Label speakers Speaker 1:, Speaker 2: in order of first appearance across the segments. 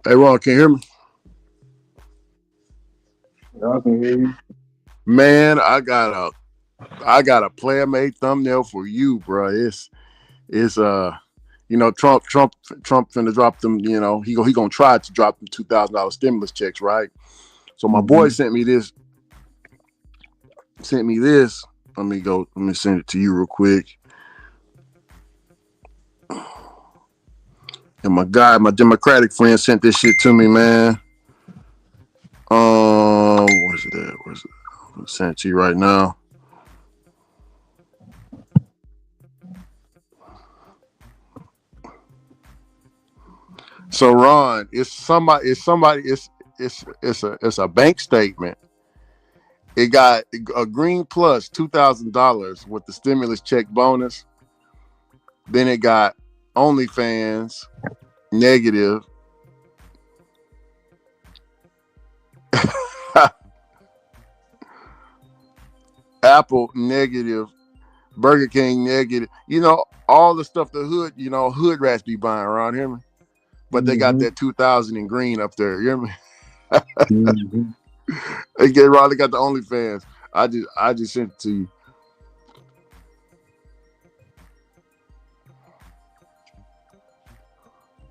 Speaker 1: Hey Ron, can you hear me?
Speaker 2: I can hear you.
Speaker 1: Man, I got a player made thumbnail for you, bro. It's Trump finna drop them. He gonna try to drop them $2,000 stimulus checks, right? So my boy
Speaker 2: Mm-hmm.
Speaker 1: sent me this. Let me go. Let me send it to you real quick. And my Democratic friend sent this shit to me, man. Where's it at? Where's it? I'm gonna send it to you right now. So Ron, it's a bank statement. It got a green plus $2,000 with the stimulus check bonus. Then it got OnlyFans negative, Apple negative, Burger King negative. All the stuff the hood rats be buying around here. But they got
Speaker 2: Mm-hmm.
Speaker 1: that 2,000 in green up there. You hear me?
Speaker 2: Mm-hmm.
Speaker 1: They get Ron. They got the OnlyFans. I just sent it to you.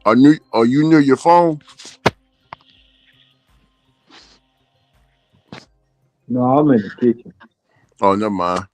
Speaker 1: Are you near your phone?
Speaker 2: No, I'm in the kitchen.
Speaker 1: Oh, never mind.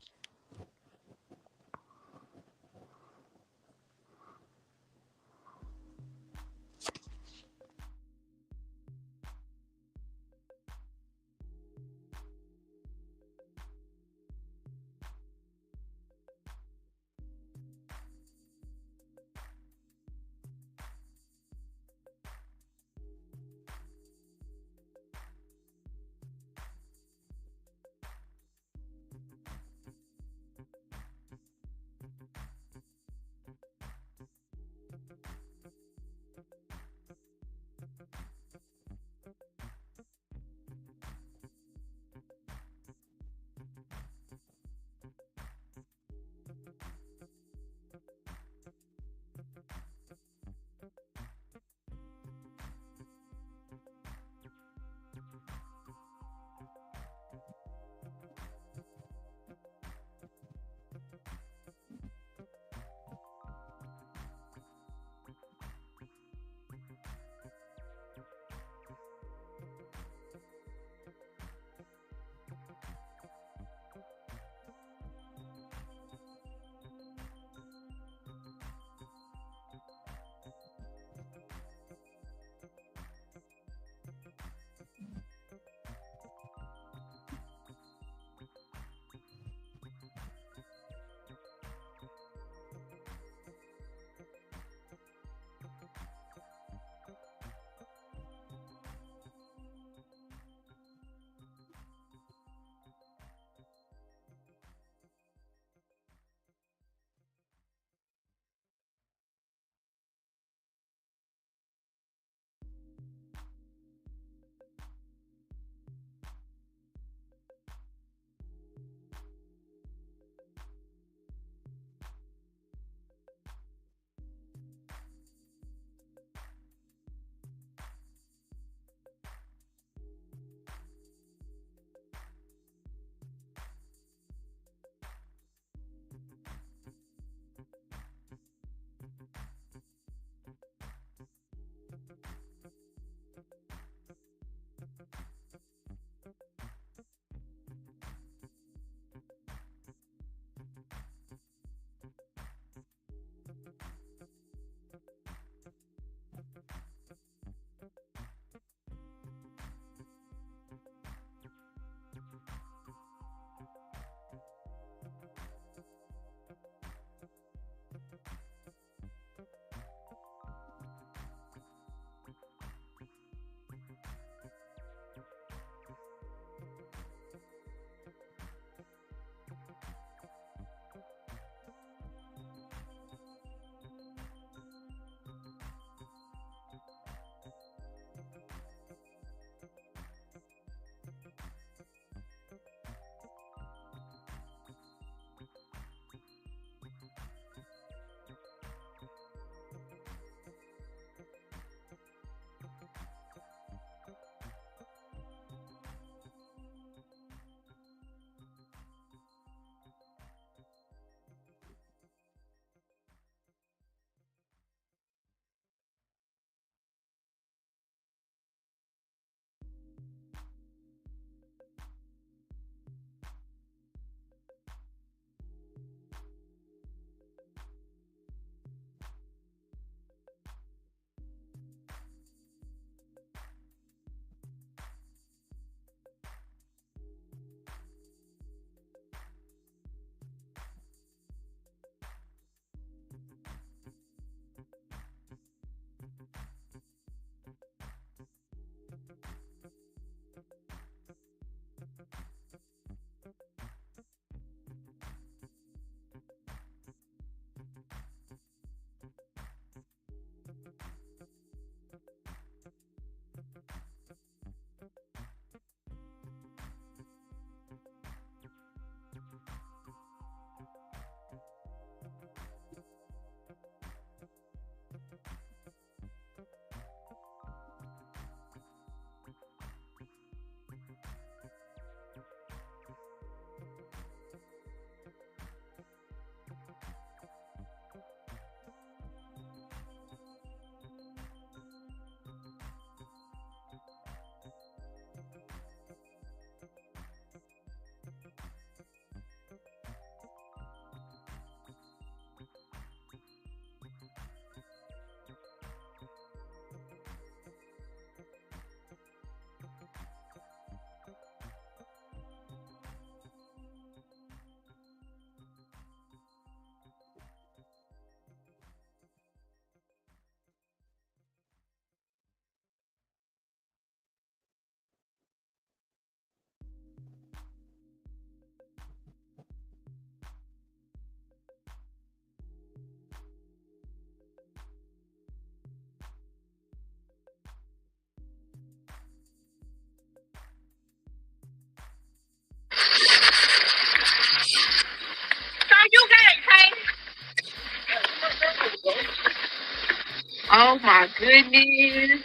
Speaker 3: Oh my goodness.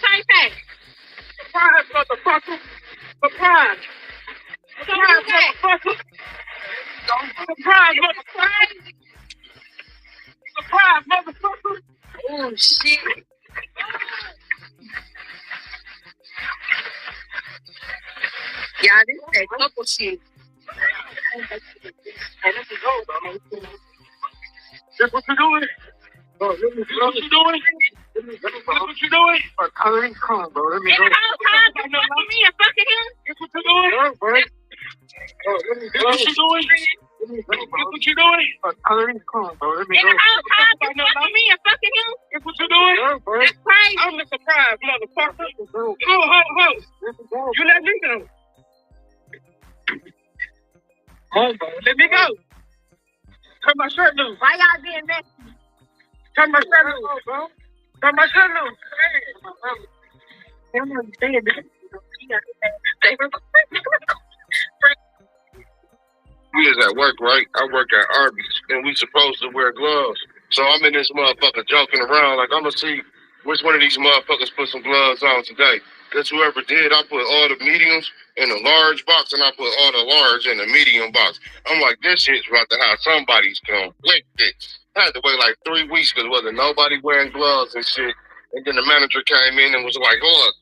Speaker 3: Tay. Surprise, motherfucker. Surprise. Surprise, motherfucker. Surprise, motherfucker. Surprise, motherfucker. Oh, shit. Yeah, this is that couple shit. Hey, this is over, man. That's what you're doing? Bro, let me what you doing? That's what you doing? Coloring come, bro. Let me go. In the whole time, you fucking me and fucking him? That's what you doing? Bro, bro. That's what you doing? That's what you doing? Coloring come, bro. Let me go. In the whole time, you fucking me and fucking him? That's what you doing? Bro. That's crazy. I'm the surprise, motherfucker. Ho. You let me go. Oh, bro. Let me go. Turn my shirt loose. Why y'all being messy? Turn my shirt loose, bro. Turn my shirt loose. They don't understand this. We was at work, right? I work at Arby's, and we supposed to wear gloves. So I'm in this motherfucker joking around, like I'm gonna see which one of these motherfuckers put some gloves on today. Because whoever did, I put all the mediums in a large box, and I put all the large in the medium box. I'm like, this shit's about to have somebody's conflicted. I had to wait like 3 weeks because wasn't nobody wearing gloves and shit. And then the manager came in and was like, look,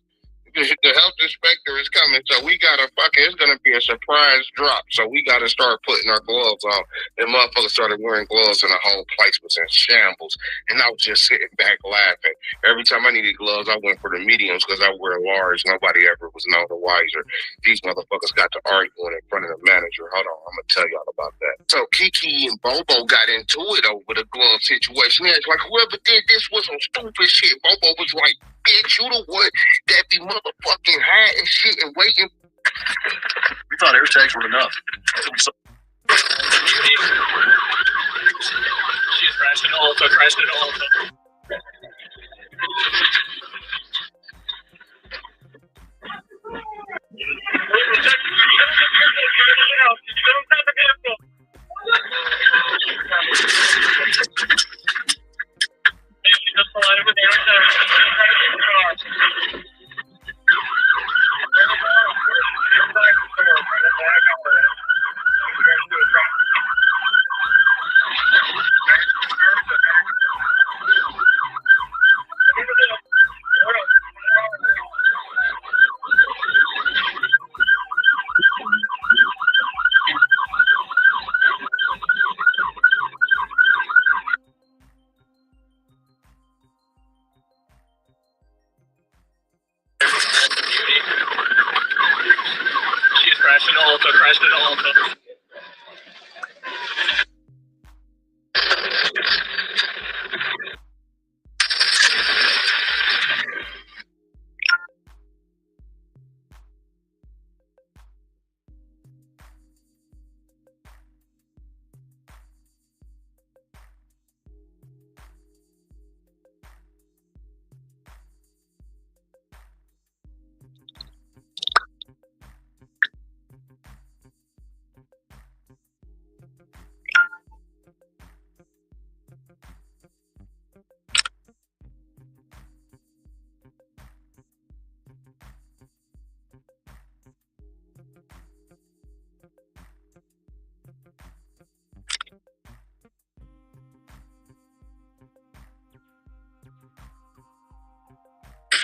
Speaker 3: the health inspector is coming, so we gotta it's gonna be a surprise drop. So we gotta start putting our gloves on. And motherfuckers started wearing gloves, and the whole place was in shambles. And I was just sitting back laughing. Every time I needed gloves, I went for the mediums because I wear large. Nobody ever was none the wiser. These motherfuckers got to arguing in front of the manager. Hold on, I'm gonna tell y'all about that. So Kiki and Bobo got into it over the glove situation. It's like whoever did this was some stupid shit. Bobo was like, bitch, you the one that be motherfucking high and shit and waiting. We thought air tags were enough. She's crashing also. Crashing also.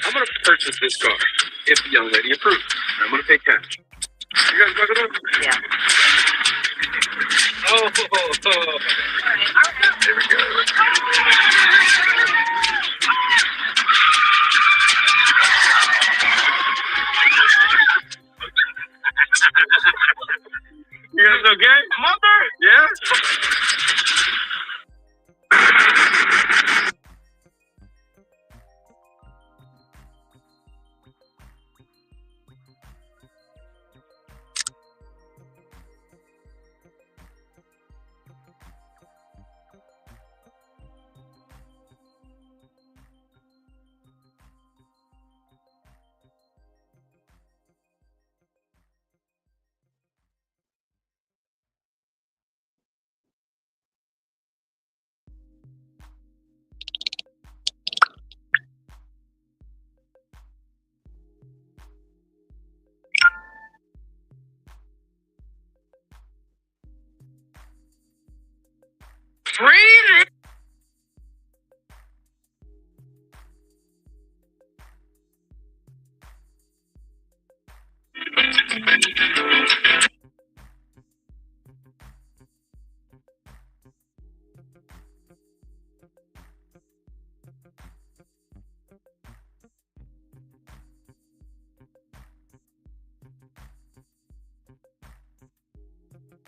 Speaker 3: I'm gonna purchase this car if the young lady approves. I'm gonna pay cash. You guys look it up? Yeah. Oh. There we go. You guys okay? Mother? Yeah?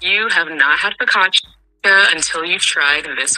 Speaker 4: You have not had focaccia until you've tried this.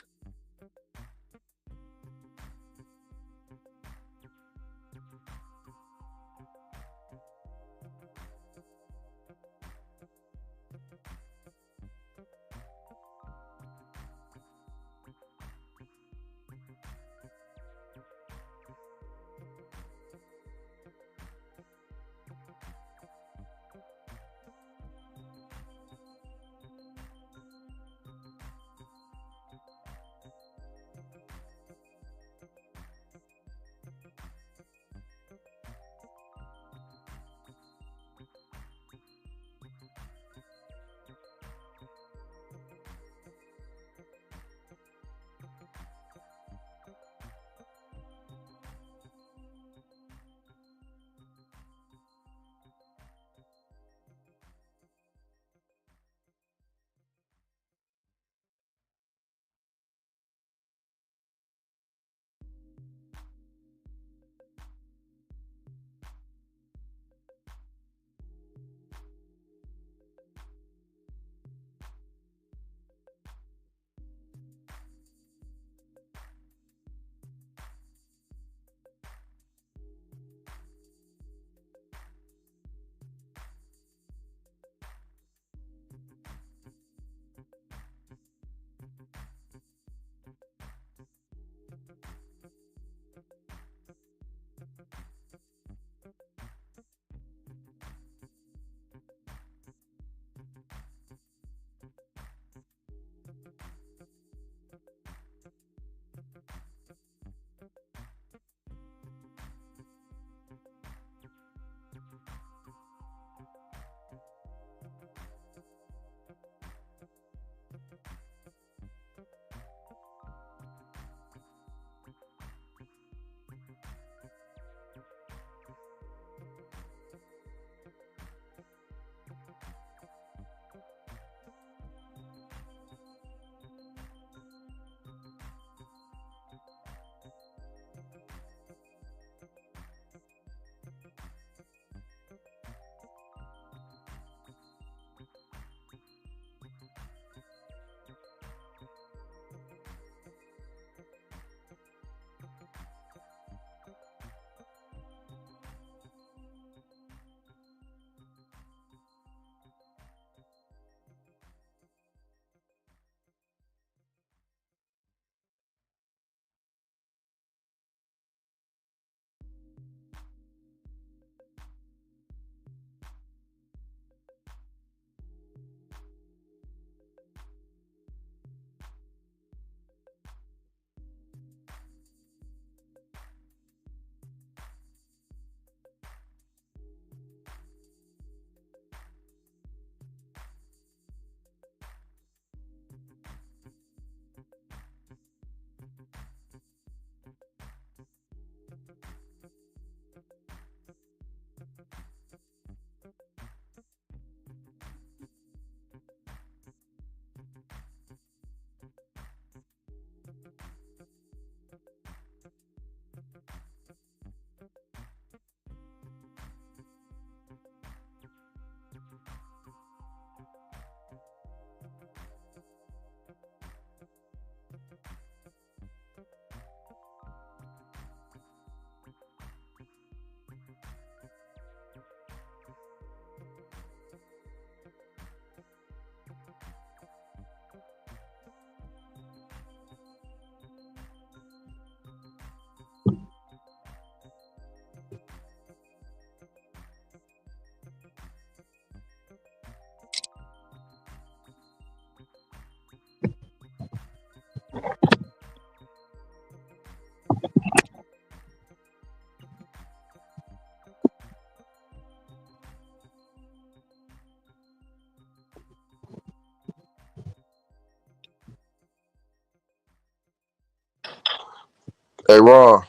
Speaker 1: Hey, Ron.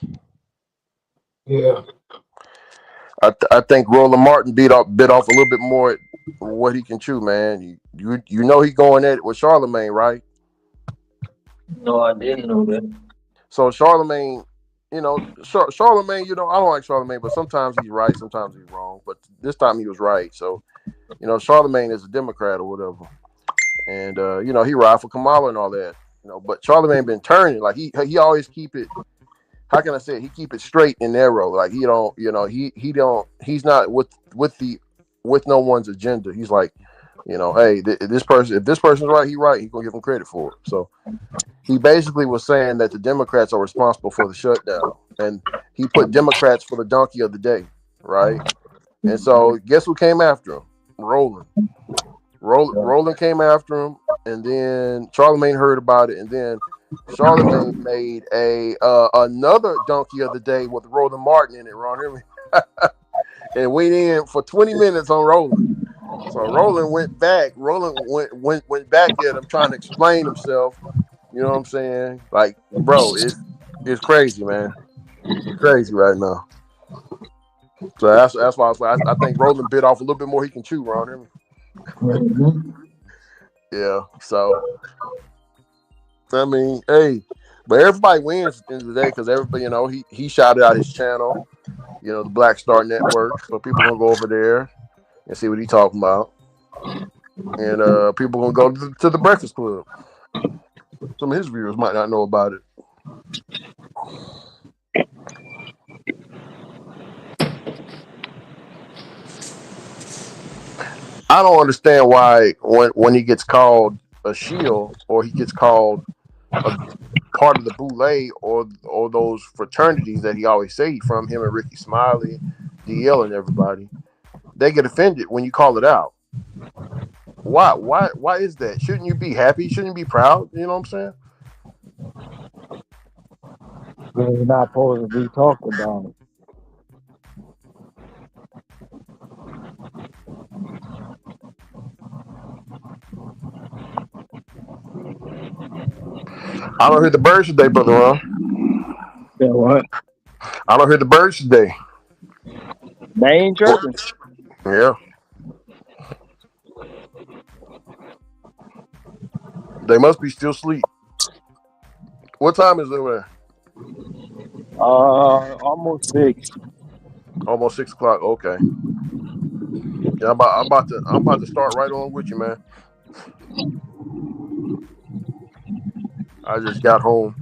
Speaker 2: Yeah.
Speaker 1: I think Roland Martin bit off a little bit more what he can chew, man. You know he going at it with Charlemagne, right?
Speaker 2: No, I didn't know that.
Speaker 1: So Charlemagne, Charlemagne, I don't like Charlemagne, but sometimes he's right, sometimes he's wrong. But this time he was right. So Charlemagne is a Democrat or whatever.
Speaker 5: and he ride for Kamala and all that. But Charlemagne been turning like he always keep it. How can I say it? He keep it straight and narrow. Like he don't, he's not with no one's agenda. He's like, hey, this person, if this person's right, he right. He gonna give him credit for it. So he basically was saying that the Democrats are responsible for the shutdown, and he put Democrats for the donkey of the day, right? And so guess who came after him? Roland. Roland came after him, and then Charlemagne heard about it, and then Charlemagne made another donkey of the day with Roland Martin in it. Ron, hear me? And went in for 20 minutes on Roland. So Roland went back. Roland went back at him trying to explain himself. You know what I'm saying? Like, bro, it's crazy, man. It's crazy right now. So that's why I was like, I think Roland bit off a little bit more he can chew. Ron, hear me? Yeah. So I mean, hey, but everybody wins at the end of the day because everybody, he shouted out his channel, the Black Star Network. So people gonna go over there and see what he talking about, and people gonna go to the Breakfast Club. Some of his viewers might not know about it. I don't understand why when he gets called a shield or he gets called a part of the Boule or those fraternities that he always say from him and Ricky Smiley, DL and everybody, they get offended when you call it out. Why is that? Shouldn't you be happy? Shouldn't you be proud? You know what I'm saying?
Speaker 2: We're not supposed to be talking about it.
Speaker 5: I don't hear the birds today, brother Ron.
Speaker 2: Yeah, what?
Speaker 5: I don't hear the birds today.
Speaker 2: They ain't chirping.
Speaker 5: Yeah. They must be still asleep. What time is it over there?
Speaker 2: Almost 6.
Speaker 5: Almost 6 o'clock. Okay. Yeah, I'm about to start right on with you, man. I just got home.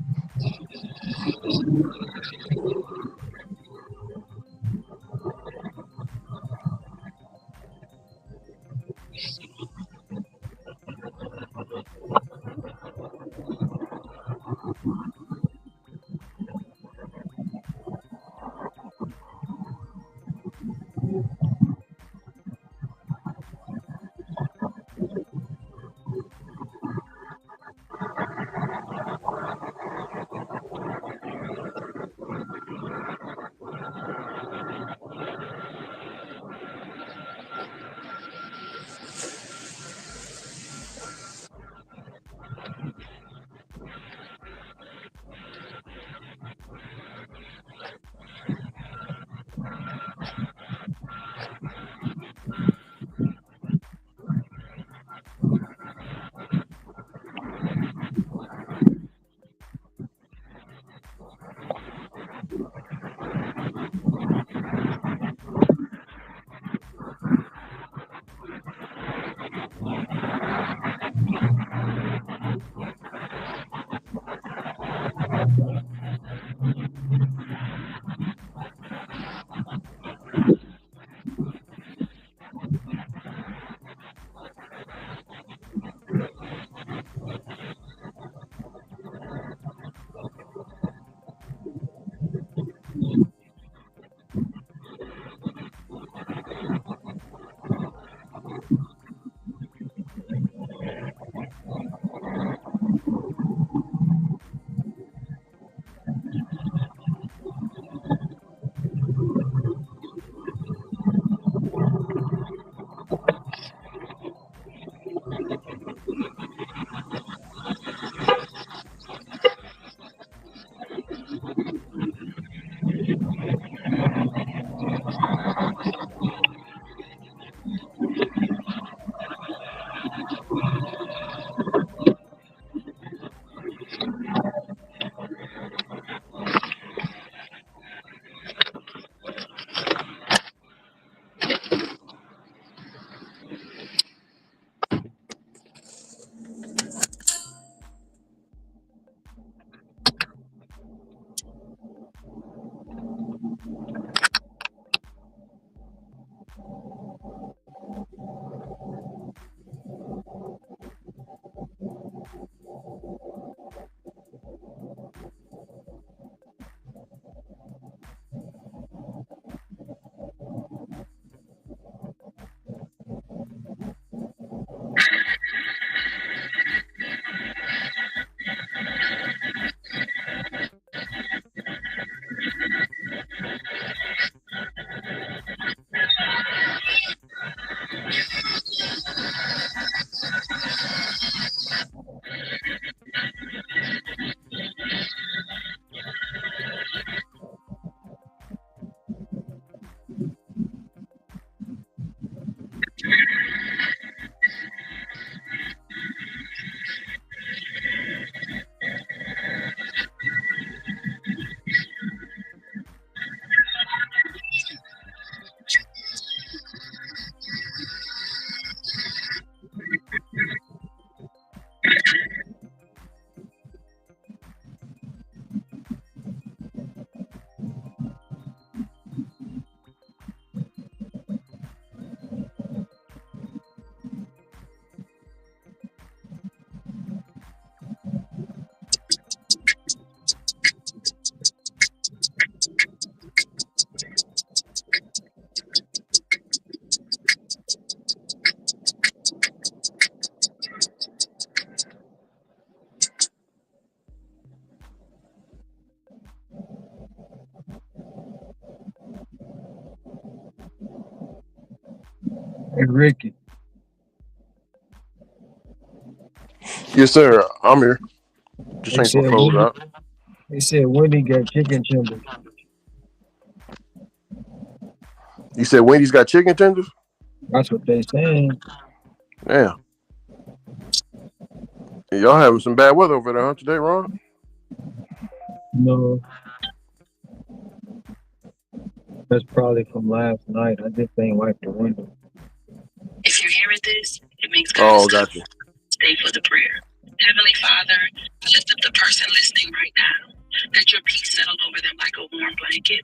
Speaker 2: Hey, Ricky,
Speaker 5: Yes, sir. I'm here. Just
Speaker 2: they
Speaker 5: change my
Speaker 2: said
Speaker 5: clothes
Speaker 2: Wendy,
Speaker 5: out.
Speaker 2: they said Wendy got chicken tenders.
Speaker 5: You said Wendy's got chicken tenders?
Speaker 2: That's what they saying.
Speaker 5: Damn. Y'all having some bad weather over there, huh, today, Ron?
Speaker 2: No, that's probably from last night. I just ain't wiped the window.
Speaker 4: If you're hearing this, it means God is
Speaker 5: Oh,
Speaker 4: coming.
Speaker 5: gotcha.
Speaker 4: Stay for the prayer. Heavenly Father, lift up the person listening right now. Let your peace settle over them like a warm blanket.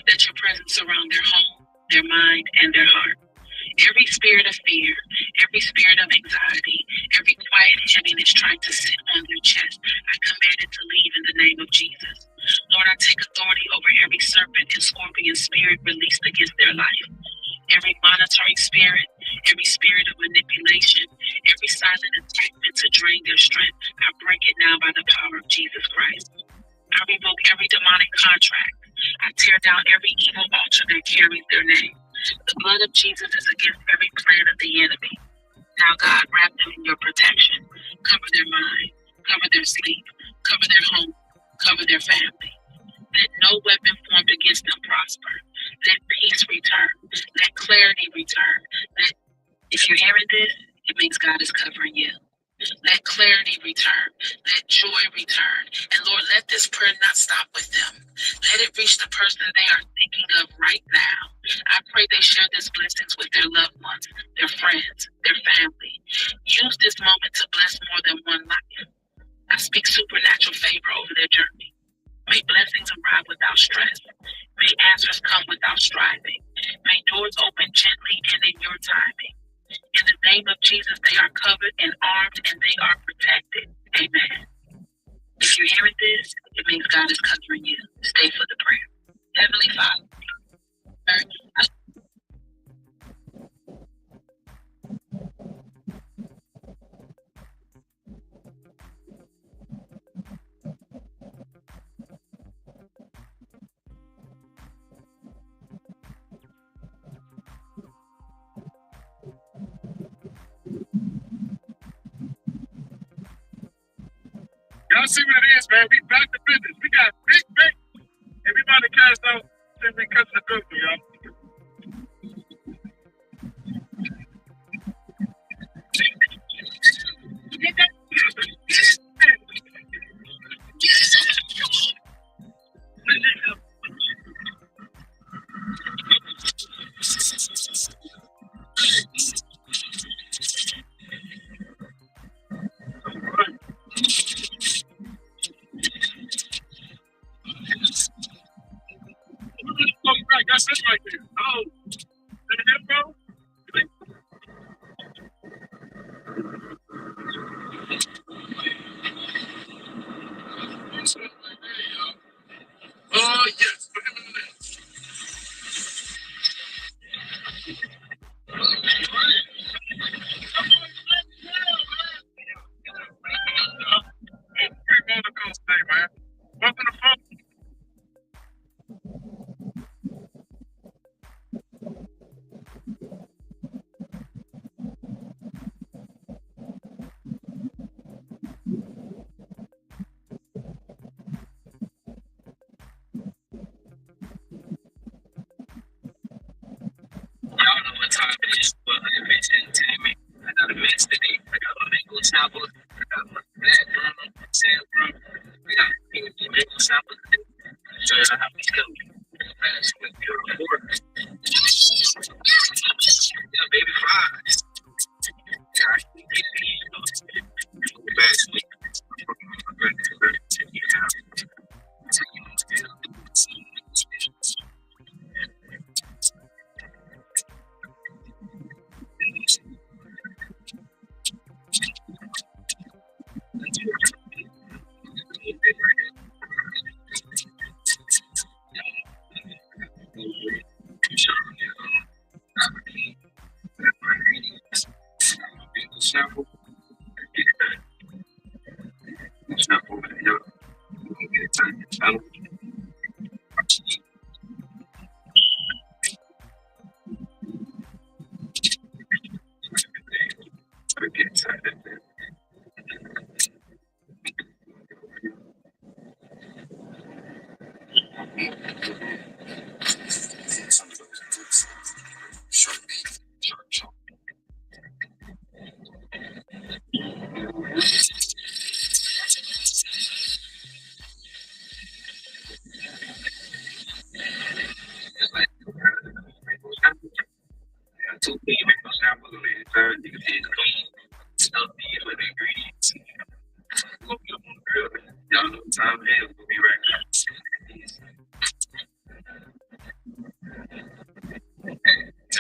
Speaker 4: Let your presence surround their home, their mind, and their heart. Every spirit of fear, every spirit of anxiety, every quiet heaviness trying to sit on their chest, I command it to leave in the name of Jesus. Lord, I take authority over every serpent and scorpion spirit released against their life. Every monitoring spirit, every spirit of manipulation, every silent attack meant to drain their strength, I break it now by the power of Jesus Christ. I revoke every demonic contract. I tear down every evil altar that carries their name. The blood of Jesus is against every plan of the enemy. Now, God, wrap them in your protection. Cover their mind, cover their sleep, cover their home, cover their family. Let no weapon formed against them prosper. Let peace return. Let clarity return. If you're hearing this, it means God is covering you. Let clarity return. Let joy return. And Lord, let this prayer not stop with them. Let it reach the person they are thinking of right now. I pray they share these blessings with their loved ones, their friends, their family. Use this moment to bless more than one life. I speak supernatural favor over their journey. May blessings arrive without stress. May answers come without striving. May doors open gently and in your timing. In the name of Jesus, they are covered and armed and they are protected. Amen. If you're hearing this, it means God is covering you. Stay for the prayer. Heavenly Father,
Speaker 3: Y'all see what it is, man. We back to business. We got big. Everybody cast out. Since we cut the good, y'all. That's it right there. Oh, is that it, bro? Oh, yes. Man. Welcome to phone.
Speaker 4: I don't know what time it is, but if it's entertainment, I got a mix today. I got a mango snapper, I got a black rum, sand rum, I got a mango snapper. So I have to go. Last week, yeah, baby fries. Last week, sample. Sample, get it time.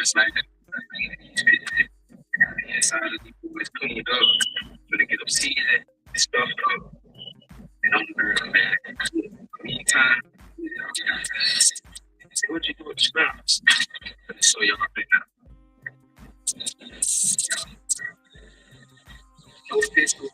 Speaker 4: just like that. Inside of the boys cleaned up, gonna get them seasoned, stuffed up, and I'm gonna man. Meantime, say what you do with the scraps. So y'all right now. No pistol.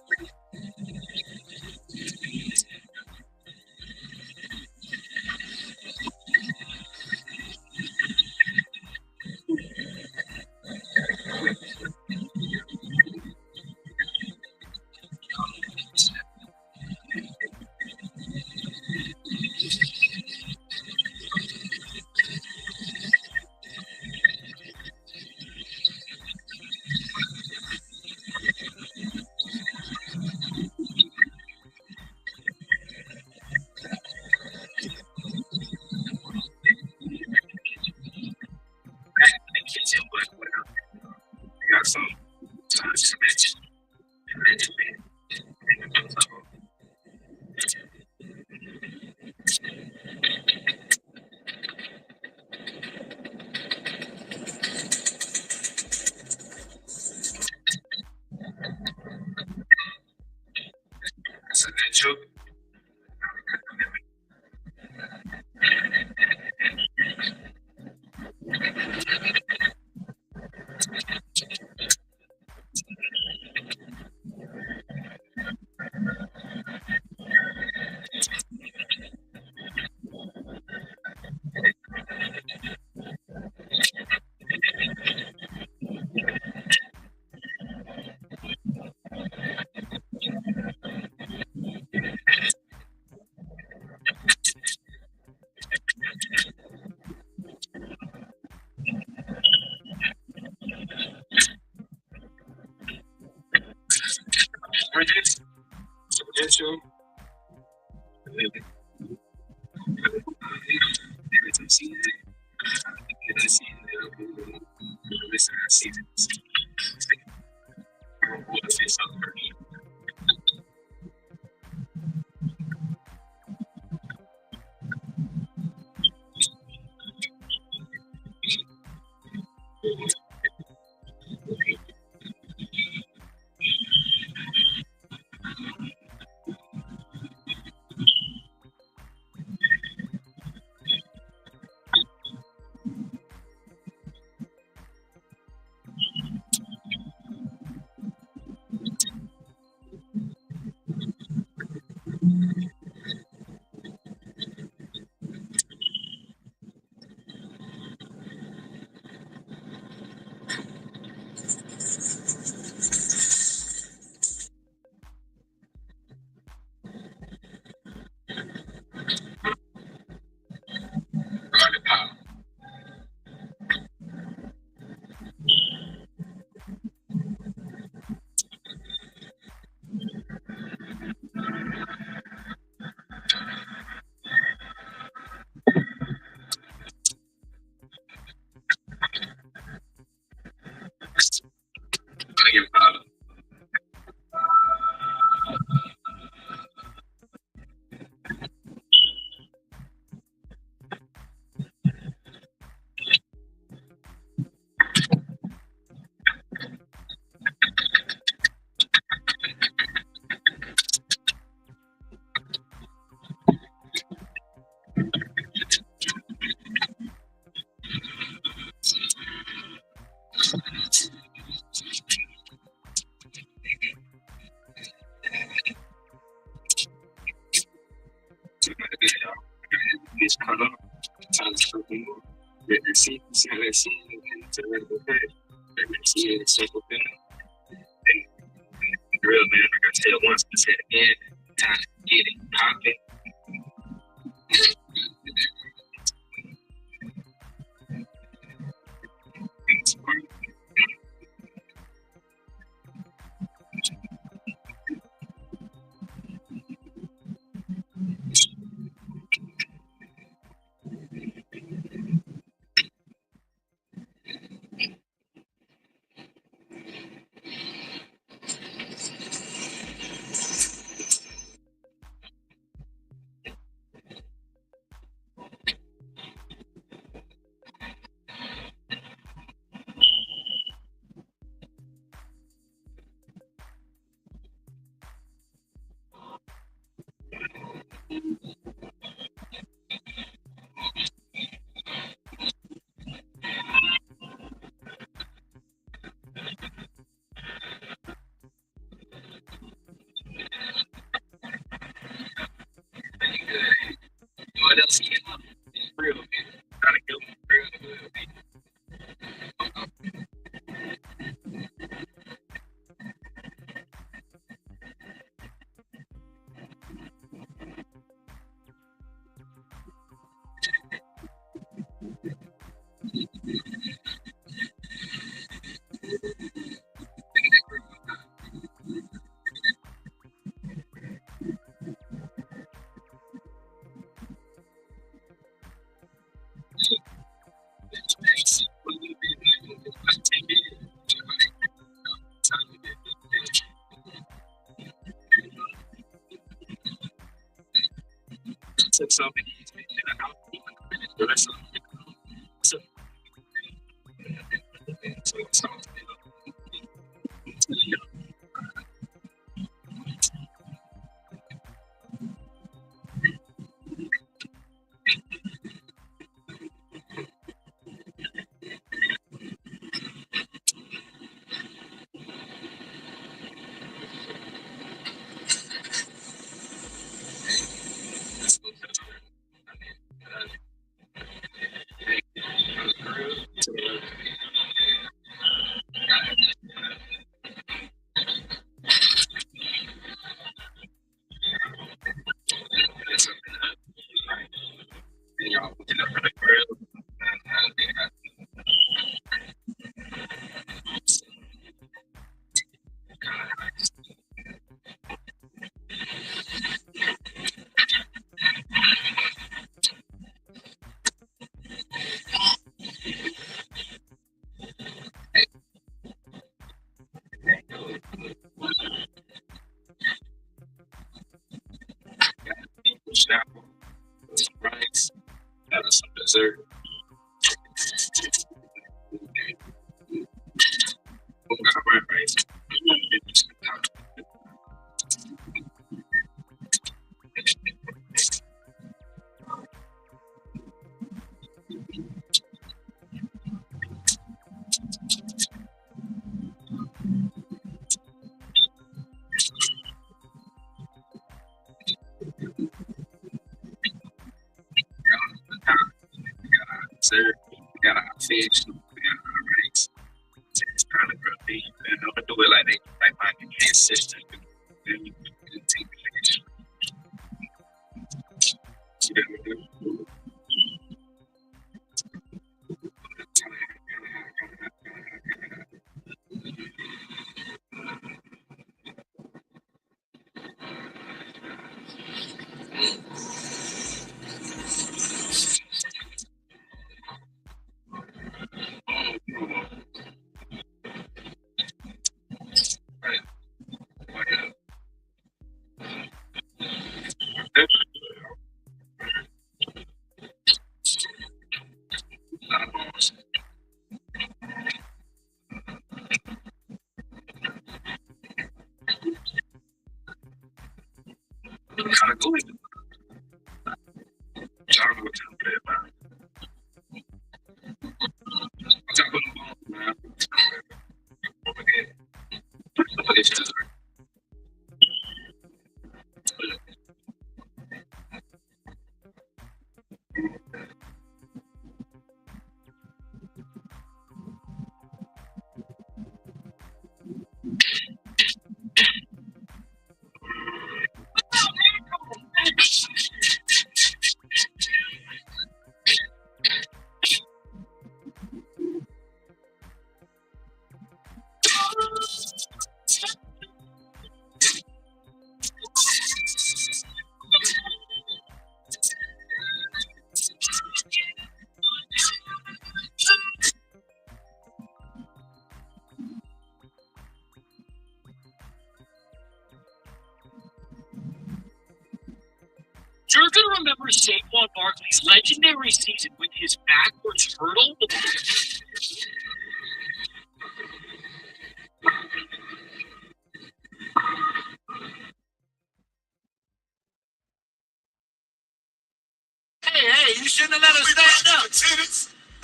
Speaker 4: I got some time to mention. That's a good joke. Bridges, potential. Some season. Get a season. Listen to season. We'll say something for me. This color, something more. Let's see, let's see, it's a little bit. Let's see, it's simple thing. Real man, like I said once, I said again, time to get it popping. You're going to remember Saquon Barkley's legendary season with his backwards hurdle. Hey, you shouldn't have let us stand up.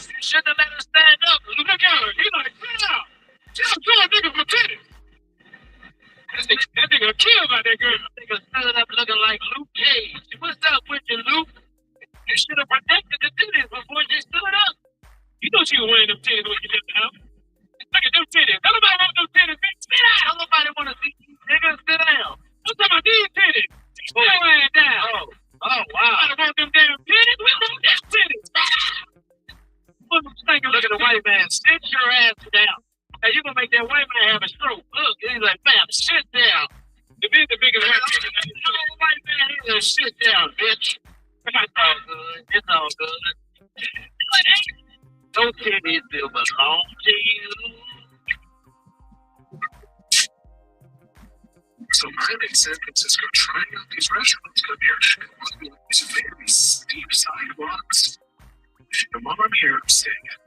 Speaker 4: You shouldn't have let us stand up. Look at her. He like, sit down. Tell a nigga for tennis. That nigga killed by that girl. That nigga stood up looking like Luke Cage. What's up with you, Luke? You should have protected the tennis before you stood up. You she was wearing them titties when you left the house. Look at them titties. Don't nobody want them titties, bitch. Sit down. Don't nobody want to see you, nigga. Sit down. I'm talking about these titties. Sit your ass down. Oh, wow. Nobody want them damn titties. We want them titties. Look at the white man. Sit your ass down. Hey, you gonna make that white man have a stroke. Look, he's like, fam, sit down. The biggest white man. The white man, he's like, sit down, bitch. It's all good. It's all good. Those titties still belong to you. So I'm in San Francisco trying out these restaurants up here. And these very steep sidewalks. And while I'm here, I'm staying at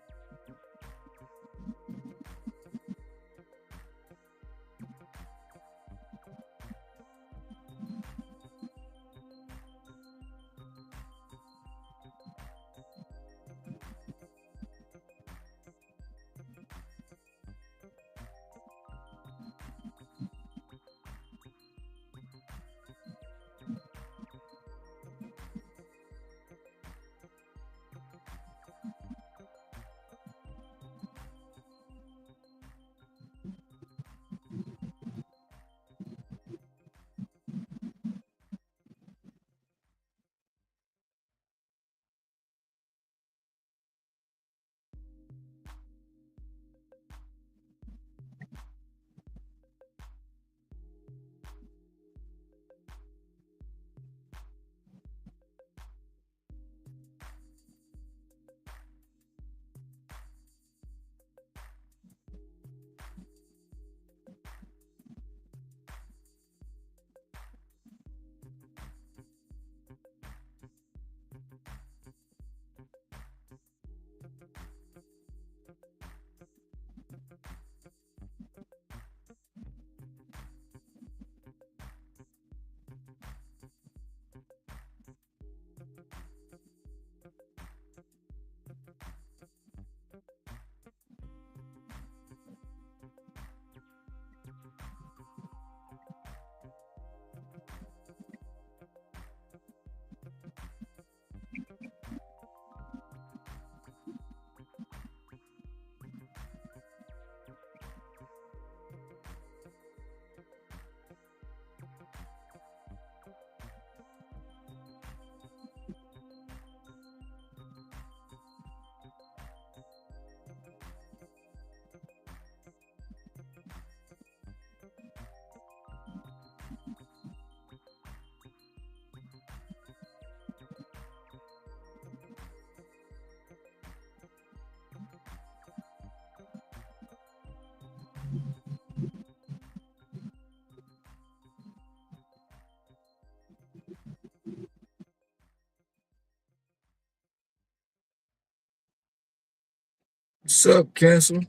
Speaker 2: What's up, Cancel?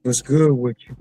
Speaker 2: What's good with you?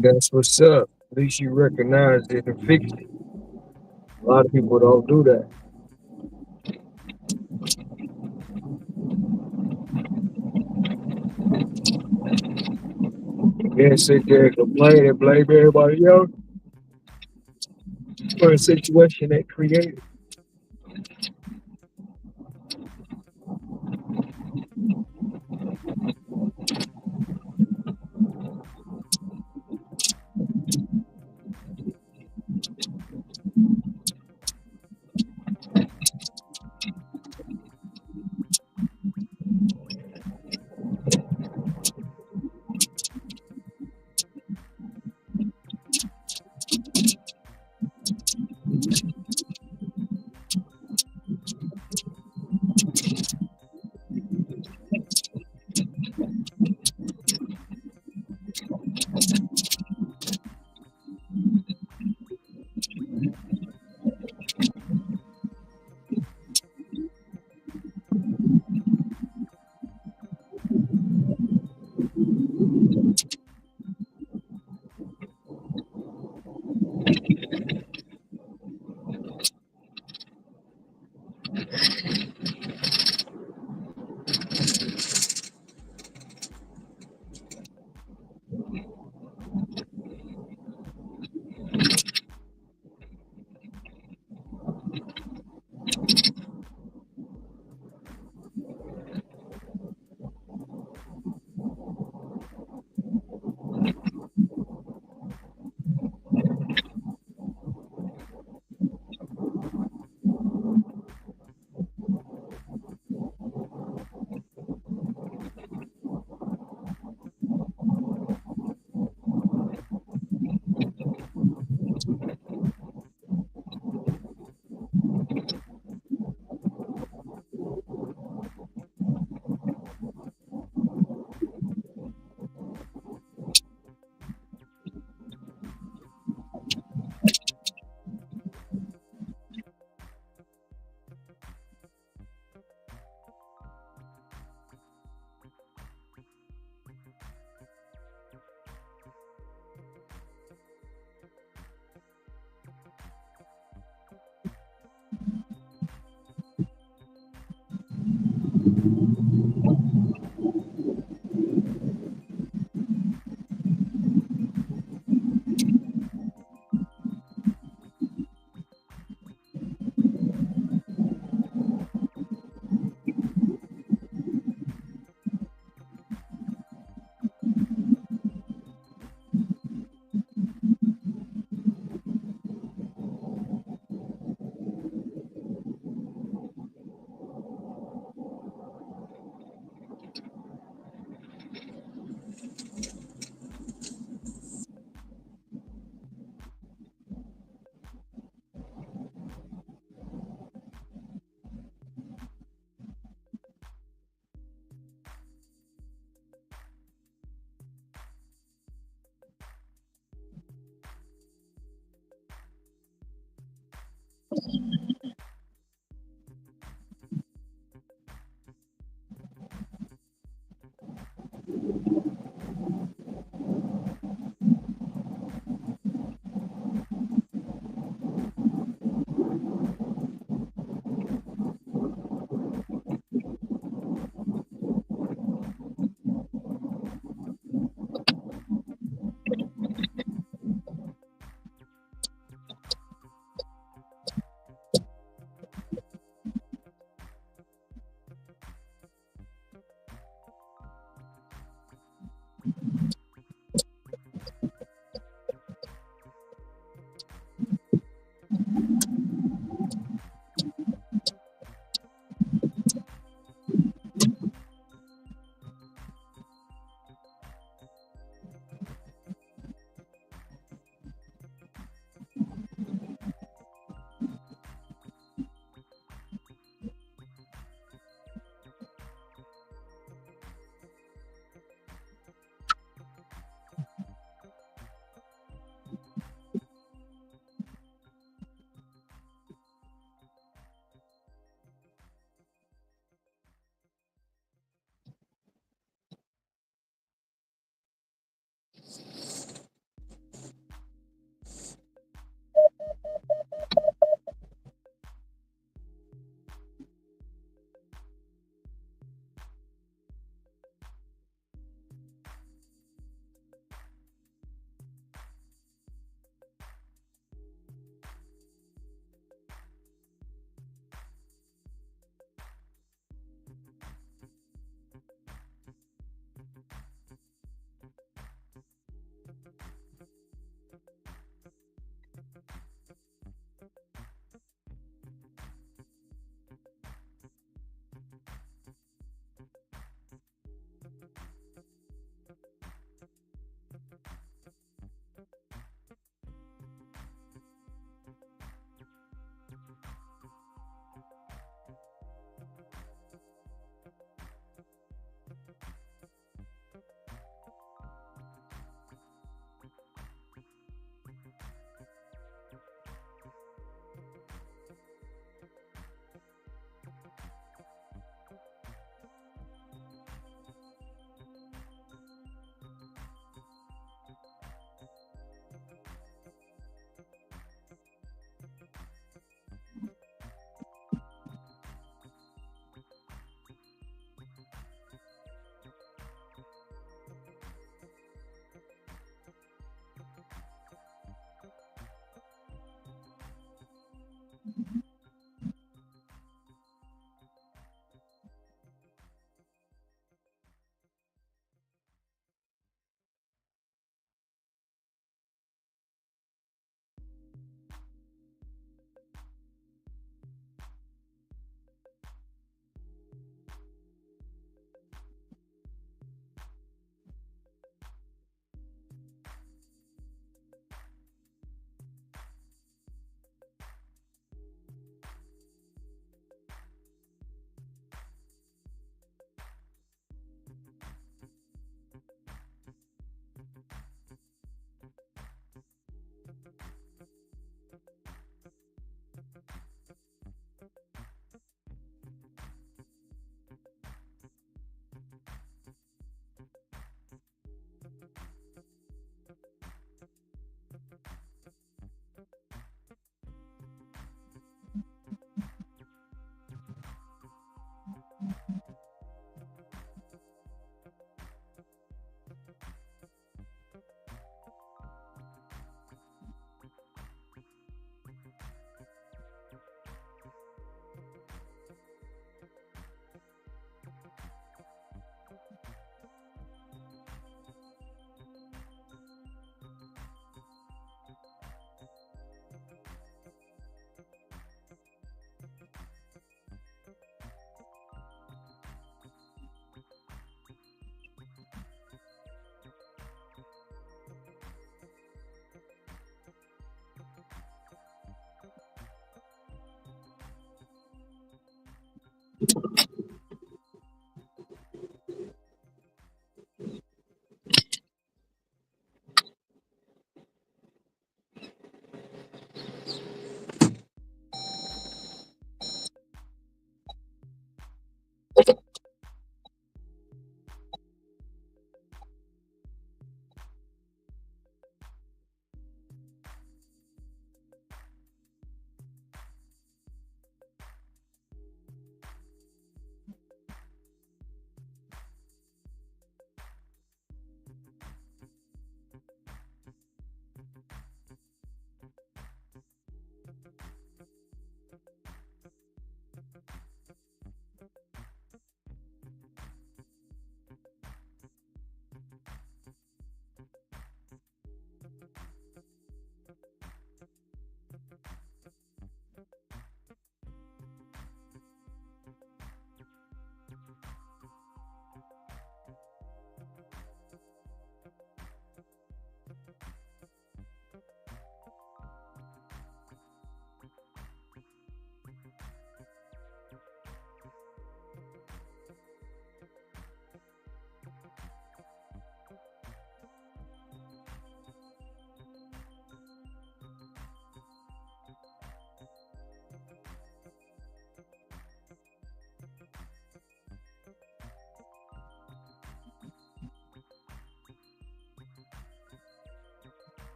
Speaker 2: That's what's up. At least you recognize it and fix it. A lot of people don't do that. Then sit there and complain and blame everybody else for a situation they created.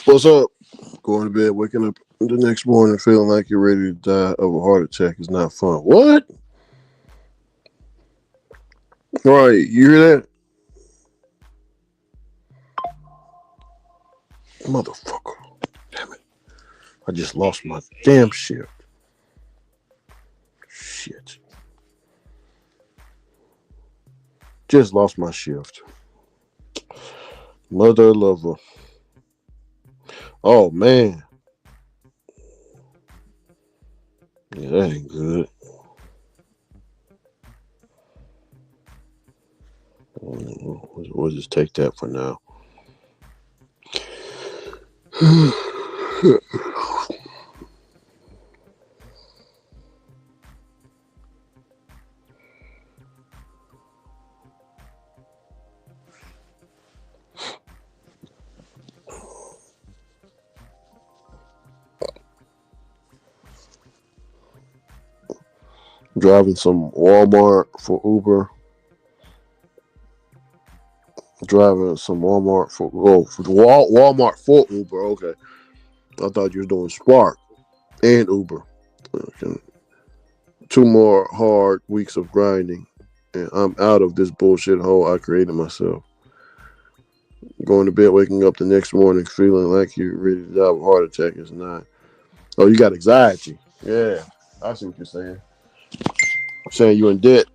Speaker 1: What's up? Going to bed, waking up the next morning feeling like you're ready to die of a heart attack is not fun. What? All right, you hear that? Motherfucker. Damn it. I just lost my damn shift. Shit. Just lost my shift. Mother lover. Oh, man. Yeah, that ain't good. We'll just take that for now. Driving some Walmart for Uber. Driving some Walmart for Walmart for Uber. Okay, I thought you were doing Spark. and Uber. Okay. 2 more hard weeks of grinding, and I'm out of this bullshit hole I created myself. Going to bed, waking up the next morning, feeling like you're ready to die of a heart attack is not. Oh, you got anxiety. Yeah, I see what you're saying. Saying you're in debt.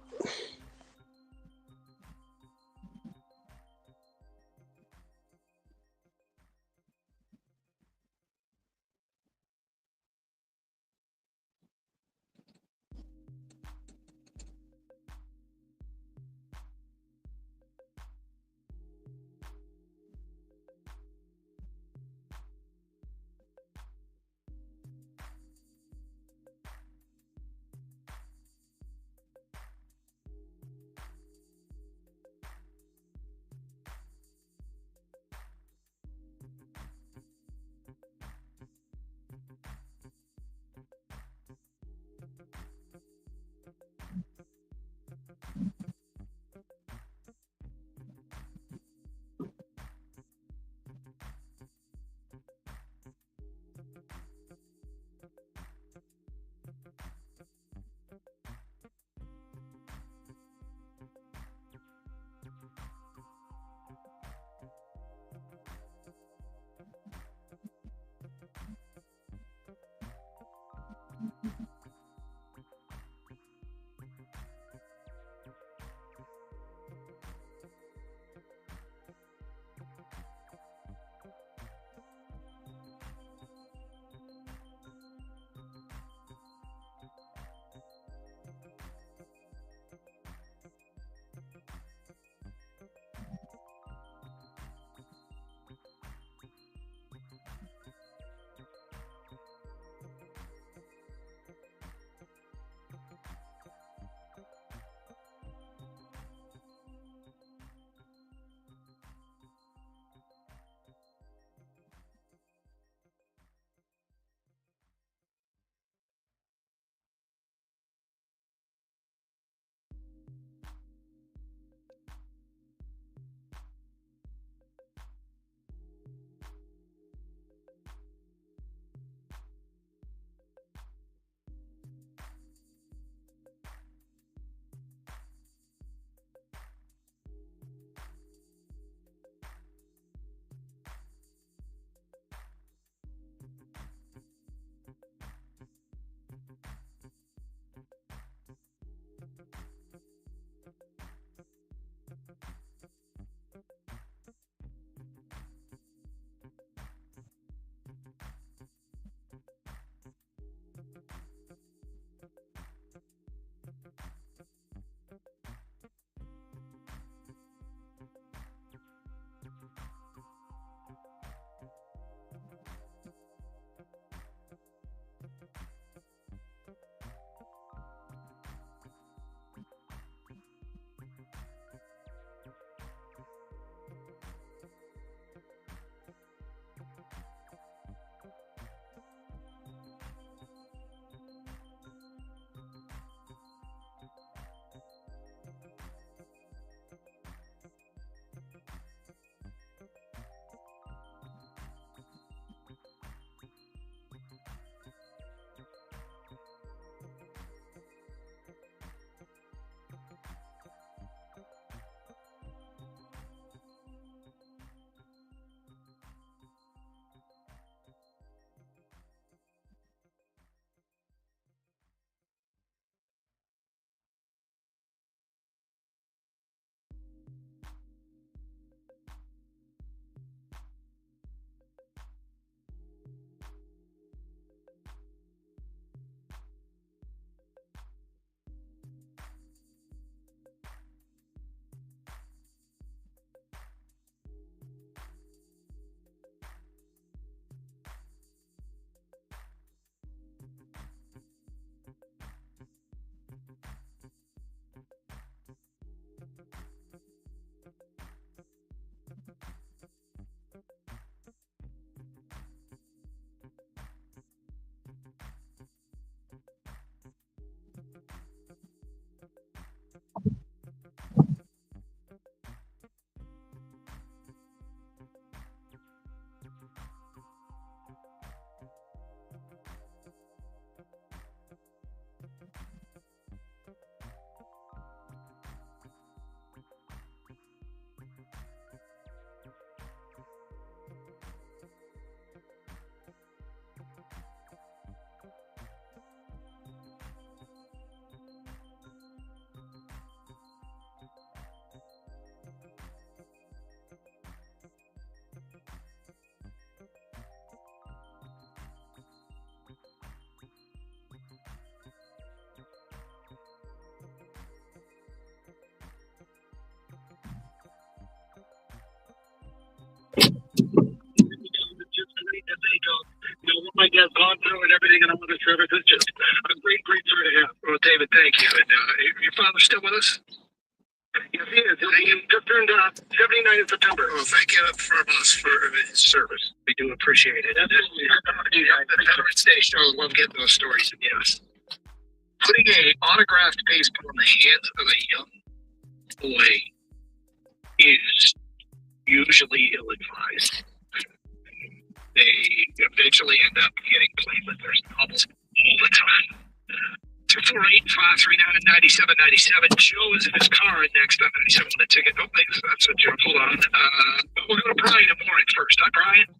Speaker 3: have gone through and everything and all the service. It's just a great story to have. Well, David, thank you. And your father's still with us? Yes, he is. He just turned 79 in September. Well, thank you from us for his service. We do appreciate it. Absolutely. The Veterans Day show, we'll get those stories. Yes. Putting a autographed baseball in the hands of a young boy is usually ill-advised. They eventually end up getting played with their bubbles all the time. 248-539-9797. Joe is in his car next on 97 with a ticket. Oh, wait, that's a joke. Hold on. We'll go to Brian in Warren first. Hi, Brian.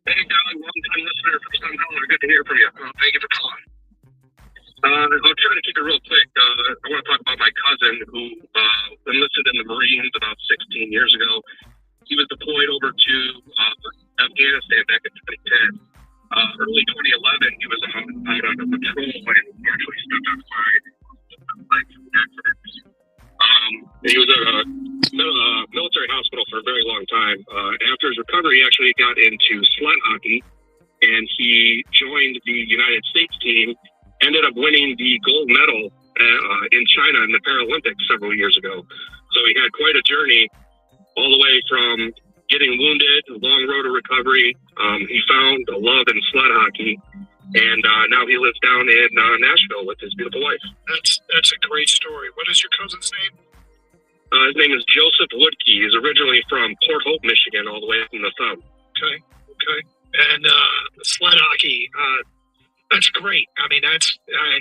Speaker 3: Hey, Don, long-time listener, first-time caller. Good to hear from you. Thank you for calling. I'll try to keep it real quick. I want to talk about my cousin who enlisted in the Marines about 16 years ago. He was deployed over to Afghanistan back in 2010. Early 2011, he was out on a patrol and actually stepped outside. He was at a military hospital for a very long time. After his recovery, he actually got into sled hockey, and he joined the United States team. Ended up winning the gold medal in China in the Paralympics several years ago. So he had quite a journey all the way from getting wounded, a long road to recovery. He found a love in sled hockey, and now he lives down in Nashville with his beautiful wife. That's a great story. What is your cousin's name? His name is Joseph Woodkey. He's originally from Port Hope, Michigan, all the way from the thumb. Okay. And sled hockey, that's great. I mean, I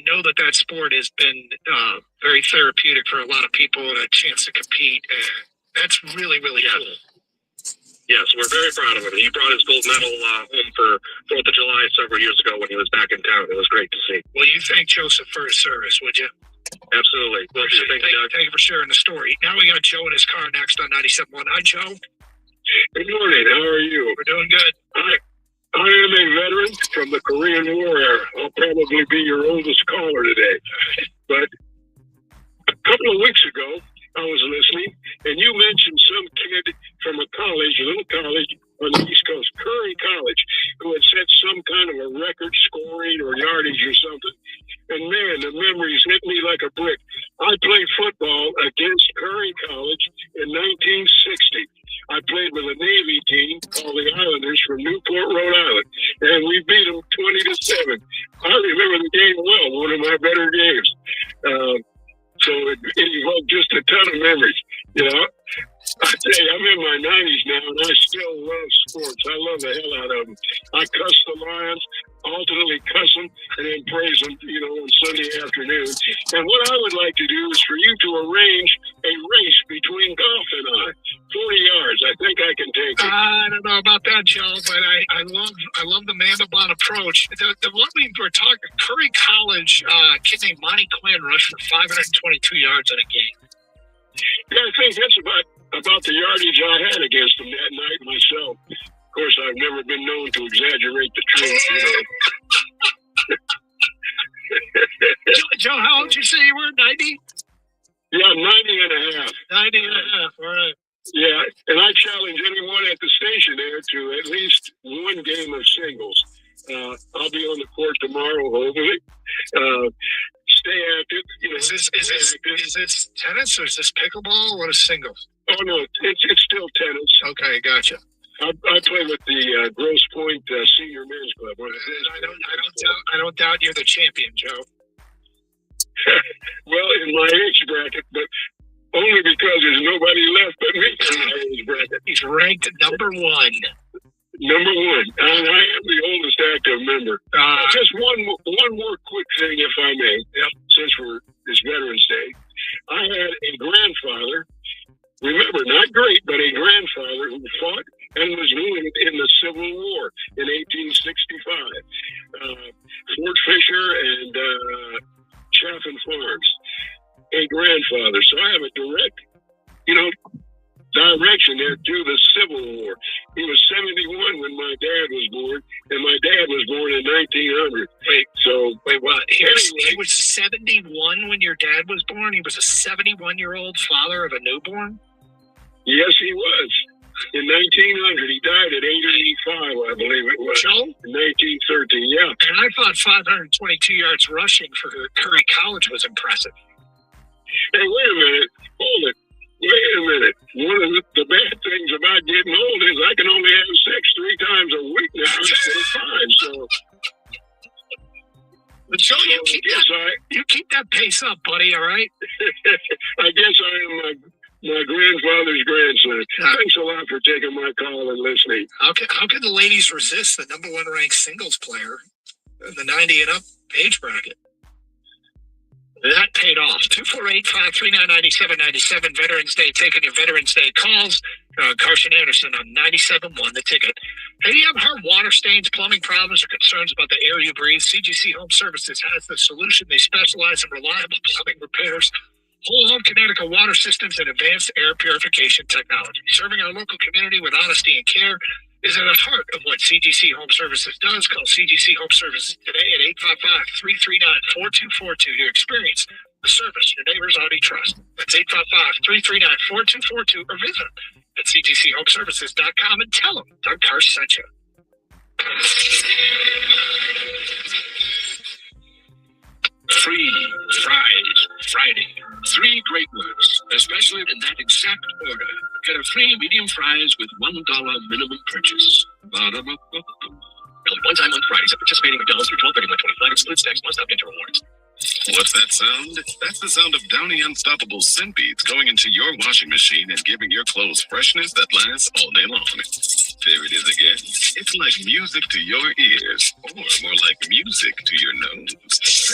Speaker 3: know that sport has been very therapeutic for a lot of people and a chance to compete. And that's really, really cool. Yes, we're very proud of him. He brought his gold medal home for 4th of July several years ago when he was back in town. It was great to see. Well, you thank Joseph for his service, would you? Absolutely. Thank you for sharing the story. Now we got Joe in his car next on 97.1. Hi, Joe. Good morning. How are you? We're doing good. I am a veteran from the Korean War era. I'll probably be your oldest caller today. But a couple of weeks ago, I was listening, and you mentioned some kid from a little college on the East Coast, Curry College, who had set some kind of a record scoring or yardage or something. And man, the memories hit me like a brick. I played football against Curry College in 1960. I played with a Navy team called the Islanders from Newport, Rhode Island, and we beat them 20-7. I remember the game well, one of my better games. So it evoked just a ton of memories. You know, I tell you, I'm in my 90s now, and I still love sports. I love the hell out of them. I cuss the Lions, alternately cuss them, and then praise them, on Sunday afternoon. And what I would like to do is for you to arrange a race between golf and I. 40 yards. I think I can take it. I don't know about that, Joe, but I love the Mandelbaum approach. The one we were talking, Curry College, kid named Monty Quinn rushed for 522 yards in a game. Yeah, I think that's about the yardage I had against him that night myself. Of course, I've never been known to exaggerate the truth, Joe, how old did you say you were? 90? Yeah, 90 and a half. 90 and a half, all right. Yeah, and I challenge anyone at the station there to at least one game of singles. I'll be on the court tomorrow, hopefully. Stay active. Is this tennis or is this pickleball? What is singles? Oh no, it's still tennis. Okay, gotcha. I play with the Grosse Pointe Senior Men's Club. I don't doubt you're the champion, Joe. Well, in my age bracket, but only because there's nobody left but me in my age bracket. He's ranked number 1. Number 1. And I am the oldest active member. Just one more quick thing, if I may. Yep. Since it's Veterans Day, I had a grandfather. Remember, not great, but a grandfather who fought and was wounded in the Civil War in 1865. Fort Fisher and Chaffin Farms. A grandfather. So I have a direct, direction there to the Civil War. He was 71 when my dad was born, and my dad was born in 1900. Wait, what? He was 71 when your dad was born? He was a 71-year-old father of a newborn? Yes, he was. In 1900, he died at 85, I I believe it was.
Speaker 6: Joe?
Speaker 3: 1913, yeah.
Speaker 6: And I thought 522 yards rushing for Curry College was impressive.
Speaker 3: Hey, wait a minute. Hold it. Wait a minute. One of the bad things about getting old is I can only have sex 3 times a week now instead of 5, so...
Speaker 6: But Joe, you keep that pace up, buddy, all right?
Speaker 3: I guess I am my grandfather's grandson. Thanks a lot for taking my call and listening.
Speaker 6: How can the ladies resist the number 1 ranked singles player in the 90 and up age bracket? That paid off. 248-539-9797. Veterans Day, taking your Veterans Day calls. Carson Anderson on 97.1 The Ticket. Hey, do you have hard water stains, plumbing problems, or concerns about the air you breathe? CGC Home Services has the solution. They specialize in reliable plumbing repairs, whole home Connecticut water systems, and advanced air purification technology. Serving our local community with honesty and care is at the heart of what CGC Home Services does. Call CGC Home Services today at 855-339-4242 to experience the service your neighbors already trust. That's 855-339-4242 or visit them at cgchomeservices.com and tell them Doug Karsh sent you.
Speaker 7: Free Friday. 3 great words, especially in that exact order. Get a free medium fries with $1 minimum purchase. Valid one time on Fridays at participating McDonald's through 12/31/25. Excludes tax. Must not enter rewards.
Speaker 8: What's that sound? That's the sound of Downy Unstoppable scent beads going into your washing machine and giving your clothes freshness that lasts all day long. There it is again. It's like music to your ears, or more like music to your nose.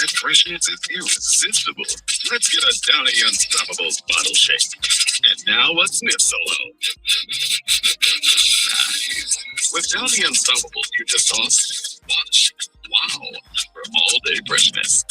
Speaker 8: That freshness is irresistible. Let's get a Downy Unstoppable bottle shake. And now a sniff solo. Nice. With Downy Unstoppable, you just wash. Wow. For all-day freshness.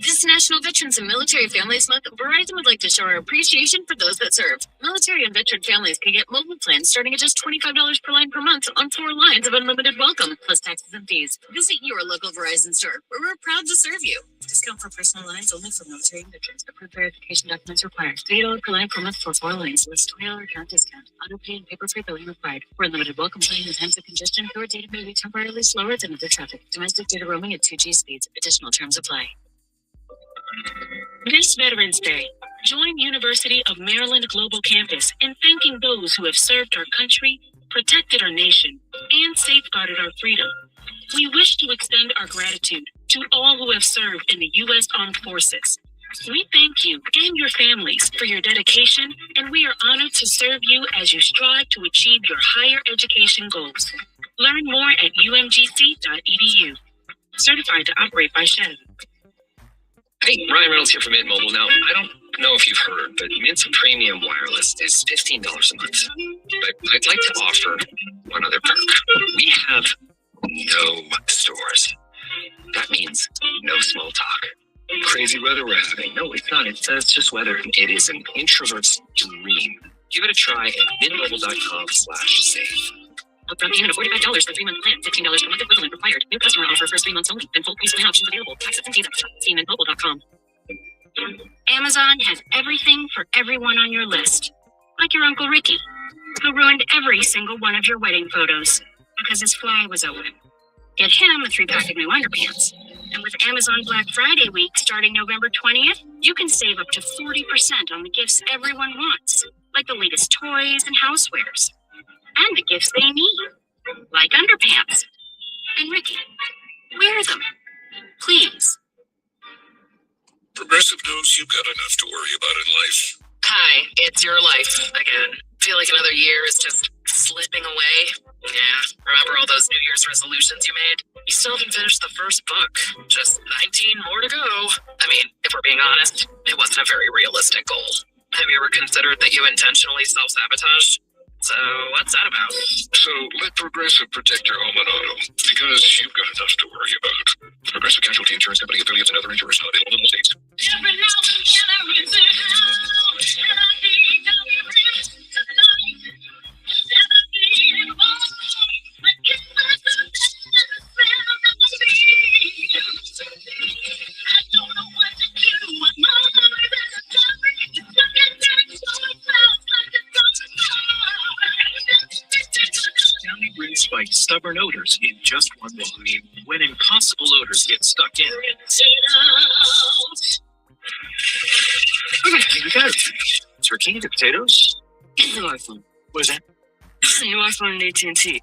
Speaker 9: This National Veterans and Military Families Month, Verizon would like to show our appreciation for those that serve. Military and veteran families can get mobile plans starting at just $25 per line per month on 4 lines of unlimited welcome, plus taxes and fees. Visit your local Verizon store, where we're proud to serve you. Discount for personal lines only for military and veterans. Approved verification documents required. $3 per line per month for 4 lines. List $20 account discount. Auto pay and paper-free billing required. For unlimited welcome plan in times of congestion, your data may be temporarily slower than other traffic. Domestic data roaming at 2G speeds. Additional terms apply. This Veterans Day, join University of Maryland Global Campus in thanking those who have served our country, protected our nation, and safeguarded our freedom. We wish to extend our gratitude to all who have served in the U.S. Armed Forces. We thank you and your families for your dedication, and we are honored to serve you as you strive to achieve your higher education goals. Learn more at umgc.edu. Certified to operate by SHED.
Speaker 10: Hey, Ryan Reynolds here from Mint Mobile. Now, I don't know if you've heard, but Mint's Premium Wireless is $15 a month. But I'd like to offer one other perk. We have no stores. That means no small talk. Crazy weather we're having. No, it's not. It's just weather. It is an introvert's dream. Give it a try at mintmobile.com/save. Upfront payment of $45 for 3-month plan. $15 per month equivalent required. New customer offer first 3 months only. Then full price plan options available. Taxes and fees extra. See mintmobile.com. Amazon has everything for everyone on your list. Like your Uncle Ricky, who ruined every single one of your wedding photos because his fly was open. Get him a 3-pack of new underpants. And with Amazon Black Friday week starting November 20th, you can save up to 40% on the gifts everyone wants, like the latest toys and housewares. And the gifts they need, like underpants. And Ricky, wear them, please.
Speaker 8: Progressive knows you've got enough to worry about in life.
Speaker 10: Hi, it's your life again. Feel like another year is just slipping away. Yeah, remember all those New Year's resolutions you made? You still haven't finished the first book. Just 19 more to go. I mean, if we're being honest, it wasn't a very realistic goal. Have you ever considered that you intentionally self-sabotaged? So what's that about?
Speaker 8: So let Progressive protect your home and auto, because you've got enough to worry about. Progressive Casualty Insurance Company affiliates and other insurers not available in all states.
Speaker 9: Every now and then I miss it how, and I need to be rich tonight. And I need it all. I get myself in the sound of the beat. I don't know what to do. My mind is a topic. It's fucking dead, so it sounds like it's on the
Speaker 7: Downy brings spikes stubborn odors in just one wash. When impossible odors get stuck in, okay, we got it. Turkey, the potatoes.
Speaker 10: New iPhone.
Speaker 7: What is that?
Speaker 10: New iPhone and AT&T.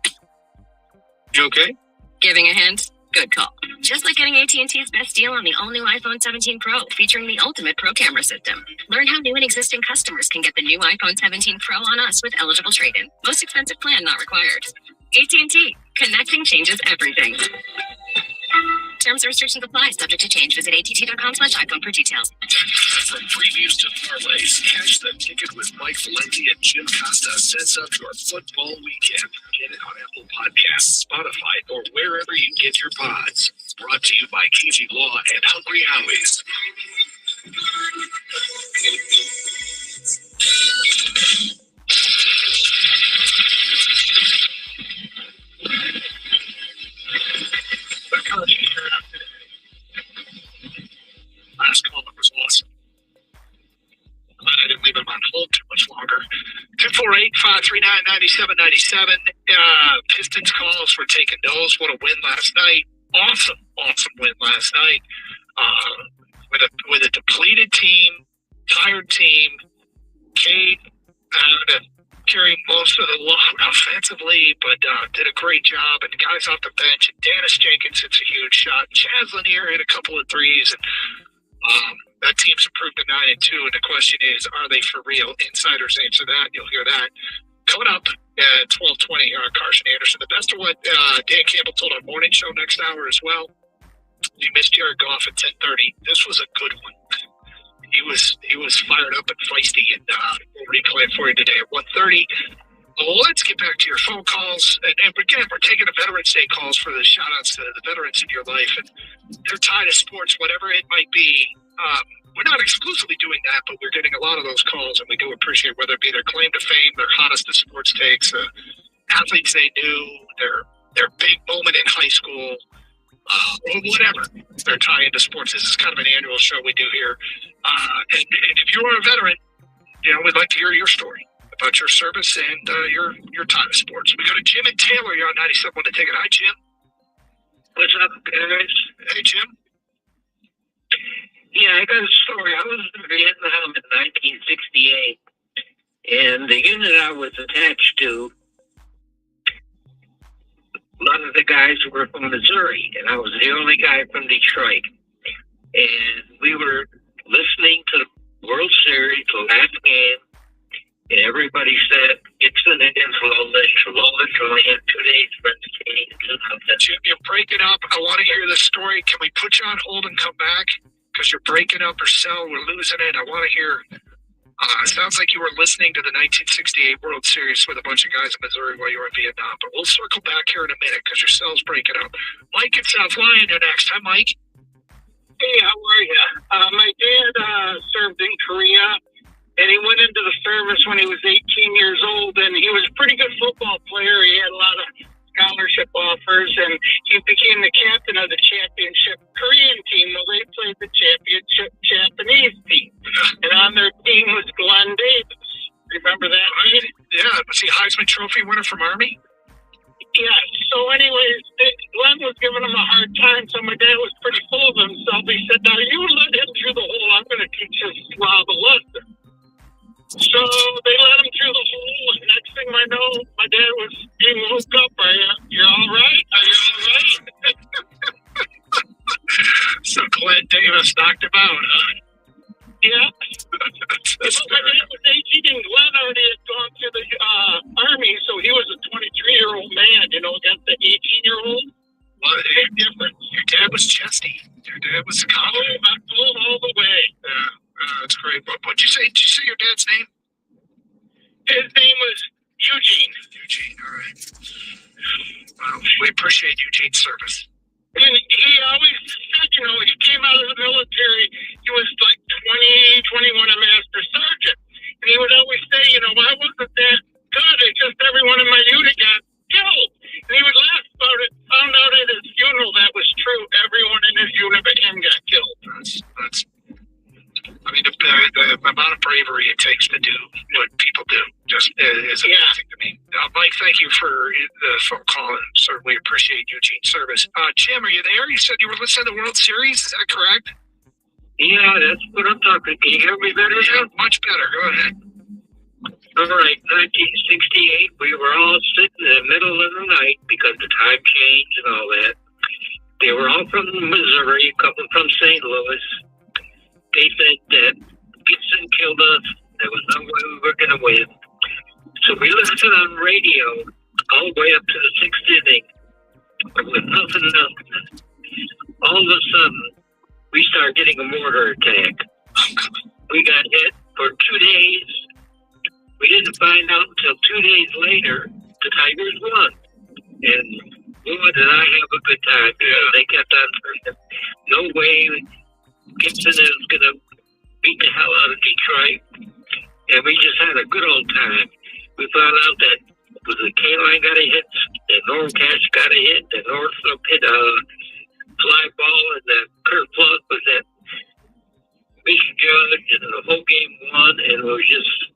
Speaker 7: You okay?
Speaker 9: Giving a hint? Good call. Just like getting AT&T's best deal on the all-new iPhone 17 Pro, featuring the ultimate Pro camera system. Learn how new and existing customers can get the new iPhone 17 Pro on us with eligible trade-in. Most expensive plan not required. AT&T. Connecting changes everything. Terms and restrictions apply. Subject to change. Visit att.com/iPhone for details.
Speaker 7: From previews to parlays, catch the ticket with Mike Valenti and Jim Costa sets up your football weekend. Get it on Apple Podcasts, Spotify, or wherever you get your pods. Brought to you by KG Law and Hungry Howies. Last caller was awesome. Glad I didn't leave him on hold too much longer. 248-539-9797. Pistons calls. We're taking those. What a win last night. Awesome win last night. With a depleted team, tired team. Cade carrying most of the load offensively, but did a great job. And the guys off the bench. Dennis Jenkins hits a huge shot. Chaz Lanier hit a couple of threes. And that team's improved to 9-2. And the question is, are they for real? Insiders answer that. You'll hear that coming up at 12:20 here on Carson Anderson. The best of what Dan Campbell told our morning show next hour as well. You missed Jared Goff at 10:30. This was a good one. He was fired up and feisty, and we'll replay it for you today at 1:30. Let's get back to your phone calls. And again, we're taking the Veterans Day calls for the shout-outs to the veterans in your life. And they're tied to sports, whatever it might be. We're not exclusively doing that, but we're getting a lot of those calls, and we do appreciate whether it be their claim to fame, their hottest of sports takes, athletes they knew, their big moment in high school, or whatever they're tying into sports. This is kind of an annual show we do here. And if you are a veteran, we'd like to hear your story about your service and your time in sports. We go to Jim and Taylor. You're on 97.1 to take it. Hi, Jim.
Speaker 6: What's up, guys?
Speaker 7: Hey, Jim.
Speaker 6: Yeah, I got a story. I was in Vietnam in 1968, and the unit I was attached to, a lot of the guys were from Missouri, and I was the only guy from Detroit. And we were listening to the World Series, the last game, and everybody said, Gibson and Lola, Julian, 2 days, French Canadian.
Speaker 7: Jim, you're breaking up. I want to hear this story. Can we put you on hold and come back? Because you're breaking up or so. We're losing it. I want to hear. It sounds like you were listening to the 1968 World Series with a bunch of guys in Missouri while you were in Vietnam. But we'll circle back here in a minute because your cell's breaking up. Mike in South Lyon, you're next. Hi, Mike.
Speaker 6: Hey, how are you? My dad served in Korea, and he went into the service when he was 18 years old, and he was a pretty good football player. He had a lot of scholarship offers, and he became the captain of the championship Korean team. Well, they played the championship Japanese team, and on their team was Glenn Davis. Remember that?
Speaker 7: Yeah, was he Heisman Trophy winner from Army?
Speaker 6: Yeah. So anyways, Glenn was giving him a hard time, so my dad was pretty full of himself. He said, now you let him through the hole. I'm going to teach this slob a lesson. So they let him through the hole, and next thing I know, my dad was being woke up. You're all right? Are you all right?
Speaker 7: So Glenn Davis knocked him out, huh?
Speaker 6: Yeah. My dad was 18, and Glenn already had gone through the Army, so he was a 23-year-old man, against the 18-year-old.
Speaker 7: Well, big difference. Your dad was chesty. Your dad was a college.
Speaker 6: I'm pulled all the way.
Speaker 7: Yeah. That's great. What'd you say? Did you say your dad's name?
Speaker 6: His name was Eugene.
Speaker 7: Eugene, all right. Well, we appreciate Eugene's service.
Speaker 6: And he always said, he came out of the military, he was like 21, a master sergeant. And he would always say, I wasn't that good. It's just everyone in my unit got killed. And he would laugh about it. Found out at his funeral that was true. Everyone in his unit but him got killed.
Speaker 7: That's the amount of bravery it takes to do what people do just is amazing to me. Mike, thank you for the phone call and
Speaker 6: certainly appreciate Eugene's service. Jim, are you there? You said you were listening to the World Series. Is that correct?
Speaker 11: Yeah, that's what I'm talking. Can you hear me better now?
Speaker 6: Much better. Go ahead.
Speaker 11: All right, 1968, we were all sitting in the middle of the night because the time changed and all that. They were all from Missouri, a couple from St. Louis. They said that Gibson killed us. There was no way we were going to win. So we listened on radio all the way up to the 6th inning. There was nothing else. All of a sudden, we started getting a mortar attack. We got hit for 2 days. We didn't find out until 2 days later the Tigers won. And boy, did I have a good time. They kept on saying, no way Gibson is going to beat the hell out of Detroit. And we just had a good old time. We found out that the K-line got a hit, that Norm Cash got a hit, that Northrop hit a fly ball, and that Kurt Flood was that Michigan judge, and the whole game won, and it was just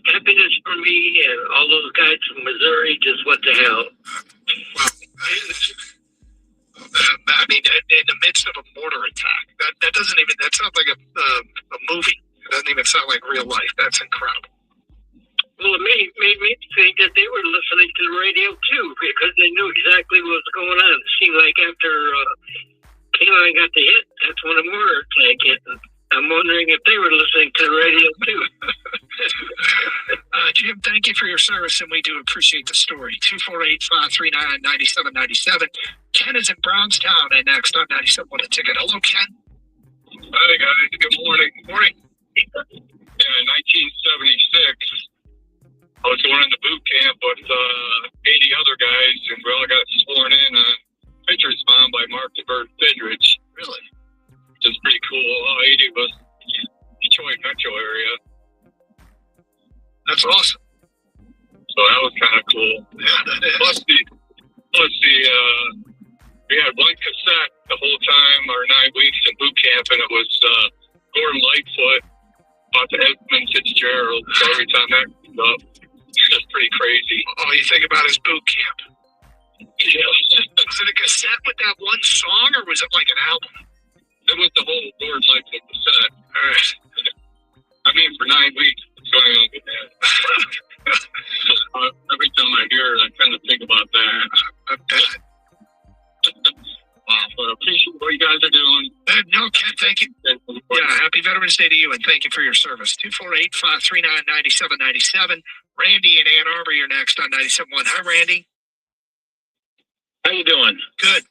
Speaker 11: happiness for me, and all those guys from Missouri just went to hell.
Speaker 6: Wow. I mean, in the midst of a mortar attack, that doesn't even, that sounds like a movie. It doesn't even sound like real life. That's incredible.
Speaker 11: Well, it made me think that they were listening to the radio too, because they knew exactly what was going on. It seemed like after K-line got the hit, that's when the mortar attack hit. I'm wondering if they were listening to the radio too.
Speaker 6: Jim, thank you for your service, and we do appreciate the story. 248-539-9797. Ken is in Brownstown, and next on 97 on a ticket. Hello, Ken.
Speaker 12: Hi, guys. Good morning.
Speaker 6: Morning.
Speaker 12: Yeah, 1976. I was going into boot camp with 80 other guys, and we all got sworn in on pitcher's mound by Mark the Bird Fidrich.
Speaker 6: Really?
Speaker 12: Which is pretty cool. All 80 of us, Detroit metro area.
Speaker 6: That's awesome.
Speaker 12: So that was kind of cool.
Speaker 6: Yeah, that is.
Speaker 12: Plus we had one cassette the whole time, our 9 weeks in boot camp, and it was Gordon Lightfoot about the Edmund Fitzgerald. So every time that comes up, it's just pretty crazy.
Speaker 6: Oh, you think about his boot camp.
Speaker 12: Yeah.
Speaker 6: Was it a cassette with that one song, or was it like an album?
Speaker 12: It was the whole Gordon Lightfoot cassette.
Speaker 6: All right.
Speaker 12: I mean, for 9 weeks, it's going on with that. Every time I hear it, I kind of think about that.
Speaker 6: I bet.
Speaker 12: Wow, but I appreciate what you guys are doing.
Speaker 6: No, Ken, thank you. Yeah, happy Veterans Day to you, and thank you for your service. 248-539-9797. Randy in Ann Arbor, you're next on 97.1. Hi, Randy.
Speaker 11: How you doing?
Speaker 6: Good.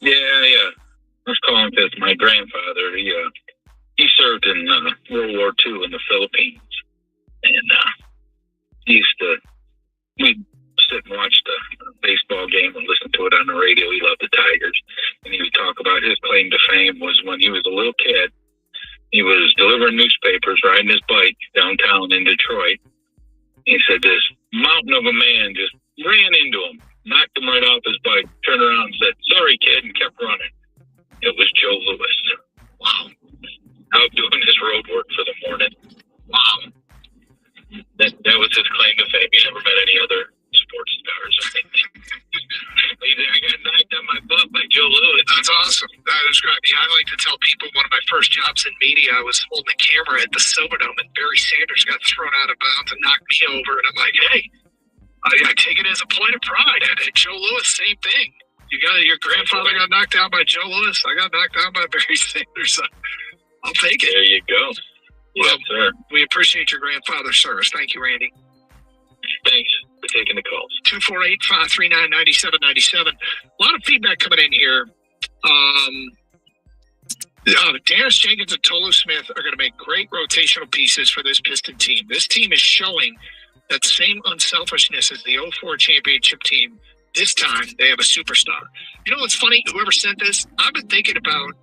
Speaker 11: Yeah. I was calling because my grandfather, he served in World War II in the Philippines. And we'd sit and watch the baseball game and listen to it on the radio. He loved the Tigers. And he would talk about his claim to fame was when he was a little kid, he was delivering newspapers, riding his bike downtown in Detroit. He said this mountain of a man just ran into him, knocked him right off his bike, turned around and said, "Sorry, kid," and kept running. It was Joe Louis.
Speaker 6: Wow.
Speaker 11: Out doing his road work for the morning. Wow. That was his claim to fame. He never met any other sports stars. I got knocked on my butt by Joe Louis.
Speaker 6: That's awesome. That is great. Yeah, I like to tell people one of my first jobs in media, I was holding a camera at the Silverdome, and Barry Sanders got thrown out of bounds and knocked me over. And I'm like, hey, I take it as a point of pride. And Joe Louis, same thing. Your grandfather got knocked down by Joe Louis. I got knocked down by Barry Sanders. I'll take it.
Speaker 11: There you go.
Speaker 6: Well,
Speaker 11: yes, sir.
Speaker 6: We appreciate your grandfather's service. Thank you, Randy.
Speaker 11: Thanks for taking the calls.
Speaker 6: 248-539-9797. A lot of feedback coming in here. Dennis Jenkins and Tolu Smith are going to make great rotational pieces for this Piston team. This team is showing that same unselfishness as the 04 championship team. This time, they have a superstar. You know what's funny? Whoever sent this, I've been thinking about,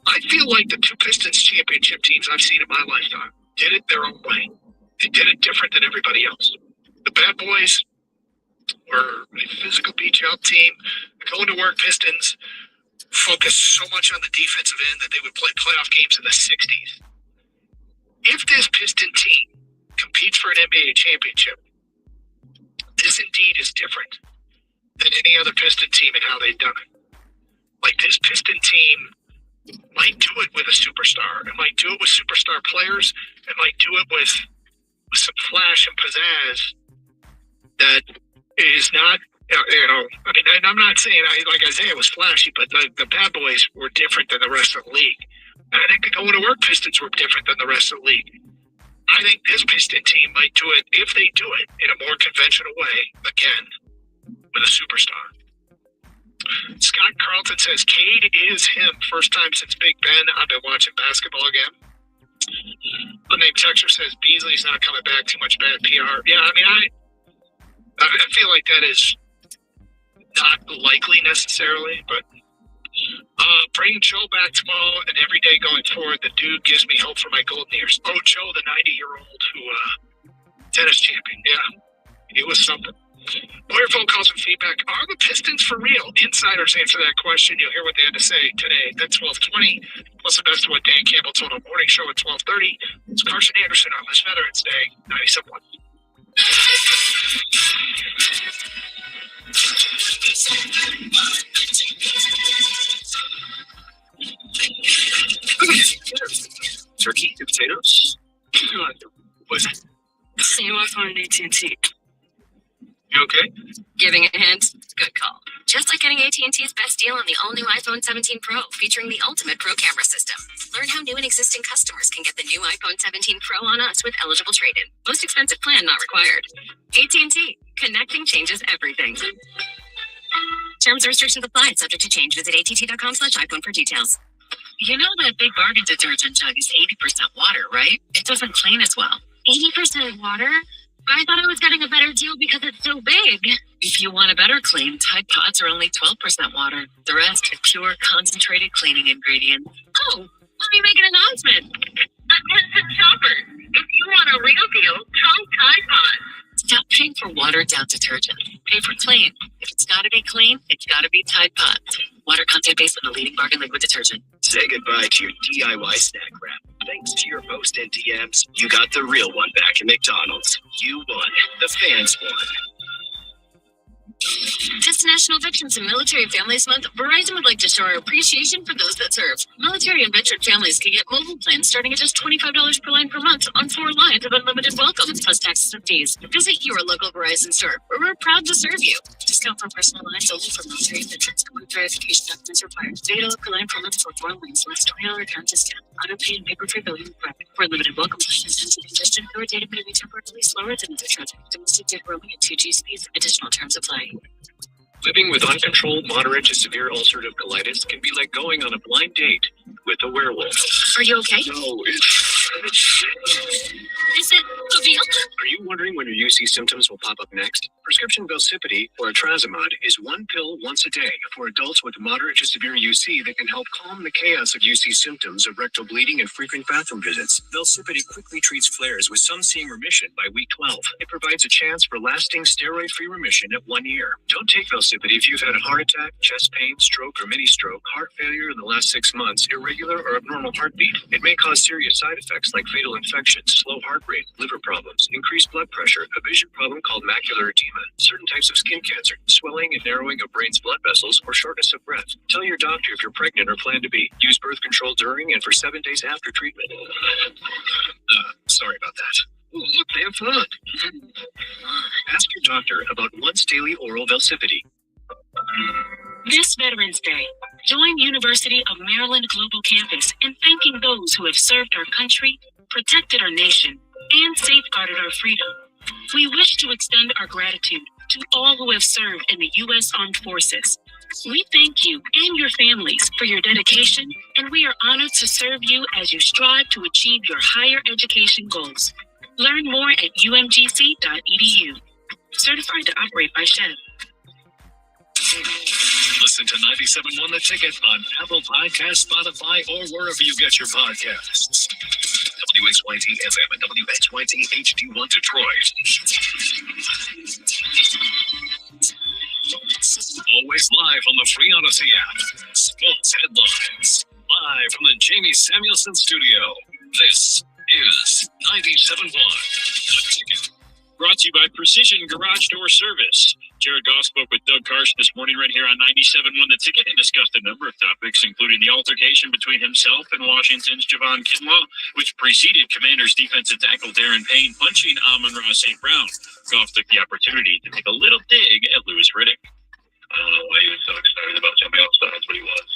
Speaker 6: I feel like the two Pistons championship teams I've seen in my lifetime did it their own way. They did it different than everybody else. The Bad Boys were a physical beat-you-up team. The going-to-work Pistons focused so much on the defensive end that they would play playoff games in the 60s. If this Piston team competes for an NBA championship, this indeed is different. than any other Piston team in how they've done it. Like, this Piston team might do it with a superstar. It might do it with superstar players. It might do it with some flash and pizzazz that is not, I mean, and I'm not saying, like Isaiah was flashy, but the bad boys were different than the rest of the league. And I think the going to work Pistons were different than the rest of the league. I think this Piston team might do it, if they do it, in a more conventional way, again, with a superstar. Scott Carlton says, Cade is him. First time since Big Ben. I've been watching basketball again. Unnamed Texture says, Beasley's not coming back. Too much bad PR. Yeah, I mean, I feel like that is not likely necessarily, but bring Joe back tomorrow and every day going forward. The dude gives me hope for my golden years. Oh, Joe, the 90-year-old who tennis champion. Yeah, it was something. More phone calls and feedback. Are the Pistons for real? Insiders answer that question. You'll hear what they had to say today at 12:20. Plus the best of what Dan Campbell told on morning show at 12:30. It's Carson Anderson on this Veterans Day, 97.1.
Speaker 7: Turkey, two potatoes.
Speaker 6: What's that?
Speaker 9: Same iPhone and AT&T.
Speaker 6: You okay?
Speaker 9: Giving a hint? Good call. Just like getting AT&T's best deal on the all-new iPhone 17 Pro, featuring the ultimate Pro camera system. Learn how new and existing customers can get the new iPhone 17 Pro on us with eligible trade-in. Most expensive plan not required. AT&T. Connecting changes everything. Terms and restrictions apply. Subject to change. Visit att.com/iPhone for details. You know that Big Bargain detergent jug is 80% water, right? It doesn't clean as well. 80% water? I thought I was getting a better deal because it's so big. If you want a better clean, Tide Pods are only 12% water. The rest is pure, concentrated cleaning ingredients. Oh, let me make an announcement. Attention shoppers, if you want a real deal, try Tide Pods. Stop paying for watered-down detergent. Pay for clean. If it's got to be clean, it's got to be Tide Pods. Water content based on the leading bargain liquid detergent.
Speaker 7: Say goodbye to your DIY snack wrap. Thanks to your post and DMs, you got the real one back at McDonald's. You won. The fans won.
Speaker 9: This National Veterans and Military Families Month, Verizon would like to show our appreciation for those that serve. Military and veteran families can get mobile plans starting at just $25 per line per month on 4 lines of unlimited welcome, plus taxes and fees. Visit your local Verizon store, where we're proud to serve you. Discount for personal lines only for military and veterans. Complete verification documents required. $30 per line per month for 4 lines, less $20 account discount. Auto pay and paper-free billing required. For limited welcome plans, and congestion, your data may be temporarily slower than other traffic. Domestic data roaming at 2G speeds. Additional terms apply.
Speaker 7: Living with uncontrolled, moderate to severe ulcerative colitis can be like going on a blind date with a werewolf.
Speaker 9: Are you okay?
Speaker 7: No, it's...
Speaker 9: Is it revealed?
Speaker 7: Are you wondering when your UC symptoms will pop up next? Prescription Velsipity or etrasimod is one pill once a day for adults with moderate to severe UC that can help calm the chaos of UC symptoms of rectal bleeding and frequent bathroom visits. Velsipity quickly treats flares, with some seeing remission by week 12. It provides a chance for lasting steroid-free remission at 1 year. Don't take Velsipity if you've had a heart attack, chest pain, stroke, or mini-stroke, heart failure in the last 6 months, irregular or abnormal heartbeat. It may cause serious side effects like fatal infections, slow heart rate, liver problems, increased blood pressure, a vision problem called macular edema, certain types of skin cancer, swelling and narrowing of brain's blood vessels, or shortness of breath. Tell your doctor if you're pregnant or plan to be. Use birth control during and for 7 days after treatment. Sorry about that. Ooh, look, they have fun. Ask your doctor about once daily oral Velsipity.
Speaker 10: This Veterans Day, join University of Maryland Global Campus in thanking those who have served our country, protected our nation, and safeguarded our freedom. We wish to extend our gratitude to all who have served in the U.S. Armed Forces. We thank you and your families for your dedication, and we are honored to serve you as you strive to achieve your higher education goals. Learn more at umgc.edu. Certified to operate by SHED.
Speaker 7: Listen to 97.1 The Ticket on Apple Podcasts, Spotify, or wherever you get your podcasts. WXYT FM and WXYT HD1 Detroit. Always live on the Free Odyssey app. Sports headlines. Live from the Jamie Samuelson studio. This is 97.1 The Ticket.
Speaker 6: Brought to you by Precision Garage Door Service. Jared Goff spoke with Doug Karsh this morning right here on 97.1 The Ticket and discussed a number of topics, including the altercation between himself and Washington's Javon Kinlaw, which preceded Commanders defensive tackle Darren Payne punching Amon-Ra St. Brown. Goff took the opportunity to take a little dig at Louis Riddick.
Speaker 12: I don't know why he was so excited about somebody else, but that's what he was.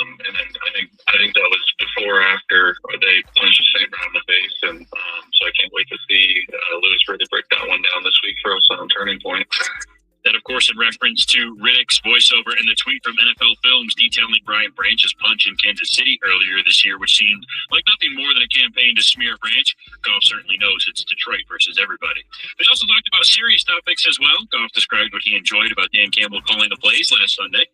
Speaker 12: And then I think that was before or after they punched St. Brown in the face, and so I can't wait to see Louis Riddick break that one down this week for us on Turning Point.
Speaker 6: That, of course, in reference to Riddick's voiceover and the tweet from NFL Films detailing Brian Branch's punch in Kansas City earlier this year, which seemed like nothing more than a campaign to smear Branch. Goff certainly knows it's Detroit versus everybody. They also talked about serious topics as well. Goff described what he enjoyed about Dan Campbell calling the plays last Sunday.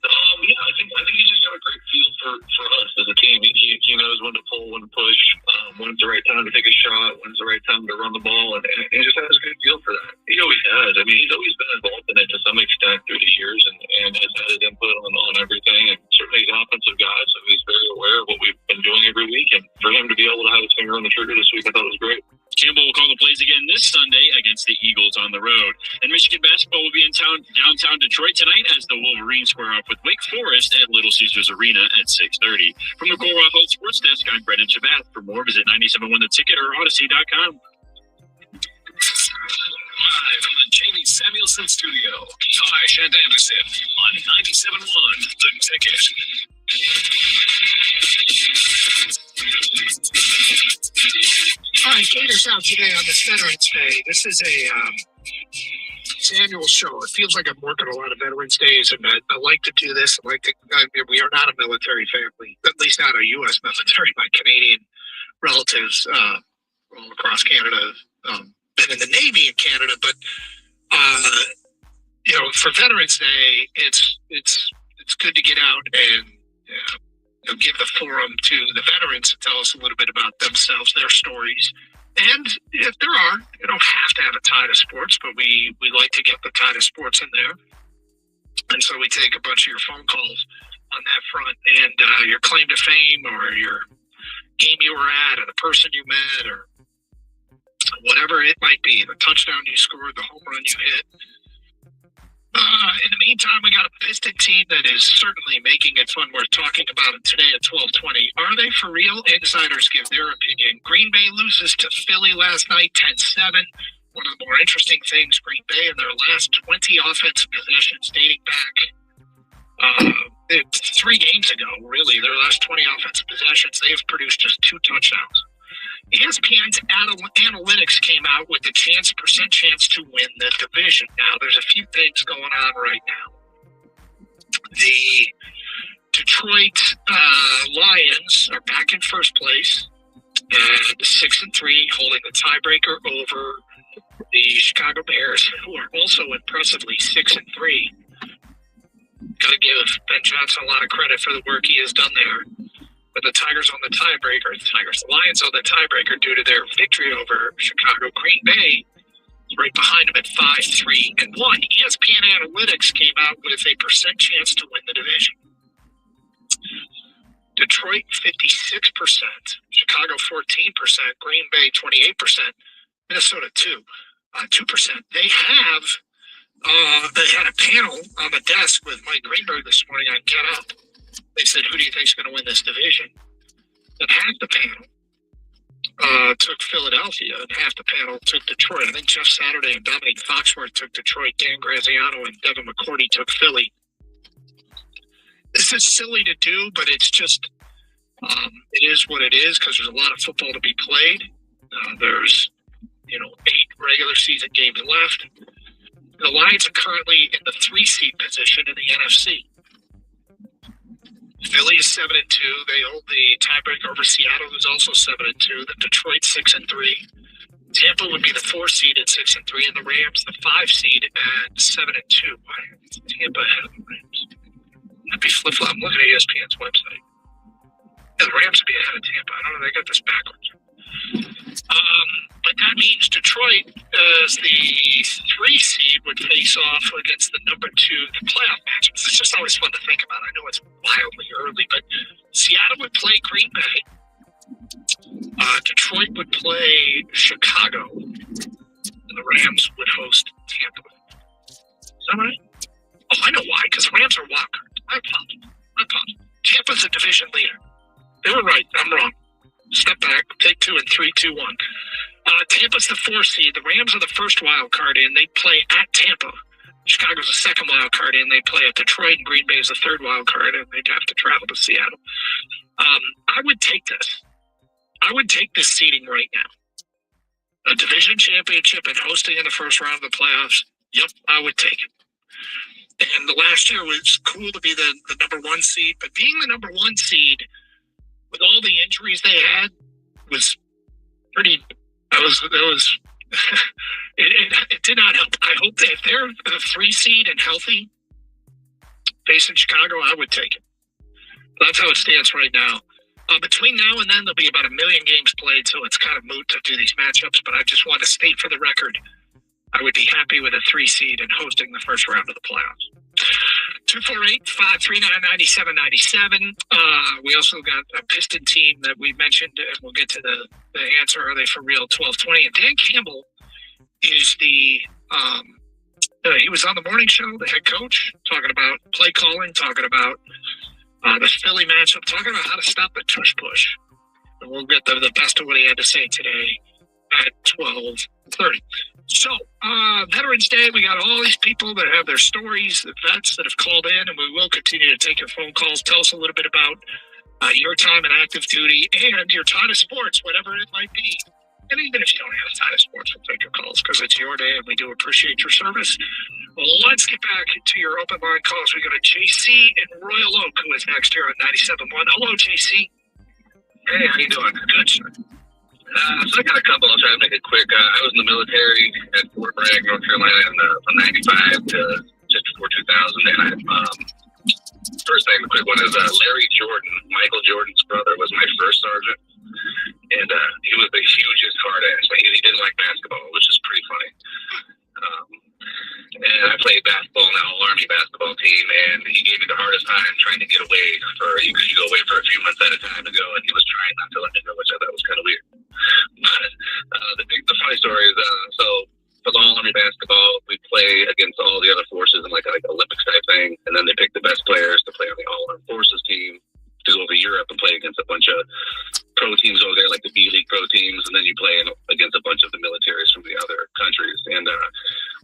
Speaker 12: Yeah, I think he's just got a great feel for us as a team. He knows when to pull, when to push, when's the right time to take a shot, when's the right time to run the ball, and he just has a good feel for that. He always has. I mean, he's always been involved in it to some extent through the years, and has had his input on everything. And certainly he's an offensive guy, so he's very aware of what we've been doing every week. And for him to be able to have his finger on the trigger this week, I thought was great.
Speaker 6: Campbell will call the plays again this Sunday against the Eagles on the road. And Michigan basketball will be in downtown Detroit tonight as the Wolverines square off with Wake Forest at Little Caesars Arena at 6:30. From the Cornwall Health Sports Desk, I'm Brendan Shabath. For more, visit 97.1 The Ticket or Odyssey.com.
Speaker 7: Live from the Jamie Samuelson Studio, Josh and Anderson on 97.1 The Ticket.
Speaker 13: All right, Gators out today on this Veterans Day. This is it's an annual show. It feels like I'm working a lot of Veterans Days, and I like to do this. We are not a military family, at least not a U.S. military. My Canadian relatives all across Canada, been in the Navy in Canada, but for Veterans Day, it's good to get out and give the forum to the veterans to tell us a little bit about themselves, their stories. And if there are, you don't have to have a tie to sports, but we like to get the tie to sports in there. And so we take a bunch of your phone calls on that front, and your claim to fame or your game you were at or the person you met or whatever it might be, the touchdown you scored, the home run you hit. In the meantime, we got a Piston team that is certainly making it fun. We're talking about it today at 12:20. Are they for real? Insiders give their opinion. Green Bay loses to Philly last night, 10-7. One of the more interesting things, Green Bay in their last 20 offensive possessions dating back 3 games ago, really, their last 20 offensive possessions, they have produced just 2 touchdowns. ESPN's analytics came out with a percent chance to win the division. Now, there's a few things going on right now. The Detroit Lions are back in first place, 6-3, holding the tiebreaker over the Chicago Bears, who are also impressively 6-3. Got to give Ben Johnson a lot of credit for the work he has done there. But the Tigers on the tiebreaker, the Lions on the tiebreaker due to their victory over Chicago. Green Bay is right behind them at 5-3-1. ESPN Analytics came out with a percent chance to win the division. Detroit 56%, Chicago 14%, Green Bay 28%, Minnesota 2%. They had a panel on the desk with Mike Greenberg this morning on Get Up. They said, who do you think is going to win this division? And half the panel took Philadelphia, and half the panel took Detroit. I think Jeff Saturday and Dominique Foxworth took Detroit. Dan Graziano and Devin McCourty took Philly. This is silly to do, but it's just, it is what it is because there's a lot of football to be played. There's, 8 regular season games left. The Lions are currently in the 3-seed position in the NFC. Philly is 7-2. They hold the tiebreaker over Seattle, who's also 7-2. The Detroit 6-3. Tampa would be the 4 seed at 6-3, and the Rams the 5 seed at 7-2. Why is Tampa ahead of the Rams? That'd be flip-flop. I'm looking at ESPN's website. Yeah, the Rams would be ahead of Tampa. I don't know. They got this backwards. But that means Detroit, as the 3 seed, would face off against the number 2, the playoff matchups. It's just always fun to think about. I know it's wildly early, but Seattle would play Green Bay. Detroit would play Chicago, and the Rams would host Tampa. that right? Oh, I know why, because Rams are wild cards. I apologize. Tampa's a division leader. They were right. I'm wrong. Step back. Take 2 and 3, 2, 1. Tampa's the 4 seed. The Rams are the first wild card in. They play at Tampa. Chicago's the second wild card in. They play at Detroit. And Green Bay is the third wild card, and they'd have to travel to Seattle. I would take this. I would take this seeding right now. A division championship and hosting in the first round of the playoffs. Yep, I would take it. And the last year was cool to be the number 1 seed, but being the number 1 seed with all the injuries they had was pretty. It did not help. I hope that if they're the 3 seed and healthy, facing Chicago, I would take it. That's how it stands right now. Between now and then, there'll be about 1 million games played, so it's kind of moot to do these matchups. But I just want to state for the record, I would be happy with a 3 seed and hosting the first round of the playoffs. 248-539-9797. We also got a Piston team that we mentioned, and we'll get to the answer. Are they for real? 1220. And Dan Campbell is he was on the morning show, the head coach, talking about play calling, talking about the Philly matchup, talking about how to stop the tush push. And we'll get the best of what he had to say today at 12:30. So, Veterans Day, we got all these people that have their stories, the vets that have called in, and we will continue to take your phone calls. Tell us a little bit about your time in active duty and your time of sports, whatever it might be. And even if you don't have a time of sports, we'll take your calls because it's your day and we do appreciate your service. Well, let's get back to your open line calls. We go to JC in Royal Oak, who is next here on 97.1. Hello, JC.
Speaker 14: Hey, how you doing?
Speaker 13: Good, sir.
Speaker 14: So I got a couple. I'll try to make it quick. I was in the military at Fort Bragg, North Carolina, from 95 to just before 2000. And first thing, the quick one is Larry Jordan, Michael Jordan's brother, was my first sergeant. And he was the hugest hard ass. Like, he didn't like basketball, which is pretty funny. And I played basketball in the all-Army basketball team, and he gave me the hardest time trying to get away because you go away for a few months at a time to go, and he was trying not to let me go, which I thought was kind of weird. But the funny story is, so for the all-Army basketball, we play against all the other forces in like Olympics type thing, and then they pick the best players to play on the all-Armed Forces team to go over to Europe and play against a bunch of pro teams over there, like the B-League pro teams, and then you play against a bunch of the militaries from the other countries. And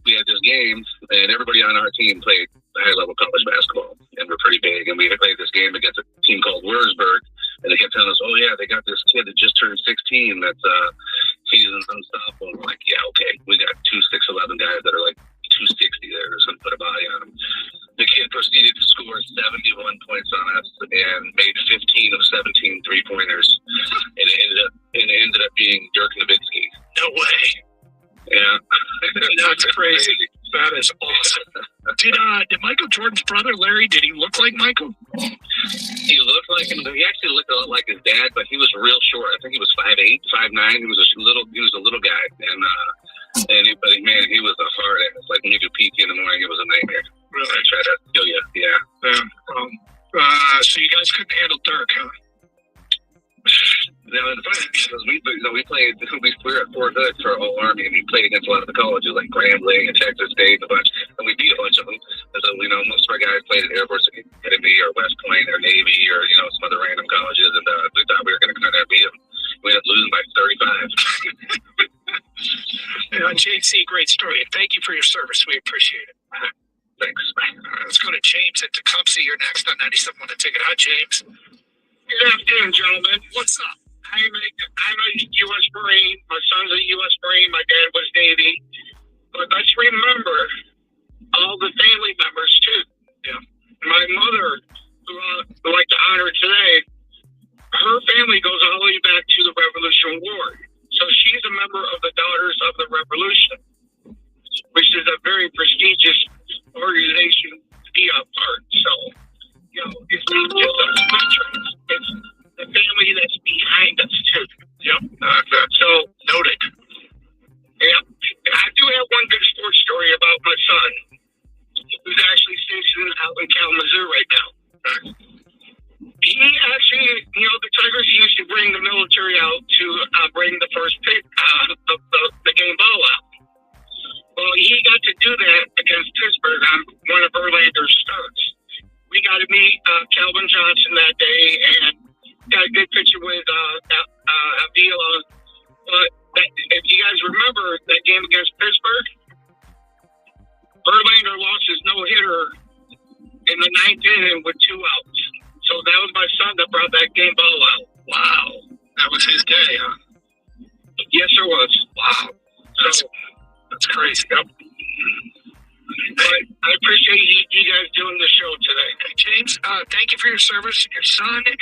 Speaker 14: we had this game, and everybody on our team played high-level college basketball, and we're pretty big. And we played this game against a team called Wurzburg, and they kept telling us, oh, yeah, they got this kid that just turned 16 that's season's unstoppable. And we're like, yeah, okay. We got 2 6'11" guys that are like 260 there. Just going to put a body on them. The kid proceeded to score 71 points on us and made 15 of 17 three-pointers. And it ended up being Dirk Nowitzki.
Speaker 13: No way.
Speaker 14: Yeah.
Speaker 13: That's crazy. That is awesome. Did Michael Jordan's brother, Larry, did he look like Michael?
Speaker 14: He looked like him. He actually looked a lot like his dad, but he was real short. I think he was 5'8", 5'9". He was a little guy. But man, he was a hard ass. Like when you do PT in the morning, it was a nightmare.
Speaker 13: Really?
Speaker 14: I tried to kill you. Yeah.
Speaker 13: So you guys couldn't handle Dirk, huh?
Speaker 14: No, the funny thing is we were at Fort Hood for all Army, and we played against a lot of the colleges like Grambling and Texas State and a bunch, and we beat a bunch of them. And so, most of our guys played at Air Force Academy or West Point or Navy or, some other random colleges, and we thought we were going to come there and beat them. We ended up losing by 35.
Speaker 13: JC, great story. And thank you for your service. We appreciate it.
Speaker 14: Thanks.
Speaker 13: All right, let's go to James at Tecumseh. You're next on 97.1 to take it. Hi, James.
Speaker 15: Good afternoon, gentlemen.
Speaker 13: What's up?
Speaker 15: I'm a U.S. Marine. My son's a U.S. Marine. My dad was Navy. But let's remember all the family members, too.
Speaker 13: Yeah.
Speaker 15: My mother, who I'd like to honor today, her family goes all the way back to the Revolutionary War. So she's a member of the Daughters of the Revolution, which is a very prestigious organization to be a part. So, it's not just us veterans. It's the family that's behind us, too.
Speaker 13: Yep.
Speaker 15: So,
Speaker 13: noted.
Speaker 15: Yep. I do have one good sports story about my son, who's actually stationed out in Kalamazoo right now. He actually, the Tigers used to bring the military out to bring the first pick, the game ball out. Well, he got to do that against Pittsburgh on meet Calvin Johnson that day and got a good picture with Avila. But if you guys remember that game against Pittsburgh, Verlander lost his no-hitter in the 9th inning with 2 outs. So that was my son that brought that game ball out.
Speaker 6: Wow. That was his day, huh?
Speaker 15: Yes, it was.
Speaker 6: Wow. That's crazy.
Speaker 15: Yep. But I appreciate you guys doing the show today.
Speaker 6: Hey, James, thank you for your service, your son, and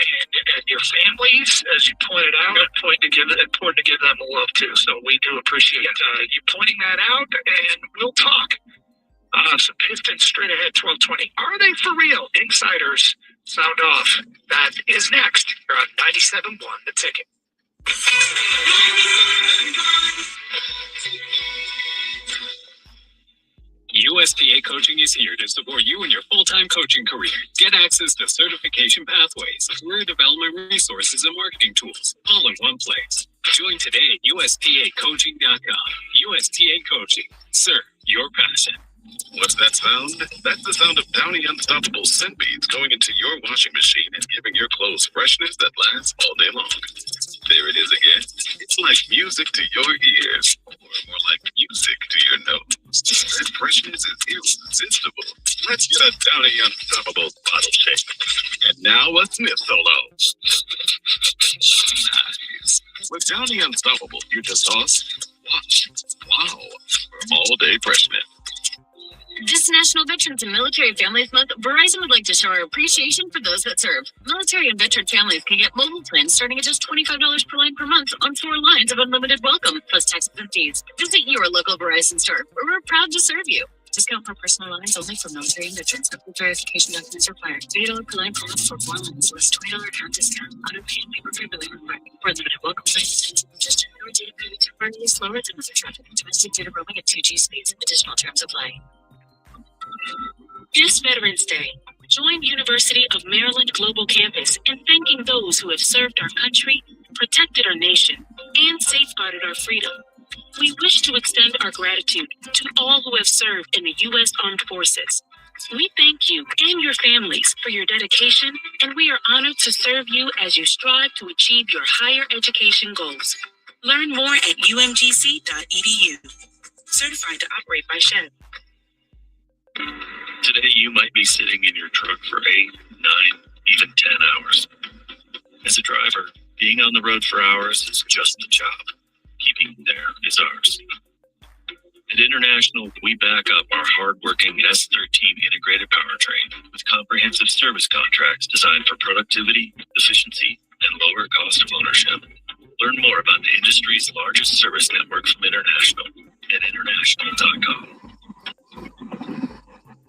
Speaker 6: your families, as you pointed out. Important to give them a love, too. So we do appreciate you pointing that out, and we'll talk. Some Pistons straight ahead, 12:20. Are they for real? Insiders sound off. That is next. You're on 97.1 The Ticket.
Speaker 7: USTA Coaching is here to support you in your full-time coaching career. Get access to certification pathways, career development resources, and marketing tools, all in one place. Join today at USTAcoaching.com. USTA Coaching. Serve your passion.
Speaker 8: What's that sound? That's the sound of Downy Unstoppable scent beads going into your washing machine and giving your clothes freshness that lasts all day long. There it is again. It's like music to your ears, or more like music to your nose. That freshness is irresistible. Let's get a Downy Unstoppable bottle shake. And now a sniff solo. Nice. With Downy Unstoppable, you just toss, wash, wow, for all day freshness.
Speaker 9: This National Veterans and Military Families Month, Verizon would like to show our appreciation for those that serve. Military and veteran families can get mobile plans starting at just $25 per line per month on 4 lines of unlimited welcome, plus taxes and fees. Visit your local Verizon store, where we're proud to serve you. Discount for personal lines only for military and veterans. Complete verification documents required. $8 per line per month for 4 lines. Less $20 account discount. Auto pay and paper billing required. For limited welcome plans. Just ignore data moving temporarily slower than other traffic. Domestic data roaming at 2G speeds. Additional terms apply. This Veterans Day, join University of Maryland Global Campus in thanking those who have served our country, protected our nation, and safeguarded our freedom. We wish to extend our gratitude to all who have served in the U.S. Armed Forces. We thank you and your families for your dedication, and we are honored to serve you as you strive to achieve your higher education goals. Learn more at umgc.edu. Certified to operate by SHED.
Speaker 7: Today, you might be sitting in your truck for 8, 9, even 10 hours. As a driver, being on the road for hours is just the job. Keeping you there is ours. At International, we back up our hard-working S13 integrated powertrain with comprehensive service contracts designed for productivity, efficiency, and lower cost of ownership. Learn more about the industry's largest service network from International at international.com.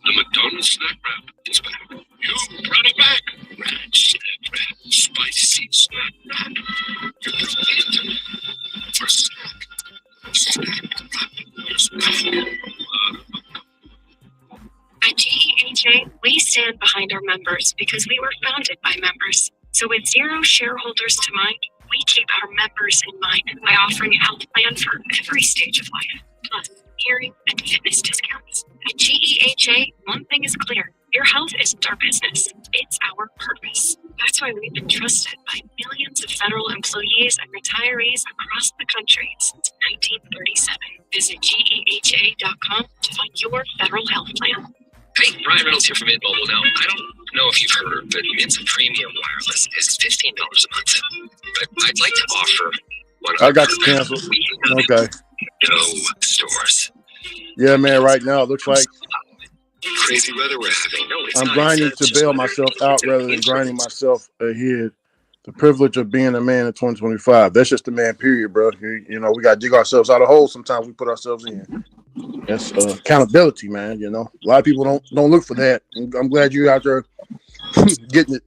Speaker 7: The McDonald's snack wrap is back. You brought it back. Ranch snack wrap, spicy snack wrap. You brought it for snack. Snack wrap is back.
Speaker 10: At GEHA, we stand behind our members because we were founded by members. So with 0 shareholders to mind, we keep our members in mind by offering a health plan for every stage of life, plus hearing and fitness discounts. At GEHA, one thing is clear. Your health isn't our business. It's our purpose. That's why we've been trusted by millions of federal employees and retirees across the country since 1937. Visit GEHA.com to find your federal health plan.
Speaker 14: Hey, Ryan Reynolds here from Mint Mobile. Now, I don't know if you've heard, but Mint's premium wireless is $15 a month. But I'd like to offer one of
Speaker 1: I got you canceled. Okay.
Speaker 14: No stores.
Speaker 1: Yeah, man. Right now, it looks like
Speaker 14: Crazy weather we're having. No, it's
Speaker 1: I'm
Speaker 14: not.
Speaker 1: grinding
Speaker 14: It's
Speaker 1: to
Speaker 14: just
Speaker 1: bail
Speaker 14: weather.
Speaker 1: myself out rather than grinding myself ahead. The privilege of being a man in 2025. That's just the man, period, bro. You know, we got to dig ourselves out of holes sometimes we put ourselves in. That's accountability, man. You know, a lot of people don't look for that. I'm glad you're out there getting it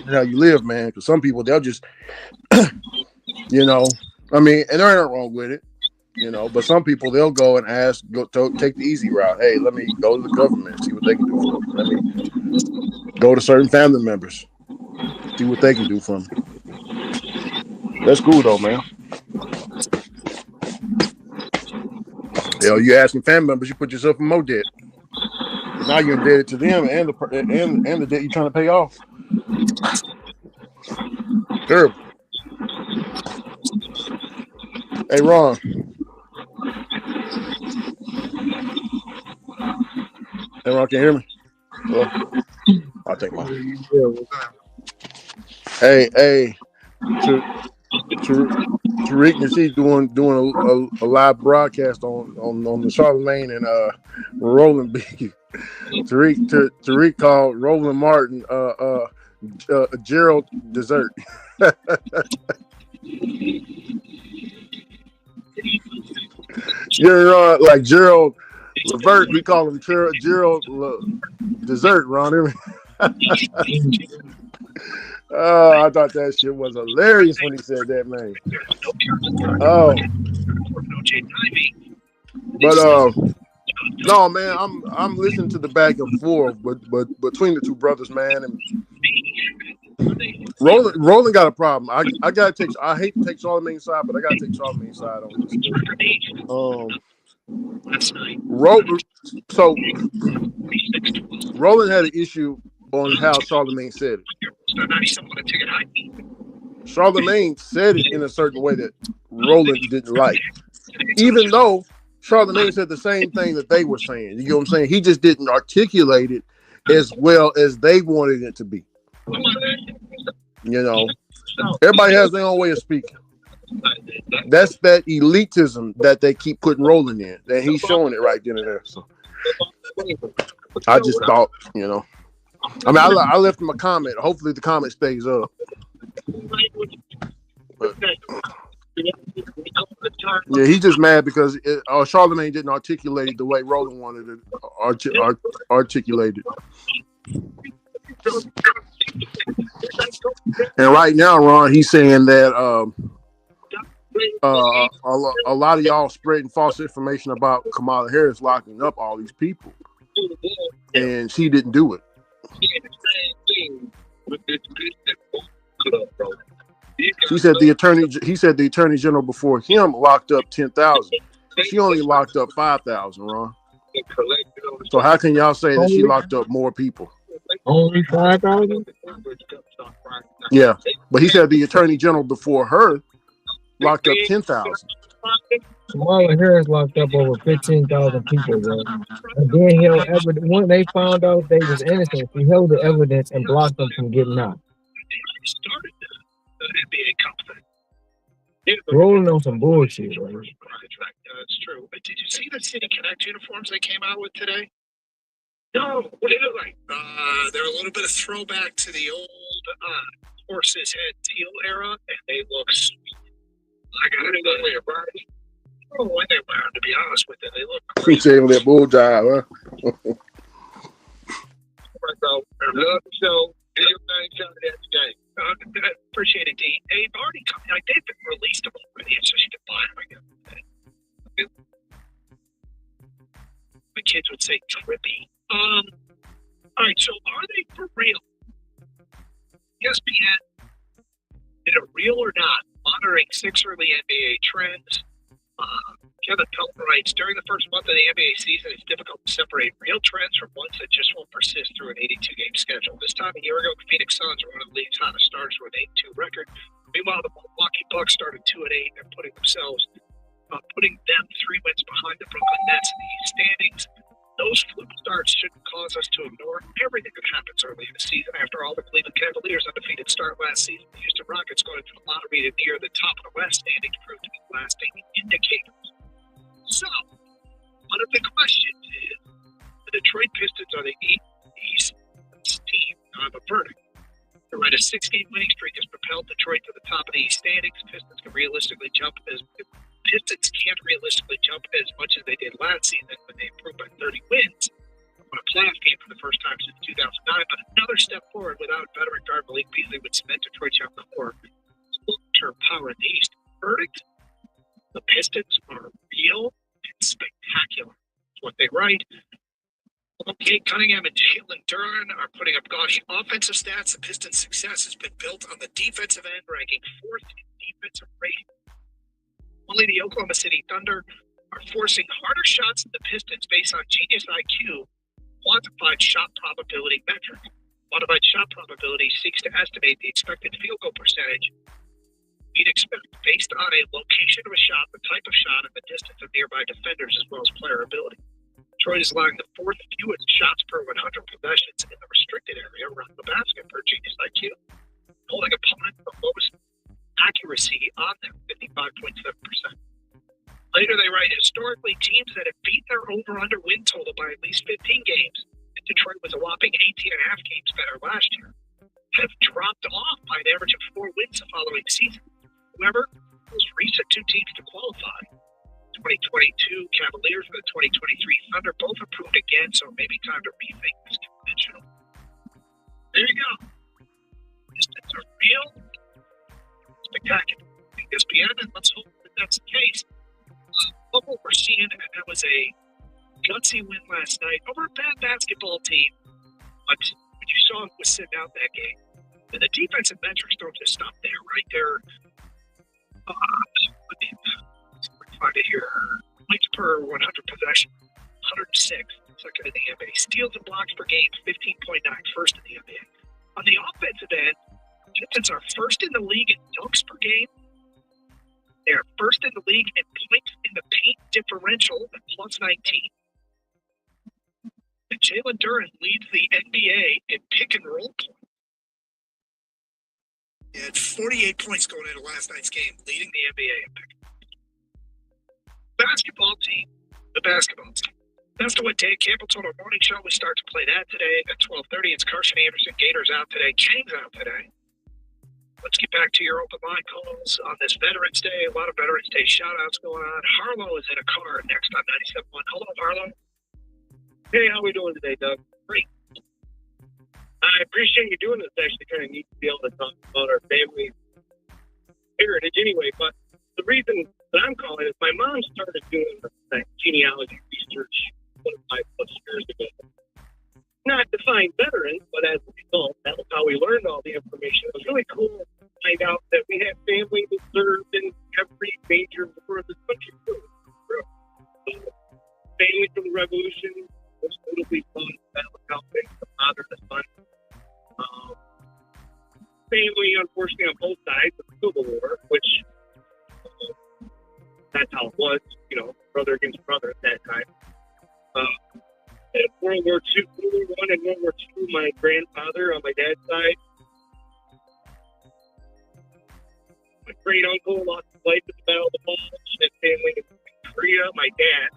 Speaker 1: how you live, man. Because some people, they'll just, you know, I mean, and there ain't nothing wrong with it, you know. But some people, they'll go and take the easy route. Hey, let me go to the government, see what they can do for me. Let me go to certain family members, see what they can do for me. That's cool, though, man. Hell, you asking family members, you put yourself in more debt. Now you're indebted to them and the debt you're trying to pay off. Terrible. Hey, Ron. Hey, Ron, can you hear me? Hello? I'll take my. Hey, Tariq and she's doing a live broadcast on the Charlemagne and Roland B. Tariq called Roland Martin Gerald dessert. You're like Gerald Levert. He called him Gerald dessert. Ron. Oh, I thought that shit was hilarious when he said that, man. Oh, but no, man, I'm listening to the back and forth, but between the two brothers, man, and Roland got a problem. I gotta take. I hate to take Charlemagne's side, but I gotta take Charlemagne's side on this. So Roland had an issue on how Charlemagne said it. Charlemagne said it in a certain way that Roland didn't like, even though Charlemagne said the same thing that they were saying. You know what I'm saying? He just didn't articulate it as well as they wanted it to be. You know, everybody has their own way of speaking. That's that elitism that they keep putting Roland in, and he's showing it right then and there. So I just thought, you know, I mean, I left him a comment. Hopefully, the comment stays up. But, yeah, he's just mad because Charlemagne didn't articulate it the way Roland wanted it articulated. And right now, Ron, he's saying that a lot of y'all spreading false information about Kamala Harris locking up all these people, and she didn't do it. He said the attorney general before him locked up 10,000. She only locked up 5,000, Ron. So how can y'all say that she locked up more people?
Speaker 2: Only 5,000?
Speaker 1: Yeah, but he said the attorney general before her locked up 10,000.
Speaker 2: Kamala Harris locked up over 15,000 people, bro. And then held evidence. When they found out they was innocent, he held the evidence and blocked them from getting out. Rolling on some bullshit, bro.
Speaker 13: That's true. But did you see the City Connect uniforms they came out with today? No, what do they look like? They're a little bit of throwback to the old Horse's Head teal era, and they look sweet. I got to go wear, right? I don't know when they wear them, to be honest with you. They look great.
Speaker 1: Appreciate that bull job, huh?
Speaker 13: Appreciate it, Dean. They've already come, like they've been released them already. It's just you can buy them again. My kids would say trippy. All right, so are they for real? ESPN, is it real or not? Monitoring 6 early NBA trends. Kevin Pelton writes, during the first month of the NBA season, it's difficult to separate real trends from ones that just won't persist through an 82-game schedule. This time a year ago, the Phoenix Suns were one of the league's hottest stars with an 8-2 record. Meanwhile, the Milwaukee Bucks started 2-8 and putting them 3 wins behind the Brooklyn Nets in the East standings. Those fluke starts shouldn't cause us to ignore everything that happens early in the season. After all, the Cleveland Cavaliers' undefeated start last season, the Houston Rockets going to the lottery to near the top of the West standings proved to be lasting indicators. So, one of the questions is, the Detroit Pistons are the East team on the verdict. To write a 6-game winning streak has propelled Detroit to the top of the East standings. Pistons can't realistically jump as much as they did last season when they improved by 30 wins on a playoff game for the first time since 2009. But another step forward without veteran guard Malik Beasley would cement Detroit's young core long-term power in the East. Verdict: the Pistons are real and spectacular. That's what they write. Kate Cunningham and Jalen Duran are putting up gaudy offensive stats. The Pistons' success has been built on the defensive end, ranking 4th in defensive rating. Only the Oklahoma City Thunder are forcing harder shots than the Pistons based on genius IQ,
Speaker 6: quantified shot probability metric. Quantified shot probability seeks to estimate the expected field goal percentage you'd expect based on a location of a shot, the type of shot, and the distance of nearby defenders, as well as player ability. Detroit is allowing the fourth fewest shots per 100 possessions in the restricted area around the basket per Genius IQ, holding opponents the lowest accuracy on them, 55.7%. Later, they write, historically, teams that have beat their over-under win total by at least 15 games, and Detroit was a whopping 18.5 games better last year, have dropped off by an average of 4 wins the following season. However, those recent 2 teams to qualify, 2022 Cavaliers and the 2023 Thunder, both improved again, so it may be time to rethink this conventional. There you go. Distance are real, spectacular. ESPN, and let's hope that that's the case. Look what we're seeing, and that was a gutsy win last night over a bad basketball team. But when you saw who was sitting out that game, and the defensive metrics don't just stop there, right? They're find it here. Points per 100 possession, 106, second in the NBA. Steals and blocks per game, 15.9, first in the NBA. On the offensive end, Pistons are first in the league in dunks per game. They are first in the league in points in the paint differential at plus 19. And Jalen Duren leads the NBA in pick and roll points. He had 48 points going into last night's game, leading the NBA in pick. Basketball team, the basketball team. That's what Dave Campbell told our morning show. We start to play that today at 12:30. It's Carson Anderson. Gator's out today. Kang's out today. Let's get back to your open line calls on this Veterans Day. A lot of Veterans Day shout-outs going on. Harlow is in a car next on 97.1. Hello, Harlow.
Speaker 15: Hey, how we doing today, Doug?
Speaker 6: Great.
Speaker 15: I appreciate you doing this. Actually, kind of neat to be able to talk about our family heritage anyway. But the reason that I'm calling is my mom started doing that genealogy research 5+ years ago. Not to find veterans, but as a result, that was how we learned all the information. It was really cool to find out that we had family that served in every major war of the country. Family from the Revolution, most notably from the Battle of Calvin, the father, the son. Family, unfortunately, on both sides of the Civil War, which that's how it was, brother against brother at that time. At World War II, World War I and World War II, my grandfather on my dad's side, my great uncle lost his life at the Battle of the Bulge, and family in Korea. My dad,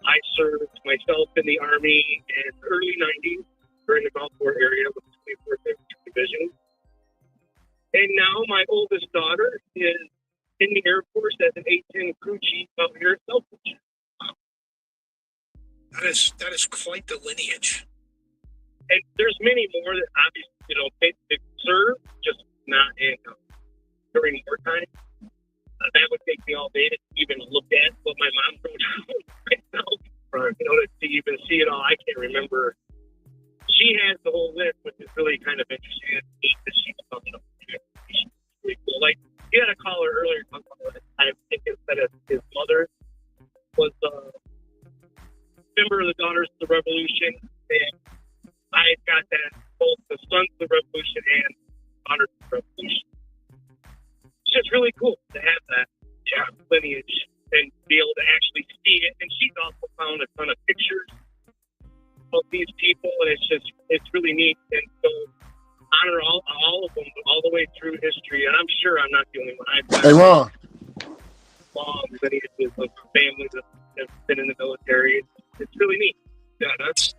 Speaker 15: I served myself in the Army in the early 90s during the Gulf War area with the 24th Infantry Division. And now my oldest daughter is in the Air Force as an A-10 crew chief out here at Selfridge.
Speaker 6: That is quite the lineage.
Speaker 15: And there's many more that obviously, they serve, just not during wartime. That would take me all day to even look at what my mom wrote down right now. To even see it all. I can't remember. She has the whole list, which is really kind of interesting. It's neat that she's coming up. Really cool. Like, you had a caller earlier talking about it. I think it said his mother was a member of the Daughters of the Revolution, and I got that both the Sons of the Revolution and Daughters of the Revolution. It's just really cool to have that lineage and be able to actually see it. And she's also found a ton of pictures of these people, and it's really neat. And so honor all of them all the way through history. And I'm sure I'm not the only one. I've got
Speaker 1: Ron.
Speaker 15: long lineages of families that have been in the military. It's really neat.
Speaker 6: Yeah, that's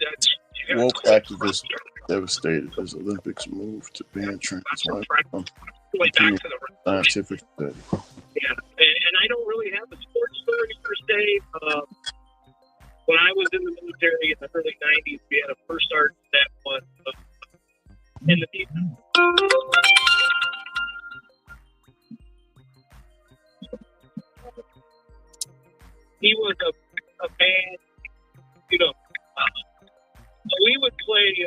Speaker 1: Woke activists devastated as Olympics move to ban trans from
Speaker 6: way back to the
Speaker 1: scientific study.
Speaker 15: Yeah, and I don't really have a sports story per se. When I was in the military in the early 90s, we had a first sergeant that was in the defense. He was a bad, we would play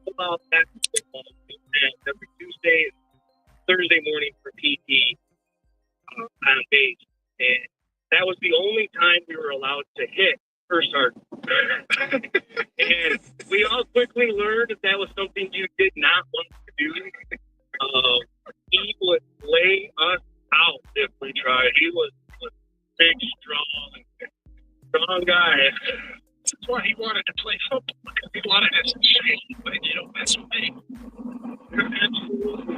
Speaker 15: football, basketball, and every Tuesday Thursday morning for PT on base, and that was the only time we were allowed to hit first sergeant. And we all quickly learned that was something you did not want to do. He would lay us out if we tried. He was a big, strong guy.
Speaker 13: That's why he wanted to play football, because he wanted it to shake, but you don't mess with me.
Speaker 15: Absolutely.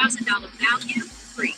Speaker 9: $1,000 value free.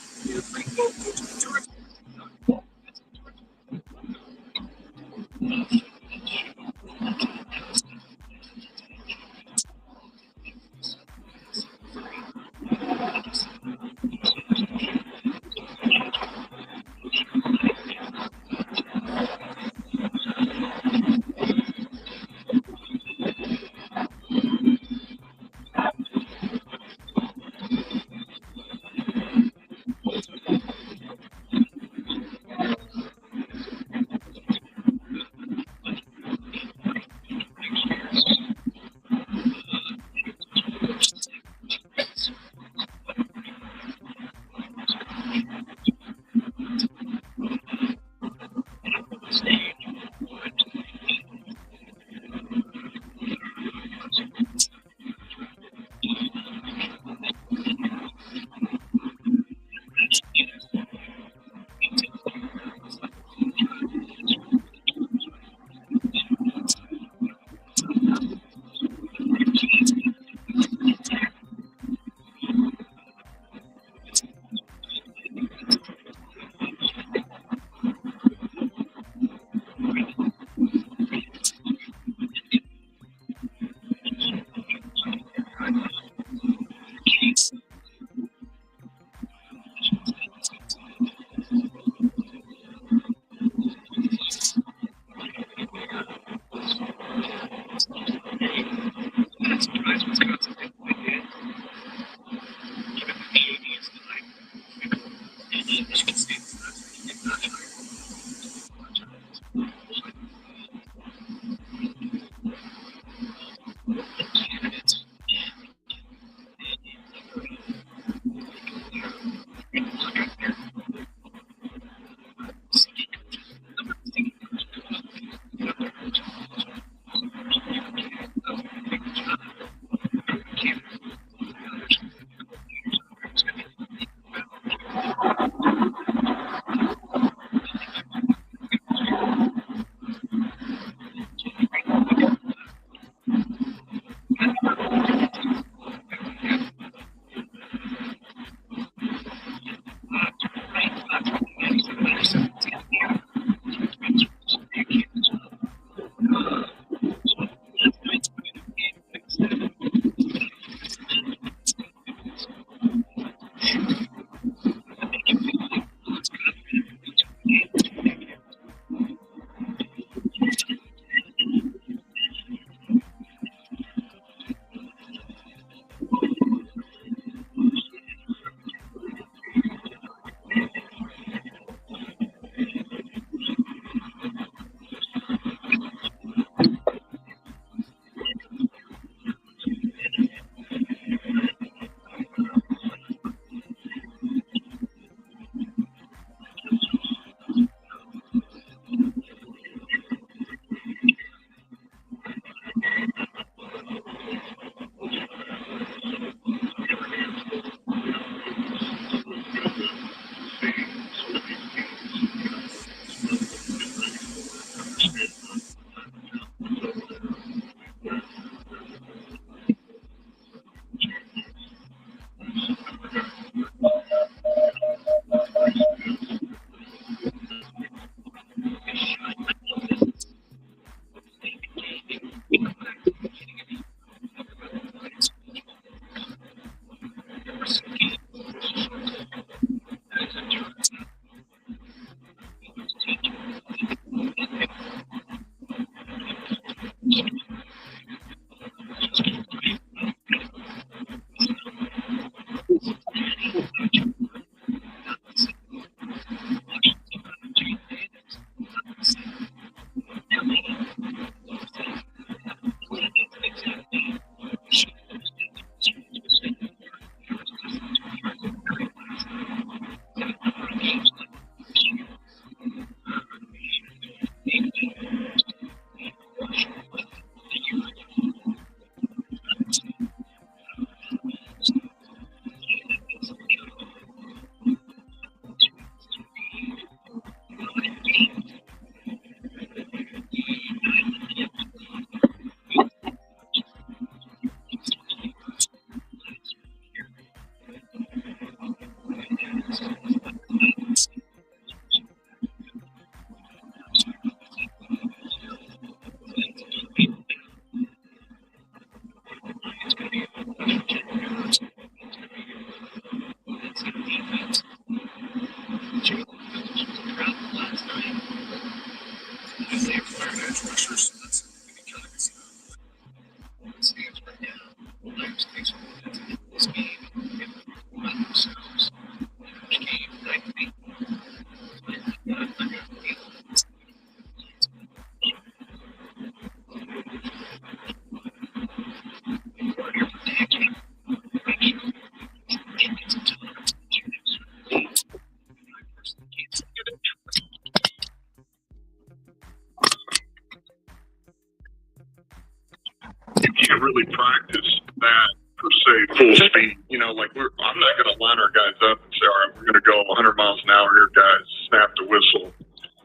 Speaker 16: really practice that per se full speed. You know, like I'm not going to line our guys up and say, all right, we're going to go 100 miles an hour here, guys. Snap the whistle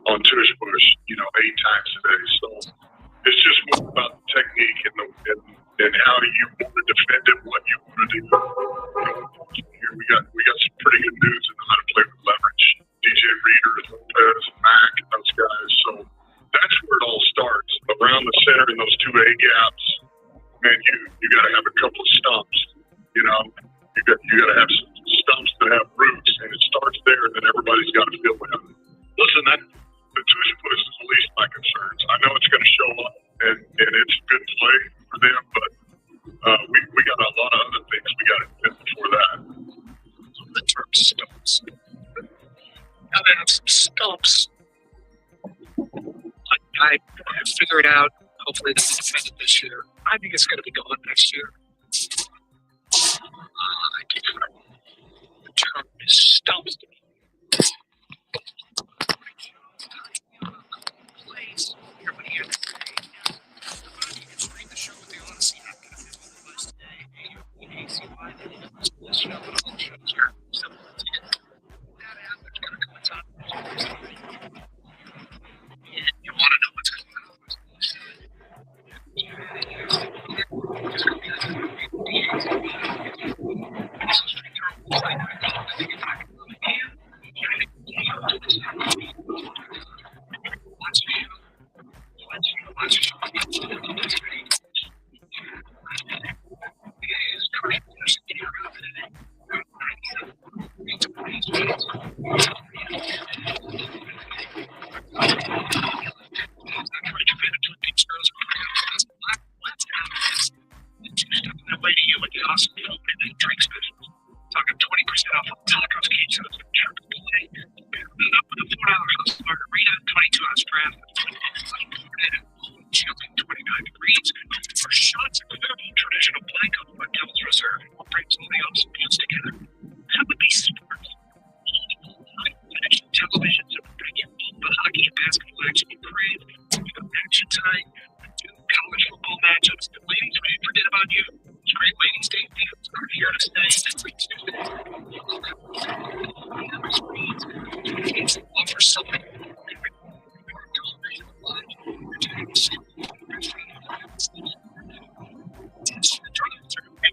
Speaker 16: on tush push, 8 times a day. So it's just more about the technique and how do you want to defend it, what you want to do. Here we got some pretty good dudes that know how to play with leverage. DJ Reader, Lopez, Mac, and those guys. So that's where it all starts. Around the center in those 2 A gaps, man, you got to have a couple of stumps. You got to have some stumps that have roots, and it starts there, and then everybody's got to feel them. Listen, the tush push is the least of my concerns. I know it's going to show up, and it's good play for them, but we got a lot of other things we got to do before that.
Speaker 6: The term stumps. Gotta have some stumps. I figured out, hopefully this is defended this year. I think it's going to be gone next year. The term is stumps. You want to know what's going on.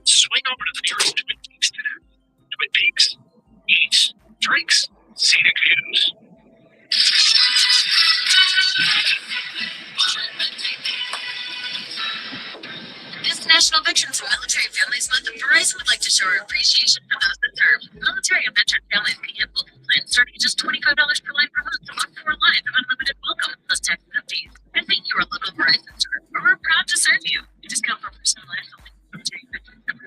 Speaker 6: Swing over to the nearest Twin Peaks today. Twin Peaks, eats, drinks, scenic views.
Speaker 9: This National Veterans and Military Families Month, Verizon would like to show our appreciation for those that serve. Military and veteran families can get mobile plans starting at just $25 per line per month on 4 lines of unlimited welcome, plus taxes and fees. Visit your local Verizon store, where we're proud to serve you. Discount for personalized only. Military veterans and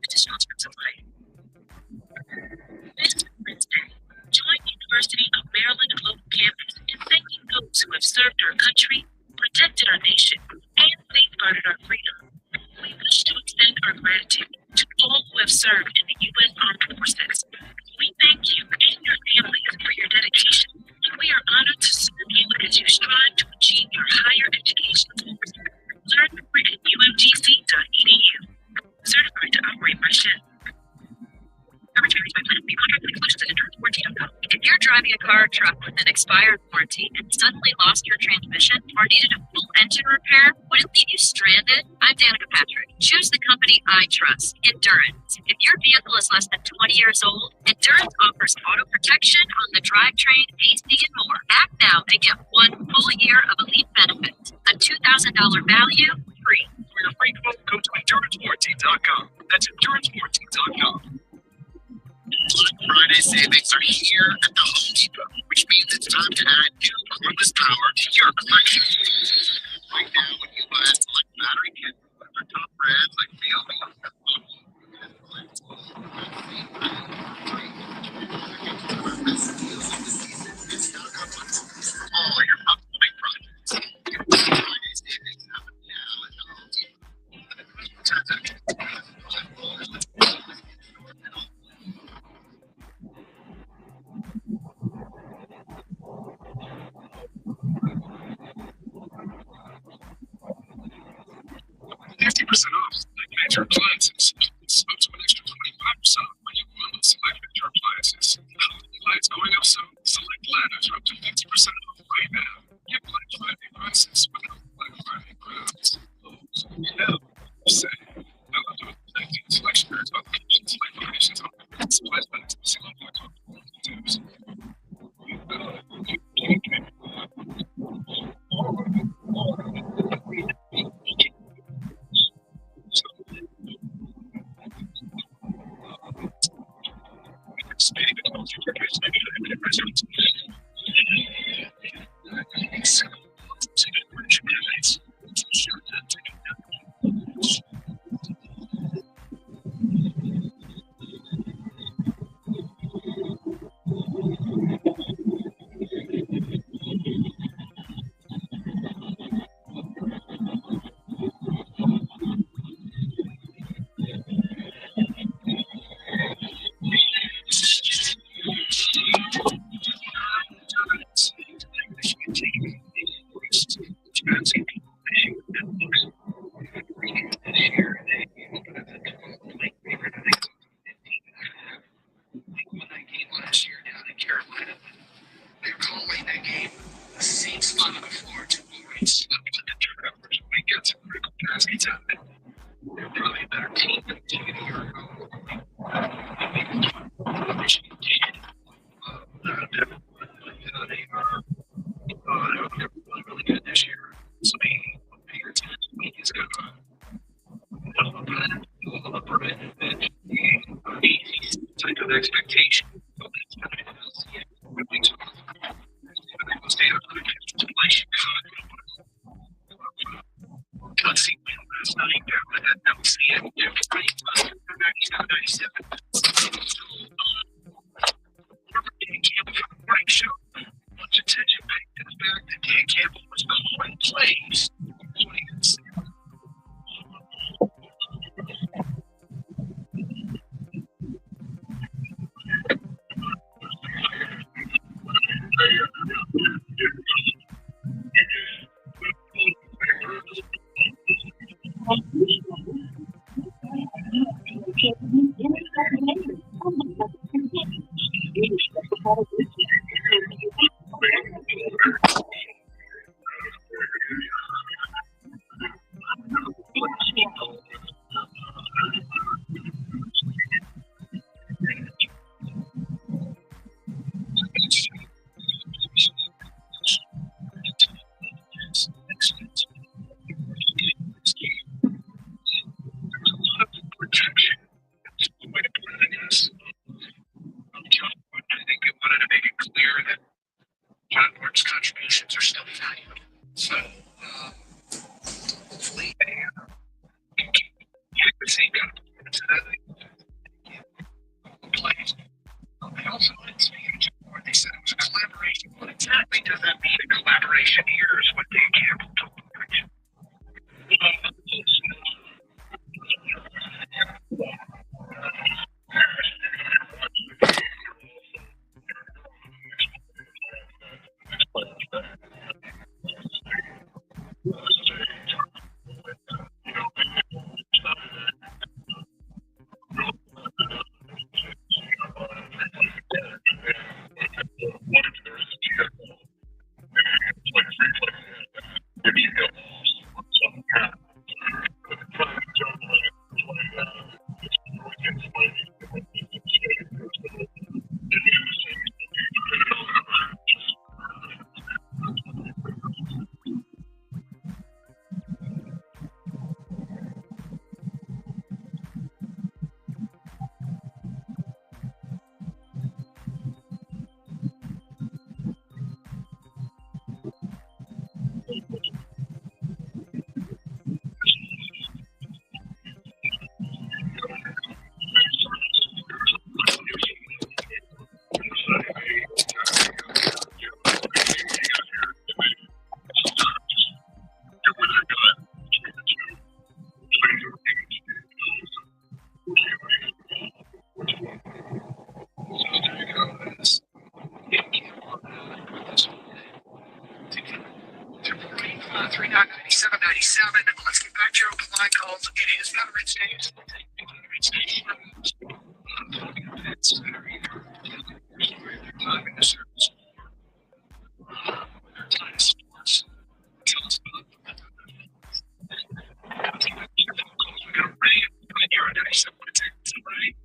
Speaker 9: additional terms apply. This Wednesday, join University of Maryland Global Campus in thanking those who have served our country, protected our nation, and safeguarded our freedom. We wish to extend our gratitude to all who have served in the U.S. Armed Forces. We thank you and your families for your dedication, and we are honored to serve you as you strive to achieve your higher education goals. Learn more at umgc.edu. Certified to operate by SHIP. Coverage varies by plan. View contract and exclusions at insurancewarranty.com. If you're driving a car or truck with an expired warranty and suddenly lost your transmission or needed a full engine repair, would it leave you stranded? I'm Danica Patrick. Choose the company I trust, Endurance. If your vehicle is less than 20 years old, Endurance offers auto protection on the drivetrain, AC, and more. Act now and get 1 full year of elite benefits. A $2,000 value, free.
Speaker 6: For your free quote, go to endurancewarranty.com. That's endurancewarranty.com.
Speaker 8: Black Friday savings are here at the Home Depot, which means it's time to add new cordless power to your collection. Right now, when you buy a select battery kit from the top brands like Xiaomi, all your upcoming projects. Friday savings happen now at the Home Depot.
Speaker 7: Victor Appliances. It's up to an extra 25% off when you go on select Victor Appliances. Lights going up soon. Select ladders are up to 50% off right now. Get Black Friday prices without Black Friday crowds. Now, say, I love doing the selection of other kitchen select locations on supplies, but it's single black on tips. Last year down in Carolina, they were calling that game the same spot on the floor to Wolverine slept with the turnovers when we got some critical baskets out of it. They're probably a better team than they did a year ago. Michigan did. They are really good this year. So maybe a bigger team is going to type of expectation. Let's see last night. That was the end. 97. Morning show. Much attention paid to the fact that Dan Campbell was calling plays. Contributions are still valued. So, hopefully, they get the same kind of performance that they plays. They also didn't speak to more. They said it was a collaboration. What exactly does that mean? A collaboration here is what Dan Campbell told me. $3.97.97. Let's get back
Speaker 13: if you're open line calls, it is Veterans Day. So we'll take Veterans Day. It's their time in the service. Their time in sports. Tell us about we got Ray right here on 97.6, right?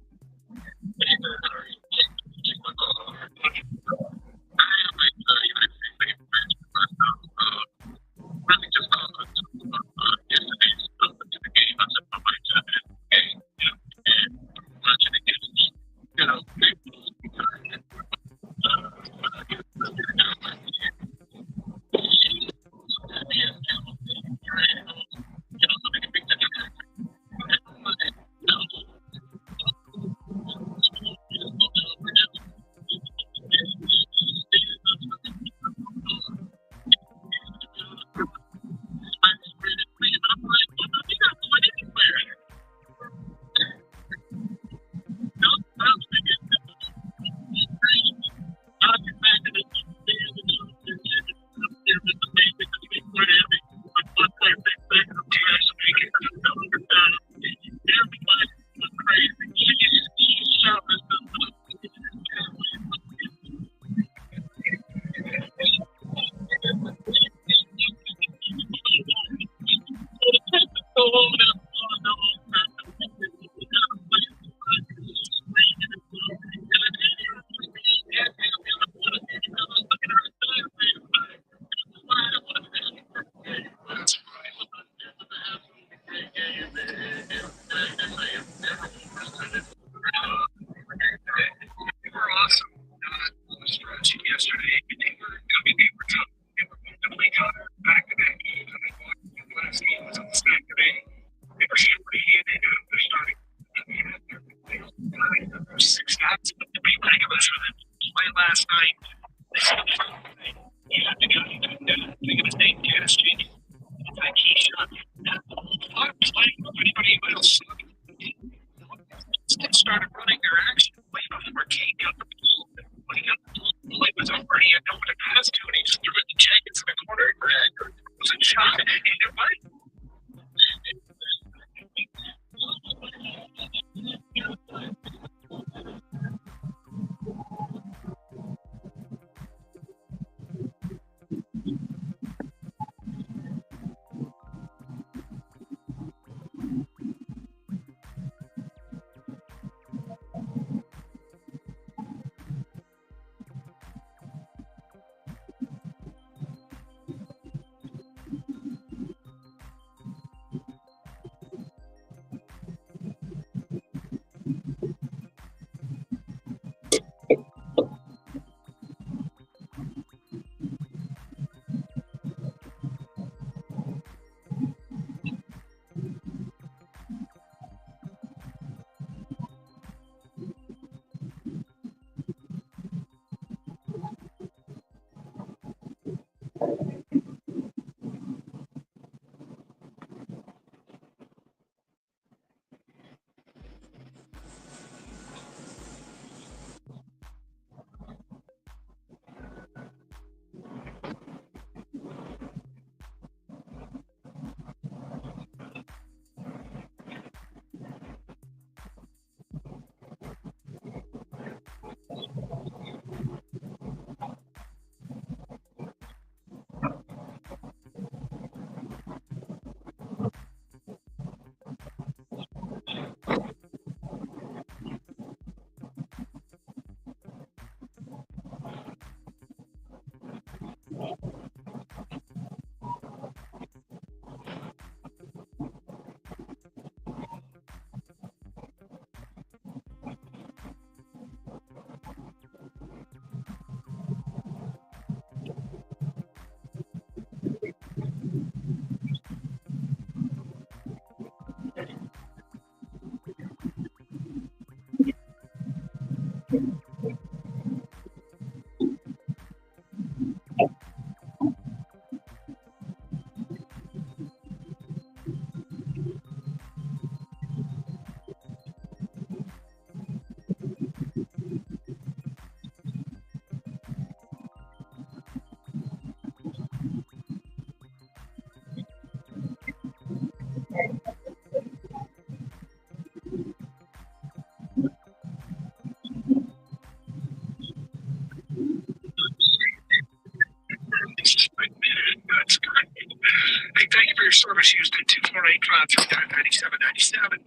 Speaker 13: Started running their action way before Kane got the ball. When he got the ball, it was over. He had no one to pass to, and he just threw it to Jenkins in the corner. And Greg was a shot, and it went. your service, Houston, 248-539-9797.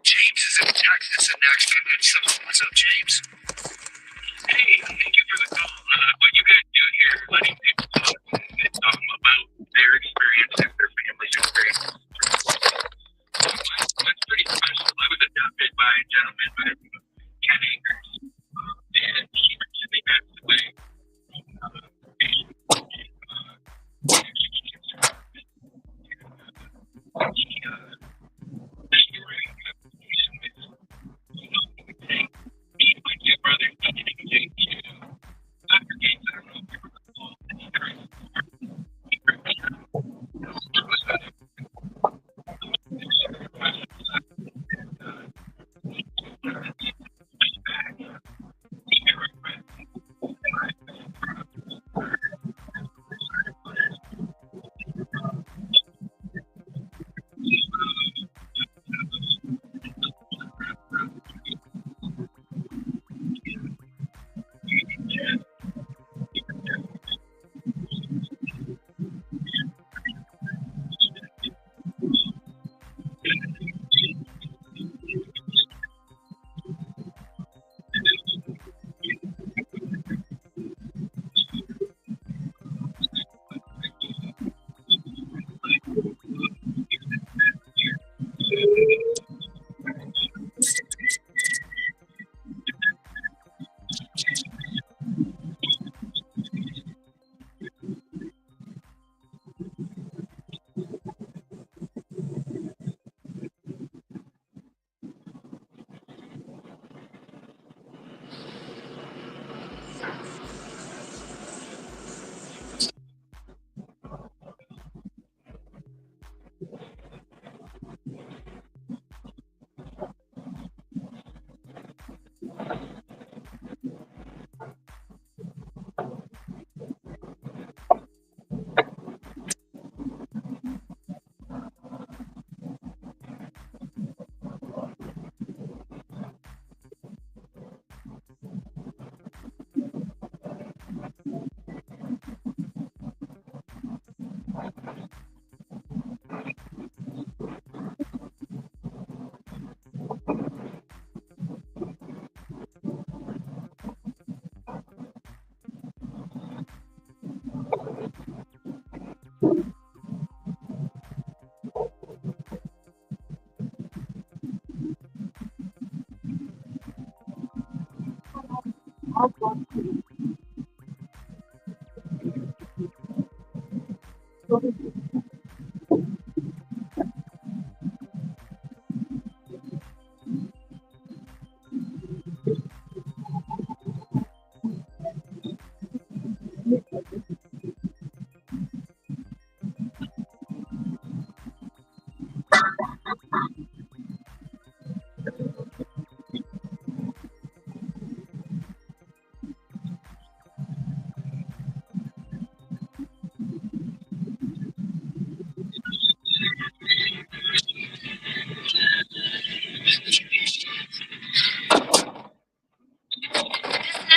Speaker 13: James is in Texas and next. What's up, James?
Speaker 11: Hey, thank you for the call. What you guys do here, letting people talk and talk about their experience and their family's experience. That's pretty special. I was adopted by a gentleman by 10 acres, and he recently passed away.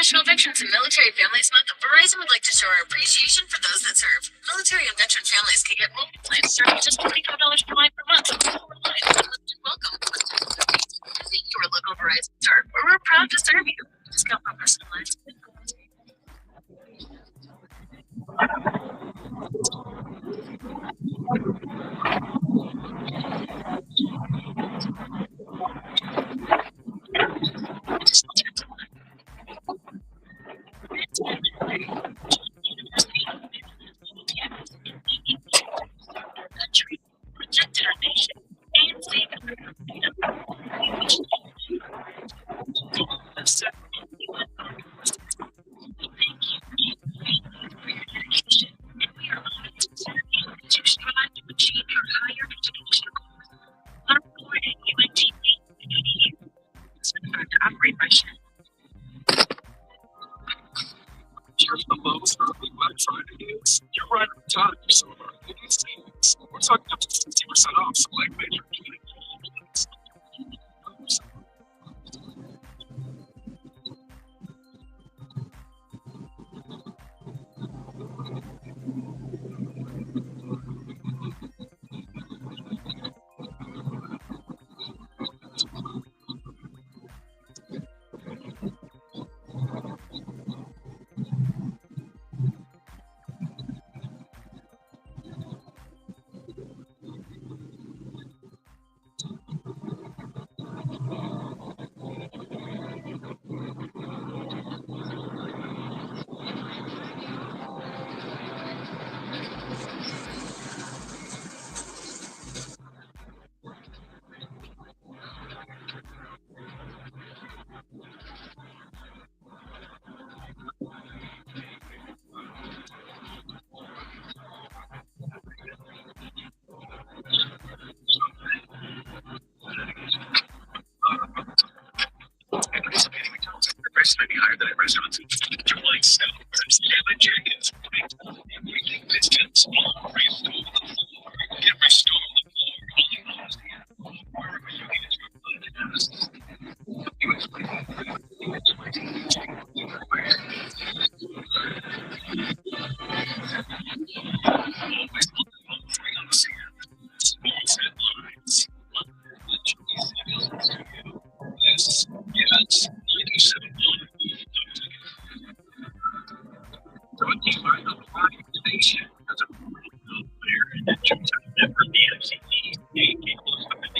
Speaker 9: National Veterans and Military Families Month, Verizon would like to show our appreciation for those that serve. Military and veteran families can get mobile plans starting at just $25 per line per month. Welcome. Visit your local Verizon store, where we're proud to serve you. Discount on personal lines. Protected our nation and saved our to strive to achieve your higher education goals. Learn more at UNTV.edu. To operate by share.
Speaker 12: Here's the lowest early Black Friday is. You're right on time for some of our biggest savings. We're talking up to 60% off select major units.
Speaker 7: slightly higher than at restaurants. You're like snowboarders. But jackets. Everything fits just all restored on the floor. Get restored on the floor. Wherever you need it, you explain Yes, 97. So if you find the flying station as a player and you never the MCT, you get close up in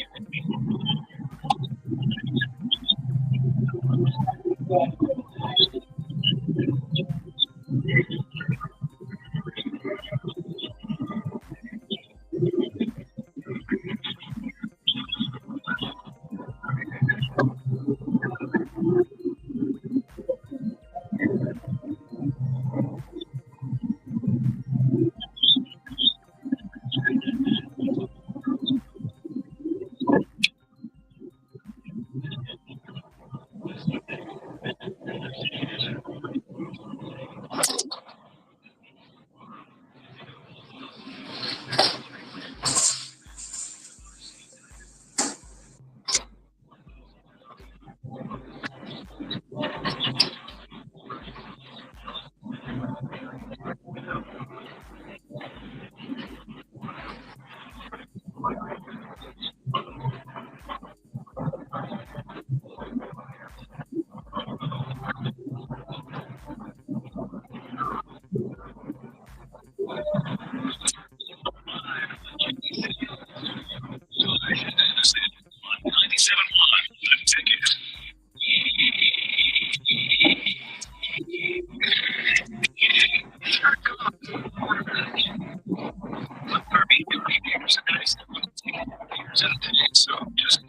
Speaker 7: So just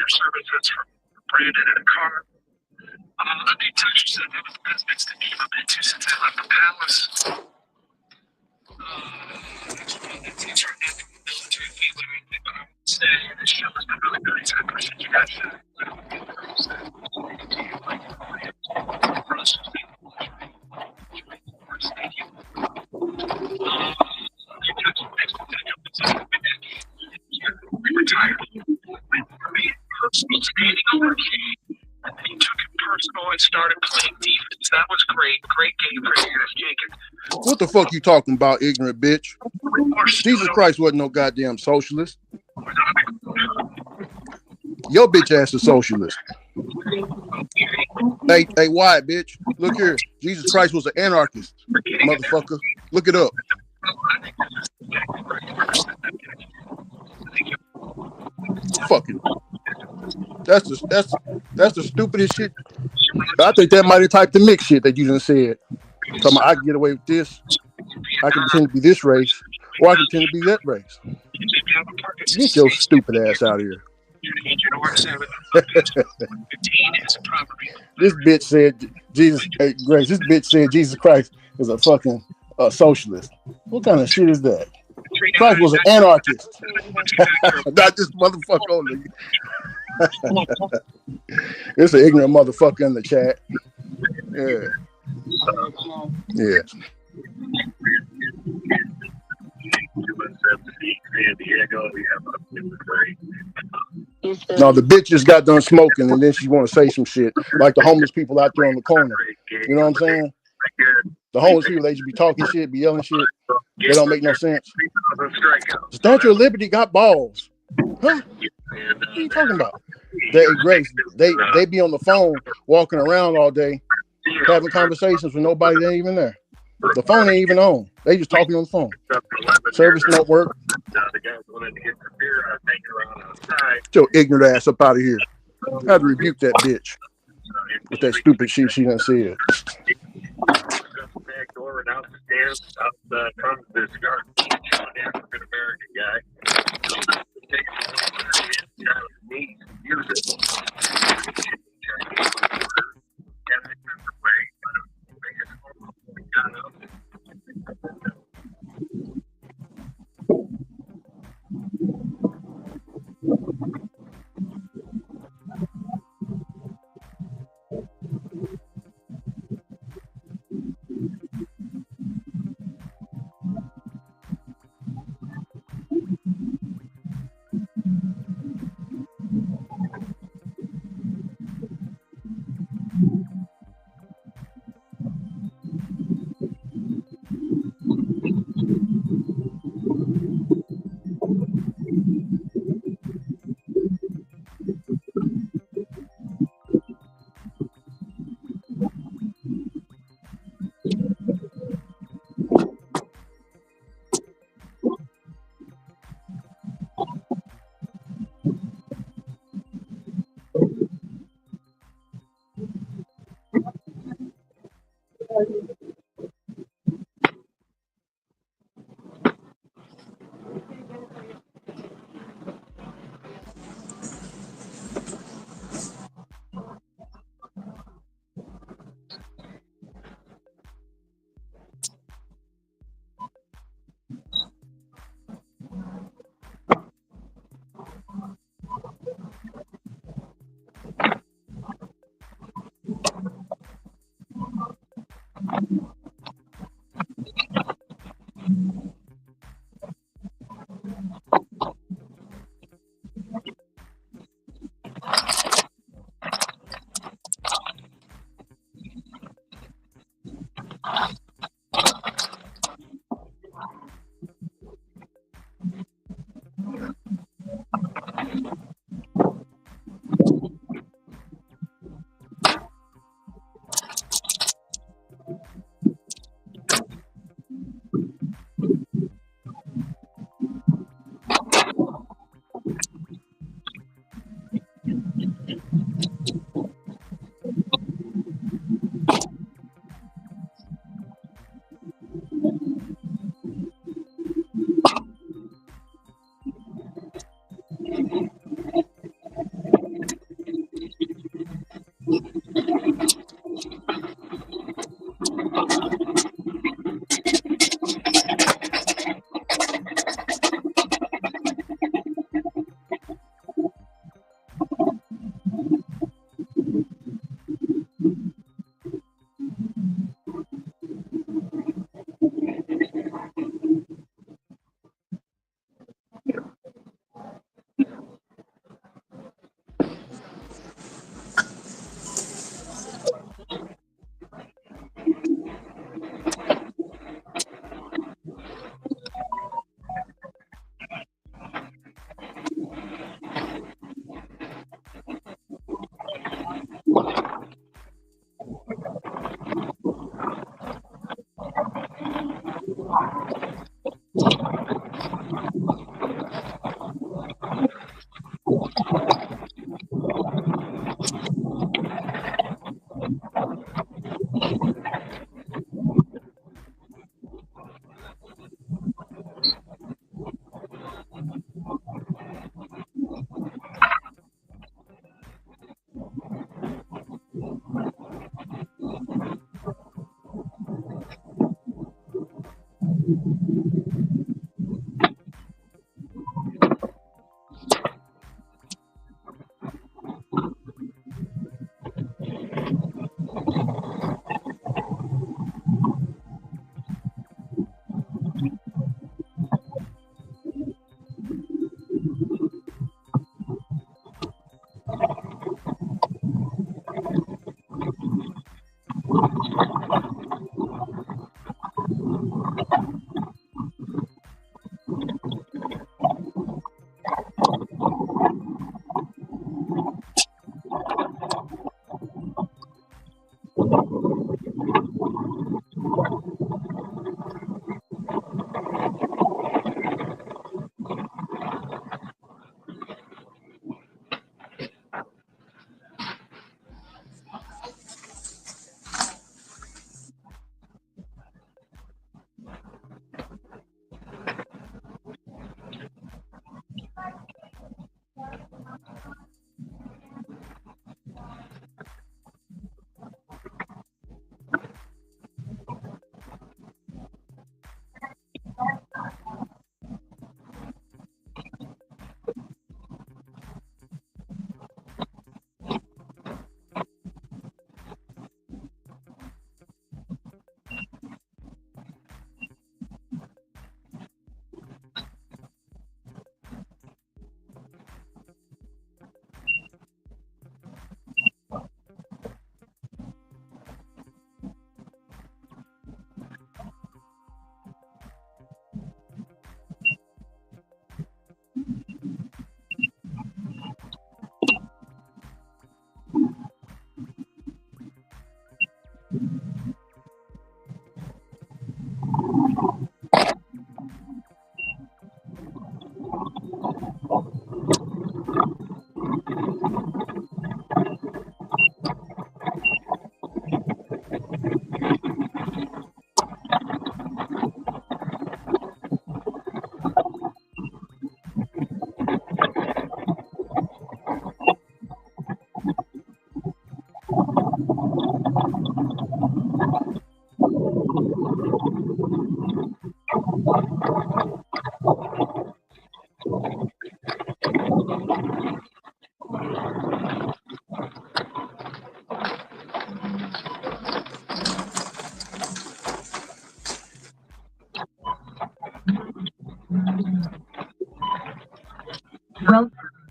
Speaker 13: your services from Brandon in a car. A big toucher said that was the best mix that you've been to since I left the palace. The teacher and the military feels everything, but I would say this show has been really nice. I appreciate you guys. We retired. For me, personal standing over King. And then he took it personal and started playing defense. That was great. Great game for Harris Jenkins.
Speaker 1: What the fuck you talking about, ignorant bitch? Jesus Christ wasn't no goddamn socialist. Your bitch ass is socialist. Hey, Wyatt, bitch. Look here. Jesus Christ was an anarchist, motherfucker. Look it up. Fucking. That's the stupidest shit. I think that might have typed the mix shit that you done said. Talking about I can get away with this. I can pretend to be this race, or I can pretend to be that race. Get your stupid ass out of here. This bitch said Jesus. Hey, Grace. This bitch said Jesus Christ is a fucking socialist. What kind of shit is that? Christ was an anarchist. Not this motherfucker only. It's an ignorant motherfucker in the chat. Yeah. Yeah. No, the bitch just got done smoking and then she want to say some shit like the homeless people out there on the corner. You know what I'm saying? The homeless people, they just be talking shit, be yelling shit. They don't make no sense. Statue of Liberty got balls. Huh? What are you talking about? Grace, they be on the phone walking around all day having conversations with nobody that ain't even there. The phone ain't even on. They just talking on the phone. Service don't work. Get your ignorant ass up out of here. I had to rebuke that bitch with that stupid shit she done said.
Speaker 3: Back door and out the stairs, out comes this African American guy. Use it.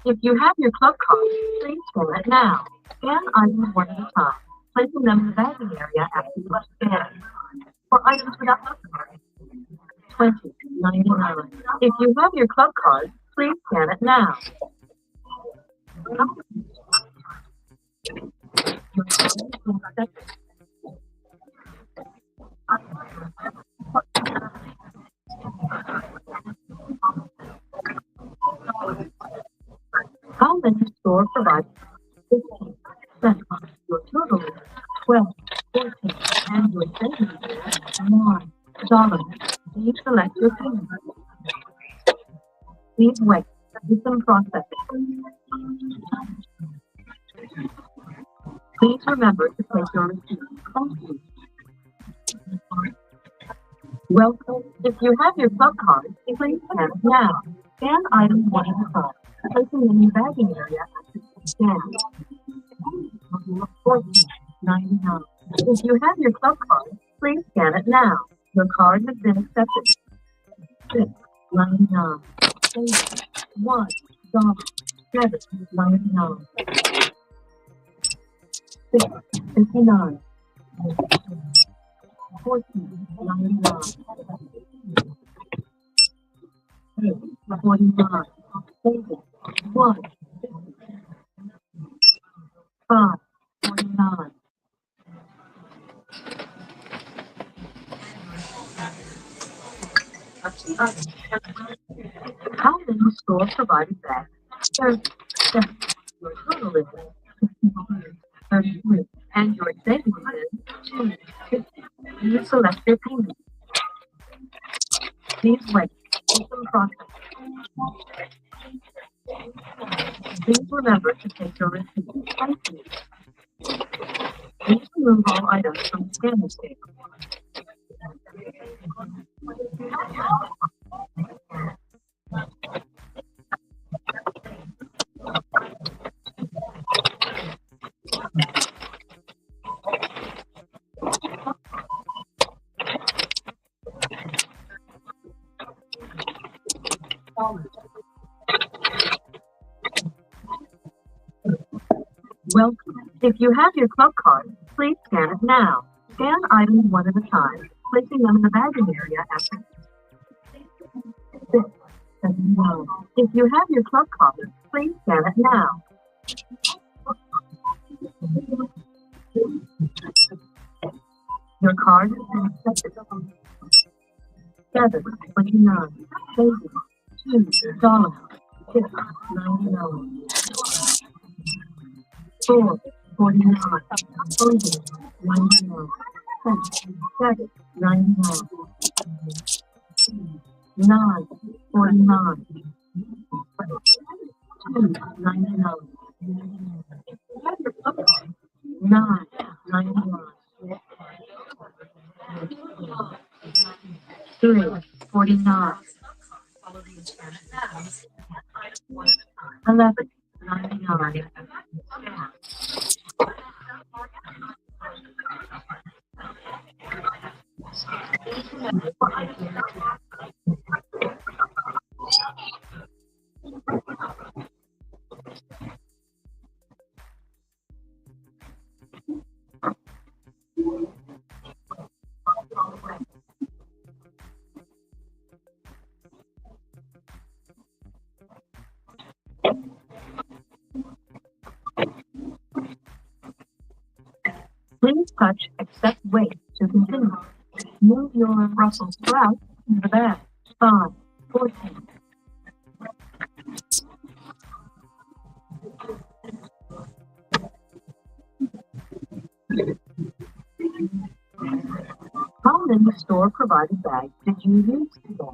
Speaker 10: If you have your club card, please scan it now. Scan items one at a time, placing them in the bagging area after you scan. For items without club card, $20.99. If you have your club card, please scan it now. How many store providers? 15 cents. Your total is 12, 14, and your savings is $1. Please select your payment. Please wait. System processing. Please remember to take your receipt. Thank you. Welcome. If you have your club card, please scan it now. Scan items one at a time, placing them in the bagging area after you scan. $14.99. If you have your club card, please scan it now. Your card has been accepted. $6.99. $1. $7.99. $6.59. $14.99. $8.49. $1. $5.49. How many store provided bags? 37. Your total is 33. And your savings is 250. You select your payment. Please wait. System process. Please remember to take your receipt. Thank you. Please remove all items from the scanning table. Welcome. If you have your club card, please scan it now. Scan items one at a time, placing them in the bagging area after. $6.79. If you have your club card, please scan it now. Your card has been accepted. $7.29. Savings $2. $6.99. $4.49. Savings $99. $7.99. $9.49. $2.99. $9.99. $3.49. $11.99. Please touch accept wait to continue. Move your Brussels sprouts in the bag. 5, 14. How many store provided bags did you use today?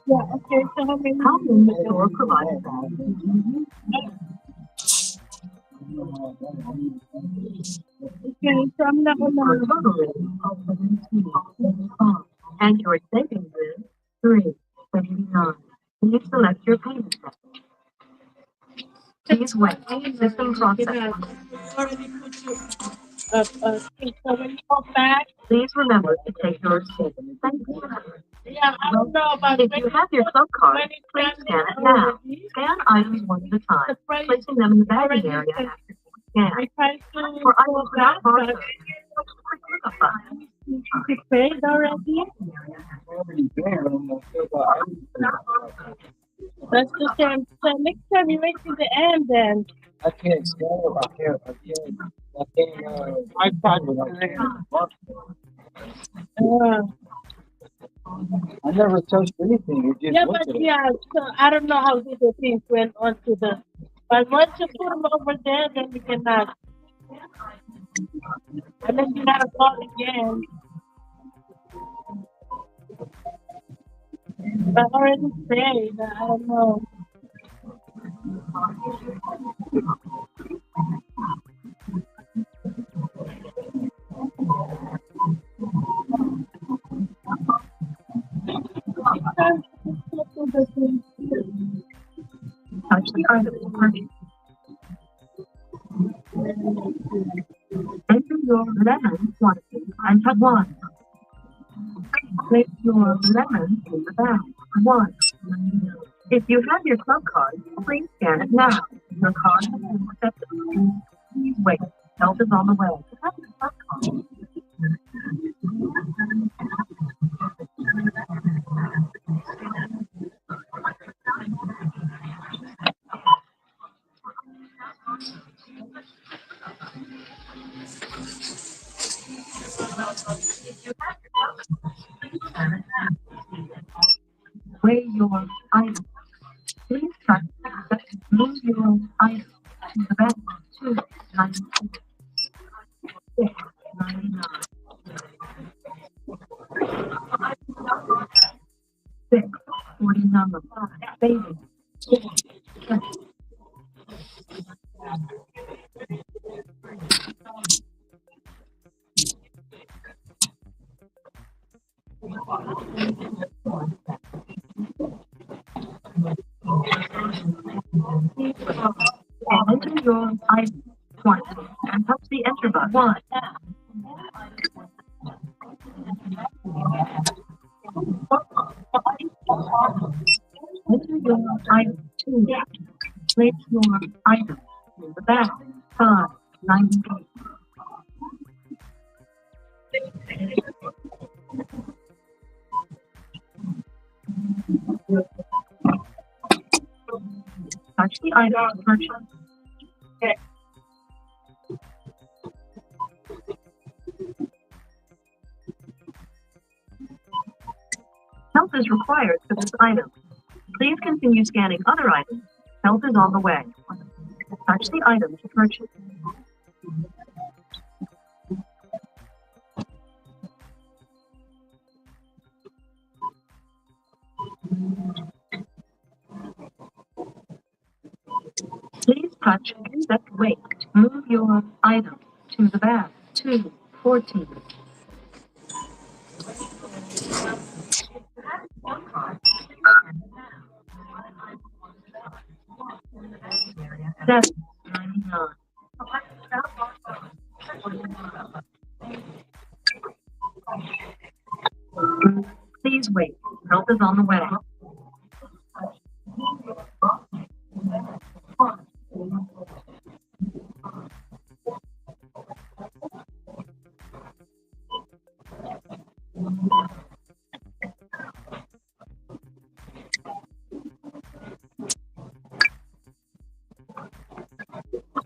Speaker 15: Yeah, okay, so how many
Speaker 10: store provided bags did you use today? Okay, so I'm not
Speaker 9: Your
Speaker 10: gonna.
Speaker 9: total rating of 17.5, and your savings is 3.79. Please select your payment method. Please wait. System processing.
Speaker 10: So when you go back,
Speaker 9: Please remember to take your receipt. Thank you.
Speaker 10: yeah, I don't know about
Speaker 9: If you have your club card, please scan it now. Scan items one at a time, placing them in the bagging area after you scan.
Speaker 10: I tried to
Speaker 9: For
Speaker 10: go
Speaker 9: items
Speaker 10: back,
Speaker 9: without
Speaker 10: but
Speaker 9: barcode, quick lookup button.
Speaker 10: you paid already. That's the same. So next time you wait to the end, then.
Speaker 2: I can't stand it. I never touched anything. You just
Speaker 10: Yeah,
Speaker 2: look
Speaker 10: but
Speaker 2: at it.
Speaker 10: yeah, so I don't know how the things went on to the. But once you put them over there, then you cannot. Unless you gotta call again. But I already paid. I don't know.
Speaker 9: Touch the item to purchase. Enter your lemon quantity and put 1. Place your lemon in the bag. 1. If you have your club card, please scan it now. Your card has been accepted. Please wait. Help is on the way. You have your club card. Weigh your item. Please try to move your item to the bag. 2.96. 6.99. 6.49. Baby. 6. Enter your item quantity and touch the enter button. 1. Enter your item 2. Place your item in the bag. 5.98. Touch the item to purchase. Help is required for this item. Please continue scanning other items. Help is on the way. Touch the item to purchase. Please touch and accept weight to move your item to the bag. 2.14. $7.99. Please wait. Help is on the way.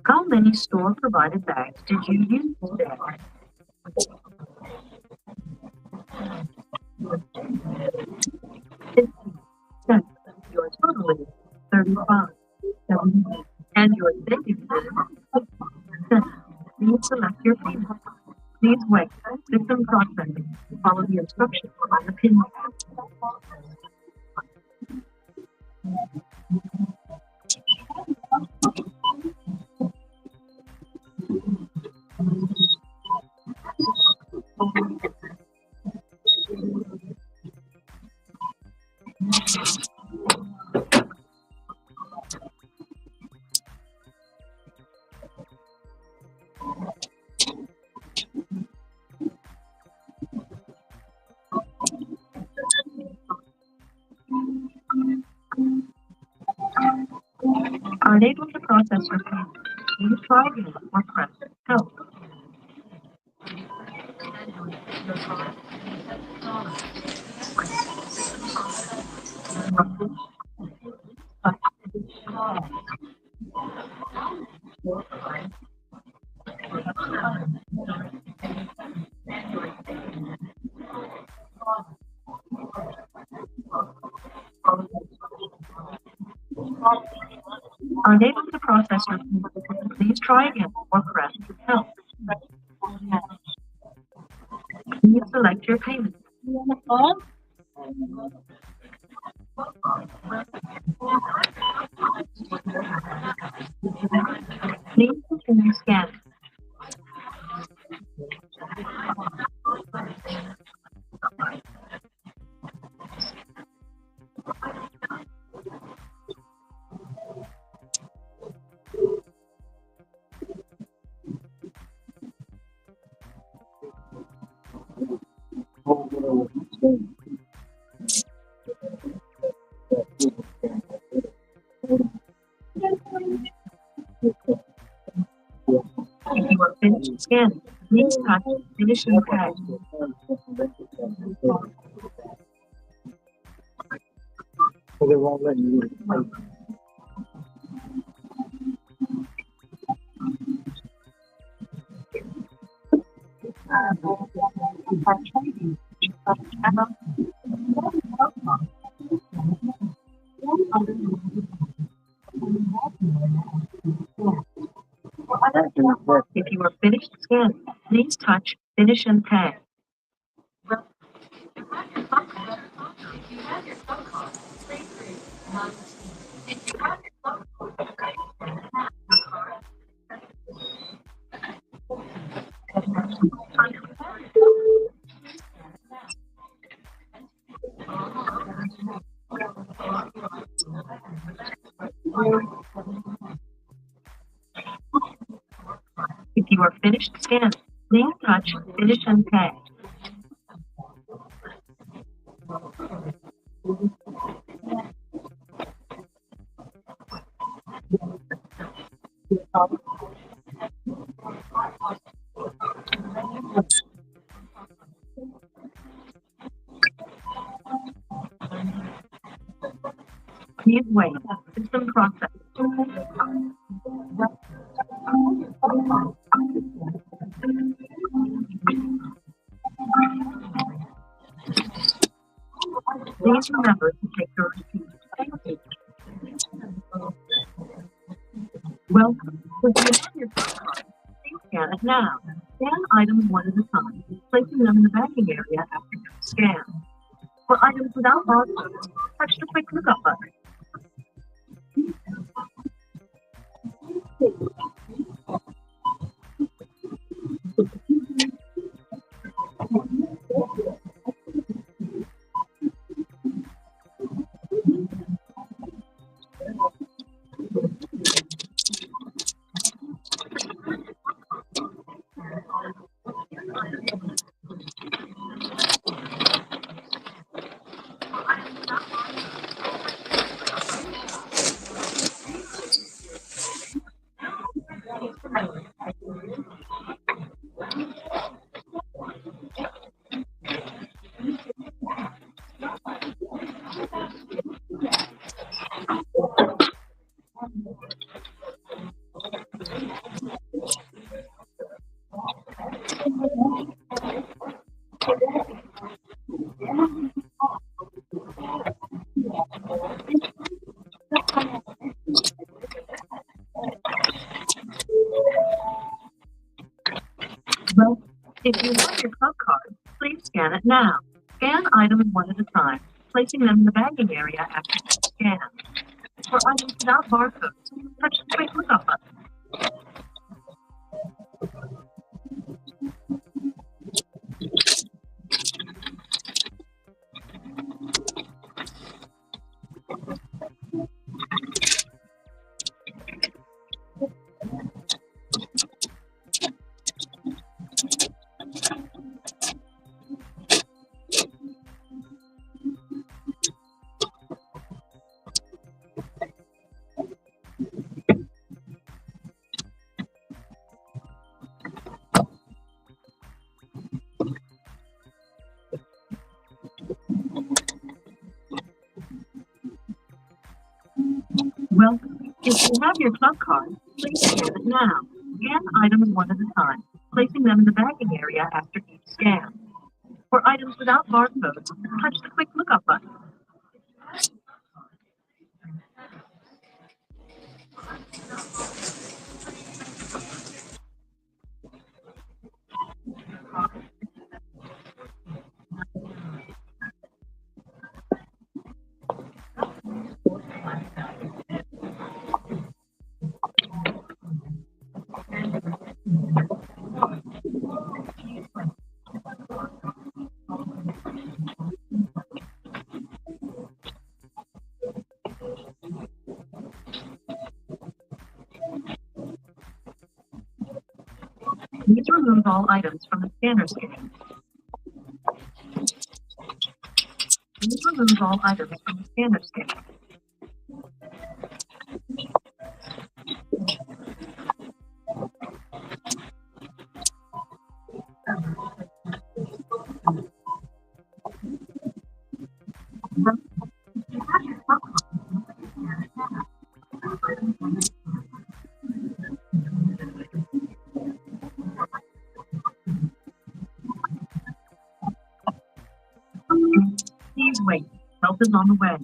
Speaker 9: How many store-provided bags did you use today? 50 cents. Your total is 35.78. And your savings is 50 cents. Please select your payment. Please wait. System processing. Follow the instructions on the pin.
Speaker 10: Unable to process your payment. Please try again or press help. Unable to process your payment. Please try again or press help. Please select your payment. Please continue scanning. If you are finished scanning, please touch Finish and Pay.
Speaker 2: So they won't let you pay.
Speaker 10: If you are finished scanning, please touch Finish and Pay. If you are finished scanning, please touch Finish and Pay. Please wait. System process. Please remember to take your receipt. Welcome. If you have your card, please scan it now. Scan items one at a time, placing them in the bagging area after you scan. For items without barcodes, touch the quick lookup button. Well, if you want your club card, please scan it now. Scan items one at a time, placing them in the bagging area after you scan. For items without barcodes, touch the quick lookup button. Welcome. If you have your club card, please scan it now. Scan items one at a time, placing them in the bagging area after each scan. For items without barcodes, touch the quick lookup button. Please remove all items from the scanner scan. Please remove all items from the scanner scan. Please wait. Help is on the way.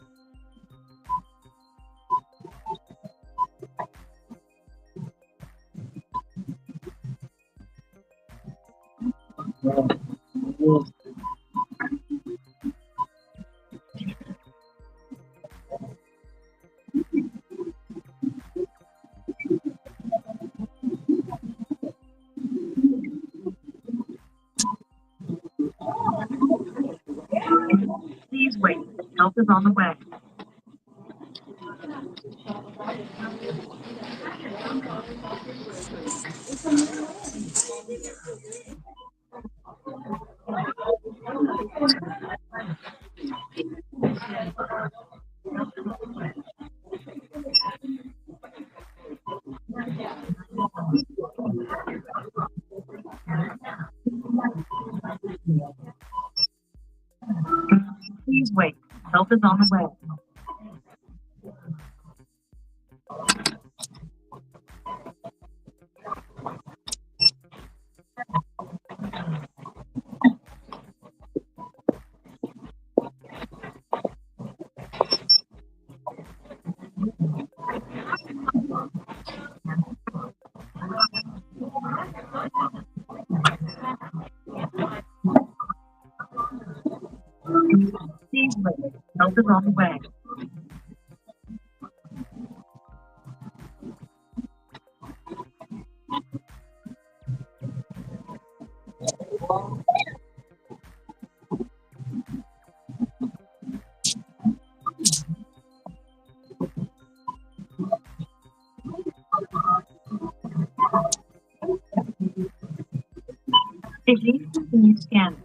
Speaker 10: Please wait. Help is on the way. Please wait. Help is on the way. Please wait. Help is on the way. Please continue scanning.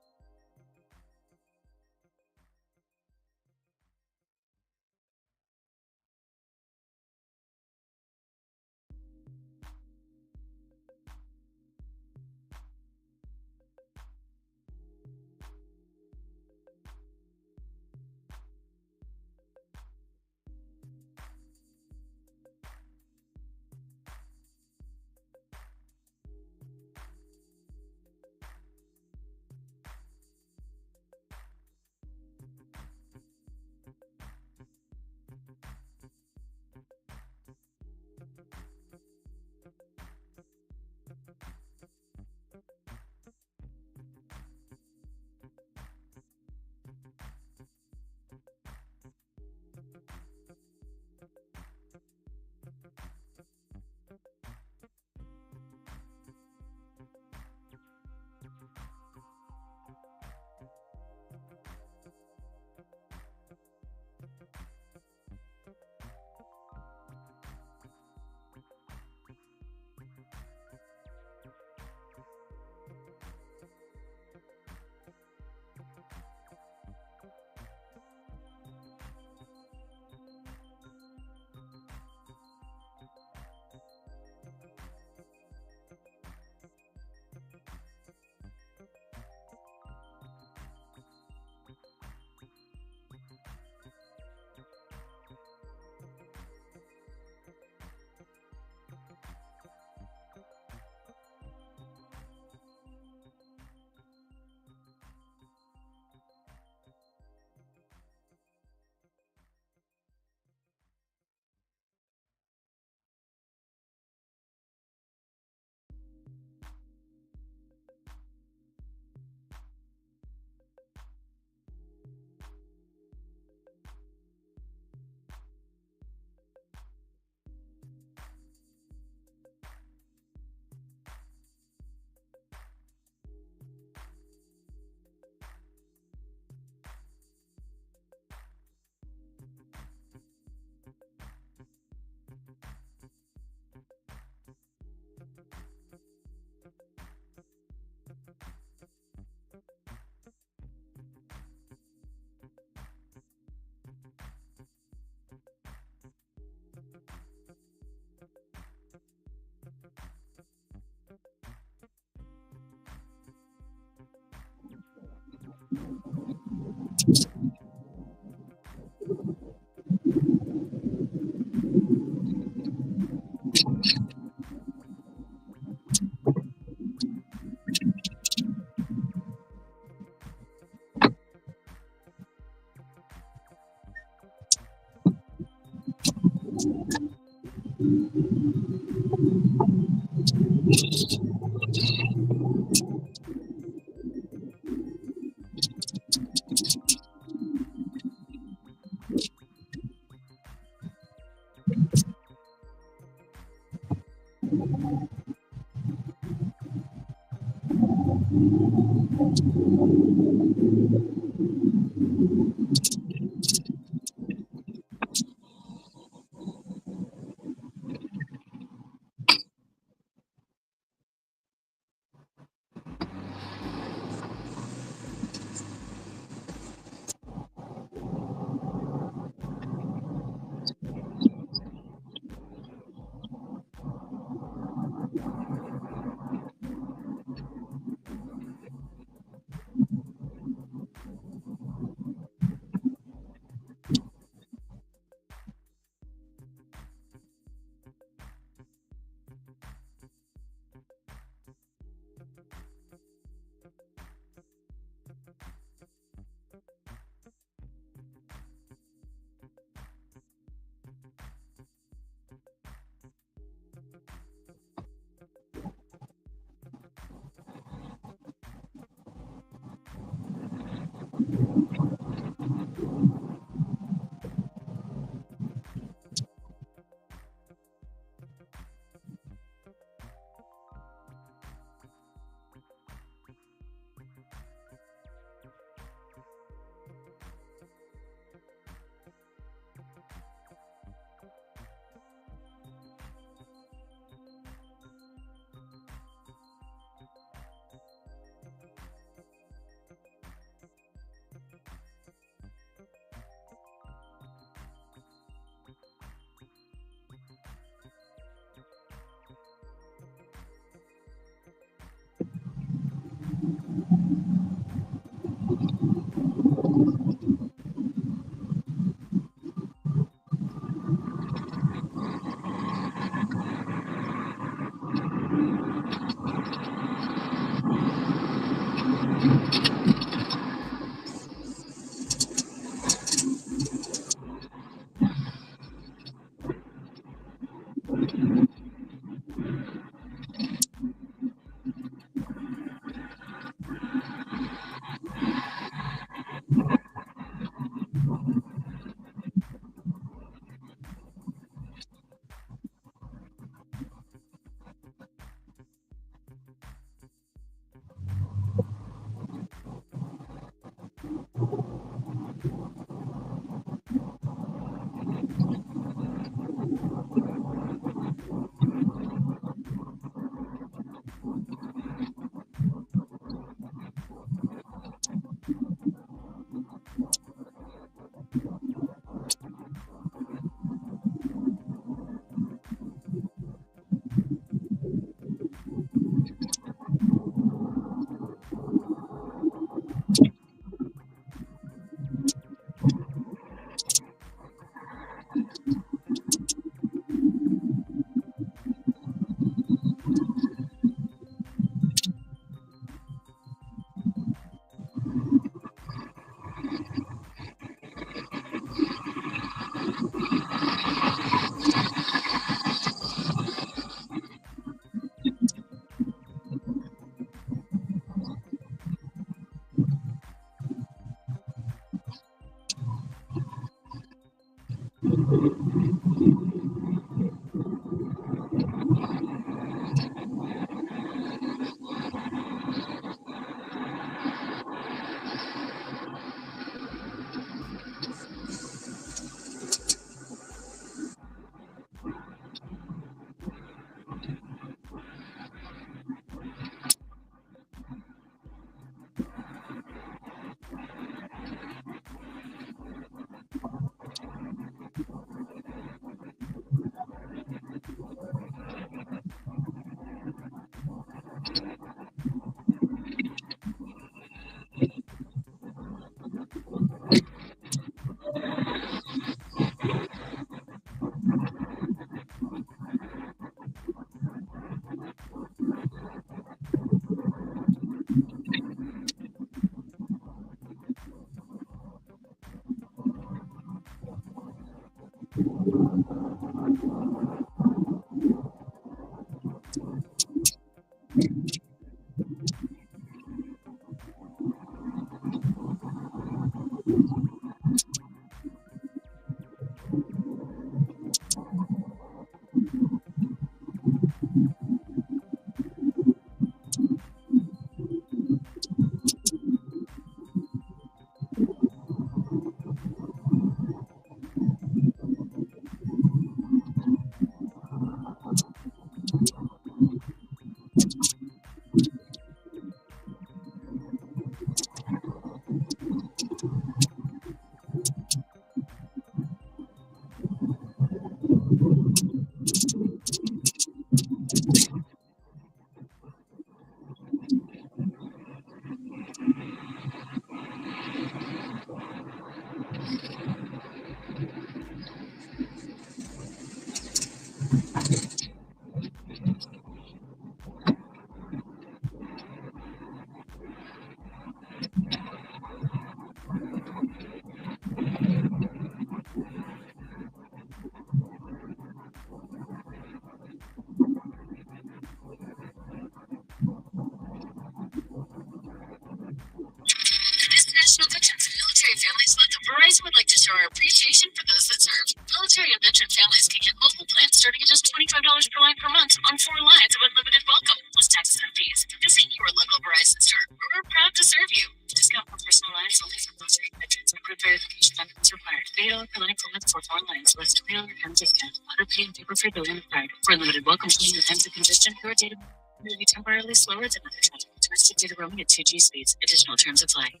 Speaker 9: Families Month, Verizon would like to show our appreciation for those that serve. Military and veteran families can get mobile plans starting at just $25 per line per month on 4 lines of unlimited welcome, plus taxes and fees. Visit your local Verizon store. We're proud to serve you. Discount for personal lines only for military veterans. Approved verification benefits required. $8 per line per month for 4 lines. Less $20 discount. Auto pay and paper-free billing required. For unlimited welcome plan with ends of congestion, your data may be temporarily slower than other traffic. Domestic data roaming at 2G speeds. Additional terms apply.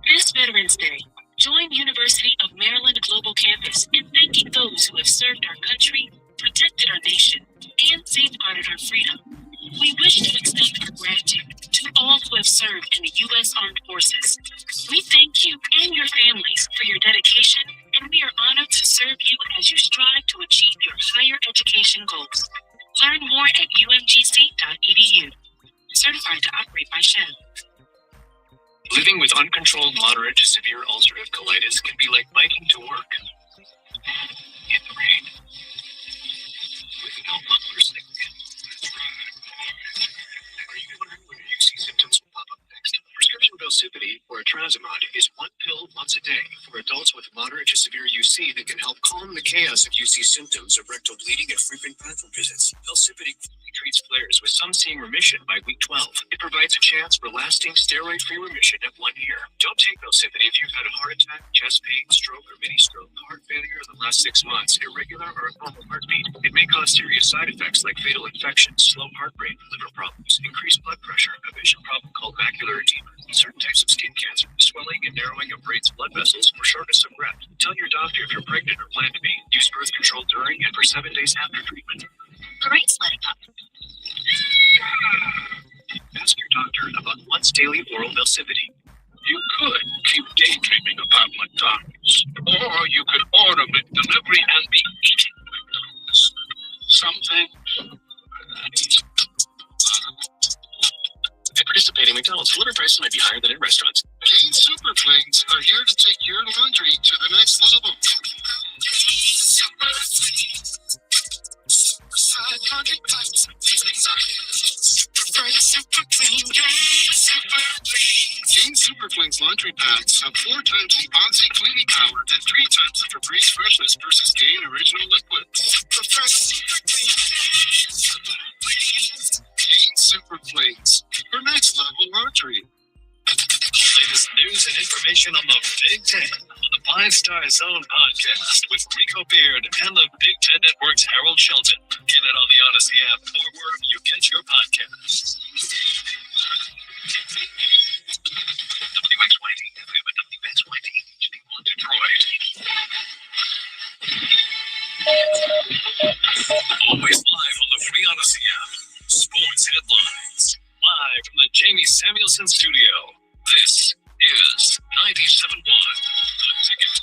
Speaker 9: This Veterans Day, join University of Maryland Global Campus in thanking those who have served our country, protected our nation, and safeguarded our freedom. We wish to extend our gratitude to all who have served in the U.S. Armed Forces. We thank you and your families for your dedication, and we are honored to serve you as you strive to achieve your higher education goals. Learn more at umgc.edu. Certified to operate by SHEV.
Speaker 7: Living with uncontrolled moderate to severe ulcerative colitis can be like biking to work in the rain with no muffler signal. Are you wondering when your UC symptoms will pop up next? Prescription Velsipity or etrasimod is 1 pill once a day for adults with moderate to severe UC that can help calm the chaos of UC symptoms of rectal bleeding and frequent bathroom visits. Velsipity treats flares, with some seeing remission by week 12. It provides a chance for lasting steroid-free remission at 1 year. Don't take Velsipity if you've had a heart attack, chest pain, stroke, or mini-stroke, heart failure in the last 6 months, irregular or abnormal heartbeat. It may cause serious side effects like fatal infections, slow heart rate, liver problems, increased blood pressure, a vision problem called macular edema, certain types of skin cancer, swelling and narrowing of brain's blood vessels, or shortness of breath. Tell your doctor if you're pregnant or plan to be. Use birth control during and for 7 days after treatment.
Speaker 9: Brakes let it up.
Speaker 7: Ask your doctor about once daily oral Velsipity. You could keep daydreaming about McDonald's, or you could order McDelivery and be eating McDonald's. Something. At participating McDonald's, delivery prices might be higher than in restaurants.
Speaker 3: Gain Super Flings are here to take your laundry to the next level. Gain Super Flings laundry pads have 4 times the Aussie cleaning power and 3 times the Febreze freshness versus Gain Original Liquid. Gain Super Flings for next level laundry.
Speaker 7: Latest news and information on the Big Ten on the 5 Star Zone podcast with Rico Beard and the Big Ten Network's Harold Shelton. Get it on the Odyssey app or wherever you get your podcasts. WX20, FM at WX20, HD1 Detroit. Always live on the free Odyssey app. Sports headlines. Live from the Jamie Samuelson studio. This is 97.1 The Ticket.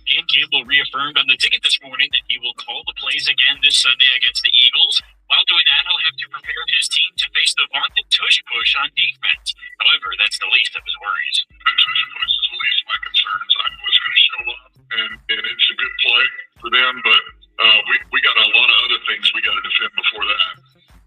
Speaker 7: Dan Campbell reaffirmed on The Ticket this morning that he will call the plays again this Sunday against the Eagles. While doing that, he'll have to prepare his team to face the vaunted tush push on defense. However, that's the least of his worries.
Speaker 16: The tush push is the least of my concerns. I know it's going to show up, and it's a good play for them, but we got a lot of other things we got to defend before that.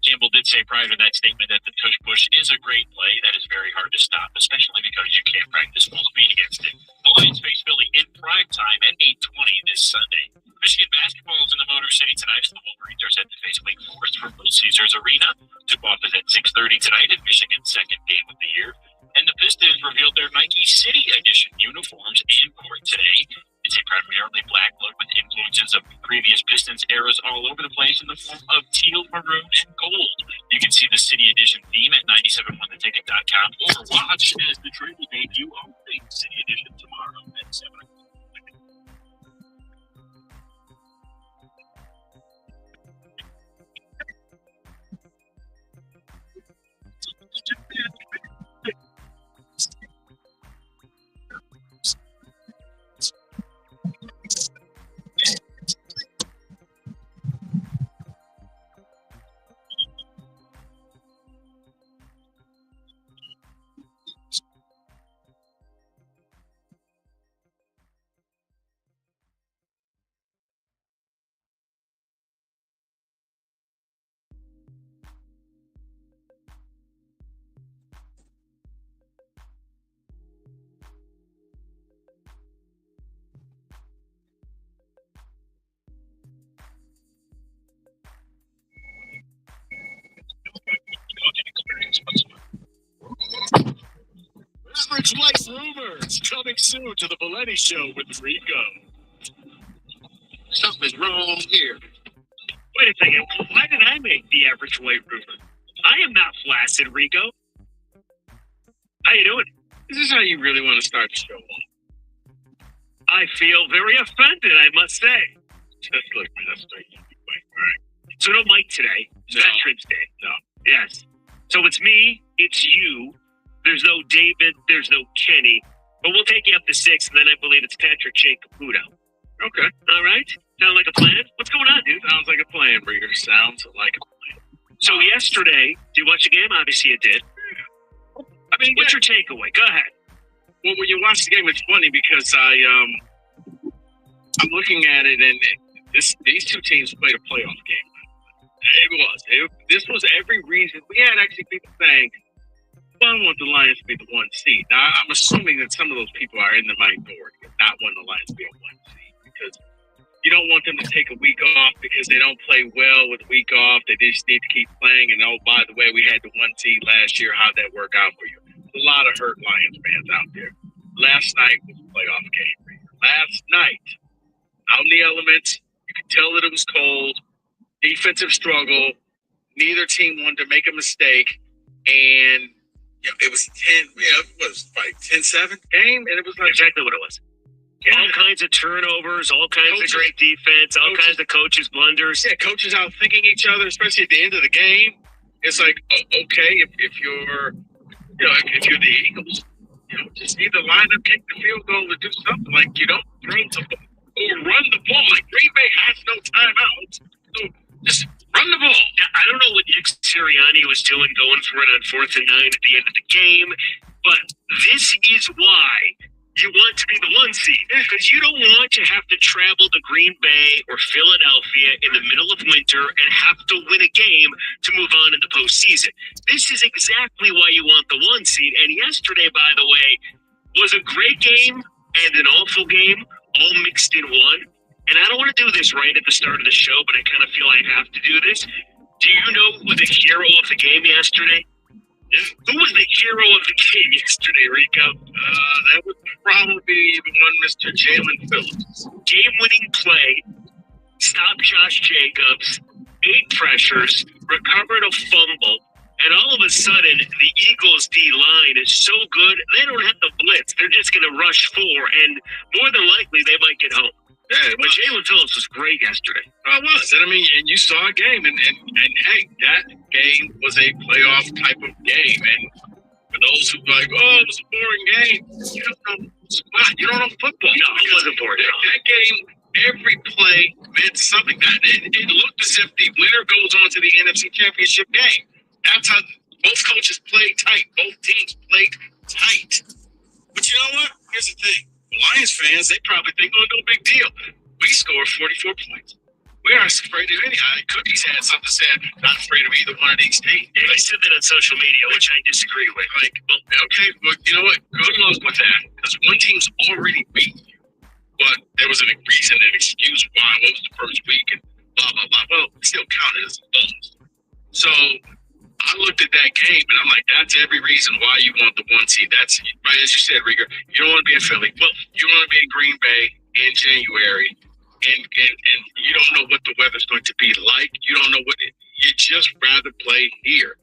Speaker 7: Campbell did say prior to that statement that the tush push is a great play that is very hard to stop, especially because you can't practice full speed against it. The Lions face Philly in prime time at 8:20 this Sunday. Michigan basketball is in the Motor City tonight as the Wolverines are set to face Wake Forest from Little Caesars Arena. Tip-off is at 6:30 tonight in Michigan's second game of the year. And the Pistons revealed their Nike City Edition uniforms in court today. It's a primarily black look with influences of previous Pistons eras all over the place in the form of teal, maroon, and gold. You can see the City Edition theme at 971theticket.com or watch as the trailer debut of the City Edition tomorrow at 7 o'clock. Average Life Rumors coming soon to the Valenti Show with Rico.
Speaker 14: Something's wrong here.
Speaker 17: Wait a second. Why did I make the Average White Rumor? I am not flaccid, Rico. How you doing?
Speaker 14: This is how you really want to start the show off.
Speaker 17: I feel very offended, I must say.
Speaker 14: Just look, man, that's straight. All right.
Speaker 17: So no Mike today.
Speaker 14: No.
Speaker 17: Veterans Day.
Speaker 14: No.
Speaker 17: Yes. So it's me, it's you. There's no David, there's no Kenny. But we'll take you up to 6, and then I believe it's Patrick J. Caputo.
Speaker 14: Okay.
Speaker 17: All right? Sound like a plan? What's going on, dude?
Speaker 14: Sounds like a plan, Brigger. Sounds like a plan.
Speaker 17: So yesterday, did you watch the game? Obviously you did.
Speaker 14: I mean,
Speaker 17: What's your takeaway? Go ahead.
Speaker 14: Well, when you watch the game, it's funny because I'm looking at it, and these two teams played a playoff game. This was every reason. We had actually people saying, well, I want the Lions to be the 1 seed. Now, I'm assuming that some of those people are in the minority of not wanting the Lions to be a 1 seed because you don't want them to take a week off because they don't play well with a week off. They just need to keep playing. And, oh, by the way, we had the 1 seed last year. How'd that work out for you? A lot of hurt Lions fans out there. Last night was a playoff game. Last night, out in the elements, you could tell that it was cold. Defensive struggle. Neither team wanted to make a mistake. And it was 10, it was like 10-7 game. And it was like
Speaker 17: exactly what it was. Yeah. All kinds of turnovers, all kinds of great defense, all kinds of coaches' blunders.
Speaker 14: Yeah, coaches out thinking each other, especially at the end of the game. It's like, okay, if you're, if you're the Eagles, just either line up, kick the field goal, or do something. Like, you don't throw the ball or run the ball. Like, Green Bay has no timeouts. So just run the ball.
Speaker 17: Now, I don't know what Nick Sirianni was doing going for it on 4th and 9 at the end of the game, but this is why you want to be the 1 seed, because you don't want to have to travel to Green Bay or Philadelphia in the middle of winter and have to win a game to move on in the postseason. This is exactly why you want the 1 seed. And yesterday, by the way, was a great game and an awful game, all mixed in one. And I don't want to do this right at the start of the show, but I kind of feel I have to do this. Do you know who the hero of the game yesterday? Who was the hero of the game yesterday, Rico?
Speaker 14: That would probably be the one Mr. Jalen Phillips.
Speaker 17: Game-winning play, stopped Josh Jacobs, 8 pressures, recovered a fumble, and all of a sudden, the Eagles' D-line is so good, they don't have to blitz. They're just going to rush 4, and more than likely, they might get home.
Speaker 14: Yeah,
Speaker 17: but Jalen Phillips was great yesterday.
Speaker 14: Well, it was. And I mean, and you saw a game, and hey, that game was a playoff type of game. And for those who like, oh, it was a boring game, you don't know squat. You don't know football.
Speaker 17: No, it wasn't boring.
Speaker 14: That game, every play meant something. It looked as if the winner goes on to the NFC Championship game. That's how both coaches played tight. Both teams played tight. But you know what? Here's the thing. Lions fans, they probably think, oh, no big deal. We scored 44 points. We aren't afraid of any. Cookies had something to say. Not afraid of either one of these teams.
Speaker 17: Yeah, he said that on social media, which I disagree with.
Speaker 14: Like, well, okay, well, you know what? Good luck with that. Because one team's already beat you. But there was a reason and excuse why it was the first week and blah, blah, blah. Well, it still counted as a bonus. So I looked at that game, and I'm like, that's every reason why you want the 1 seed. That's right, as you said, Rieger. You don't want to be in Philly. Well, you want to be in Green Bay in January, and you don't know what the weather's going to be like. You don't know you just rather play here.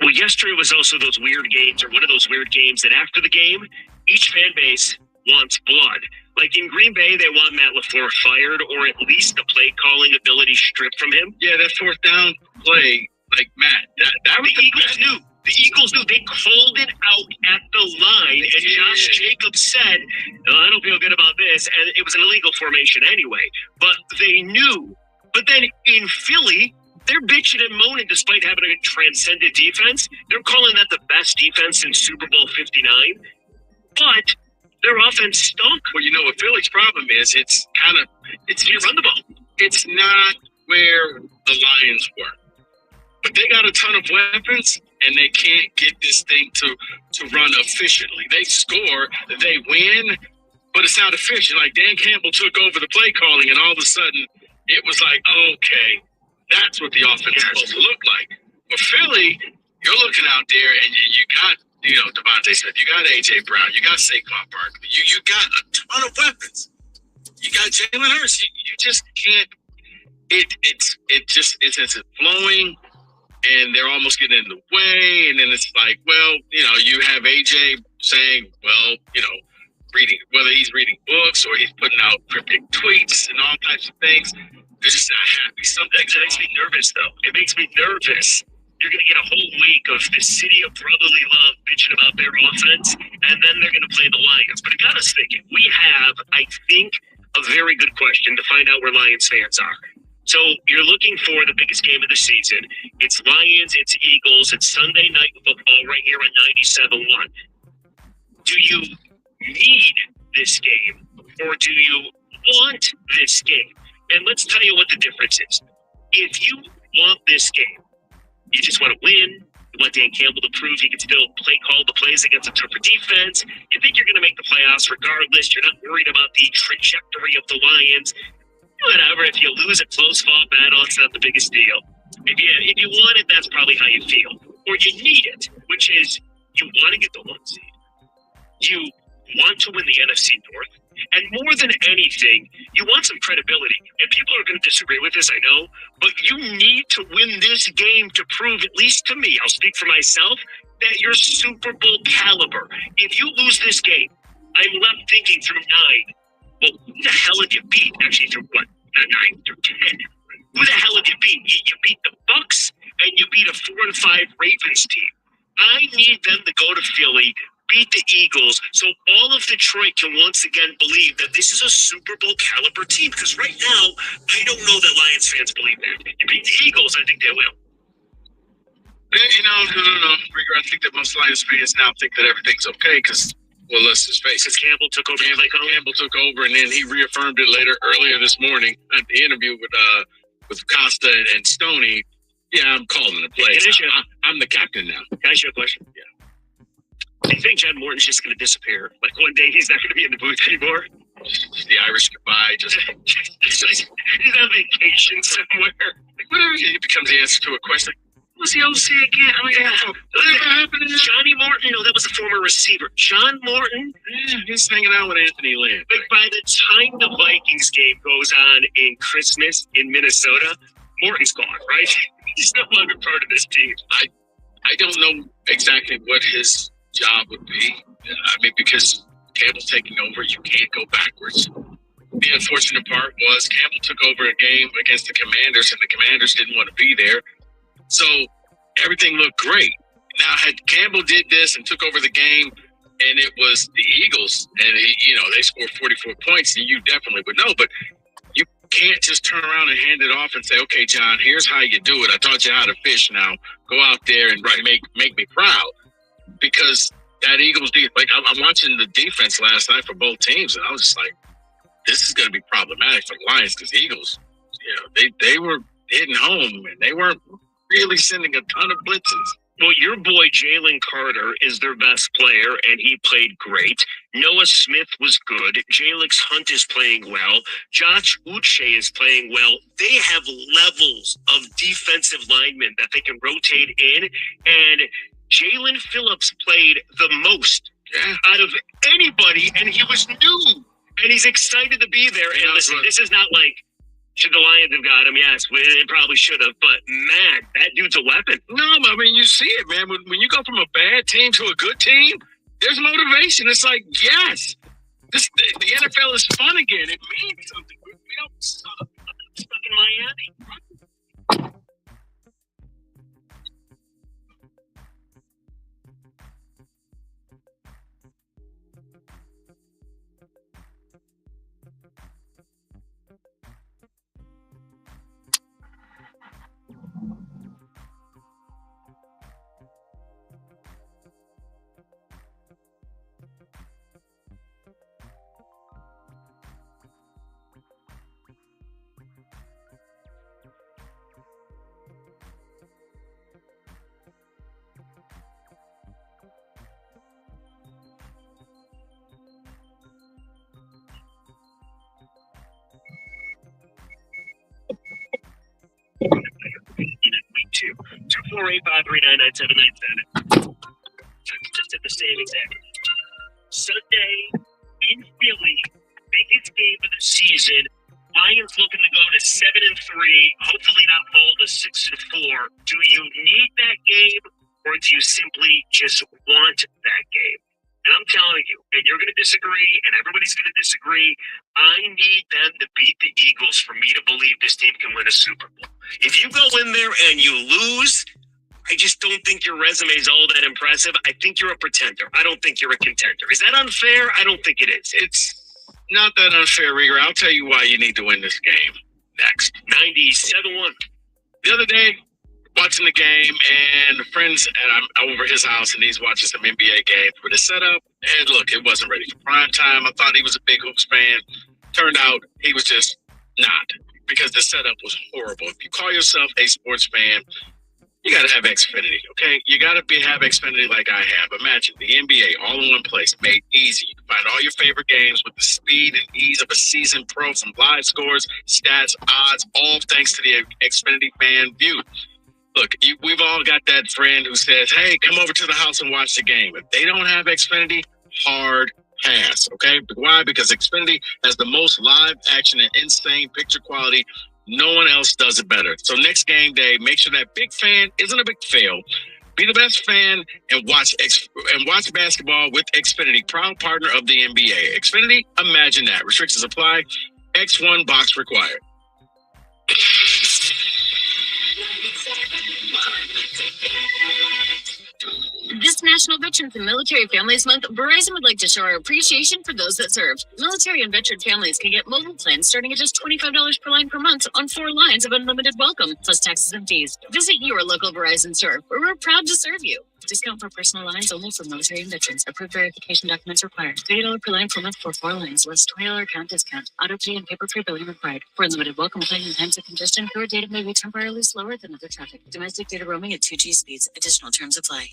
Speaker 17: Well, yesterday was also those weird games, or one of those weird games that after the game, each fan base wants blood. Like in Green Bay, they want Matt LaFleur fired, or at least the play calling ability stripped from him.
Speaker 14: Yeah, that 4th down play. Like, Matt, that was
Speaker 17: the Eagles knew. The Eagles knew. They called it out at the line, and Josh Jacobs said, I don't feel good about this, and it was an illegal formation anyway. But they knew. But then in Philly, they're bitching and moaning despite having a transcendent defense. They're calling that the best defense in Super Bowl 59. But their offense stunk.
Speaker 14: Well, you know what Philly's problem is? It's
Speaker 17: you run the ball.
Speaker 14: It's not where the Lions were. But they got a ton of weapons, and they can't get this thing to run efficiently. They score, they win, but it's not efficient. Like Dan Campbell took over the play calling, and all of a sudden it was like, okay, that's what the offense is supposed to look like. But Philly, you're looking out there, and you got
Speaker 8: Devontae Smith, you got AJ Brown, you got Saquon Barkley, you got a ton of weapons. You got Jalen Hurts. You just can't. It's flowing, and they're almost getting in the way. And then it's like, well, you have AJ saying, well, reading, whether he's reading books or he's putting out cryptic tweets and all types of things. They're just not happy. Sometimes it makes me nervous, though. It makes me nervous. You're going to get a whole week of the city of brotherly love bitching about their offense, and then they're going to play the Lions. But it got us thinking. We have, I think, a very good question to find out where Lions fans are. So you're looking for the biggest game of the season. It's Lions, it's Eagles, it's Sunday Night Football right here on 97.1. Do you need this game, or do you want this game? And let's tell you what the difference is. If you want this game, you just want to win. You want Dan Campbell to prove he can still call the plays against a tougher defense. You think you're going to make the playoffs regardless. You're not worried about the trajectory of the Lions. Whatever. If you lose a close fall battle, it's not the biggest deal. If you want it, that's probably how you feel. Or you need it, which is you want to get the 1 seed. You want to win the NFC North. And more than anything, you want some credibility. And people are going to disagree with this, I know. But you need to win this game to prove, at least to me, I'll speak for myself, that you're Super Bowl caliber. If you lose this game, I'm left thinking through 9. Well, who the hell did you beat? Actually, through what? 9 through 10. Who the hell did you beat? You beat the Bucs, and you beat a 4-5 Ravens team. I need them to go to Philly, beat the Eagles, so all of Detroit can once again believe that this is a Super Bowl caliber team. Because right now, I don't know that Lions fans believe that. You beat the Eagles, I think they will. No. I think that most Lions fans now think that everything's okay because, well, let's just face it.
Speaker 17: Because Campbell took over.
Speaker 8: Campbell took over, and then he reaffirmed it earlier this morning at the interview with Costa and Stoney. Yeah, I'm calling the plays. I'm the captain now.
Speaker 17: Can I ask you a question?
Speaker 8: Yeah.
Speaker 17: Do you think John Morton's just going to disappear? Like one day he's not going to be in the booth anymore?
Speaker 8: The Irish goodbye.
Speaker 17: He's on vacation somewhere.
Speaker 8: Like whatever. It becomes the answer to a question. What's the OC again? Whatever happened?
Speaker 17: Johnny Morton? No, that was a former receiver. John Morton?
Speaker 8: Yeah, he's hanging out with Anthony Lynn.
Speaker 17: Like by the time the Vikings game goes on in Christmas in Minnesota, Morton's gone, right? He's no longer part of this team.
Speaker 8: I don't know exactly what his job would be. I mean, because Campbell's taking over, you can't go backwards. The unfortunate part was Campbell took over a game against the Commanders, and the Commanders didn't want to be there. So everything looked great. Now, had Campbell did this and took over the game, and it was the Eagles, and they scored 44 points, then you definitely would know. But you can't just turn around and hand it off and say, "Okay, John, here's how you do it. I taught you how to fish. Now go out there and make me proud." Because that Eagles defense, like I'm watching the defense last night for both teams, and I was just like, this is going to be problematic for the Lions because Eagles, they were hitting home and they weren't really sending a ton of blitzes.
Speaker 17: Well, your boy Jalen Carter is their best player, and he played great. Noah Smith was good. Jalix Hunt is playing well. Josh Uche is playing well. They have levels of defensive linemen that they can rotate in, and Jalen Phillips played the most out of anybody, and he was new, and he's excited to be there. And listen, this is not like, should the Lions have got him? Yes, they probably should have. But, man, that dude's a weapon.
Speaker 8: No, I mean, you see it, man. When you go from a bad team to a good team, there's motivation. It's like, yes, the NFL is fun again. It means something. We don't suck. I'm stuck in Miami.
Speaker 17: Week 2. 248-539-9797. Just at standing there. Sunday in Philly, biggest game of the season. Lions looking to go to 7-3, hopefully not fall to 6-4. Do you need that game, or do you simply just want that game? And I'm telling you, and you're going to disagree, and everybody's going to disagree, I need them to beat the Eagles for me to believe this team can win a Super Bowl. If you go in there and you lose, I just don't think your resume is all that impressive. I think you're a pretender. I don't think you're a contender. Is that unfair? I don't think it is. It's
Speaker 6: not that unfair, Rieger. I'll tell you why you need to win this game next.
Speaker 17: 97-1.
Speaker 6: The other day, watching the game, and friends, and I'm over his house, and he's watching some NBA games with the setup. And look, it wasn't ready for prime time. I thought he was a big hoops fan. Turned out he was just not, because the setup was horrible. If you call yourself a sports fan, you got to have Xfinity, okay? You got to have Xfinity like I have. Imagine the NBA all in one place, made easy. You can find all your favorite games with the speed and ease of a seasoned pro, from live scores, stats, odds, all thanks to the Xfinity Fan View. Look, we've all got that friend who says, hey, come over to the house and watch the game. If they don't have Xfinity, hard pass, okay? Why? Because Xfinity has the most live action and insane picture quality. No one else does it better. So next game day, make sure that big fan isn't a big fail. Be the best fan and watch basketball with Xfinity, proud partner of the NBA. Xfinity, imagine that. Restrictions apply. X1 box required.
Speaker 9: This National Veterans and Military Families Month, Verizon would like to show our appreciation for those that served. Military and veteran families can get mobile plans starting at just $25 per line per month on 4 lines of unlimited welcome, plus taxes and fees. Visit your local Verizon store, where we're proud to serve you. Discount for personal lines only for military and veterans. Approved verification documents required. $30 per line per month for 4 lines. Less $20 account discount. Auto pay and paper-free billing required. For unlimited welcome plan in times of congestion, your data may be temporarily slower than other traffic. Domestic data roaming at 2G speeds. Additional terms apply.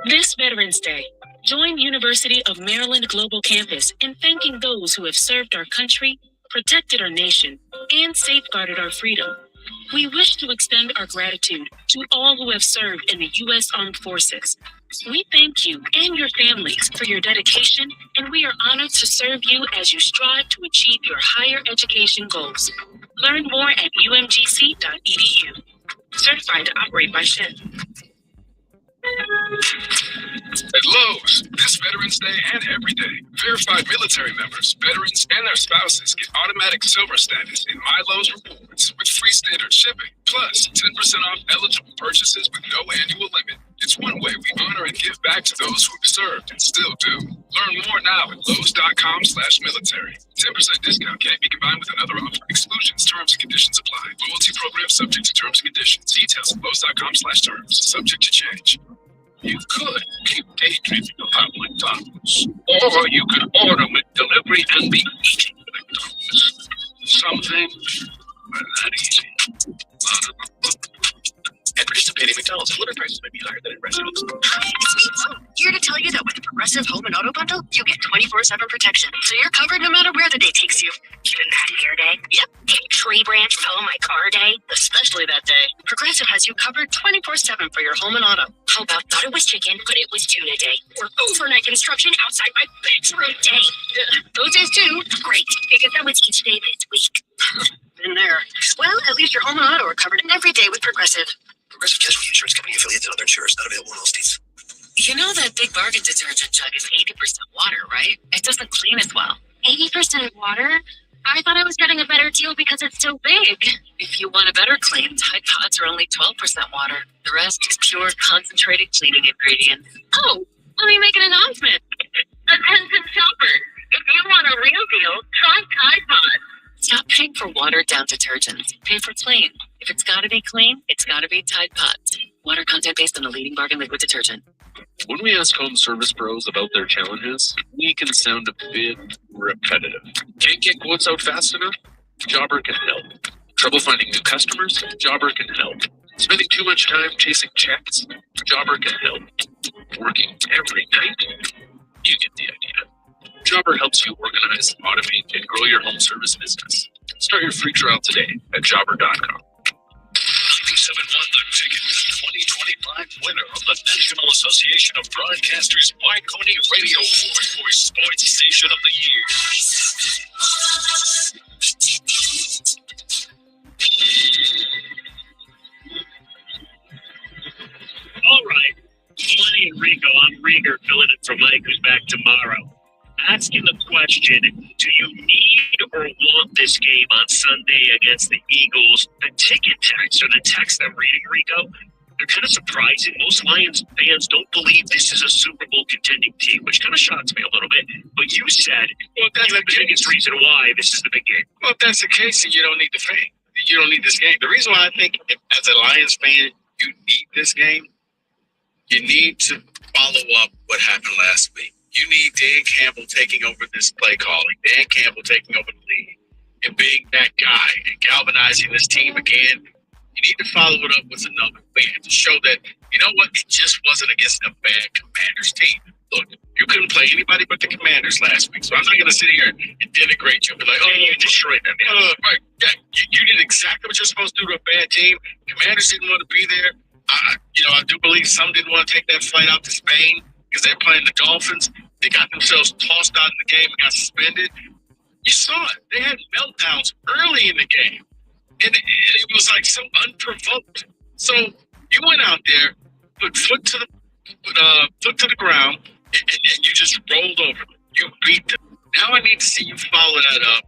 Speaker 10: This Veterans Day, join University of Maryland Global Campus in thanking those who have served our country, protected our nation, and safeguarded our freedom. We wish to extend our gratitude to all who have served in the U.S. Armed Forces. We thank you and your families for your dedication, and we are honored to serve you as you strive to achieve your higher education goals. Learn more at umgc.edu. Certified to operate by SHIP.
Speaker 8: At Lowe's, this Veterans Day and every day, verified military members, veterans, and their spouses get automatic silver status in My Lowe's Rewards with free standard shipping, plus 10% off eligible purchases with no annual limit. It's one way we honor and give back to those who have served and still do. Learn more now at Lowe's.com/military. 10% discount can't be combined with another offer. Exclusions, terms, and conditions apply. Loyalty program subject to terms and conditions. Details at Lowe's.com/terms. Subject to change. You could keep daydreaming about McDonald's, or you could order McDelivery and be eating McDonald's. Something that easy.
Speaker 7: At participating McDonald's, delivery prices may be higher than at restaurants.
Speaker 9: Here to tell you that with the Progressive Home and Auto Bundle, you get 24/7 protection, so you're covered no matter where the day takes you. Even that hair day? Yep. Tree branch fell on my car day? Especially that day. Progressive has you covered 24/7 for your home and auto. How about thought it was chicken, but it was tuna day? Or overnight construction outside my bedroom day? Those days too? Great, because that was each day this week. Been there. Well, at least your home and auto are covered every day with Progressive.
Speaker 7: Progressive Casualty Insurance Company affiliates and other insurers not available in all states.
Speaker 9: You know that Big Bargain detergent jug is 80% water, right? It doesn't clean as well. 80% water? I thought I was getting a better deal because it's so big. If you want a better clean, Tide Pods are only 12% water. The rest is pure concentrated cleaning ingredients. Oh, let me make an announcement. Attention shoppers, if you want a real deal, try Tide Pods. Stop paying for watered-down detergents. Pay for clean. If it's got to be clean, it's got to be Tide Pods. Water content based on the leading bargain liquid detergent.
Speaker 18: When we ask home service pros about their challenges, we can sound a bit repetitive. Can't get quotes out fast enough? Jobber can help. Trouble finding new customers? Jobber can help. Spending too much time chasing checks? Jobber can help. Working every night? You get the idea. Jobber helps you organize, automate, and grow your home service business. Start your free trial today at jobber.com.
Speaker 7: 97.1 The Ticket 2020. 2025 winner of the National Association of Broadcasters Marconi Radio Award for Sports Station of the Year.
Speaker 17: All right. Money and Rico. I'm Rieger, filling in for Mike, who's back tomorrow. Asking the question, do you need or want this game on Sunday against the Eagles? The ticket text, or the text I'm reading, Rico, they're kind of surprising. Most Lions fans don't believe this is a Super Bowl contending team, which kind of shocks me a little bit. But you said, well, that's the biggest reason why this is the big game.
Speaker 19: Well, if that's the case, then you don't need the fan. You don't need this game. The reason why I think, as a Lions fan, you need this game, you need to follow up what happened last week. You need Dan Campbell taking over this play calling, Dan Campbell taking over the league, and being that guy and galvanizing this team again. You need to follow it up with another win to show that, you know what, it just wasn't against a bad Commanders team. Look, you couldn't play anybody but the Commanders last week, so I'm not going to sit here and denigrate you and be like, oh, you destroyed them. Right. Yeah, you did exactly what you're supposed to do to a bad team. Commanders didn't want to be there. I do believe some didn't want to take that flight out to Spain because they're playing the Dolphins. They got themselves tossed out of the game and got suspended. You saw it. They had meltdowns early in the game. And it was like so unprovoked. So you went out there, put foot to the ground, and you just rolled over them. You beat them. Now I need to see you follow that up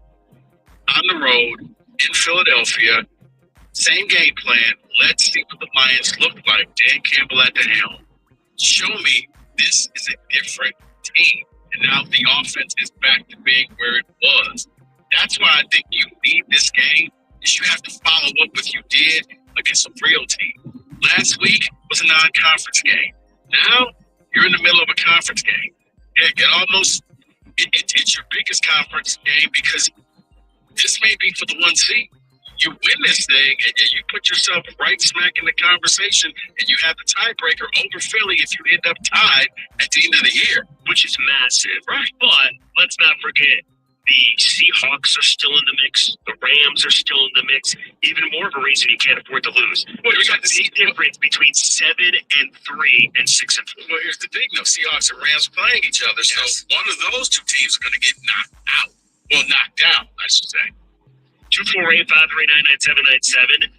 Speaker 19: on the road in Philadelphia. Same game plan. Let's see what the Lions look like. Dan Campbell at the helm. Show me this is a different team. And now the offense is back to being where it was. That's why I think you need this game. Is you have to follow up what you did against a real team. Last week was a non-conference game. Now you're in the middle of a conference game. It's your biggest conference game because this may be for the 1 seed. You win this thing and you put yourself right smack in the conversation and you have the tiebreaker over Philly if you end up tied at the end of the year.
Speaker 17: Which is massive. Right. But let's not forget, the Seahawks are still in the mix. The Rams are still in the mix. Even more of a reason you can't afford to lose. Well, there's a big difference between 7-3 and 6-4.
Speaker 19: Well, here's the thing, though. Seahawks and Rams playing each other, so one of those two teams are going to get knocked out. Well, knocked out, I should say.
Speaker 17: 248-539-9797.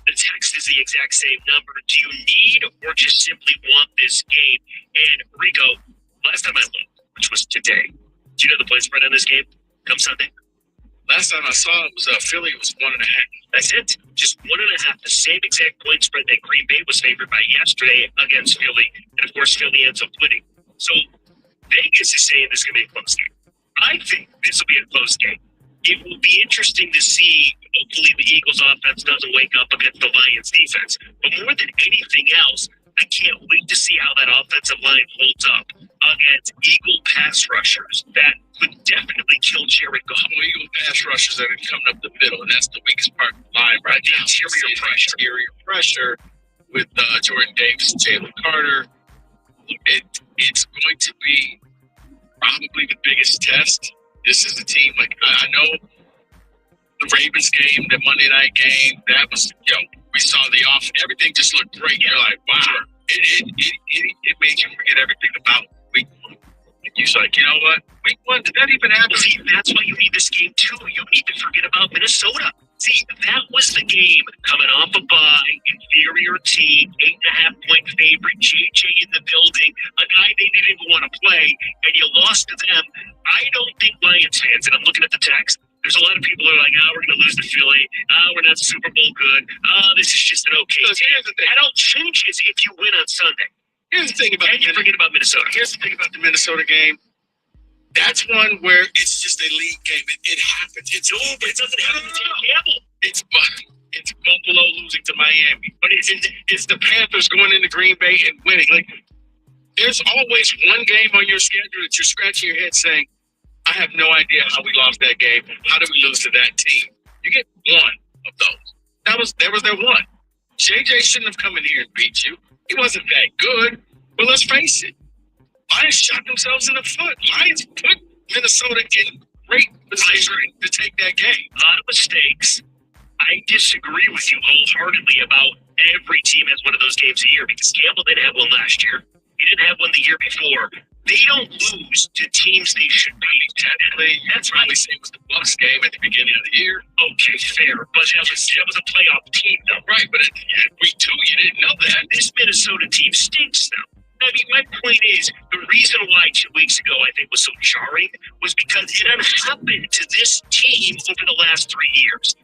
Speaker 17: The text is the exact same number. Do you need or just simply want this game? And Rico, last time I looked, which was today, do you know the point spread on this game come Sunday?
Speaker 19: Last time I saw it was Philly was 1.5.
Speaker 17: That's it. Just 1.5. The same exact point spread that Green Bay was favored by yesterday against Philly. And of course, Philly ends up winning. So Vegas is saying this is going to be a close game. I think this will be a close game. It will be interesting to see. Hopefully the Eagles offense doesn't wake up against the Lions defense. But more than anything else, I can't wait to see how that offensive line holds up against Eagle pass rushers that could definitely kill Jared Goff.
Speaker 19: Well, Eagle pass rushers that are coming up the middle, and that's the weakest part of the line right now. Interior pressure with Jordan Davis and Jalen Carter. It's going to be probably the biggest test. This is the team, like, I know the Ravens game, the Monday night game, that was, we saw the off, everything just looked great. You're like, wow. It made you forget everything about week 1. And you're like, you know what? Week 1, did that even happen?
Speaker 17: See, that's why you need this game, too. You need to forget about Minnesota. See, that was the game coming off a bye, inferior team, 8.5-point favorite, JJ in the building, a guy they didn't even want to play, and you lost to them. I don't think Lions fans, and I'm looking at the text, there's a lot of people who are like, we're going to lose to Philly. We're not Super Bowl good. This is just an okay team. That all changes if you win on Sunday.
Speaker 19: Here's the thing about
Speaker 17: you forget about Minnesota.
Speaker 19: Here's the thing about the Minnesota game. That's one where it's just a league game. It happens. But it doesn't happen to Campbell. It's Buffalo losing to Miami. But it's the Panthers going into Green Bay and winning. Like, there's always one game on your schedule that you're scratching your head saying, I have no idea how we lost that game. How did we lose to that team? You get one of those. That was their one. JJ shouldn't have come in here and beat you. He wasn't that good. But let's face it. Lions shot themselves in the foot. Lions put Minnesota in great position to take that game.
Speaker 17: A lot of mistakes. I disagree with you wholeheartedly about every team has one of those games a year because Campbell didn't have one last year. He didn't have one the year before. They don't lose to teams they should beat. Technically, that's probably same as the Bucks game at the beginning of the year. Okay, fair, but that was a playoff team, though. Right, but at week 2, you didn't know that. This Minnesota team stinks, though. I mean, my point is, the reason why 2 weeks ago I think was so jarring was because it had happened to this team over the last 3 years.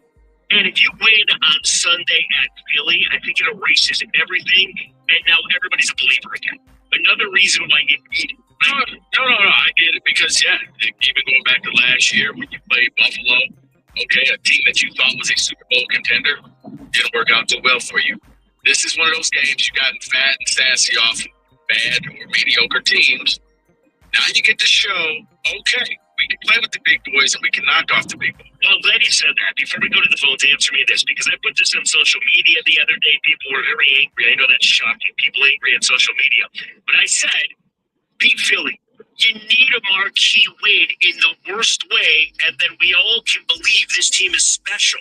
Speaker 17: And if you win on Sunday at Philly, I think it erases everything, and now everybody's a believer again. Another reason why you need it. No, I get it because, even going back to last year when you played Buffalo, okay, a team that you thought was a Super Bowl contender didn't work out too well for you. This is one of those games you gotten fat and sassy off bad or mediocre teams. Now you get to show, okay, we can play with the big boys and we can knock off the big boys. Well, I'm glad you said that. Before we go to the phones, answer me this, because I put this on social media the other day. People were very angry. I know that's shocking. People angry on social media. But I said, beat Philly. You need a marquee win in the worst way, and then we all can believe this team is special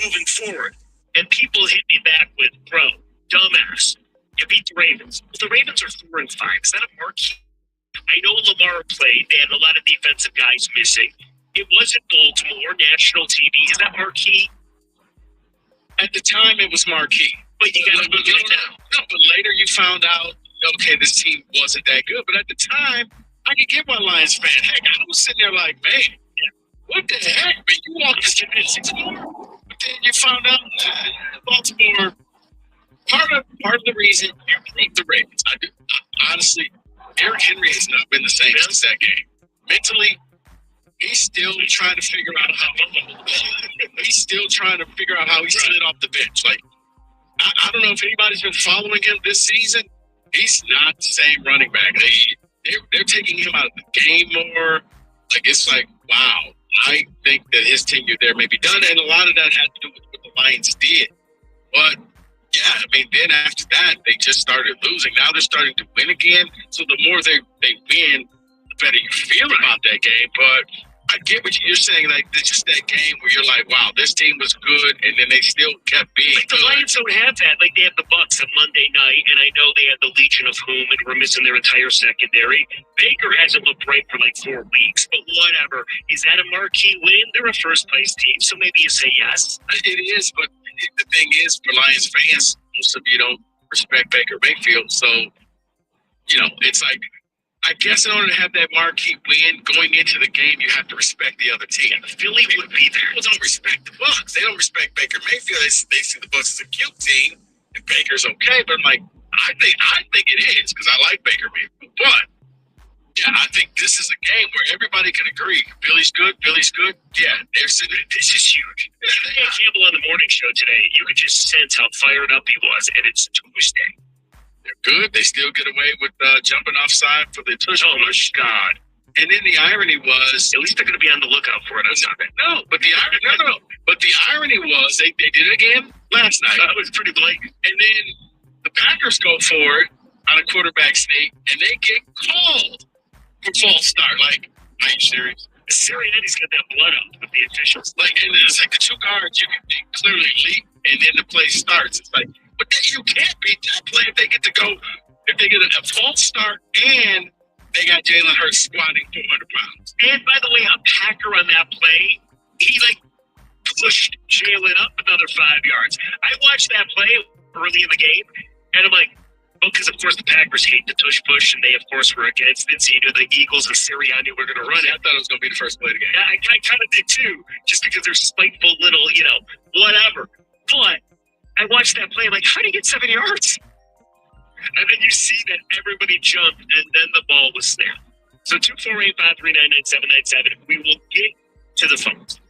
Speaker 17: moving forward. And people hit me back with, bro, dumbass, you beat the Ravens. Well, the Ravens are 4-5. Is that a marquee? I know Lamar played. They had a lot of defensive guys missing. It wasn't Baltimore, national TV. Is that marquee? At the time, it was marquee. But you got to look at it now. No, but later you found out, okay, this team wasn't that good. But at the time, I could get my Lions fan. Heck, I was sitting there like, man, what the heck? But you walked this convincing score. But then you found out Baltimore. Part of the reason you broke the Ravens, honestly, Derrick Henry has not been the same since that game. Mentally, he's still trying to figure out how he slid off the bench. Like, I don't know if anybody's been following him this season. He's not the same running back. They're taking him out of the game more. Like, it's like, wow. I think that his tenure there may be done, and a lot of that had to do with what the Lions did. But yeah, I mean, then after that, they just started losing. Now they're starting to win again. So the more they win, the better you feel about that game. But I get what you're saying. Like, it's just that game where you're like, wow, this team was good, and then they still kept being like good. The Lions don't have that. Like, they have the Bucks on Monday night, and I know they had the Legion of Whom, and we're missing their entire secondary. Baker hasn't looked right for like 4 weeks, but whatever. Is that a marquee win? They're a first-place team, so maybe you say yes. It is, but the thing is, for Lions fans, most of you don't respect Baker Mayfield, so, you know, it's like, I guess in order to have that marquee win going into the game, you have to respect the other team. Yeah, Philly would be there. People don't respect the Bucs. They don't respect Baker Mayfield. They see the Bucs as a cute team, and Baker's okay. But I'm like, I think it is because I like Baker Mayfield. But yeah, I think this is a game where everybody can agree. Philly's good. Yeah, they're sitting. This is huge. Dan Campbell on the morning show today, you could just sense how fired up he was, and it's Tuesday. They're good. They still get away with jumping offside for the tush. Oh my God! And then the irony was, at least they're going to be on the lookout for it. But the irony was they did it again last night. That was pretty blatant. And then the Packers go for it on a quarterback sneak, and they get called for false start. Like, are you serious? Sirianni's got that blood up with the officials. Like, and it's like the two guards you can clearly leap, and then the play starts. It's like. But you can't beat that play if they get a false start and they got Jalen Hurts squatting 200 pounds. And by the way, a Packer on that play, he like pushed Jalen up another 5 yards. I watched that play early in the game, and I'm like, because of course the Packers hate the tush push, and they of course were against it. So the Eagles and Sirianni were going to run it. I thought it was going to be the first play of the game. I kind of did too, just because they're spiteful little, whatever. But I watched that play, like, how do you get 7 yards? And then you see that everybody jumped, and then the ball was snapped. So 248-539-9797. We will get to the phones.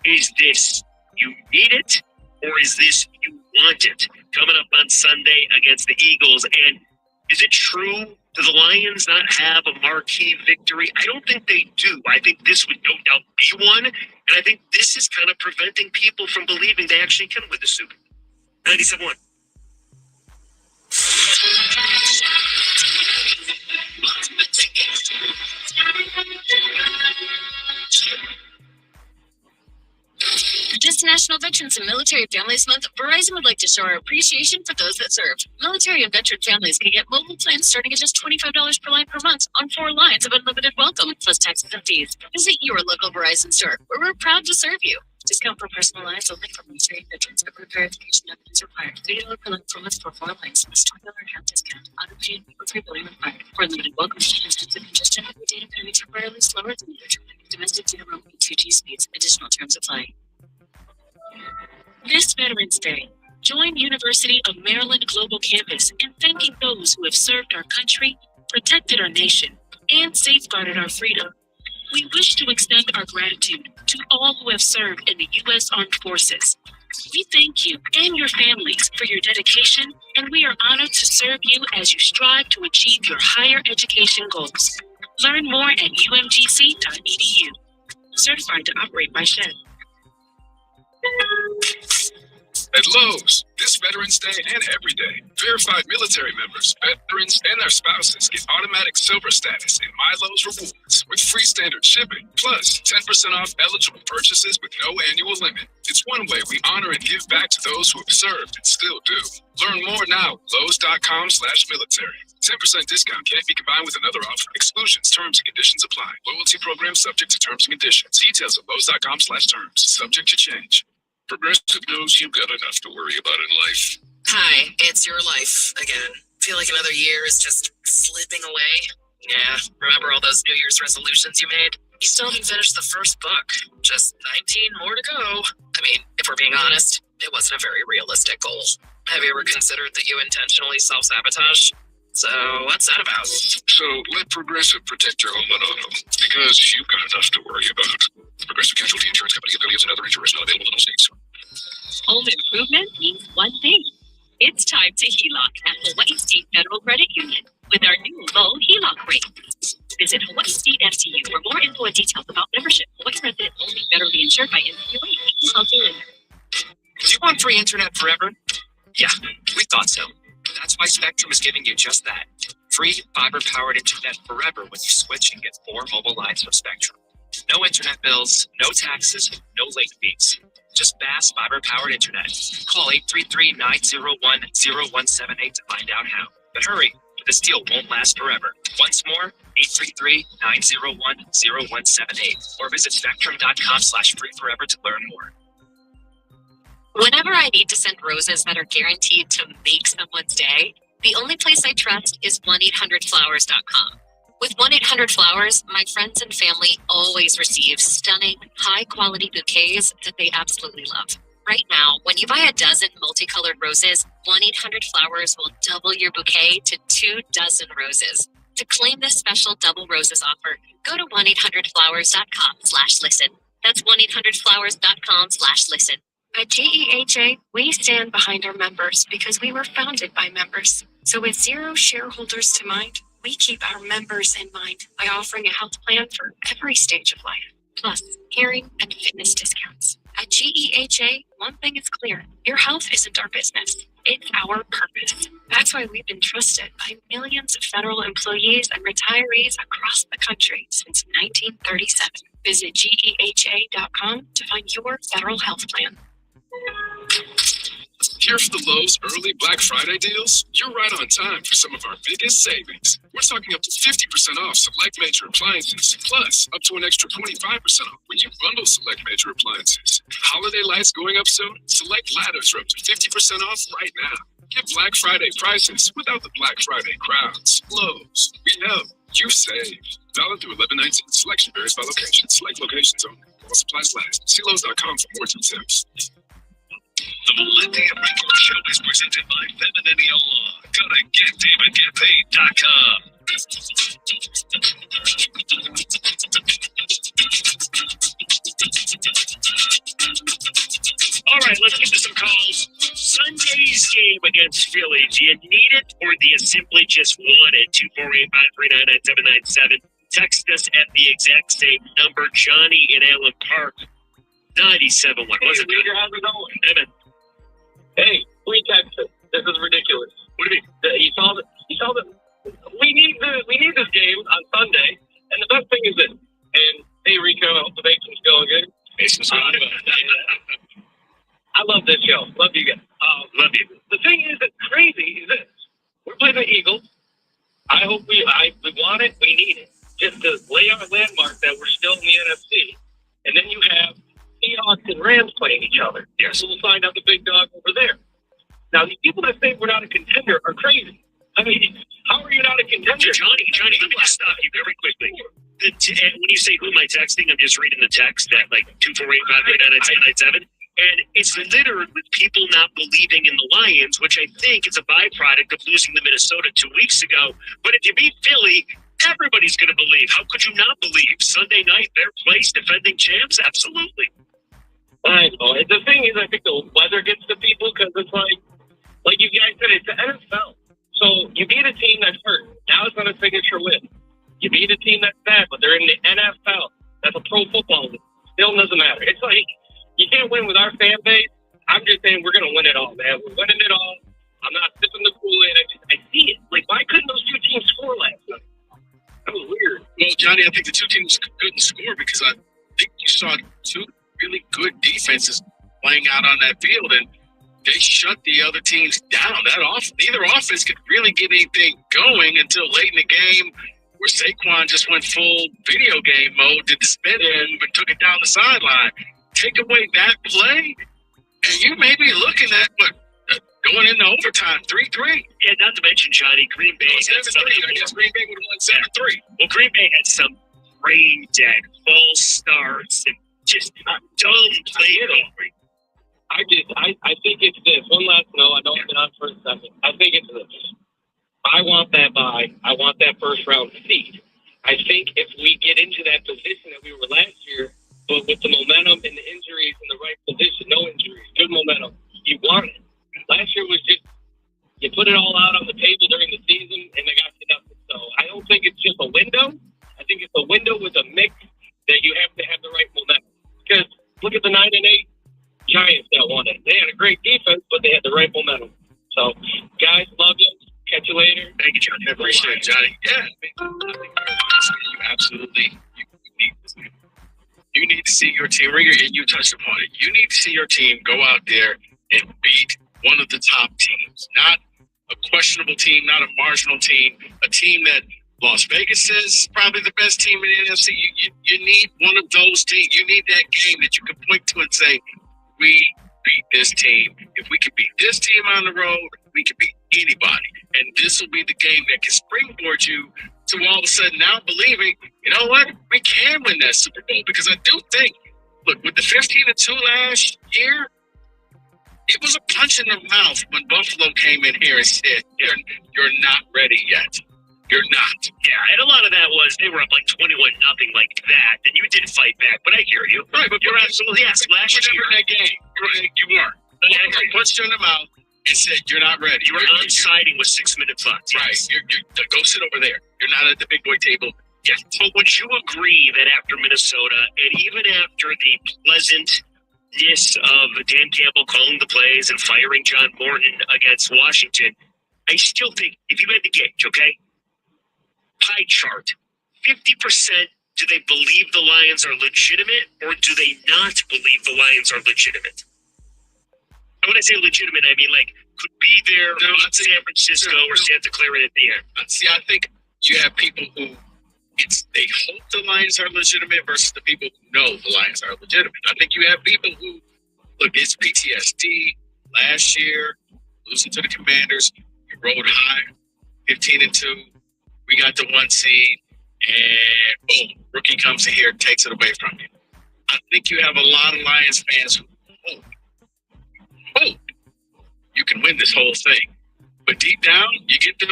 Speaker 17: Is this you need it, or is this you want it? Coming up on Sunday against the Eagles. And is it true? Do the Lions not have a marquee victory? I don't think they do. I think this would no doubt be one. And I think this is kind of preventing people from believing they actually can win the Super Bowl. 97-1.
Speaker 9: This national National Veterans and Military Families Month, Verizon would like to show our appreciation for those that served. Military and veteran families can get mobile plans starting at just $25 per line per month on 4 lines of unlimited welcome, plus taxes and fees. Visit your local Verizon store, where we're proud to serve you. Discount for personal lines only for military and veterans. Approved verification evidence required. $30 per line per month for 4 lines. Plus $20 half discount. Auto pay and free billing required. For unlimited welcome, intensive congestion, every data plan may temporarily slower than domestic data roaming 2G speeds. Additional terms apply. This Veterans Day, join University of Maryland Global Campus in thanking those who have served our country, protected our nation, and safeguarded our freedom. We wish to extend our gratitude to all who have served in the U.S. Armed Forces. We thank you and your families for your dedication, and we are honored to serve you as you strive to achieve your higher education goals. Learn more at umgc.edu. Certified to operate by SHED.
Speaker 8: At Lowe's, this Veterans Day and every day, verified military members, veterans, and their spouses get automatic silver status in My Lowe's Rewards with free standard shipping, plus 10% off eligible purchases with no annual limit. It's one way we honor and give back to those who have served and still do. Learn more now at Lowe's.com/military. 10% discount can't be combined with another offer. Exclusions, terms, and conditions apply. Loyalty program subject to terms and conditions. Details at Lowe's.com/terms. Subject to change. Progressive knows you've got enough to worry about in life.
Speaker 20: Hi, it's your life again. Feel like another year is just slipping away. Yeah, remember all those New Year's resolutions you made? You still haven't finished the first book. Just 19 more to go. I mean, if we're being honest, it wasn't a very realistic goal. Have you ever considered that you intentionally self-sabotage? So what's that about?
Speaker 8: So let Progressive protect your home and auto, because you've got enough to worry about. Progressive Casualty Insurance Company affiliates and other insurers not available in all states.
Speaker 9: Home improvement means one thing. It's time to HELOC at Hawaii State Federal Credit Union with our new low HELOC rate. Visit Hawaii State FCU for more info and details about membership. Hawaii resident only, federally insured by NCUA. Consulting lender.
Speaker 21: Do you want free internet forever? Yeah, we thought so. That's why Spectrum is giving you just that. Free fiber-powered internet forever when you switch and get 4 mobile lines from Spectrum. No internet bills, no taxes, no late fees. Just fast fiber-powered internet. Call 833-901-0178 to find out how. But hurry, this deal won't last forever. Once more, 833-901-0178 or visit spectrum.com/free-forever to learn more.
Speaker 9: Whenever I need to send roses that are guaranteed to make someone's day, the only place I trust is 1-800-Flowers.com. With 1-800-Flowers, my friends and family always receive stunning, high-quality bouquets that they absolutely love. Right now, when you buy a dozen multicolored roses, 1-800-Flowers will double your bouquet to 2 dozen roses. To claim this special double roses offer, go to 1-800-Flowers.com/listen. That's 1-800-Flowers.com/listen. At GEHA, we stand behind our members because we were founded by members. So with 0 shareholders to mind, we keep our members in mind by offering a health plan for every stage of life, plus hearing and fitness discounts. At GEHA, one thing is clear. Your health isn't our business. It's our purpose. That's why we've been trusted by millions of federal employees and retirees across the country since 1937. Visit GEHA.com to find your federal health plan.
Speaker 8: Here for the Lowe's early Black Friday deals? You're right on time for some of our biggest savings. We're talking up to 50% off select major appliances, plus up to an extra 25% off when you bundle select major appliances. Holiday lights going up soon? Select ladders are up to 50% off right now. Get Black Friday prices without the Black Friday crowds. Lowe's, we know you saved. Valid through 11/19. Selection varies by location. Select locations only. All supplies last. See Lowe's.com for more details.
Speaker 7: The Millennium Radio Show is presented by Femininity Law. Go to GetDavidGetPaid.com.
Speaker 17: All right, let's get to some calls. Sunday's game against Philly. Do you need it or do you simply just want it? 248-539-9797. Text us at the exact same number. Johnny in Allen Park. 97.1. What's it, Reader? How's it going? Hey, man.
Speaker 22: Hey, we Texas. This is ridiculous.
Speaker 17: What do you mean?
Speaker 22: You saw that? We need this game on Sunday, and the best thing is this. And hey, Rico, I hope the bacon's going good.
Speaker 17: Bacon's going good.
Speaker 22: We want it, we need it. Just to lay out a landmark that we're still in the NFC. And then you have Seahawks and Rams playing each other.
Speaker 17: Yes.
Speaker 22: So we'll find out the big dog over there. Now, these people that say we're not a contender are crazy. I mean, how are you not a contender?
Speaker 17: Johnny, let me just stop you very quickly. When you say who am I texting, I'm just reading the text at like 248-589-1097. And it's littered with people not believing in the Lions, which I think is a byproduct of losing to Minnesota 2 weeks ago. But if you beat Philly, everybody's going to believe. How could you not believe? Sunday night, their place, defending champs? Absolutely.
Speaker 22: I know. The thing is, I think the weather gets to people because it's like you guys said, it's the NFL. So you beat a team that's hurt. Now it's not a signature win. You beat a team that's bad, but they're in the NFL. That's a pro football league. Still doesn't matter. It's like you can't win with our fan base. I'm just saying we're going to win it all, man. We're winning it all. I'm not sipping the Kool-Aid. I see it. Like, why couldn't those two teams score last night? That was weird.
Speaker 19: Well, Johnny, I think the two teams couldn't score because I think you saw two really good defenses playing out on that field, and they shut the other teams down. Neither offense could really get anything going until late in the game, where Saquon just went full video game mode, did the spin move, and took it down the sideline. Take away that play, and you may be looking at going into overtime, 3-3.
Speaker 17: Yeah, not to mention, Johnny, Green Bay.
Speaker 19: I guess Green Bay would have won 7-3.
Speaker 17: Well, Green Bay had some brain dead, false starts, and just dumb play calling.
Speaker 22: I think it's this. One last note. I know I've been on for a second. I think it's this. I want that bye. I want that first round seed. I think if we get into that position that we were last year, but with the momentum and the injuries in the right position, no injuries, good momentum, you want it. Last year was just, you put it all out on the table during the season, and they got to nothing. So I don't think it's just a window. I think it's a window with a mix that you have to have the right momentum. Because look at the 9-8 Giants that won it. They had a great defense, but they had the right momentum. So, guys, love you. Catch you later.
Speaker 17: Thank you, Johnny.
Speaker 19: I appreciate it, Johnny. Yeah, I think you absolutely need this. You need to see your team, and you touched upon it. You need to see your team go out there and beat one of the top teams, not a questionable team, not a marginal team, a team that Las Vegas is probably the best team in the NFC. You need one of those teams. You need that game that you can point to and say, we beat this team. If we could beat this team on the road, we could beat anybody. And this will be the game that can springboard you to all of a sudden now believing, you know what, we can win that Super Bowl. Because I do think, look, with the 15-2 last year, it was a punch in the mouth when Buffalo came in here and said, you're not ready yet. You're not.
Speaker 17: Yeah, and a lot of that was they were up like 21-0 like that, and you did fight back. But I hear you.
Speaker 19: Right, but
Speaker 17: you're absolutely yes. Last year,
Speaker 19: in that game, you weren't. I punched you in the mouth and said, you're not ready.
Speaker 17: You were unsiding with 6 minutes left. Yes.
Speaker 19: Right. Go sit over there. You're not at the big boy table.
Speaker 17: Yes. But would you agree that after Minnesota, and even after the pleasantness of Dan Campbell calling the plays and firing John Morton against Washington, I still think, if you had to gauge, okay, pie chart, 50%, do they believe the Lions are legitimate, or do they not believe the Lions are legitimate? And when I say legitimate, I mean like could be there in San Francisco or Santa Clara at the end.
Speaker 19: See, I think you have people who they hope the Lions are legitimate versus the people who know the Lions are legitimate. I think you have people who, look, it's PTSD. Last year, losing to the Commanders, you rode high, 15-2. We got the 1 seed, and boom, rookie comes in here and takes it away from you. I think you have a lot of Lions fans who hope you can win this whole thing. But deep down, you get them,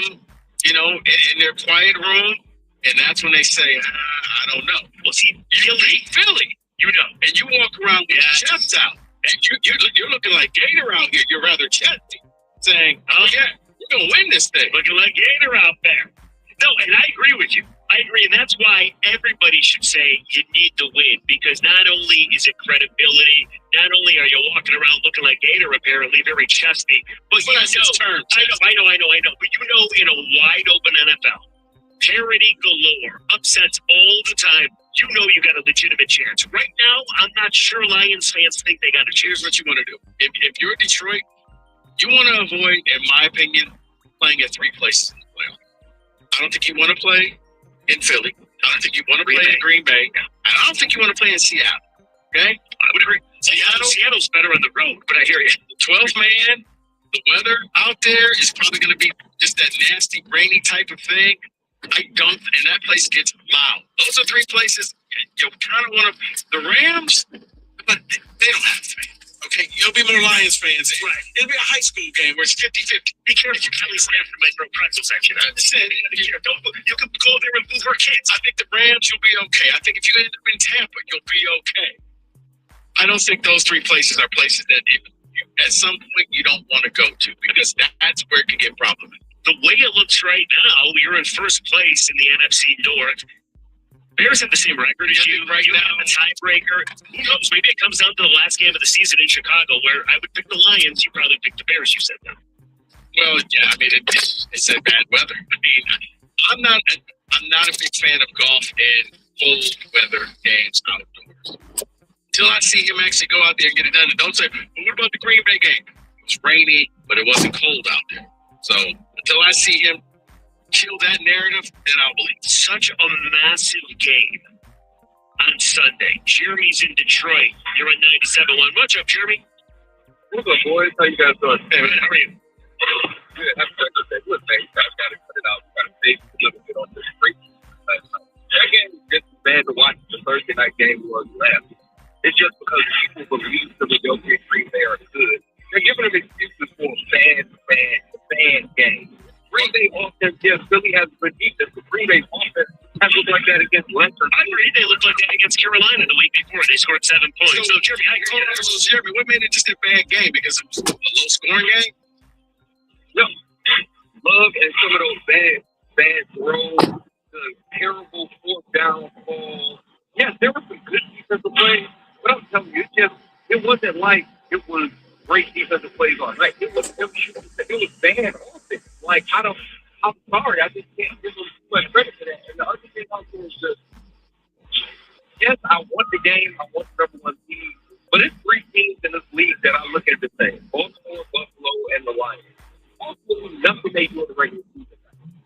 Speaker 19: in their quiet room, and that's when they say, I don't know.
Speaker 17: Well, see,
Speaker 19: Philly, and you walk around with your chest out, and you're looking like Gator out here. You're rather chesty, saying, oh, yeah, we're going to win this thing.
Speaker 17: Looking like Gator out there. No, and I agree with you. I agree, and that's why everybody should say you need to win, because not only is it credibility, not only are you walking around looking like Gator apparently, very chesty, but I know, but in a wide open NFL, parity galore, upsets all the time, you got a legitimate chance. Right now, I'm not sure Lions fans think they got a chance.
Speaker 19: Here's what you want to do. If you're Detroit, you want to avoid, in my opinion, playing at 3 places in the playoffs. I don't think you want to play in Philly. I don't think you want to play in Green Bay. And I don't think you want to play in Seattle. Okay?
Speaker 17: I would agree. Seattle's better on the road, but I hear you.
Speaker 19: 12 man, the weather out there is probably going to be just that nasty, rainy type of thing. And that place gets loud. Those are three places you kind of want to. The Rams, but they don't have fans. Okay, you'll be more Lions fans.
Speaker 17: Right.
Speaker 19: It'll be a high school game where it's 50-50.
Speaker 17: Be careful. Kelly Stanford might throw pretzels at you. You can go there and boo her kids.
Speaker 19: I think the Rams, you'll be okay. I think if you end up in Tampa, you'll be okay. I don't think those three places are places that at some point you don't want to go to because that's where it can get problematic.
Speaker 17: The way it looks right now, you're in first place in the NFC North. Bears have the same record as you right now. A tiebreaker. Who knows? Maybe it comes down to the last game of the season in Chicago, where I would pick the Lions. You probably pick the Bears. You said that.
Speaker 19: Well, yeah. I mean, it's that bad weather. I mean, I'm not a big fan of golf in cold weather games outdoors. Until I see him actually go out there and get it done. And don't say, well, what about the Green Bay game? It was rainy, but it wasn't cold out there. So until I see him kill that narrative, then I'll believe.
Speaker 17: Such a massive game on Sunday. Jeremy's in Detroit. You're at 97.1. What's up, Jeremy?
Speaker 4: What's up, boys? How you guys doing?
Speaker 17: Hey, man, how are you?
Speaker 4: Good. Happy birthday. Look, man, you guys got to cut it out. You got to save a little bit on this break. That game was just as bad to watch the Thursday night game was last. It's just because people believe the Philadelphia Green Bay are good. They're giving them excuses for a bad game. Green Bay offense, yes, Philly has a good defense, but Green Bay offense has looked like that against Leicester.
Speaker 17: I agree. They looked like that against Carolina the week before. They scored 7 points. So Jeremy, I hear you.
Speaker 19: So, Jeremy, what made it just a bad game? Because it was a low-scoring game?
Speaker 4: No. Love and some of those bad throws, the terrible fourth down calls. Yes, there were some good defensive plays, but I'm telling you, it wasn't like it was great defensive plays all night. It was bad offense. Like, I'm sorry, I just can't give them too much credit for that. And the other thing also is just, yes, I want the game, I want the number one team, but it's three teams in this league that I look at the same: Baltimore, Buffalo, and the Lions. Baltimore, nothing they do in the regular season.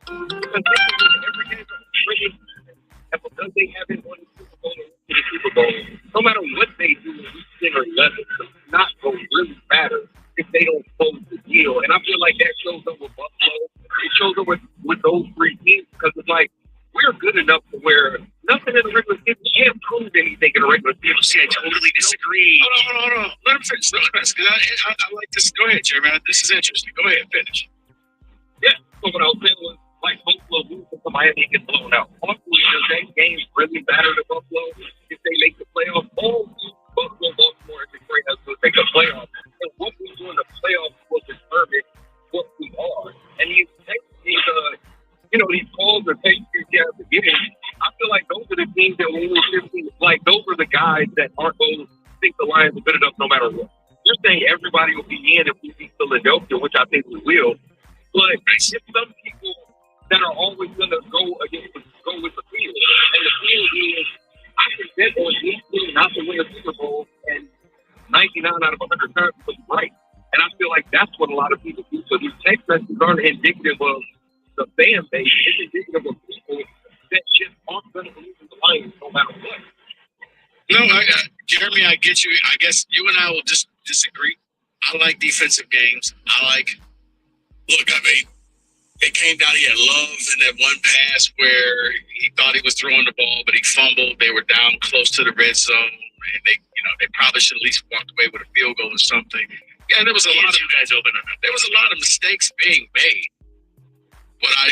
Speaker 4: Because they can win every game of the regular season, and because they haven't won the Super Bowl or the Super Bowl, no matter what they do in week 10 or 11, it's not going to really matter if they don't close the deal. And I feel like that shows up with Buffalo. It shows up with those three teams because it's like, we're good enough to where nothing in the regular season can't prove anything in the regular season.
Speaker 17: See, I totally disagree.
Speaker 19: Hold on. Let him finish. I like this. Go ahead, Jeremy. This is interesting. Go ahead, finish.
Speaker 4: Yeah, so what I was saying was, like, Buffalo loses to Miami and gets blown out. Hopefully, does that game really matter to Buffalo if they make the playoffs? All Buffalo, Baltimore, and Detroit has to make the playoffs. And what we do in the playoffs will determine what we are. And these calls or takes you have to get in, I feel like those are the teams that when we were 15, like, those are the guys that aren't going to think the Lions are good enough no matter what. You're saying everybody will be in if we beat Philadelphia, which I think we will. But it's some people that are always going to go with the field. And the field is, I can bet on this team not to win a Super Bowl, and 99 out of 100 times was right. And I feel like that's what a lot of people do. So these text messages aren't indicative of the fan base. It's indicative of people that just aren't going to believe in the Lions no matter what.
Speaker 19: No, Jeremy, I get you. I guess you and I will just disagree. I like defensive games. Look, I mean, it came down. He had Love in that one pass where he thought he was throwing the ball, but he fumbled. They were down close to the red zone, and they probably should at least walked away with a field goal or something. Yeah, there was a lot of you guys open. There was a lot of mistakes being made. But I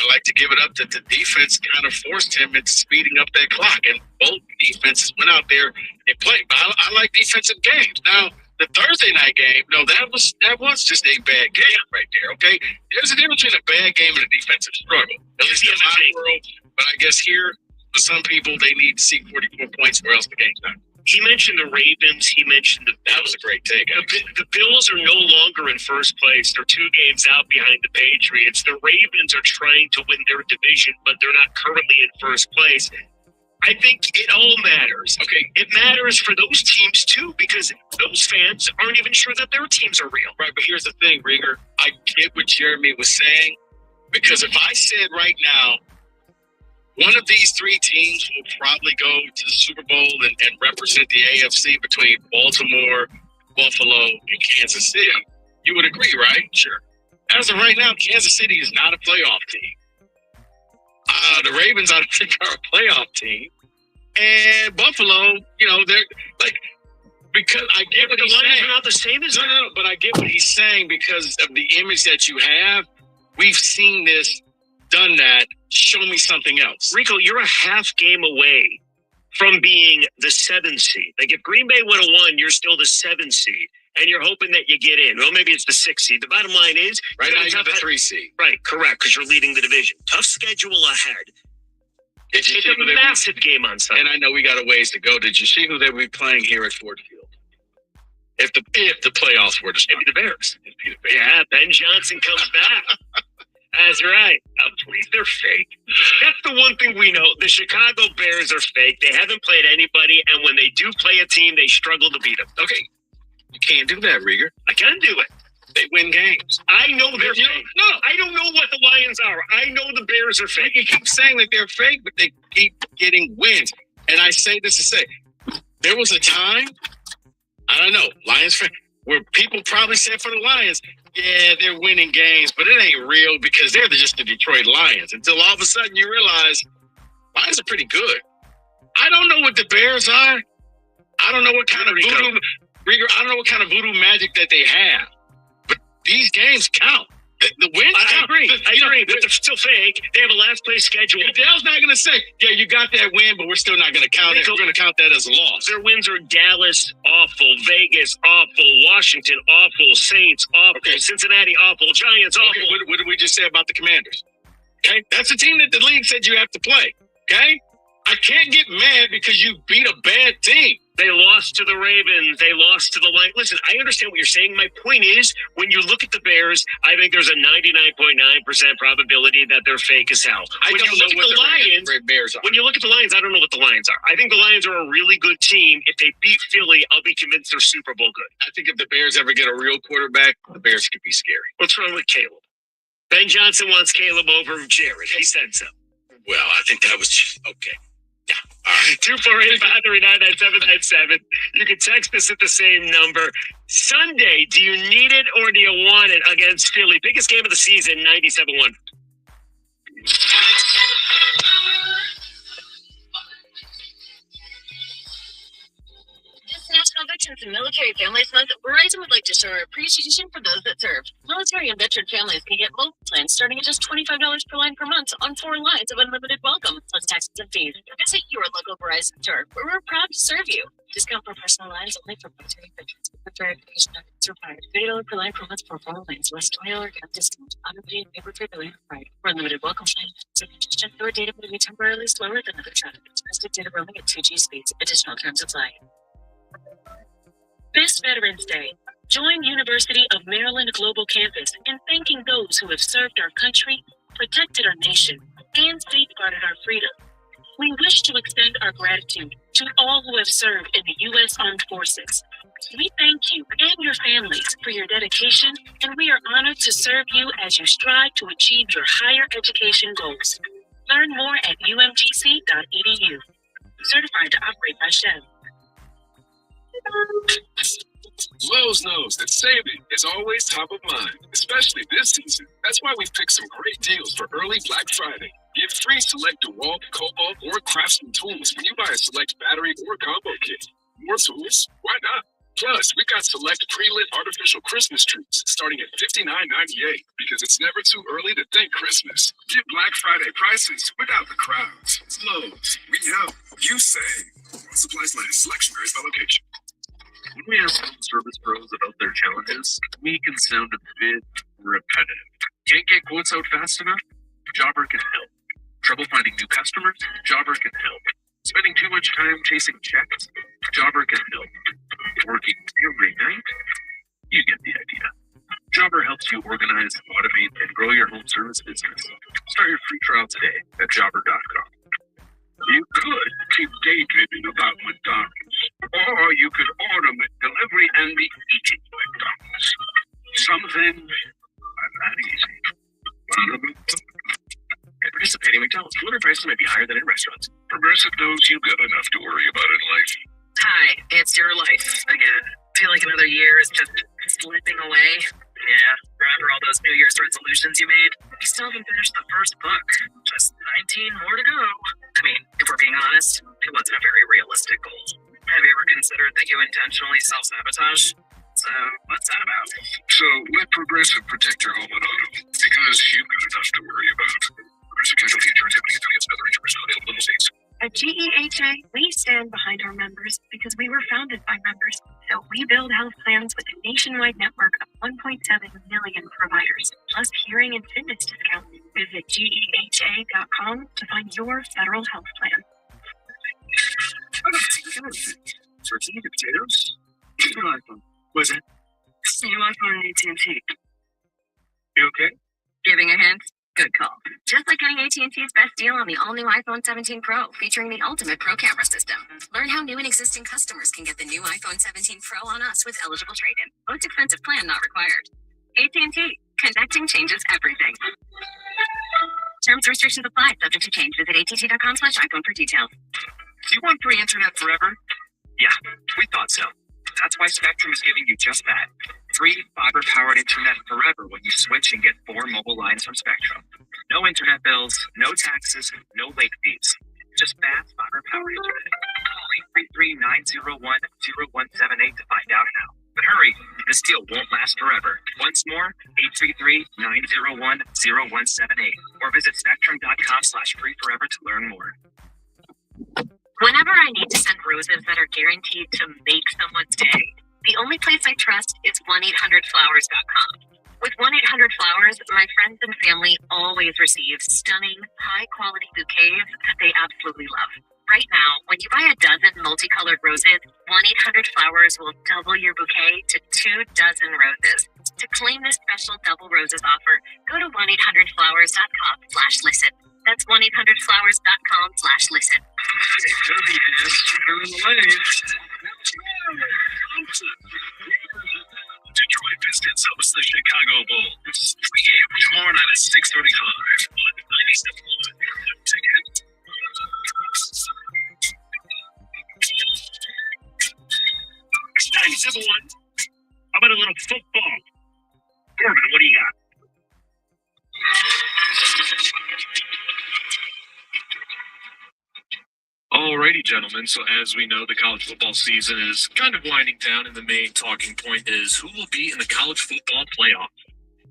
Speaker 19: like to give it up that the defense kind of forced him into speeding up that clock, and both defenses went out there and played. But I like defensive games. Now, the Thursday night game, no, that was just a bad game right there. Okay, there's a difference between a bad game and a defensive struggle. At least in my world. But I guess here, for some people, they need to see 44 points, or else the game's not.
Speaker 17: He mentioned the Ravens. He mentioned
Speaker 19: that was a great take.
Speaker 17: The Bills are no longer in first place. They're 2 games out behind the Patriots. The Ravens are trying to win their division, but they're not currently in first place. I think it all matters. Okay, it matters for those teams too, because those fans aren't even sure that their teams are real.
Speaker 19: Right, but here's the thing, Rieger. I get what Jeremy was saying, Because if I said right now, one of these three teams will probably go to the Super Bowl and represent the AFC between Baltimore, Buffalo, and Kansas City, you would agree, right? Sure. As of right now, Kansas City is not a playoff team. The Ravens, I don't think, are a playoff team. And Buffalo, they're like, because I get what he's saying.
Speaker 17: Not the same as
Speaker 19: no, but I get what he's saying because of the image that you have. We've seen this, done that. Show me something else.
Speaker 17: Rico, you're a half game away from being the 7th seed. Like if Green Bay would have won, you're still the 7th seed. And you're hoping that you get in. Well, maybe it's the 6th seed. The bottom line is...
Speaker 19: Right now, you're the 3 seed.
Speaker 17: Right, correct, because you're leading the division. Tough schedule ahead. It's a massive game on Sunday.
Speaker 19: And I know we got a ways to go. Did you see who they would be playing here at Ford Field? If the playoffs were to start.
Speaker 17: It'd be the Bears. Yeah, Ben Johnson comes back. That's right. Please, they're fake. That's the one thing we know. The Chicago Bears are fake. They haven't played anybody, and when they do play a team, they struggle to beat them.
Speaker 19: Okay, you can't do that, Rieger.
Speaker 17: I can do it.
Speaker 19: They win games.
Speaker 17: I know they're fake. No, I don't know what the Lions are. I know the Bears are fake.
Speaker 19: You keep saying that they're fake, but they keep getting wins. And I say this to say, there was a time, I don't know, Lions fan, where people probably said for the Lions, yeah, they're winning games, but it ain't real because they're just the Detroit Lions. Until all of a sudden you realize Lions are pretty good. I don't know what the Bears are. I don't know what kind of voodoo, Rieger, I don't know what kind of voodoo magic that they have. But these games count. The wins count.
Speaker 17: I agree, but they're still fake. They have a last place schedule.
Speaker 19: Dale's not going to say, yeah, you got that win, but we're still not going to count it. We're going to count that as a loss.
Speaker 17: Their wins are Dallas, awful. Vegas, awful. Washington, awful. Saints, awful. Okay. Cincinnati, awful. Giants, awful.
Speaker 19: Okay. What did we just say about the Commanders? Okay, that's a team that the league said you have to play. Okay? I can't get mad because you beat a bad team.
Speaker 17: They lost to the Ravens. They lost to the Lions. Listen, I understand what you're saying. My point is, when you look at the Bears, I think there's a 99.9% probability that they're fake as hell. When you look at the Lions, when you look at the Lions, I don't know what the Lions are. I think the Lions are a really good team. If they beat Philly, I'll be convinced they're Super Bowl good.
Speaker 19: I think if the Bears ever get a real quarterback, the Bears could be scary.
Speaker 17: What's wrong with Caleb? Ben Johnson wants Caleb over Jared. He said so.
Speaker 19: Well, I think that was okay. Yeah.
Speaker 17: All right. 248-539-9797. You can text us at the same number. Sunday, do you need it or do you want it against Philly? Biggest game of the season, 97-1.
Speaker 9: National Veterans and Military Families Month, Verizon would like to show our appreciation for those that serve. Military and veteran families can get mobile plans starting at just $25 per line per month on 4 lines of unlimited welcome, plus taxes and fees. Visit your local Verizon store, where we're proud to serve you. Discount for personal lines only for military veterans. With verification documents required. $30 per line per month for 4 lines, less $20 account discount. Auto-pay and paper for billing required. For unlimited welcome plan, your data may be temporarily slower than other traffic. Requested data roaming at 2G speeds. Additional terms apply. This Veterans Day, join University of Maryland Global Campus in thanking those who have served our country, protected our nation, and safeguarded our freedom. We wish to extend our gratitude to all who have served in the U.S. Armed Forces. We thank you and your families for your dedication, and we are honored to serve you as you strive to achieve your higher education goals. Learn more at umgc.edu. Certified to operate by SHEV.
Speaker 8: Lowe's knows that saving is always top of mind, especially this season. That's why we've picked some great deals for early Black Friday. Get free select DeWalt, Cobalt, or Craftsman tools when you buy a select battery or combo kit. More tools? Why not? Plus, we've got select pre-lit artificial Christmas trees starting at $59.98 because it's never too early to think Christmas. Get Black Friday prices without the crowds. It's Lowe's. We help. You save. While supplies last. Selection varies by location.
Speaker 18: When we ask service pros about their challenges, we can sound a bit repetitive. Can't get quotes out fast enough? Jobber can help. Trouble finding new customers? Jobber can help. Spending too much time chasing checks? Jobber can help. Working every night? You get the idea. Jobber helps you organize, automate, and grow your home service business. Start your free trial today at jobber.com.
Speaker 8: You could keep daydreaming about McDonald's, or you could order McDelivery and be eating McDonald's. Some things are not easy.
Speaker 7: retail, delivery prices might be higher than in restaurants.
Speaker 8: Progressive knows you've got enough to worry about in life.
Speaker 20: Hi, it's your life again. Feel like another year is just slipping away. Yeah, remember all those New Year's resolutions you made? You still haven't finished the first book. Just 19 more to go. I mean, if we're being honest, it wasn't a very realistic goal. Have you ever considered that you intentionally self-sabotage? So, what's that about?
Speaker 8: So let Progressive protect your home and auto, because you've got enough to worry about. Progressive Casualty Insurance Company affiliates and other insurers not available in all states.
Speaker 10: At GEHA, we stand behind our members because we were founded by members. So we build health plans with a nationwide network of 1.7 million providers, plus hearing and fitness discounts. Visit GEHA.com to find your federal health plan.
Speaker 7: Tortilla potatoes? New iPhone. What's that?
Speaker 10: New iPhone and AT&T.
Speaker 7: You okay?
Speaker 10: Giving a hint? Good call. Just like getting AT&T's best deal on the all-new iPhone 17 Pro, featuring the ultimate pro camera system. Learn how new and existing customers can get the new iPhone 17 Pro on us with eligible trade-in. Most expensive plan not required. AT&T. Connecting changes everything. Terms and restrictions apply. Subject to change. Visit att.com/iPhone for details.
Speaker 21: Do you want free internet forever? Yeah, we thought so. That's why Spectrum is giving you just that. Free fiber-powered internet forever when you switch and get 4 mobile lines from Spectrum. No internet bills, no taxes, no late fees. Just fast fiber-powered internet. Call 833-901-0178 to find out how. But hurry, this deal won't last forever. Once more, 833-901-0178. Or visit spectrum.com/free forever to learn more.
Speaker 10: Whenever I need to send roses that are guaranteed to make someone's day, the only place I trust is 1-800-Flowers.com. With 1-800-Flowers, my friends and family always receive stunning, high-quality bouquets that they absolutely love. Right now, when you buy a dozen multicolored roses, 1-800-Flowers will double your bouquet to 2 dozen roses. To claim this special double roses offer, go to 1-800-Flowers.com/listen. That's 1-800-Flowers.com/listen.
Speaker 7: Detroit Pistons host the Chicago Bulls. Pregame tomorrow night at 6:35 on 97.1 Ticket. 97.1. How about a little football? Corbin, what do you got?
Speaker 18: Alrighty, gentlemen. So as we know, the college football season is kind of winding down, and the main talking point is who will be in the college football playoff.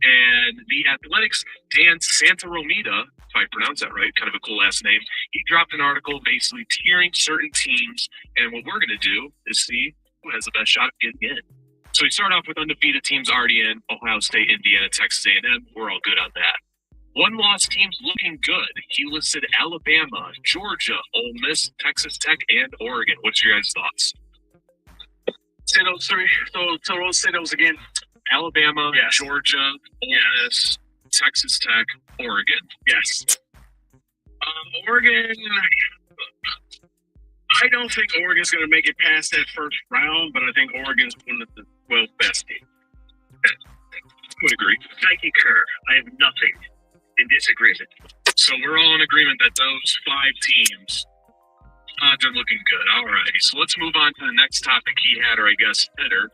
Speaker 18: And the Athletics' Dan Santaromita, if I pronounce that right, kind of a cool last name, he dropped an article basically tiering certain teams, and what we're going to do is see who has the best shot of getting in. So we start off with undefeated teams already in: Ohio State, Indiana, Texas A&M. We're all good on that. One-loss teams looking good. He listed Alabama, Georgia, Ole Miss, Texas Tech, and Oregon. What's your guys' thoughts?
Speaker 7: Say those three. So say those again.
Speaker 18: Alabama, Georgia, Ole Miss, Texas Tech, Oregon.
Speaker 7: Yes. Oregon. I don't think Oregon's going to make it past that first round, but I think Oregon's one of the 12 best teams.
Speaker 18: Would agree.
Speaker 7: Thank you, Kerr. I have nothing in disagreement.
Speaker 18: So we're all in agreement that those 5 teams, they're looking good. All righty. So let's move on to the next topic he had, or I guess better.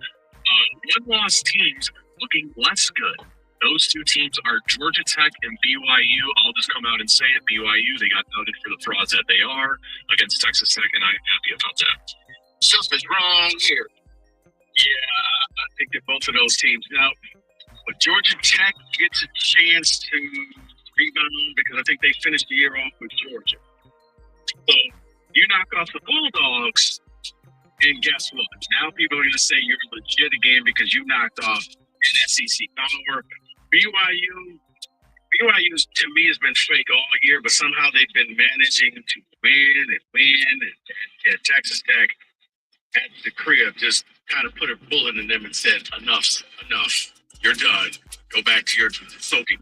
Speaker 18: One-loss teams looking less good. Those 2 teams are Georgia Tech and BYU. I'll just come out and say it. BYU, they got noted for the frauds that they are against Texas Tech, and I'm happy about that.
Speaker 7: Something's wrong here. Yeah, I think that both of those teams. Now, but Georgia Tech gets a chance to rebound because I think they finished the year off with Georgia. So you knock off the Bulldogs, and guess what? Now people are going to say you're legit again because you knocked off an SEC power. BYU to me has been fake all year, but somehow they've been managing to win, and Texas Tech at the crib just kind of put a bullet in them and said, enough. You're done. Go back to your soaking.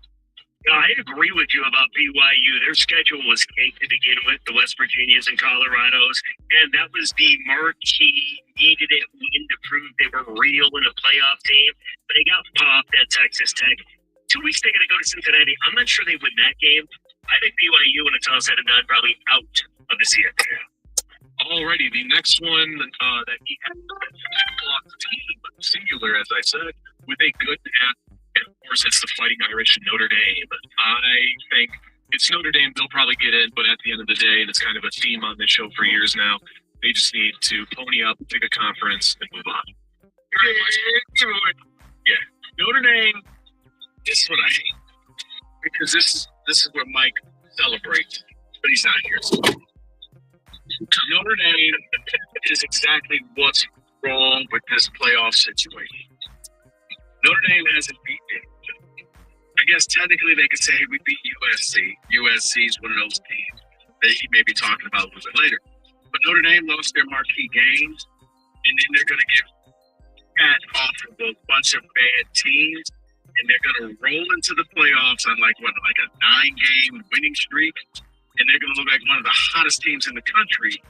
Speaker 17: No, I agree with you about BYU. Their schedule was cake to begin with, the West Virginias and Colorados, and that was the marquee, needed it win to prove they were real in a playoff team, but they got popped at Texas Tech. 2 weeks they're going to go to Cincinnati. I'm not sure they win that game, I think BYU, when it's all said and done, probably out of the CFP.
Speaker 18: Alrighty, the next one that he had blocked team, singular, as I said, with a good path. And of course, it's the Fighting Irish Notre Dame. I think it's Notre Dame. They'll probably get in, but at the end of the day, and it's kind of a theme on this show for years now, they just need to pony up, pick a conference, and move on. Yeah, Notre Dame. This is what I hate, because this is where Mike celebrates, but he's not here. So Notre Dame is exactly what's wrong with this playoff situation. Notre Dame hasn't beaten. I guess technically they could say, hey, we beat USC. USC is one of those teams that he may be talking about a little bit later. But Notre Dame lost their marquee games, and then they're going to get pat off of a bunch of bad teams, and they're going to roll into the playoffs on like a 9-game winning streak, and they're going to look like one of the hottest teams in the country.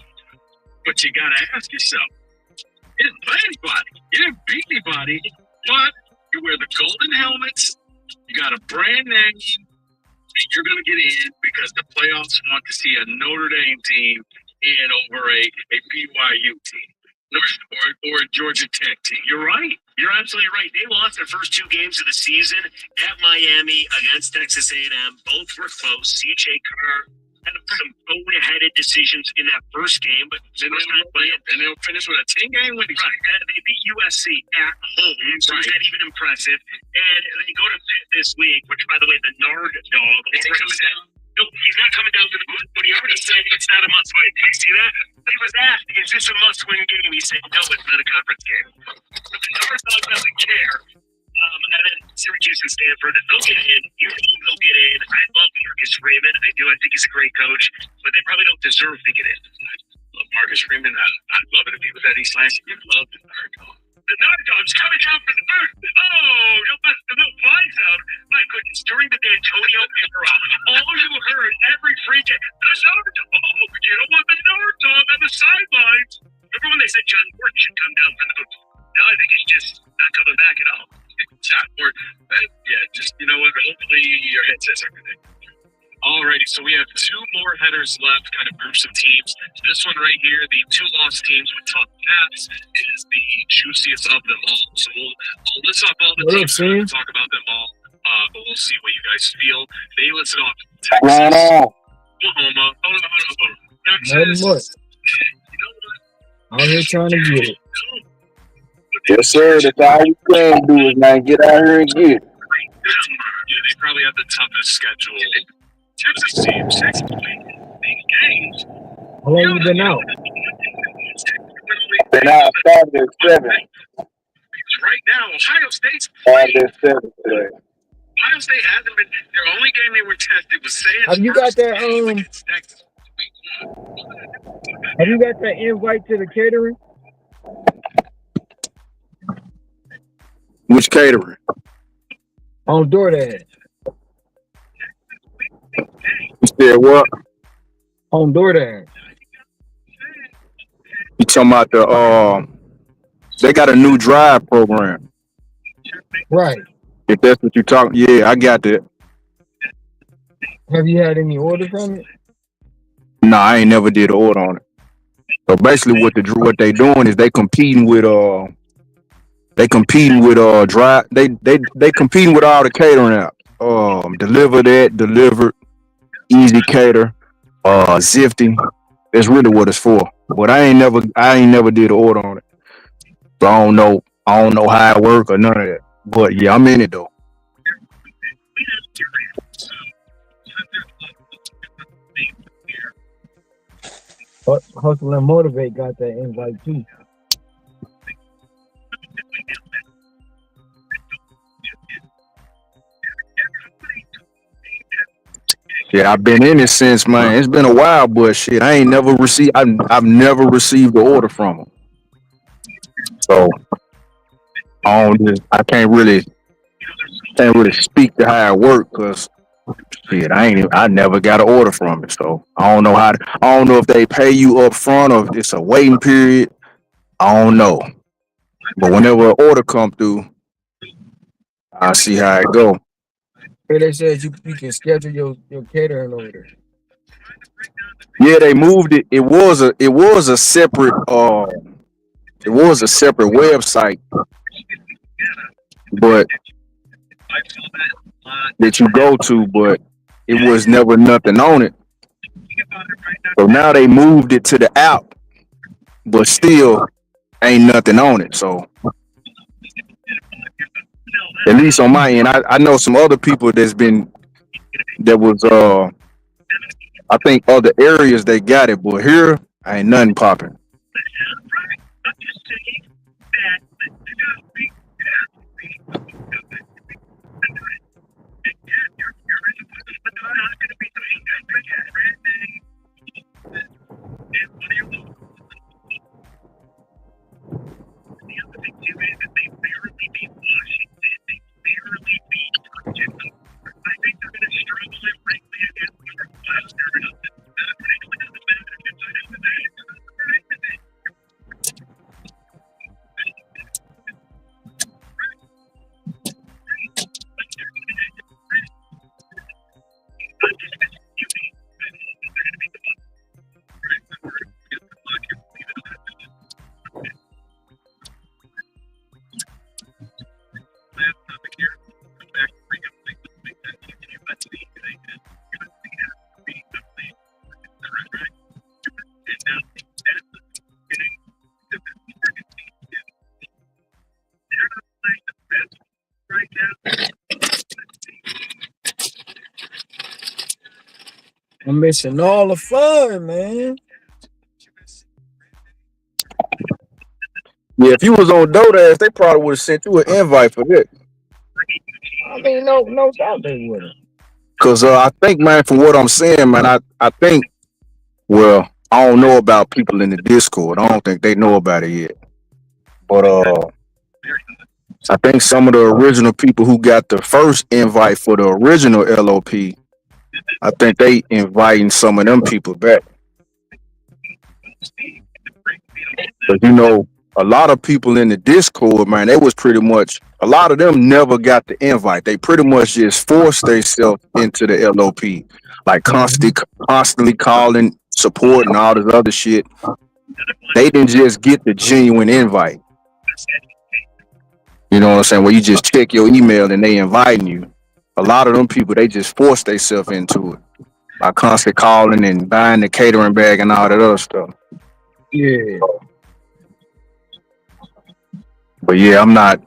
Speaker 18: But you got to ask yourself, you didn't play anybody. You didn't beat anybody, but you wear the golden helmets, you got a brand name, and you're going to get in because the playoffs want to see a Notre Dame team in over a BYU team or a Georgia Tech team.
Speaker 17: You're right. You're absolutely right. They lost their first 2 games of the season at Miami against Texas A&M. Both were close. C.J. Carr had some boneheaded decisions in that first game, but then
Speaker 18: they'll finish with a 10-game winning streak.
Speaker 17: Right. They beat USC at home, so it's not even impressive. And they go to Pitt this week, which, by the way, the Nard dog. No, he's not coming down to the booth, but he already said it's not a must-win. Can you see that? He was asked, is this a must-win game? He said, no, it's not a conference game. But the Nard dog doesn't care. And then Syracuse and Stanford, they'll get in. You think they'll get in. I love Marcus Freeman. I do. I think he's a great coach, but they probably don't deserve to get in. I love Marcus Freeman. I'd love it if he was at East last year. I'd love the Nard dog. The Nard dog's coming down from the booth. Oh, you'll bust the little flies out. My goodness, during the D'Antonio era, all you heard every free game, the Nard dog. Oh, you don't want the Nard dog on the sidelines. Remember when they said John Gordon should come down from the booth? Now I think he's just not coming back at all. John Gordon, just, you know what, hopefully your head says everything.
Speaker 18: Alrighty, so we have 2 more headers left, kind of groups of teams. This one right here, the 2 lost teams with tough paths, is the juiciest of them all. So I'll list off all the teams and talk about them all, but we'll see what you guys feel. They listed off Texas, Oklahoma, Texas. You know what?
Speaker 2: Out here trying to get it.
Speaker 5: Yes, sir. That's all we can do is, man, get out here and get it.
Speaker 18: Yeah, they probably have the toughest schedule. Texas teams, Texas big games.
Speaker 2: How long have you been out?
Speaker 5: Been out 5 to 7.
Speaker 18: Right now, Ohio State's
Speaker 5: 5 to 7 today.
Speaker 18: Ohio State hasn't been. Their only game they were tested was Sam.
Speaker 2: Have you got that? Have you got that invite to the catering?
Speaker 1: Which catering?
Speaker 2: On DoorDash.
Speaker 1: You said what?
Speaker 2: On DoorDash.
Speaker 1: You talking about the they got a new drive program.
Speaker 2: Right.
Speaker 1: If that's what you're talking, yeah, I got that.
Speaker 2: Have you had any orders from it?
Speaker 1: No, I ain't never did an order on it. So basically, what they doing is they competing with drive. They competing with all the catering apps. Deliver that, Delivered, Easy Cater, Zifty. That's really what it's for. But I ain't never did an order on it. So I don't know how it work or none of that. But yeah, I'm in it though.
Speaker 2: Hustle and Motivate got that invite too.
Speaker 1: Yeah, I've been in it since, man. It's been a while, but shit, I've never received the order from them. So I can't really speak to how it works because shit, I never got an order from it. So I don't know if they pay you up front or if it's a waiting period. I don't know. But whenever an order come through, I see how it go.
Speaker 2: But they said you can schedule your catering order.
Speaker 5: Yeah, they moved it. It was a separate website, but that you go to, but it was never nothing on it. So now they moved it to the app, but still ain't nothing on it. So at least on my end, I know some other people that was I think other areas they got it, but here ain't nothing popping.
Speaker 2: I'm missing all the fun, man.
Speaker 5: Yeah, if you was on DoorDash, they probably would have sent you an invite for that.
Speaker 2: I mean, no doubt they would have.
Speaker 5: Cause I think, man, from what I'm saying, man, I think, well, I don't know about people in the Discord. I don't think they know about it yet. But I think some of the original people who got the first invite for the original LOP, I think they inviting some of them people back. But a lot of people in the Discord, man, they was pretty much a lot of them never got the invite. They pretty much just forced themselves into the LOP, like constantly calling support and all this other shit. They didn't just get the genuine invite. You know what I'm saying? Where you just check your email and they inviting you. A lot of them people, they just forced themselves into it by constantly calling and buying the catering bag and all that other stuff.
Speaker 2: Yeah.
Speaker 5: But yeah, I'm not.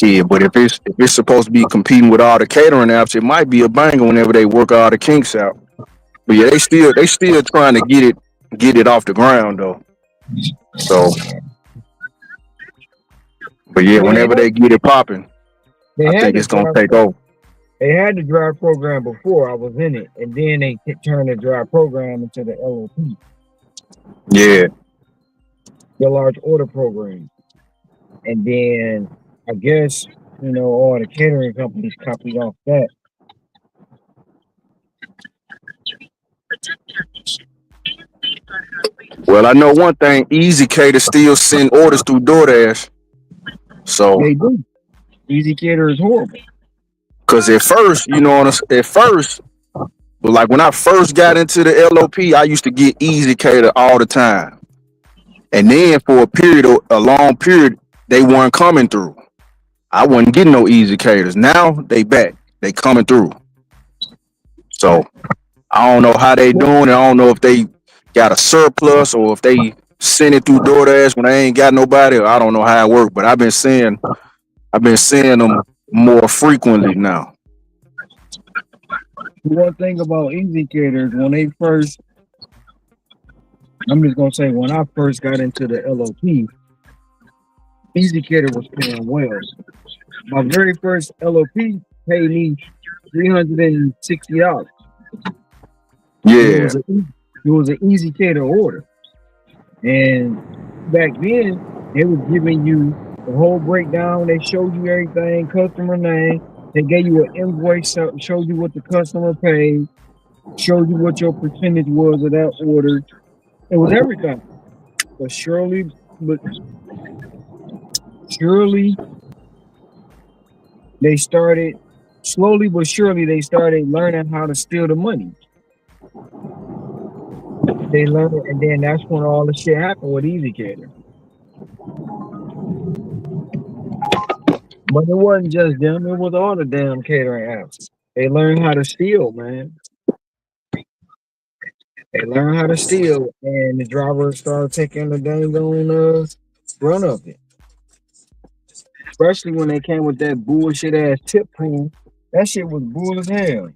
Speaker 5: Yeah, but if it's supposed to be competing with all the catering apps, it might be a banger whenever they work all the kinks out. But yeah, they still trying to get it off the ground though. So, but yeah, whenever they get it popping, I think it's gonna take over.
Speaker 2: They had the drive program before I was in it, and then they turned the drive program into the LOP.
Speaker 5: Yeah.
Speaker 2: The large order program. And then I guess, all the catering companies copied off that.
Speaker 5: Well, I know one thing, Easy Cater still send orders through DoorDash. So
Speaker 2: they do. Easy Cater is horrible.
Speaker 5: Cause at first, like when I first got into the LOP, I used to get Easy Cater all the time. And then for a long period, they weren't coming through. I wasn't getting no Easy Caters. Now they back. They coming through. So I don't know how they doing it. I don't know if they got a surplus or if they send it through DoorDash when they ain't got nobody. I don't know how it works, but I've been seeing them more frequently now.
Speaker 2: One thing about Easy Caters, when I first got into the LOP, Easy Cater was paying well. My very first LOP paid me $360.
Speaker 5: Yeah.
Speaker 2: It was an Easy Cater order. And back then, they was giving you the whole breakdown. They showed you everything, customer name. They gave you an invoice, showed you what the customer paid, showed you what your percentage was of that order. It was everything. But surely, they started slowly but surely. They started learning how to steal the money. They learned it, and then that's when all the shit happened with Easy Cater. But it wasn't just them; it was all the damn catering apps. They learned how to steal, man. They learned how to steal, and the drivers started taking the dang on run of it. Especially when they came with that bullshit ass tip pool. That shit was bull as hell.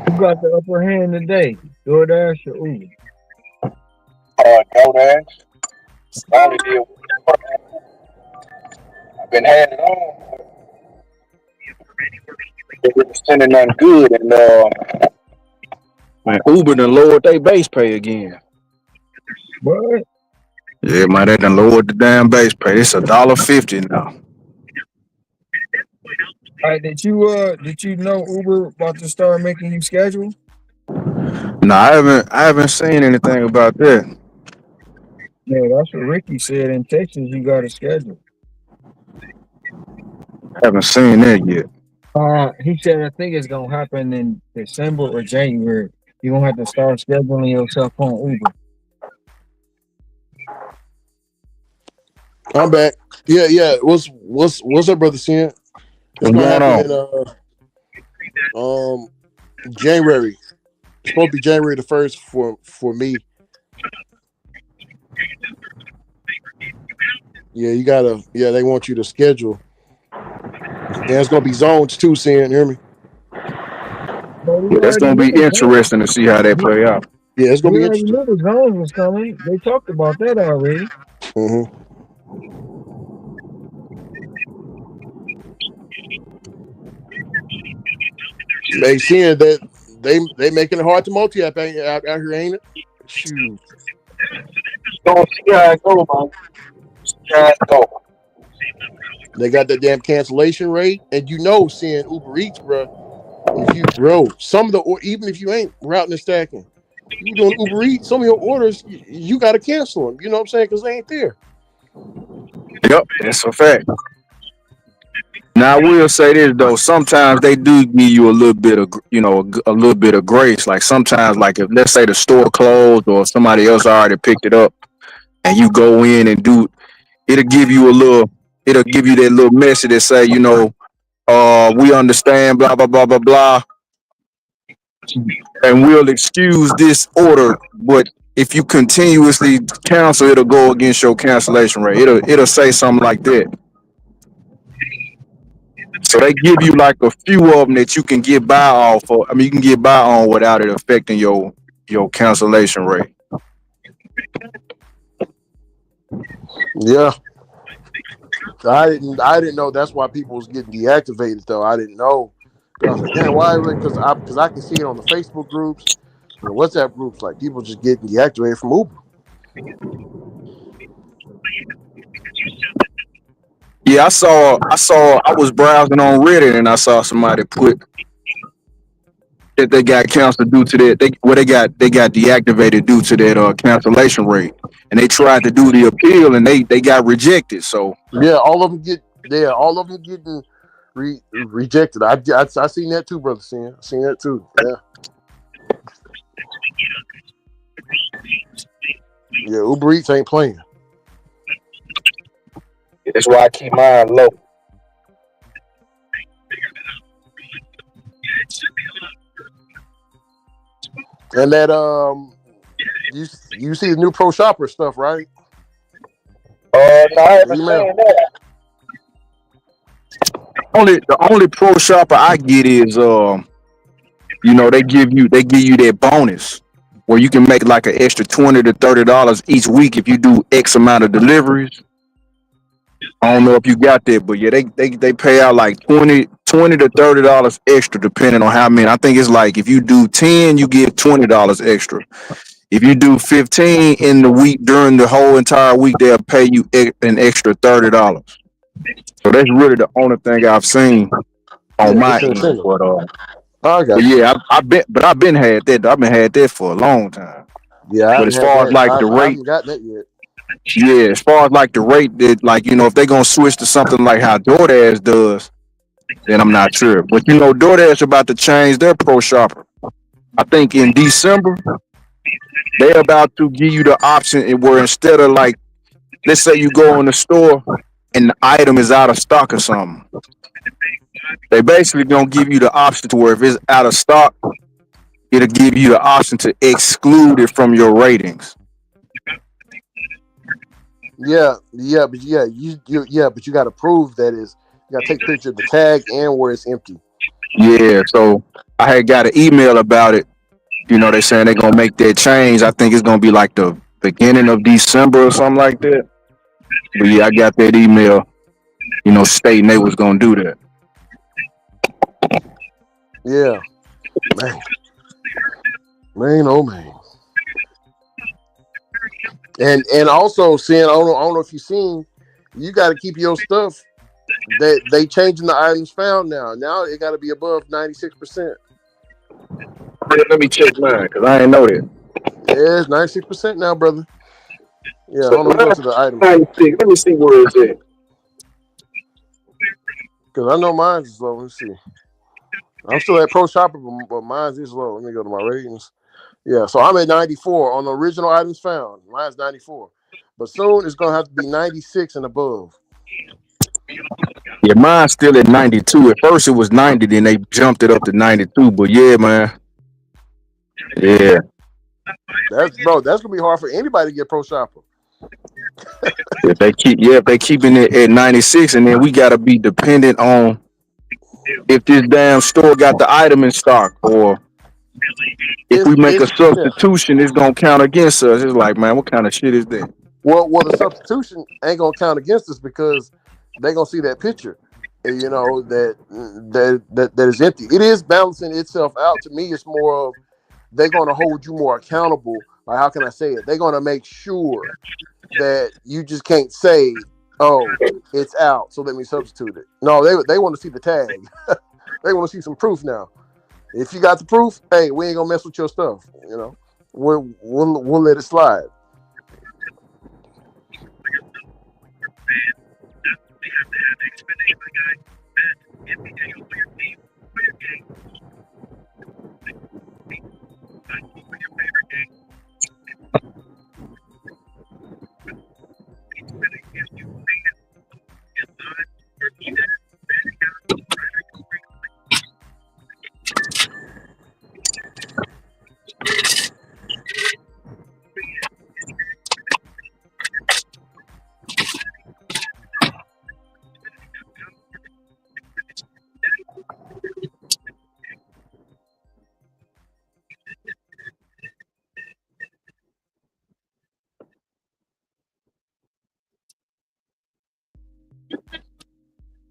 Speaker 2: Who got the upper hand today? DoorDash or Uber?
Speaker 5: DoorDash. I only did. I've been had it on. It was sending nothing good, and man, Uber done lowered their base pay again.
Speaker 2: What?
Speaker 5: Yeah, man, they done lowered the damn base pay. It's $1.50 now.
Speaker 2: All right, did you know Uber about to start making you schedule?
Speaker 5: No, I haven't seen anything about that.
Speaker 2: Yeah, that's what Ricky said. In Texas, you got to schedule.
Speaker 5: I haven't seen that yet.
Speaker 2: He said I think it's gonna happen in December or January. You're gonna have to start scheduling yourself on Uber.
Speaker 1: I'm back. Yeah, yeah. What's up, brother? Sin? It's
Speaker 5: What's
Speaker 1: gonna
Speaker 5: going
Speaker 1: happen
Speaker 5: on?
Speaker 1: in January. It's supposed to be January the 1st for me. Yeah, you gotta. Yeah, they want you to schedule. And it's gonna be zones too. Sin, hear me?
Speaker 2: But we
Speaker 5: Yeah, that's
Speaker 2: already
Speaker 5: gonna be
Speaker 2: knew the zone.
Speaker 5: interesting to see how they
Speaker 2: We,
Speaker 5: play out.
Speaker 1: Yeah, it's gonna
Speaker 2: we
Speaker 1: be
Speaker 2: already
Speaker 1: interesting.
Speaker 2: knew the zone was coming. They talked about that already.
Speaker 1: Mm-hmm. They seeing that they making it hard to multi app out here, ain't it? Shoot.
Speaker 5: Don't see how it go, man. See how it go.
Speaker 1: They got that damn cancellation rate, and seeing Uber Eats, bro. If you, some of or even if you ain't routing and stacking, you doing Uber Eats, some of your orders you got to cancel them. You know what I'm saying? Because they ain't there.
Speaker 5: Yep, that's a fact. Now I will say this though. Sometimes they do give you a little bit of, a little bit of grace. Like sometimes, like if let's say the store closed or somebody else already picked it up, and you go in and do, it'll give you a little, it'll give you that little message that say, we understand, blah blah blah blah blah, and we'll excuse this order. But if you continuously cancel, it'll go against your cancellation rate. It'll say something like that. So they give you like a few of them that you can get by off of. I mean, you can get by on without it affecting your cancellation rate.
Speaker 1: Yeah, I didn't know that's why people was getting deactivated though. I didn't know. I was like, damn, why? Because I can see it on the Facebook groups and the WhatsApp groups. Like people just getting deactivated from Uber.
Speaker 5: Yeah, I was browsing on Reddit and I saw somebody put that they got canceled due to that. They got deactivated due to that cancellation rate, and they tried to do the appeal and they got rejected. So
Speaker 1: yeah, all of them getting rejected. I seen that too, brother. I seen that too. Yeah. Yeah, Uber Eats ain't playing.
Speaker 5: that's why I keep mine low.
Speaker 1: And that you see the new Pro Shopper stuff, right?
Speaker 5: No, I haven't seen that. The only Pro Shopper I get is they give you that bonus where you can make like an extra $20 to $30 each week if you do X amount of deliveries. I don't know if you got that, but yeah, they pay out like $20 to $30 extra depending on how many. I think it's like if you do 10, you get $20 extra. If you do 15 in the week during the whole entire week, they'll pay you an extra $30. So that's really the only thing I've seen on my end. But yeah, I've been had that. I've been had that for a long time.
Speaker 1: Yeah,
Speaker 5: but as far as like the
Speaker 1: I
Speaker 5: rate,
Speaker 1: haven't gotten that yet.
Speaker 5: yeah, as far as like the rate that, like, if they're gonna switch to something like how DoorDash does, then I'm not sure. But DoorDash about to change their Pro Shopper. I think in December they're about to give you the option where instead of like, let's say you go in the store and the item is out of stock or something, they basically gonna give you the option to where if it's out of stock, it'll give you the option to exclude it from your ratings.
Speaker 1: Yeah, but you got to prove that you got to take a picture of the tag and where it's empty.
Speaker 5: Yeah, so I had got an email about it. They saying they're gonna make that change. I think it's gonna be like the beginning of December or something like that. But yeah, I got that email, stating they was gonna do that.
Speaker 1: Yeah, man, oh man. And also, seeing, I don't know if you've seen, you got to keep your stuff. They changing the items found now. Now it got to be above 96%.
Speaker 5: Let me check mine because I ain't know that.
Speaker 1: Yeah, it's 96% now, brother. Yeah, so hold on, go to the items.
Speaker 5: 96. Let me see where it's at.
Speaker 1: Because I know mine is low. Let's see. I'm still at Pro Shopper, but mine is low. Let me go to my ratings. Yeah, so I'm at 94 on the original items found. Mine's 94. But soon it's going to have to be 96 and above.
Speaker 5: Yeah, mine's still at 92. At first it was 90, then they jumped it up to 92. But yeah, man. Yeah.
Speaker 1: That's going to be hard for anybody to get Pro Shopper.
Speaker 5: If they keeping it at 96, and then we got to be dependent on if this damn store got the item in stock, or if we make a substitution, it's gonna count against us. It's like, man, what kind of shit is that?
Speaker 1: Well, the substitution ain't gonna count against us because they gonna see that picture. that is empty. It is balancing itself out. To me, it's more of they're going to hold you more accountable. Like, how can I say it? They're going to make sure that you just can't say, "Oh, it's out, so let me substitute it." No, they want to see the tag. They want to see some proof now. If you got the proof, hey, we ain't gonna mess with your stuff. We'll let it slide.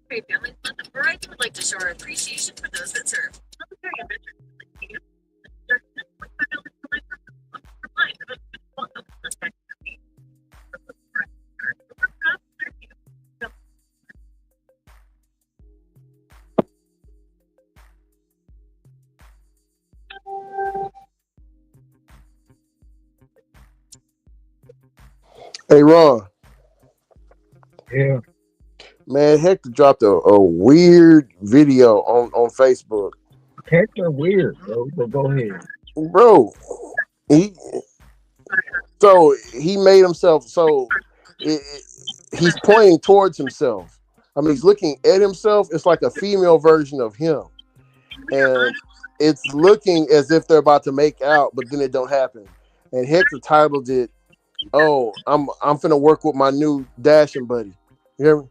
Speaker 9: Great Family Month, Verizon would like to show our appreciation for those that serve. Military and veterans.
Speaker 1: Hey, Ron.
Speaker 2: Yeah.
Speaker 1: Man, Hector dropped a weird video on Facebook.
Speaker 2: Hector weird, bro. But go ahead.
Speaker 1: Bro, he he made himself it, he's pointing towards himself. I mean, he's looking at himself. It's like a female version of him, and it's looking as if they're about to make out, but then it don't happen. And Hector titled it, "Oh, I'm finna work with my new dashing buddy." You hear me?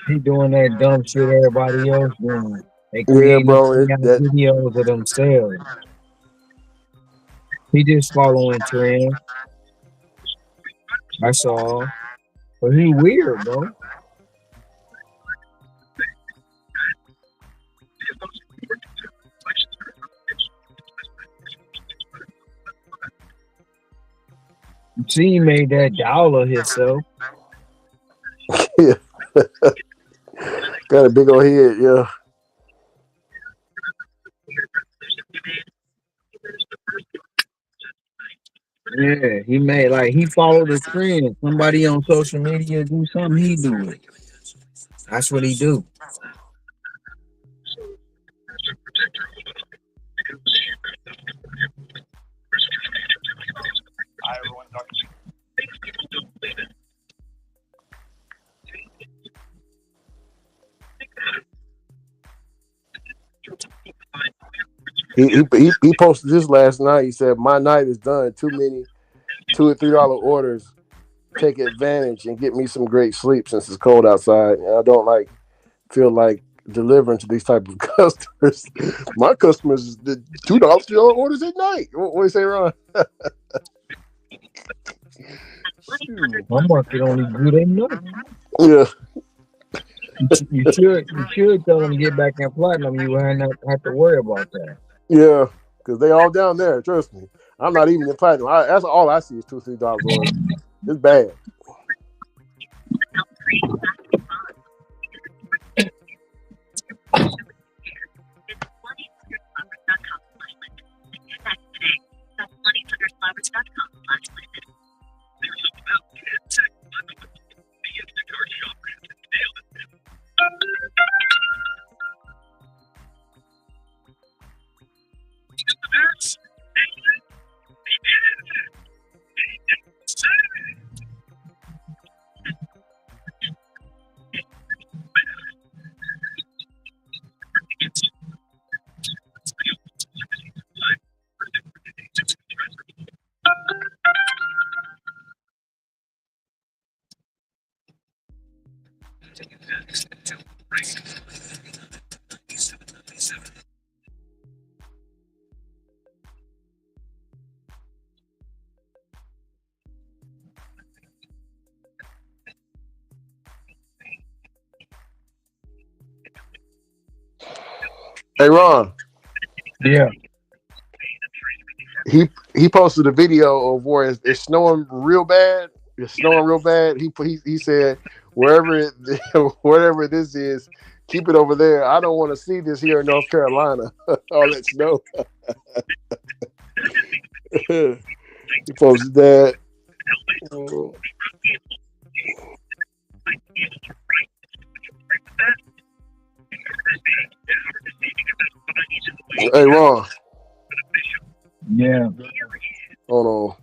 Speaker 2: He doing that dumb shit everybody else doing. They
Speaker 1: Yeah,
Speaker 2: creating
Speaker 1: bro.
Speaker 2: videos of themselves. He just following trends. That's all. But he weird, bro. You see, he made that dollar himself.
Speaker 1: Yeah. Got a big old head, yeah.
Speaker 2: Yeah, he made like he followed the trend. Somebody on social media do something, he do it. That's what he do.
Speaker 1: He posted this last night. He said, "My night is done. Too many $2 or $3 orders. Take advantage and get me some great sleep since it's cold outside. And I don't feel like delivering to these type of customers. My customers did $2 $3 orders at night. What do you say, Ron?"
Speaker 2: My market only good at night.
Speaker 1: Yeah.
Speaker 2: You should tell them to get back in platinum. You won't have to worry about that.
Speaker 1: Yeah, because they all down there. Trust me. I'm not even in platinum. That's all I see is $2 $3 orders. It's bad. Hey Ron,
Speaker 2: Yeah.
Speaker 1: he posted a video of where it's snowing real bad. It's snowing real bad. He said wherever wherever this is, keep it over there. I don't want to see this here in North Carolina. All that snow. He posted that. Hey Ron,
Speaker 2: Yeah.
Speaker 1: hold on.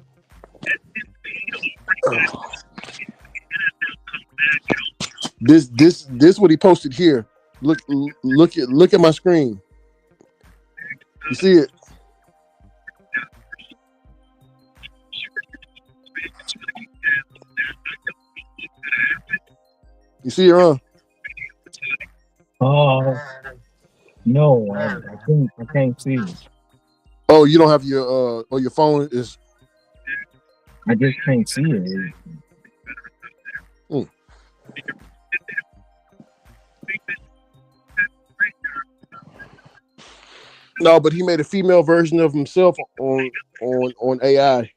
Speaker 1: This what he posted here. Look at my screen. You see it? You see it, Ron?
Speaker 2: No, I can't see it.
Speaker 1: Oh, you don't have your your phone is.
Speaker 2: I just can't see it.
Speaker 1: Hmm. No, but he made a female version of himself on AI.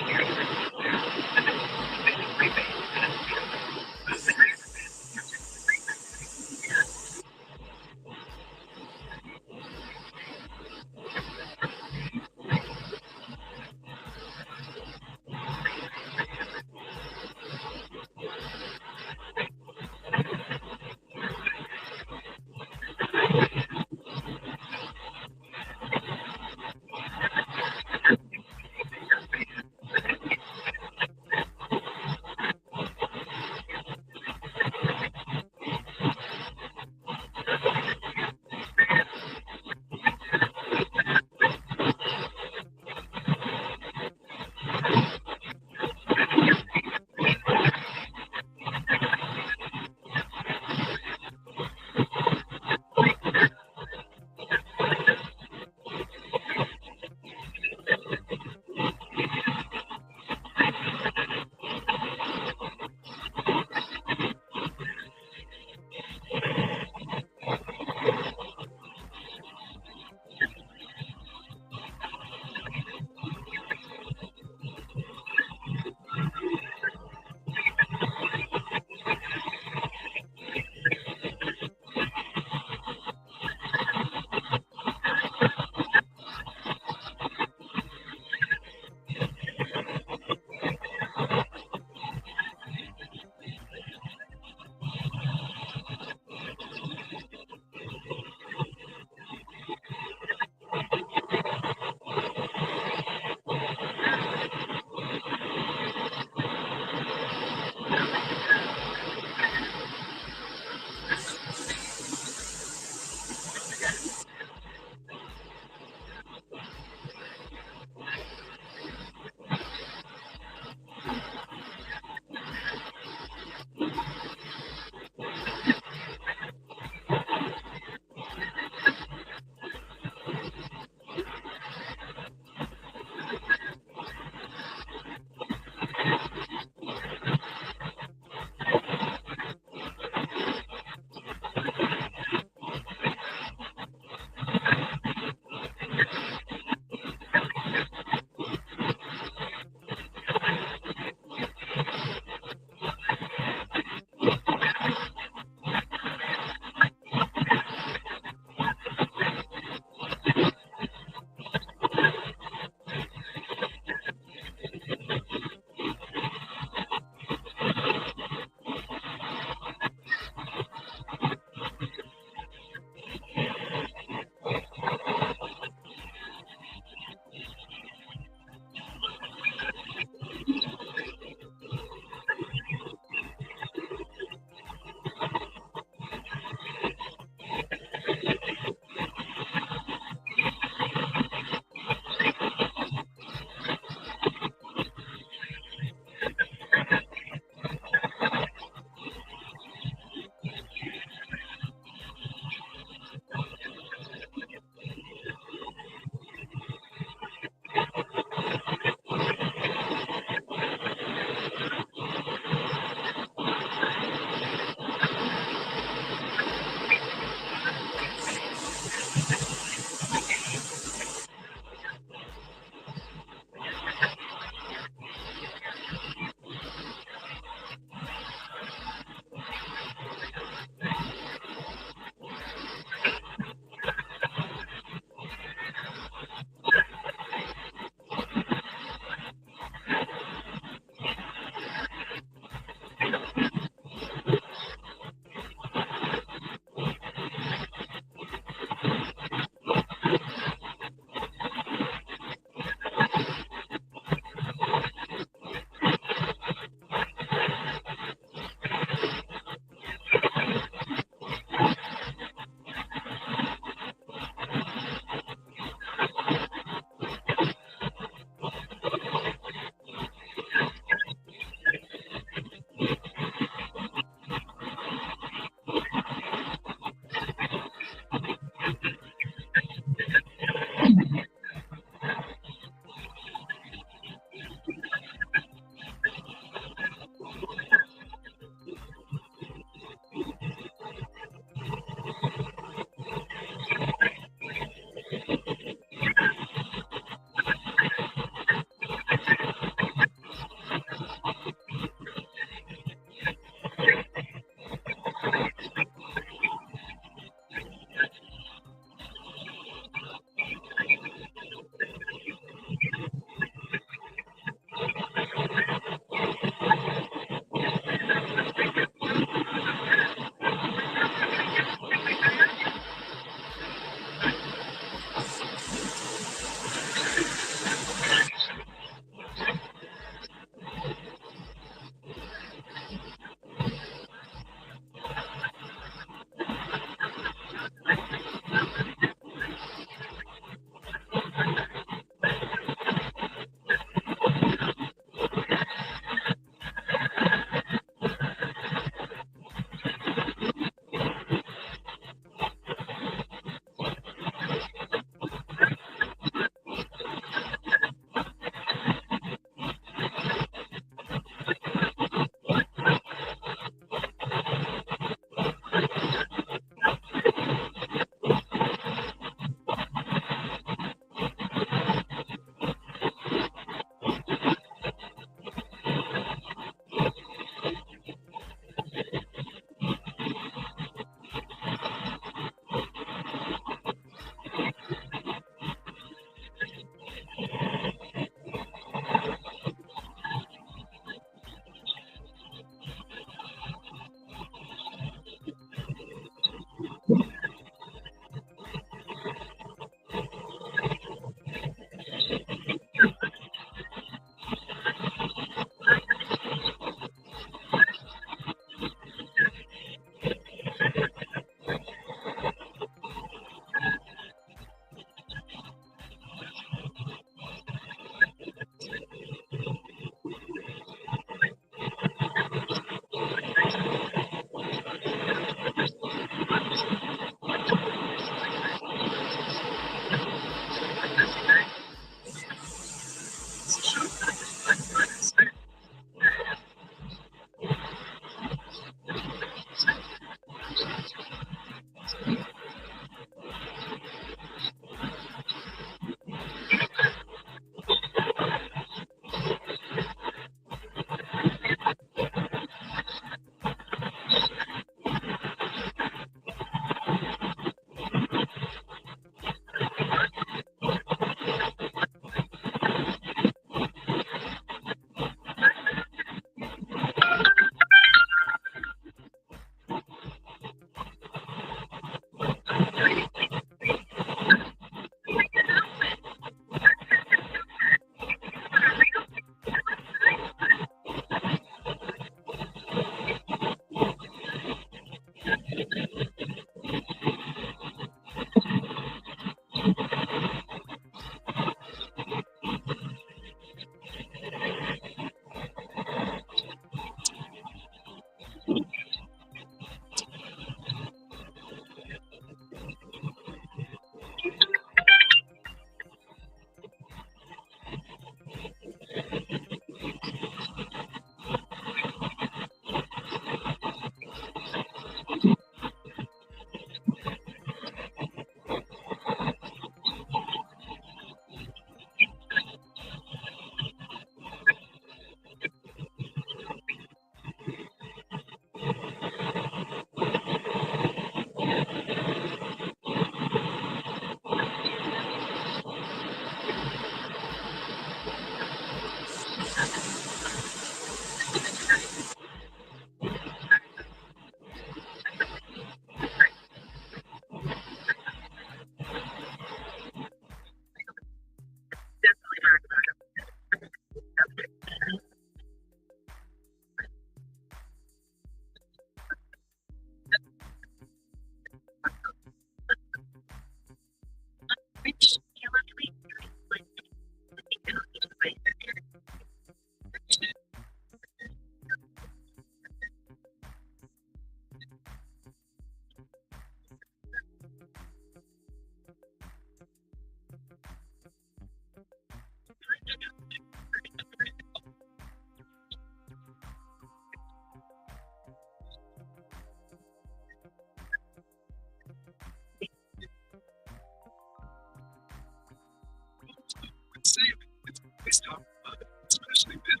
Speaker 7: Please talk about it, especially this.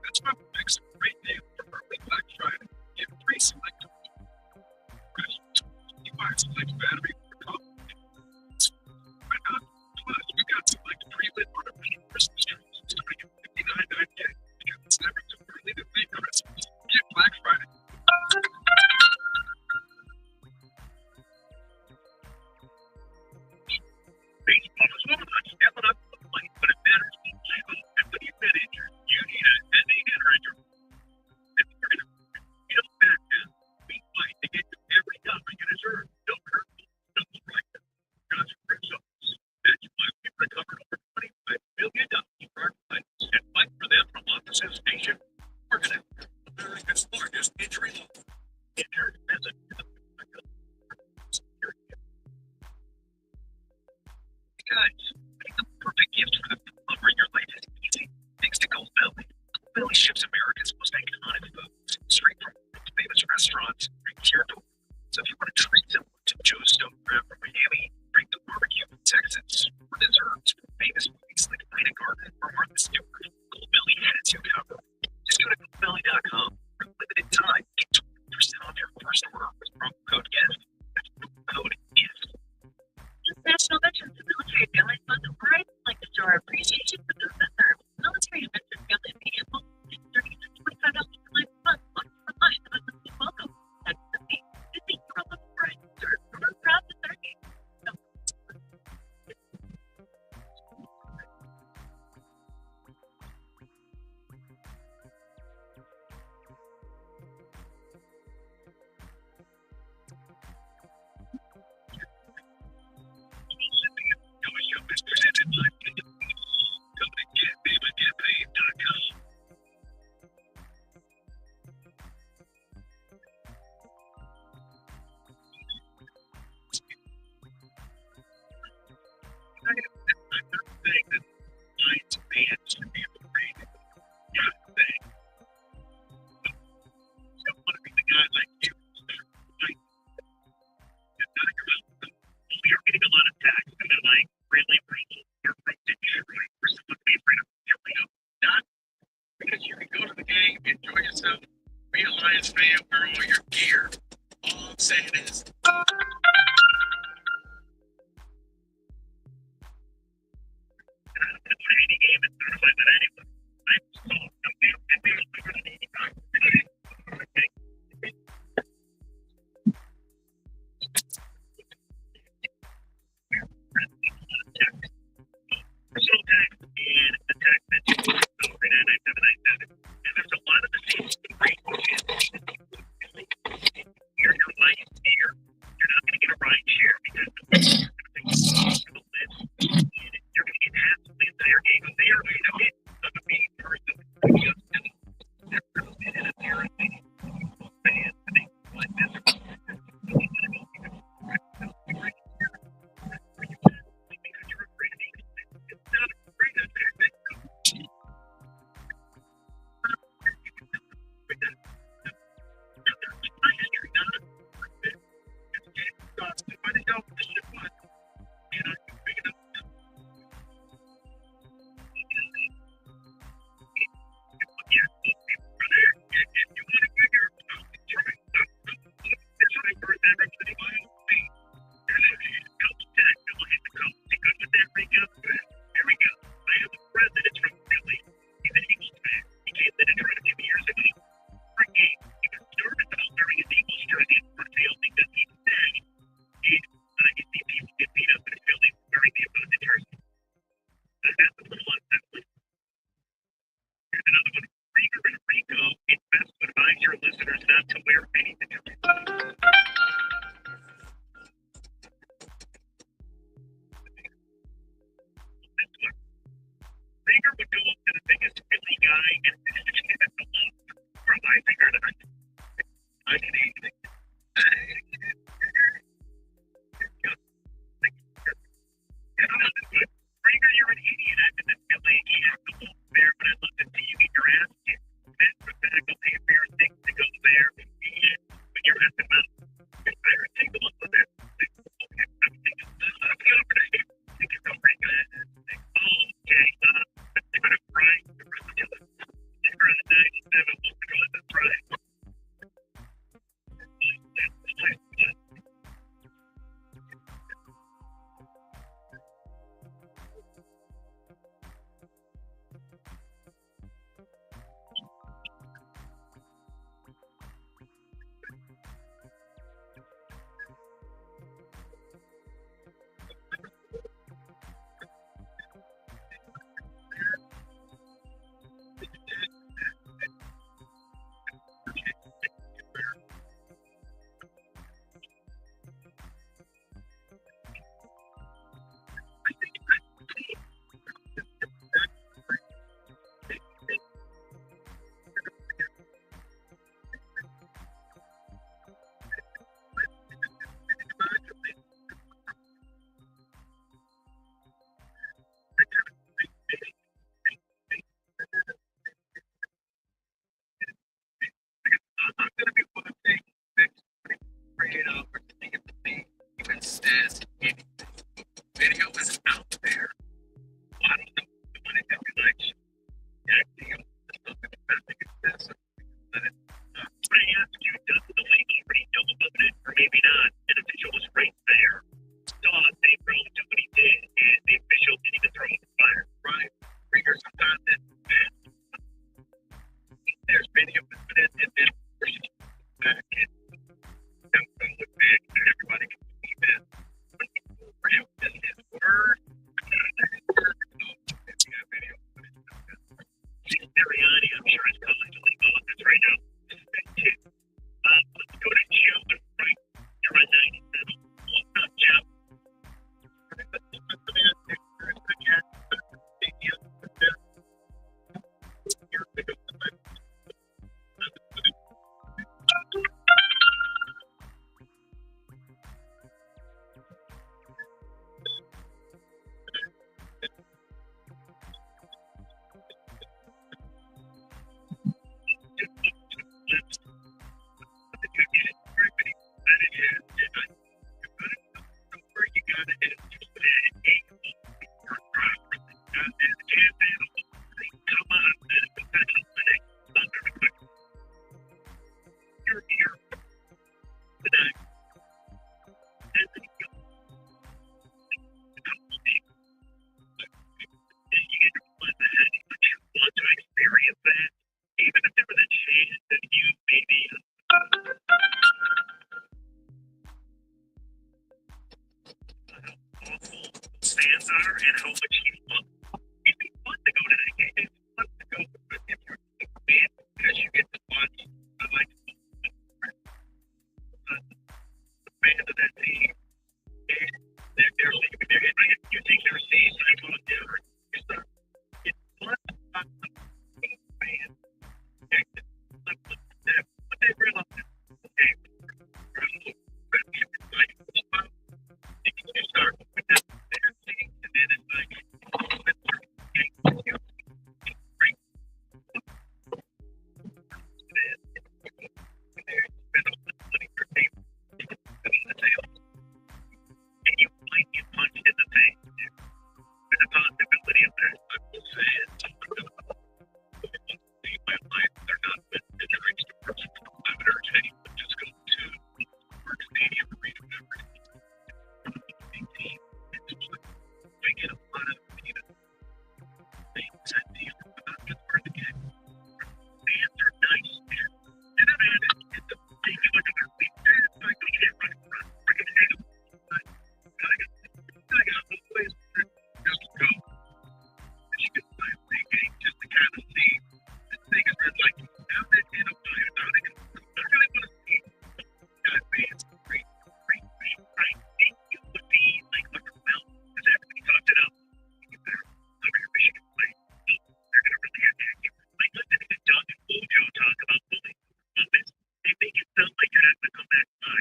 Speaker 7: That's why we picked some great deals for early Black Friday. Get free select you buy select battery for coffee. Right now, plus we got select pre-lit artificial Christmas trees starting at $59.98 because it's never too early to think Christmas. Get Black Friday. Baseball is all about stepping up to the plate, but it matters most. And when you get injured, you need a pending hitter in your if you're going to feel back down, we fight to get you every dollar you deserve. No curveballs, no strike. God's results. That's why we've recovered over $25 million for our clients and fight for them from offices nation. Organize America's largest injury law. Injured as a guys, pick the perfect gift for the lover in your life is easy. Thanks to Gold Belly. Gold Belly ships America's most iconic foods straight from famous restaurants right to your door. So if you want to treat someone to Joe's Stone Crab from Miami, bring the barbecue from Texas, or desserts from famous movies like Ina Garden or Martha Stewart, Gold Belly has you covered. Just go to goldbelly.com for a limited time. Get 20% off your first order with promo code GIFT. That's promo code GIFT.
Speaker 9: National Veterans and Military Families Month, where I'd like to show our appreciation for those that serve. Military and veteran families can get multiple starting at $25 per life month. Month for life, and a welcome. That's the thing. You think you're a little bright, sir. We're proud to serve you.
Speaker 7: Show is presented by go to getpaid.com. Thing that finds fans to be afraid of. Yeah, thing. Don't want to be the guy like you. Like, you're getting a lot of tax, and they're like, really, you're roasted right for someone to be afraid of. Here we go. Not because you can go to the game, enjoy yourself, be a Lions fan, wear all your gear. All I'm saying is, and I don't want to go to any game and certify that anyway. I'm sold. I'm going to need okay. Personal tax and the tax that you put over in 99797. And there's a lot of the things that break here your life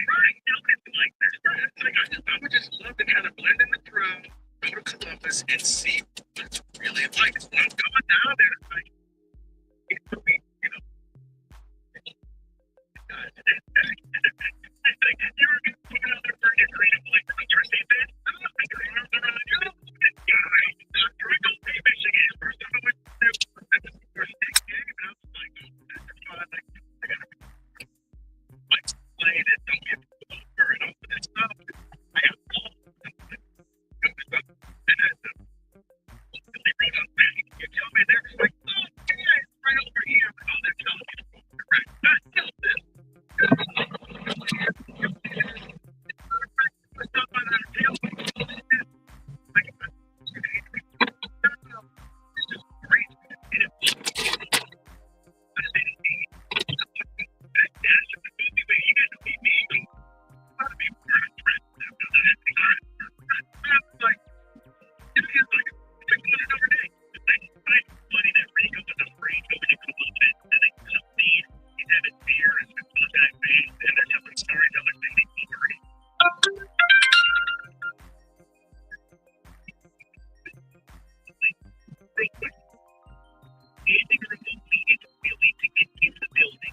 Speaker 19: Right. No, it's like that. I would just love to kind of blend in the crowd, go to Columbus, and see what it's really like. It's not going down there. Like, it could be, you know. You were going to put out there for your creative, like, interesting thing. I don't think I remember that. You know, Rico Bay, Michigan. First time I went there, that's the first thing, and I was like, oh, this is fun. Like, I got to play it and don't get over and all this stuff. I have all the stuff. And then they wrote up back. You tell me they're just like, oh, yeah, it's right over here. Oh, they're telling me to go correct. Not tell this.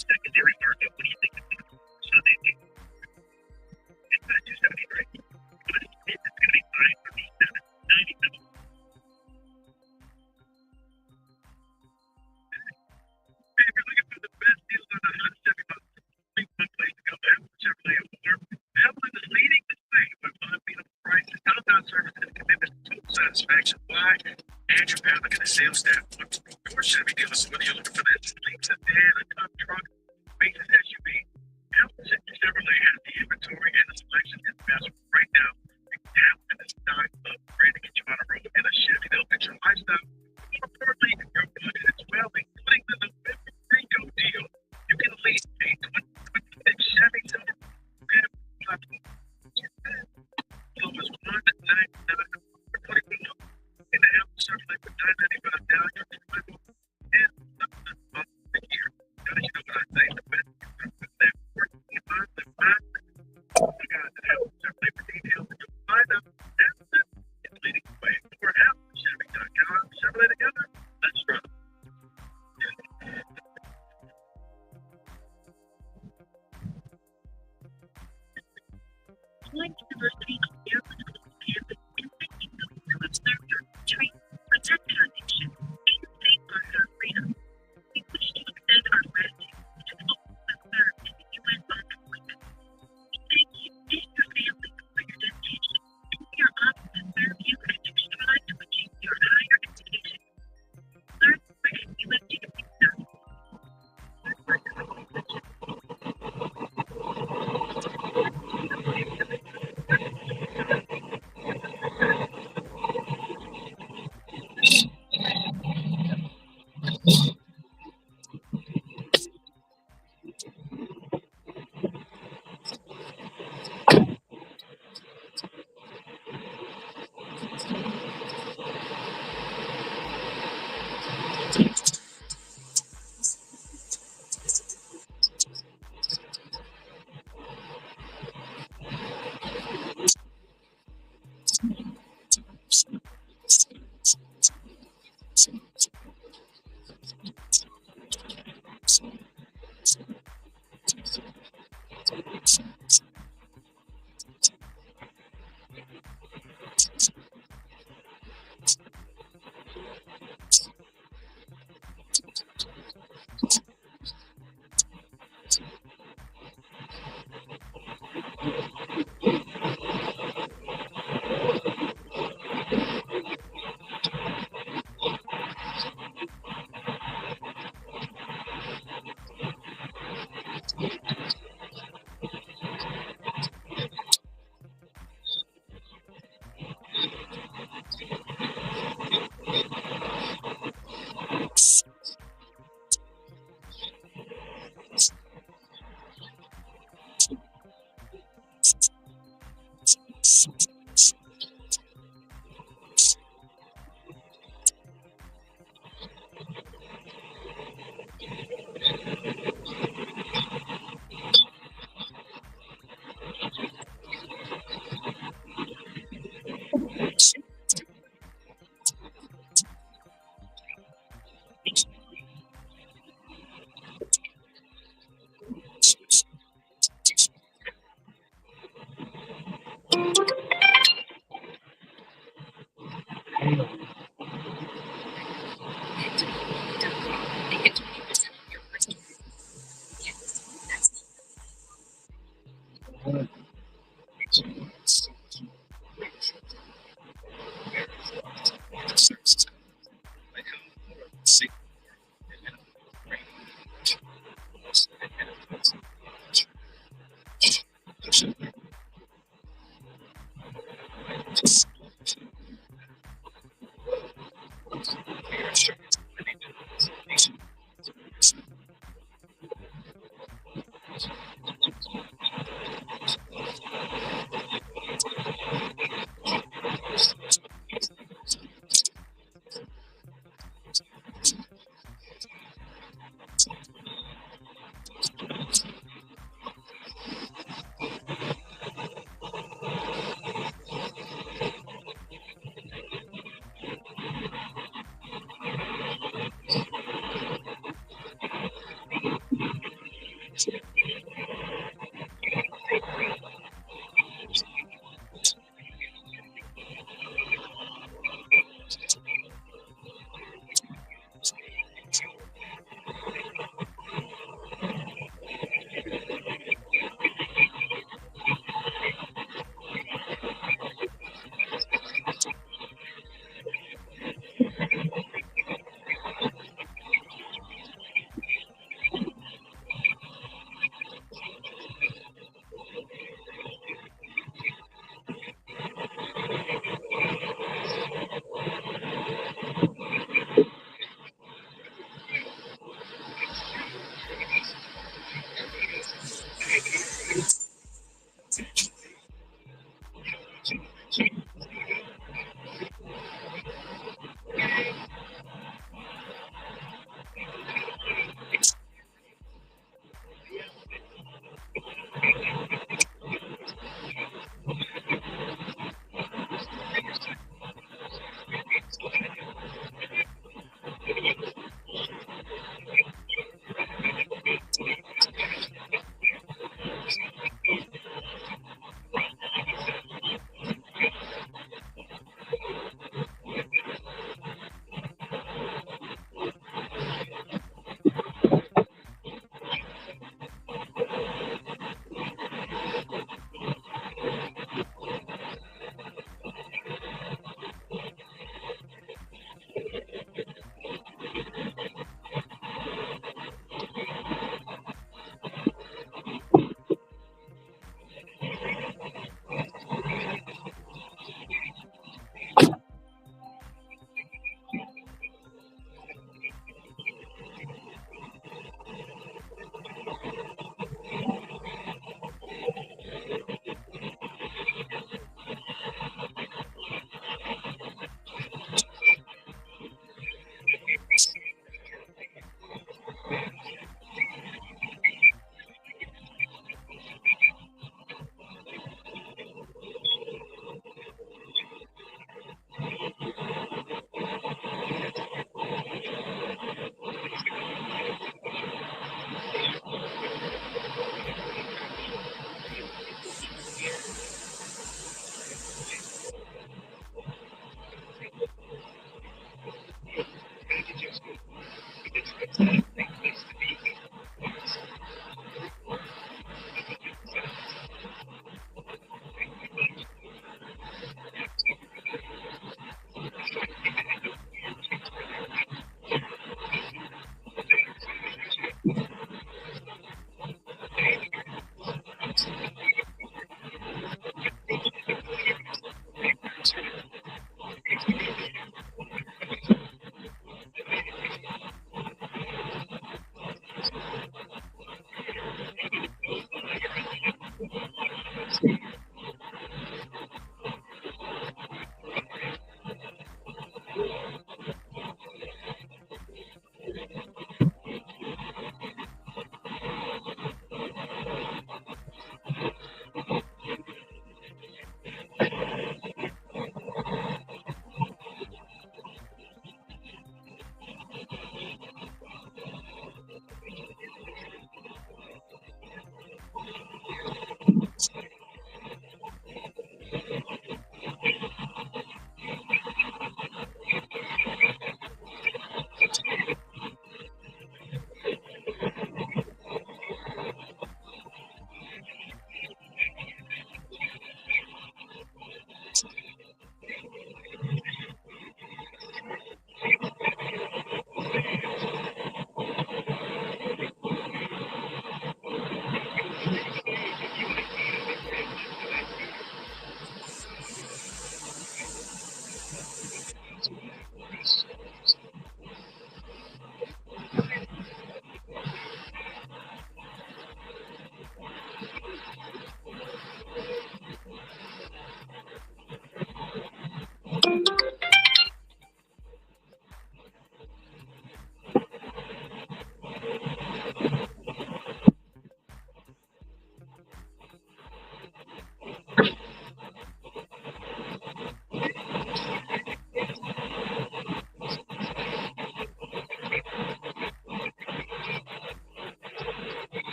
Speaker 19: Secondary market, what do you think? Sunday, it's at 273. But it's going to be 537, 97. Hey, if you're looking for the best deals on the hot Chevy bus, think one place to go. Hamilton Chevrolet of Warm. Hamilton is leading the way with unbeatable prices, downtown service, and commitment to total satisfaction. Why? Andrew Pavlik and the sales staff want to support your Chevy dealers. Whether you're looking for that sleek sedan, a tough truck, Basis SUV, Hamilton Chevrolet has the inventory and the selection is best right now. It's down in the stock of ready to get you on the road in a Chevy. They'll fit your lifestyle. More importantly, your budget as well, including the November Ringo deal. You can lease a 2026 Chevy Silver platform. So it's $199 for 21 in the Hamilton Chevrolet for $995 down your $200 and $1 a year. Gotta you know what I say? The best that working on the mind. You guys that have Chevrolet for details and you'll find them. Hamilton is leading the way. Or HamiltonChevy.com. Chevrolet together. Let's run.
Speaker 10: Select University of Maryland campus in 15 million to observe your treat, protect our nation, and safeguard our freedom. We wish to extend our gratitude to all who serve in the U.S. Armed Forces. We thank you and your family for your dedication, and we are honored to serve you as you strive to achieve your higher education. Learn more at USGW.com.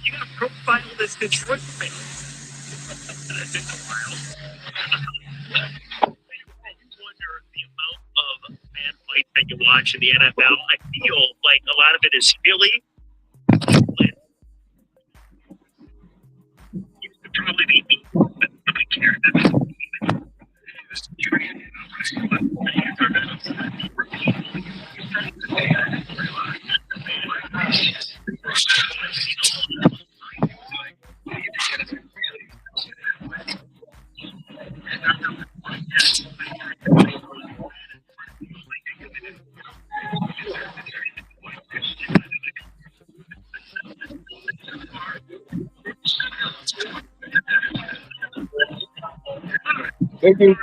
Speaker 17: You gotta profile this Detroit fan. Wonder the amount of fan fights that you watch in the NFL. I feel like a lot of it is Philly. Used to probably be me, but nobody cared.
Speaker 2: Thank you.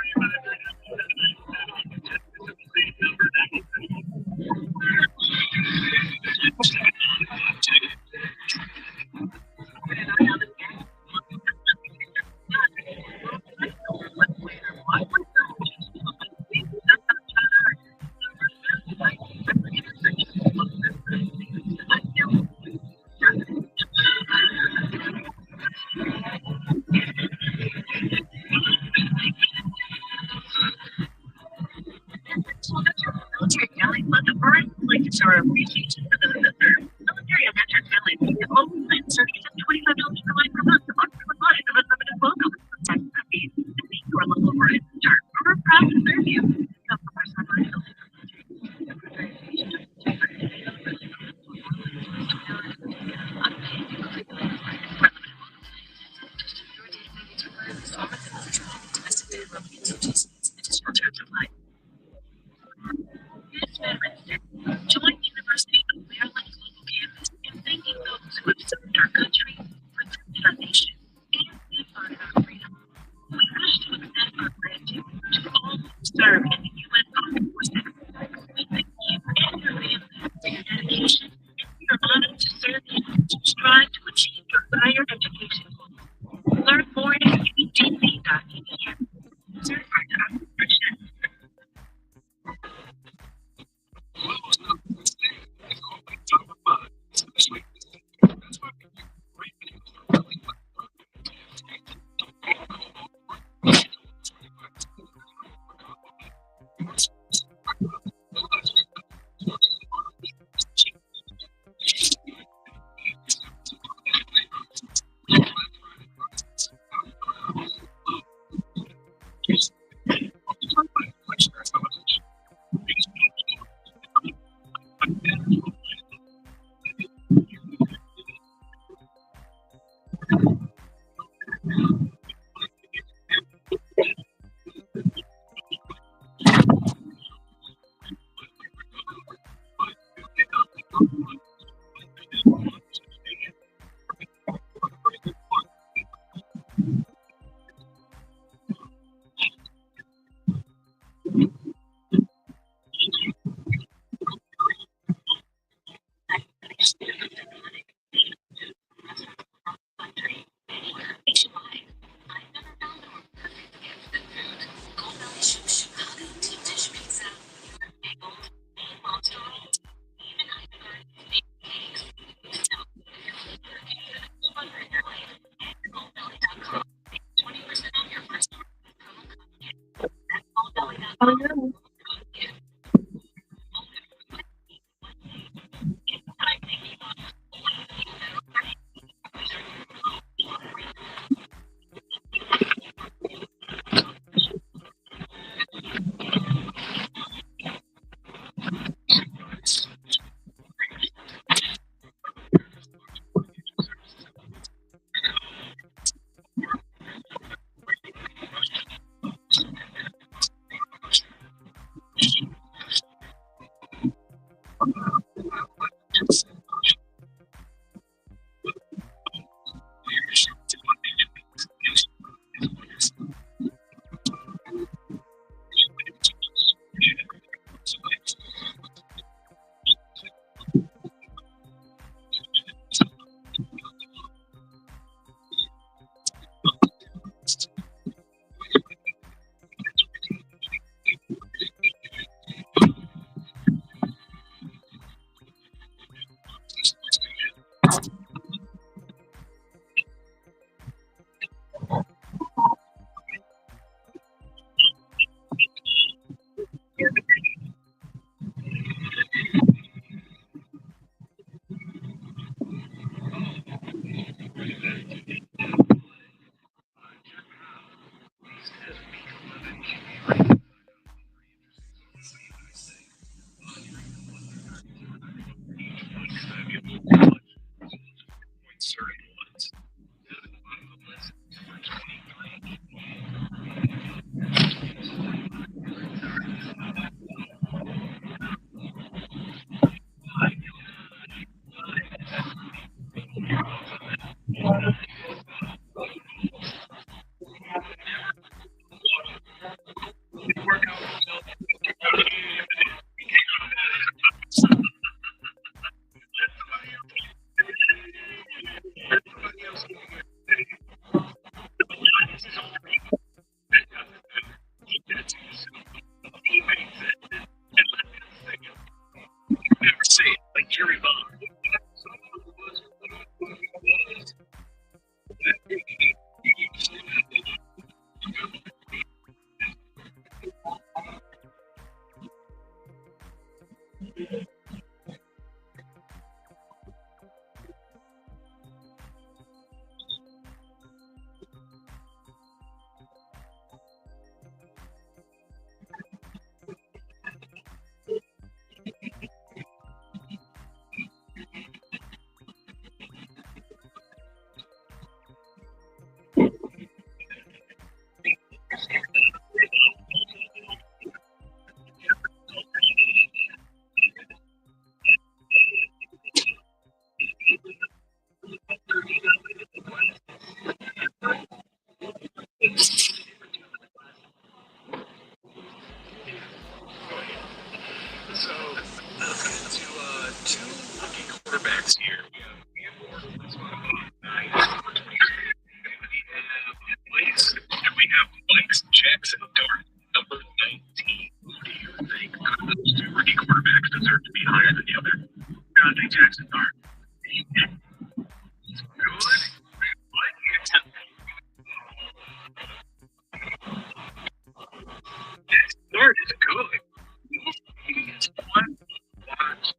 Speaker 9: Military families love the bird, like to show our appreciation for those that serve. Military and veteran families can get local plans starting at just $25 per line per month on 4 lines of unlimited welcome. Protect the fees and meet your local Verizon start. We're proud to serve you. Come from our sunrise. Join University of Maryland's local campus in thanking those who have served our country, protected our nation, and safeguarded our freedom. We wish to extend our gratitude to all who serve in the U.S. Armed Forces. We thank you and your families for your dedication, and we are honored to serve you to strive to achieve your higher education goals. Learn more at udc.edu. Certified to operation.
Speaker 17: Say it like Jerry Bond. So let's get into two rookie quarterbacks here. We have Mike's Jackson Dart, number 19. Who do you think out of those two rookie quarterbacks deserve to be higher than the other? Dante Jackson Dart. He's good. Mike Jackson. Jackson Dart is good. He is fun. Watch.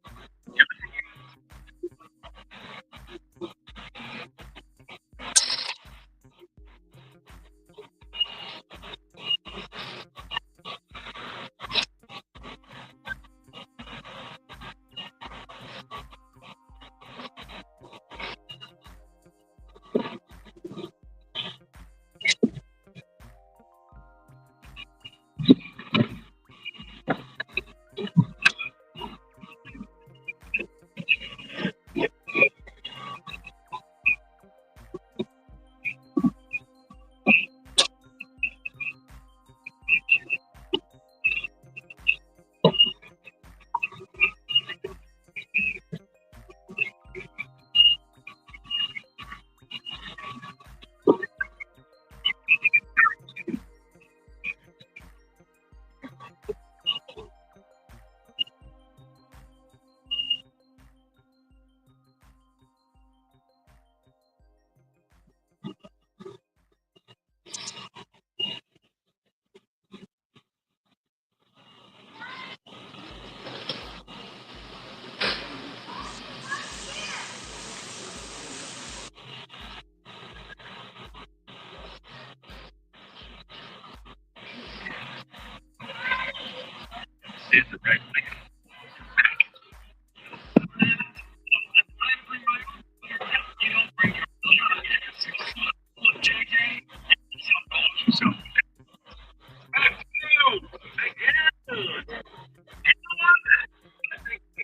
Speaker 17: Is the right thing.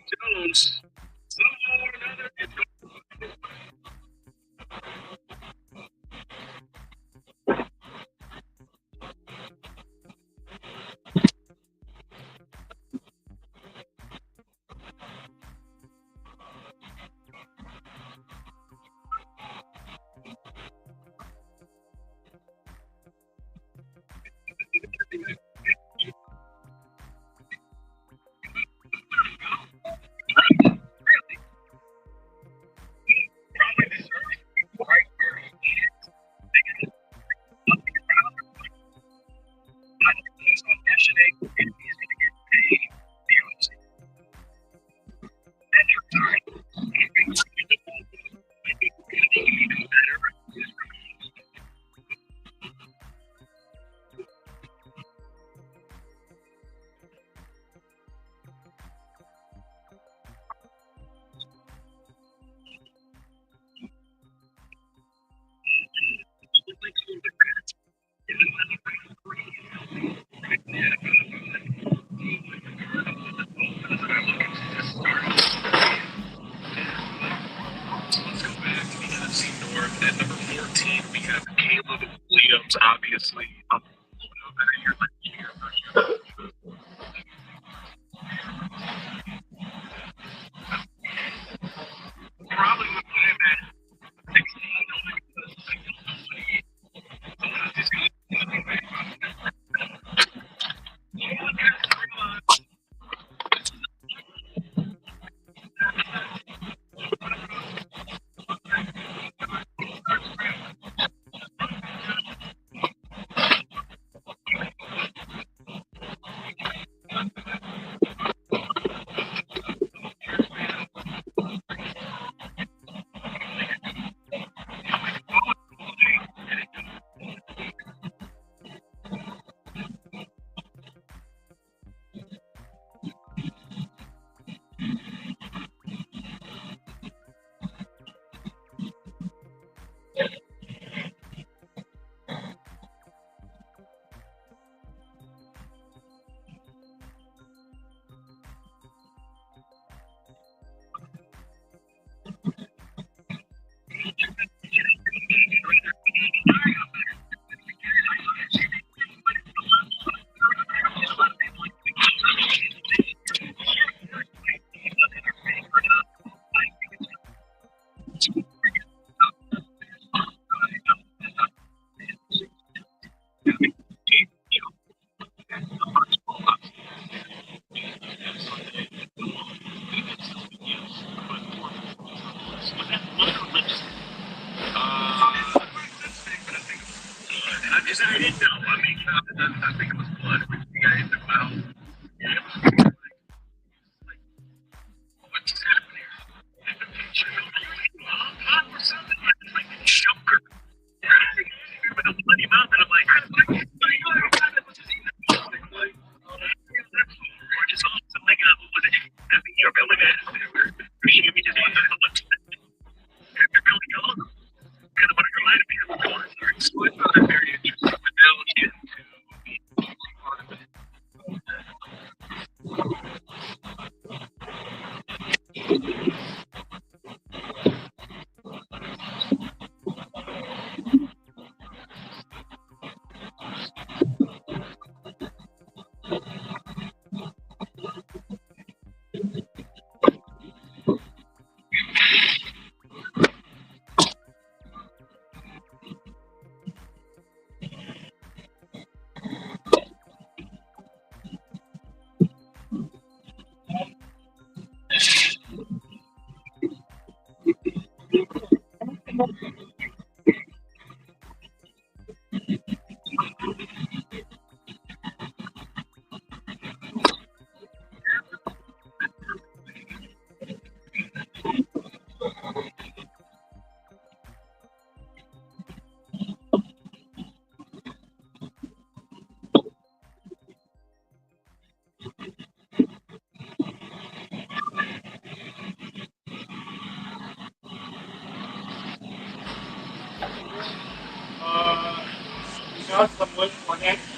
Speaker 17: Jones, somehow or another, is uniforms, obviously. Probably would put him at 16 only because I don't know what he is going I didn't know. I mean, I think it was blood. You got hit in the mouth. Yeah, it was like, what's happening here? And the teacher was like, pop or something. Like a choker. With a bloody mouth. And I'm like, we're just all something up with it. I mean, you're really mad. We're shaming just one time. They're really gone. Kind of what it reminded me of. So I found that very interesting. But now let's get into part of it. Someone for next.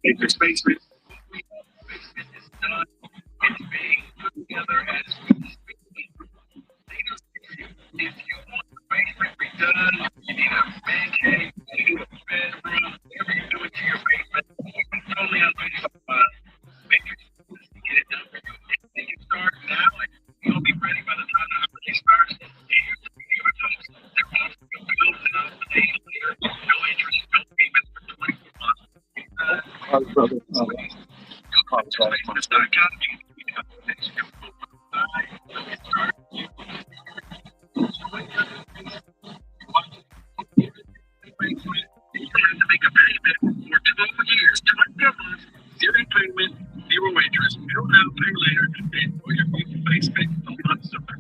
Speaker 17: If it's basement, it's done. It's being put together as we speak. If you want the basement redone, you need a man cave, you need a bedroom, whatever you do it to your basement, you can totally unleash matrix to get it done for you. And you start now, and you'll be ready by the time the holiday starts. And you were told they're off, you'll be open up the days later, no interest, no payments for 24 months. It's not economy. You have to make a payment for 12 years, 12 months, zero payment, zero interest. You don't have to pay later, and for your basement a month summer.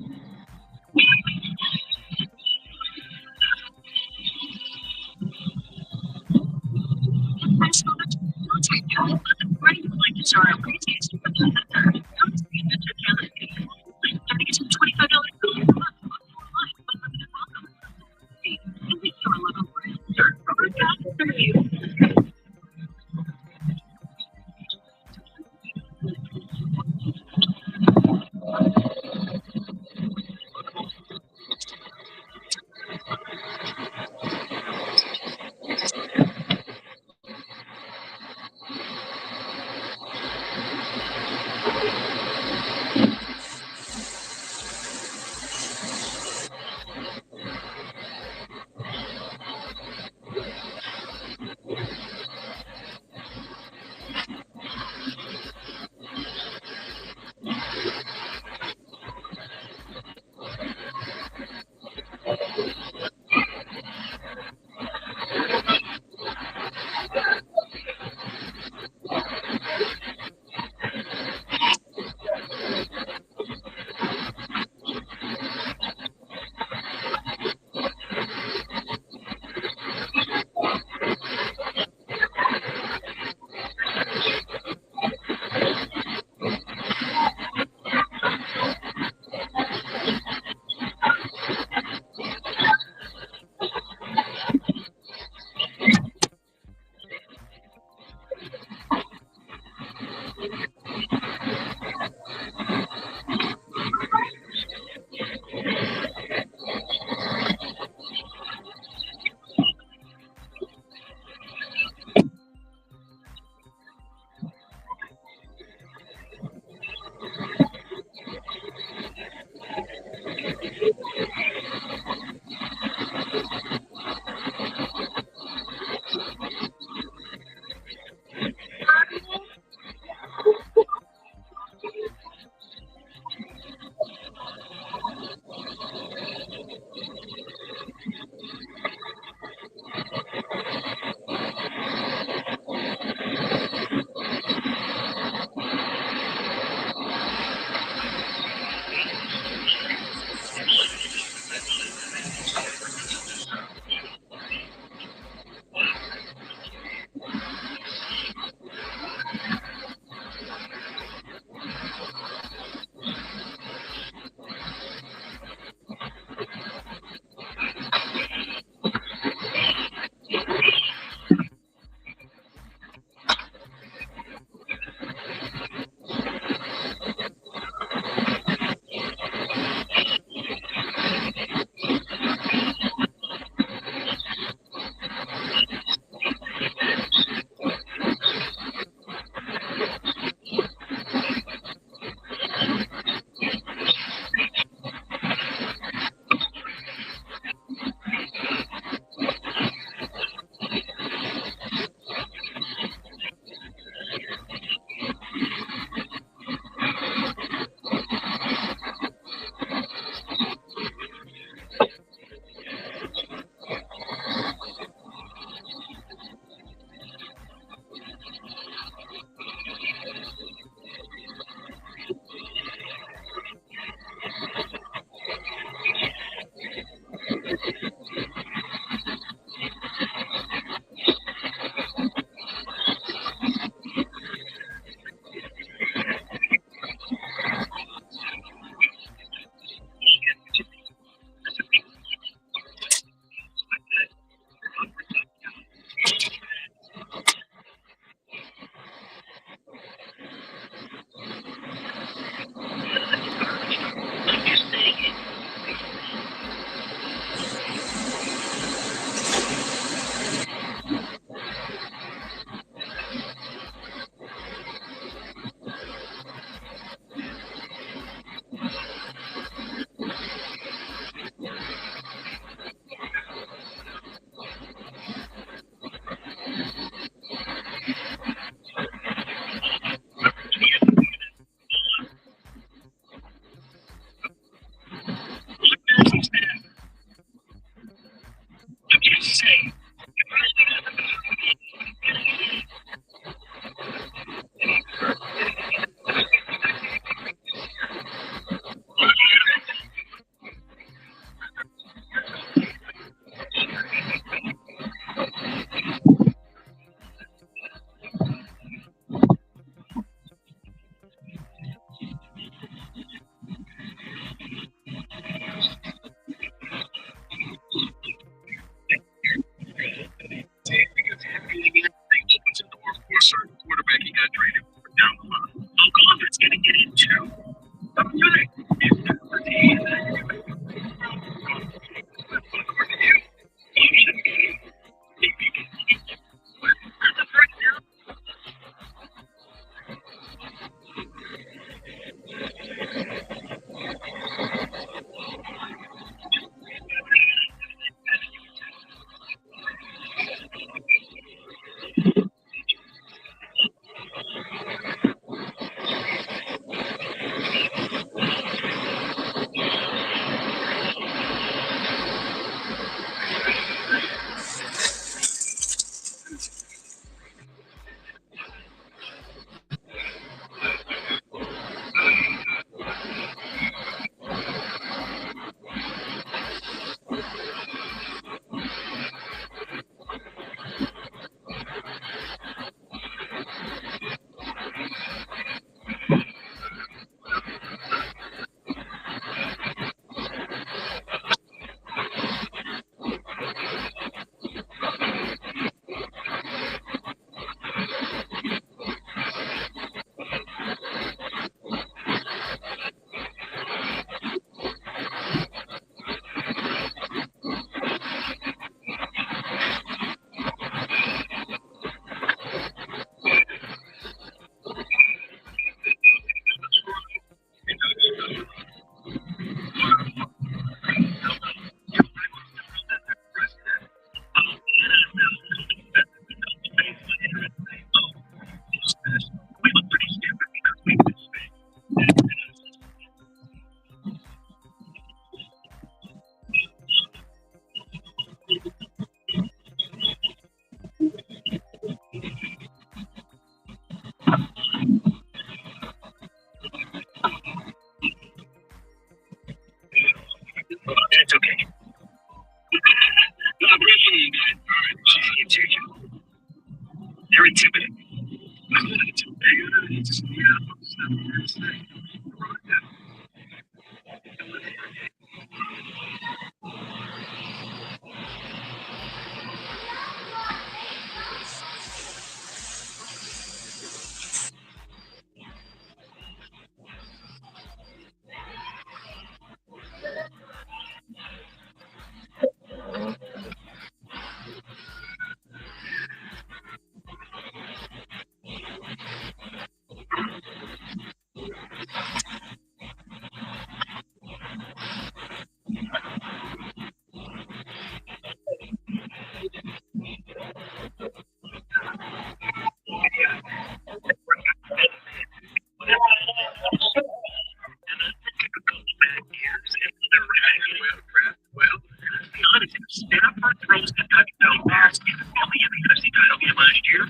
Speaker 17: Pros Kentucky fell fast in Philly in the UFC title game last year.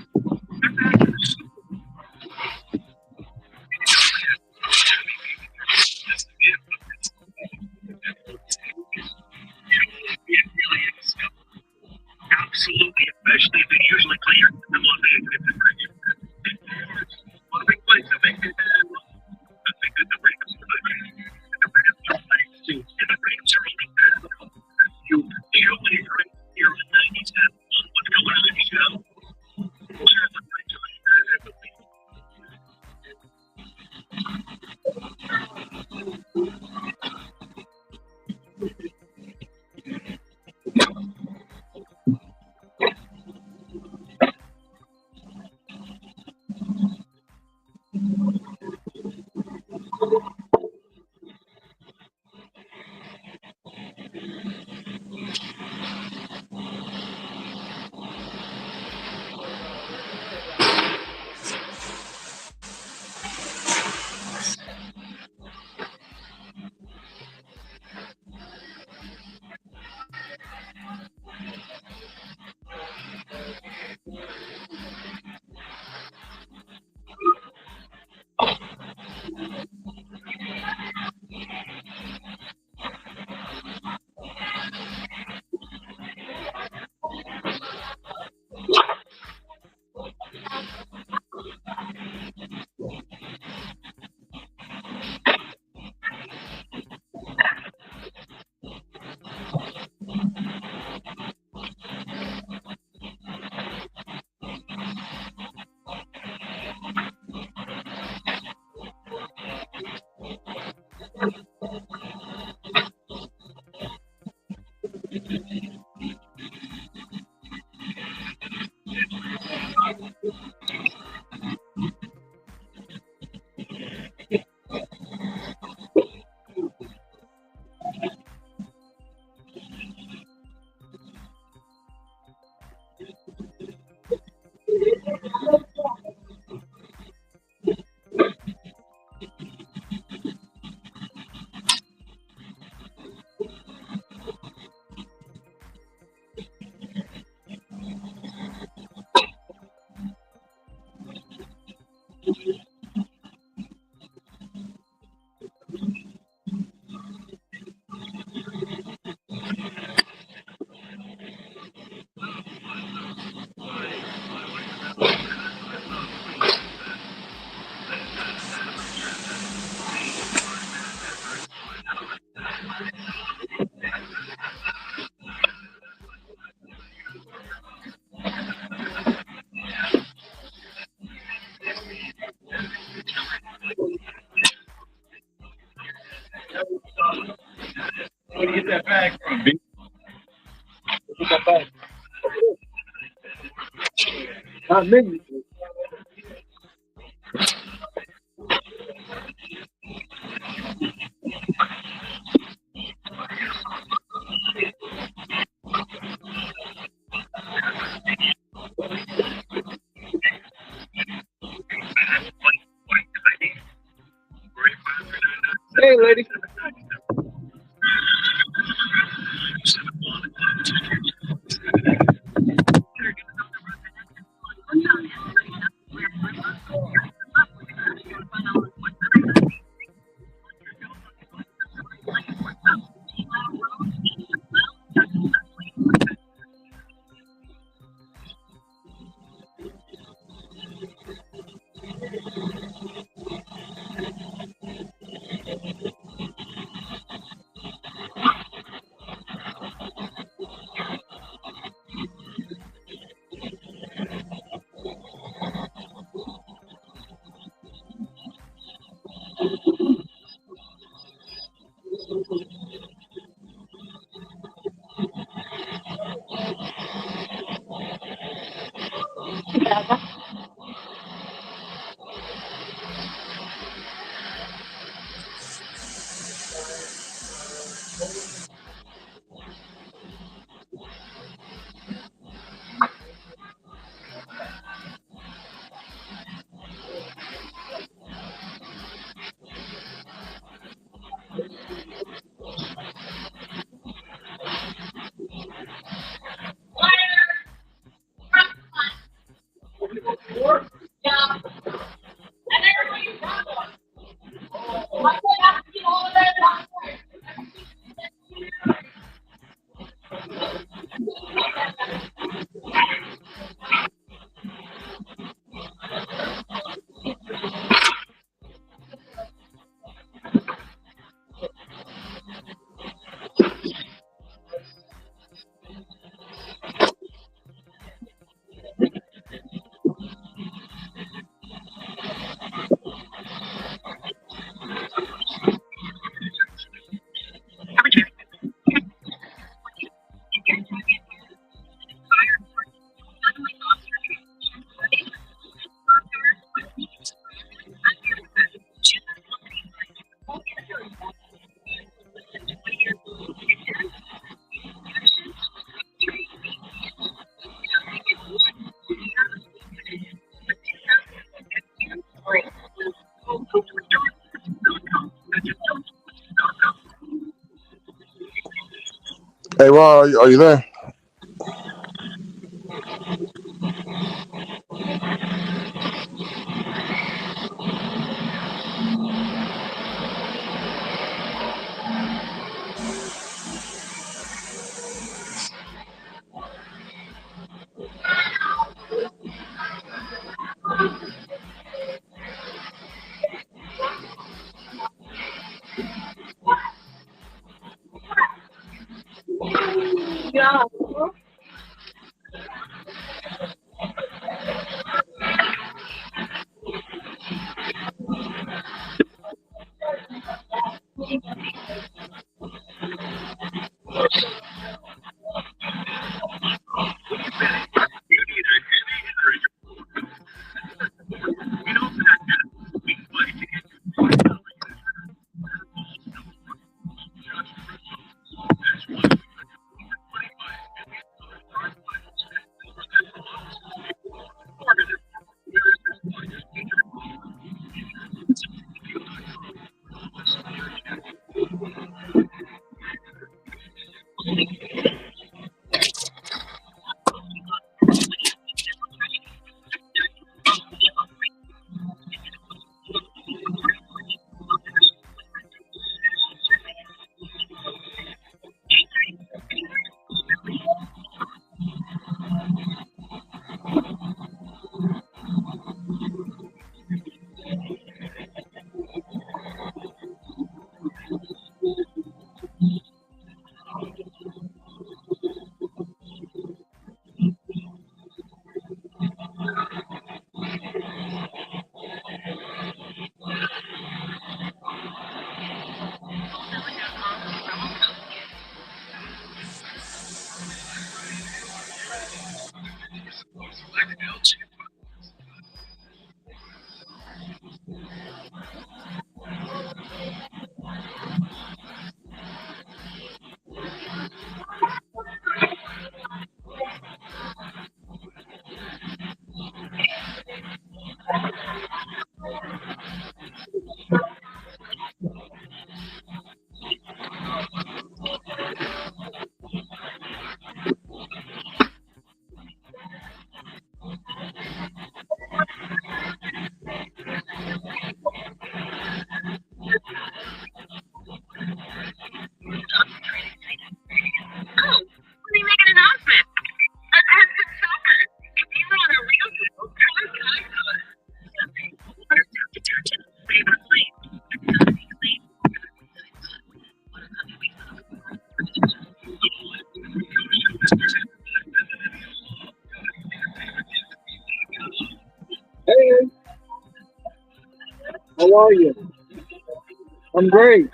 Speaker 17: They're back in the Super Bowl. Absolutely, especially if they usually play in the Los Angeles region. One of the big plays that make it I think that the Rams are playing too, and the Rams are only the only great year in 97. What's going on in the show? Where's the great
Speaker 2: Where do you get that bag from, B? Get that bag. Not me. Hey, lady.
Speaker 1: Hey, Ron, are you there?
Speaker 2: Hey, how are you? I'm great.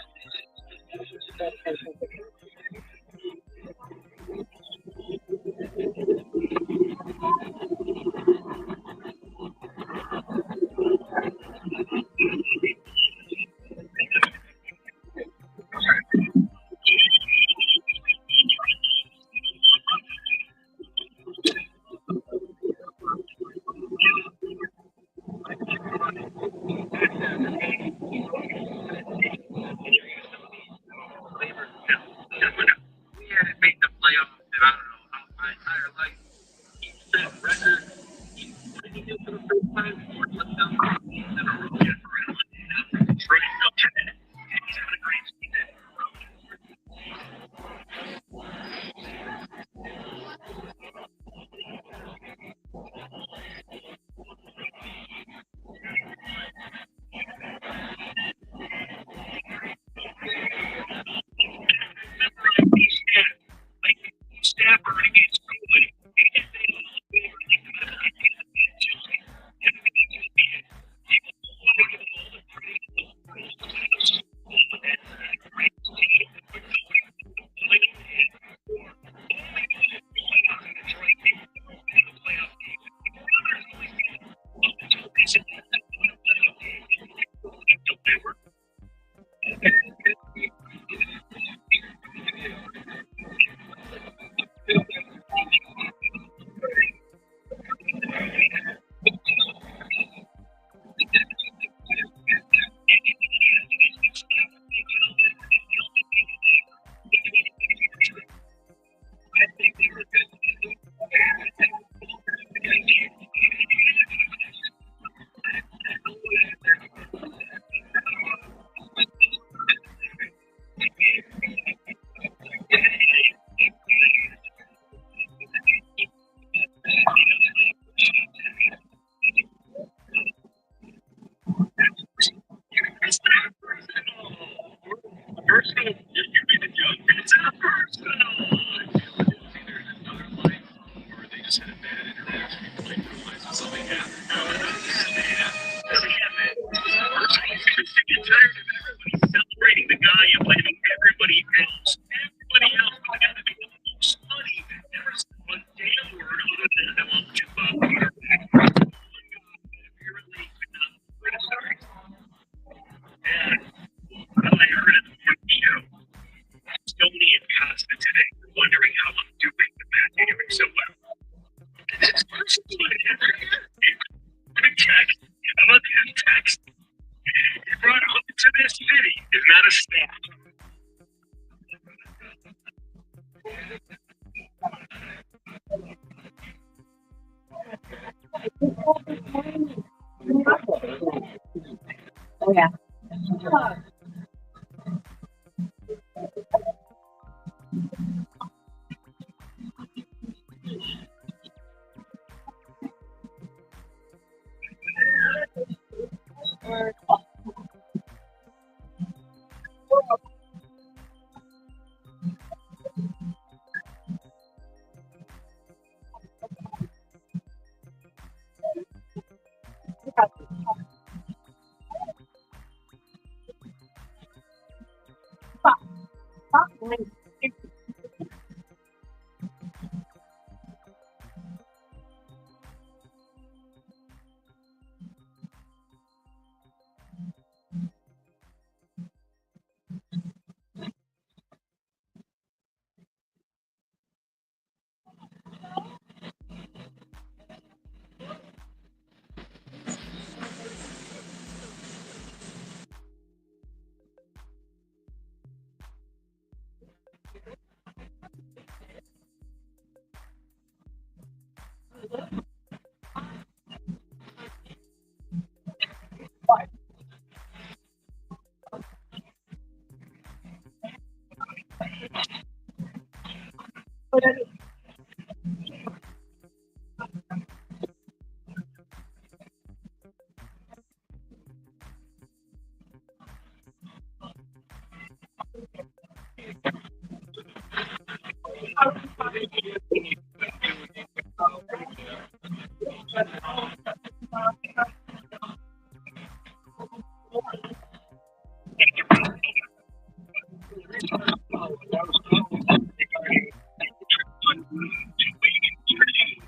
Speaker 17: a stat.
Speaker 10: Oh yeah.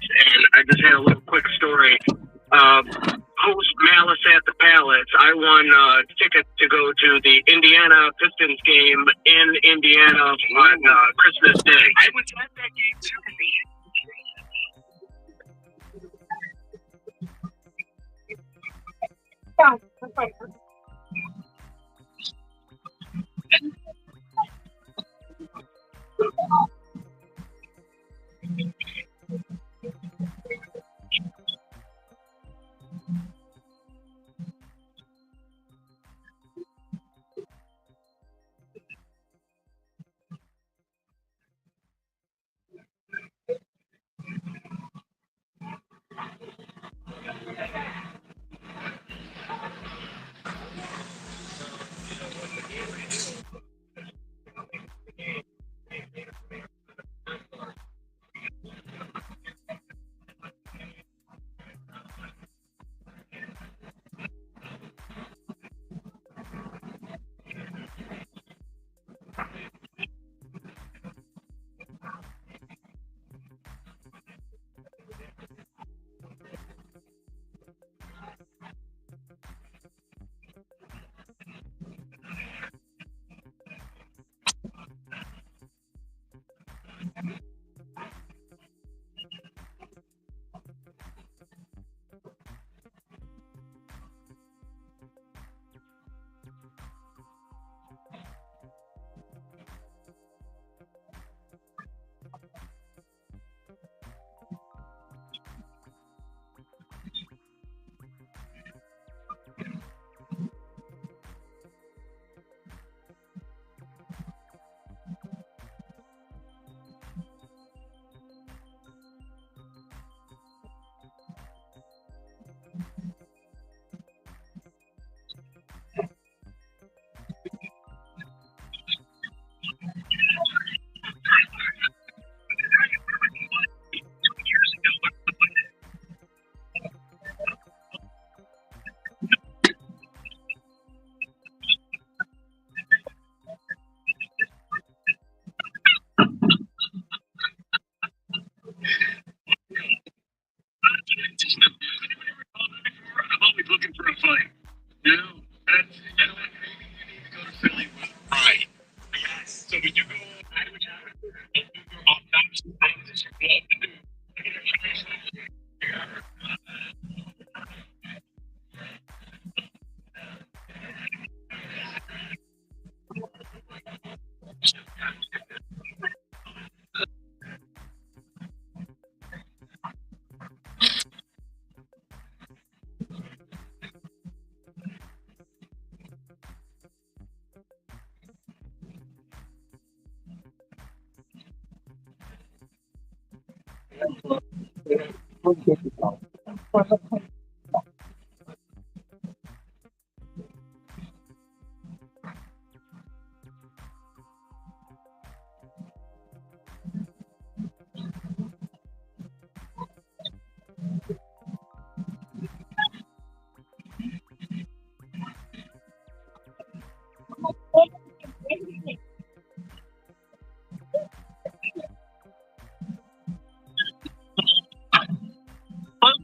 Speaker 22: And I just had a little quick story. Post Malice at the Palace, I won a ticket to go to the Indiana Pistons game in Indiana on Christmas Day.
Speaker 17: I was at that game too.
Speaker 15: First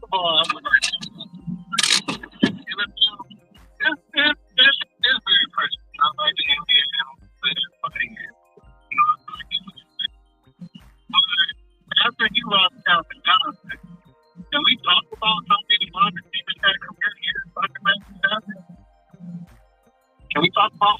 Speaker 15: of all, I'm like, it's very precious. I like the NBA now. After he lost Calvin Johnson, can we talk about how many wide receivers had career years under Magic Johnson? Can we talk about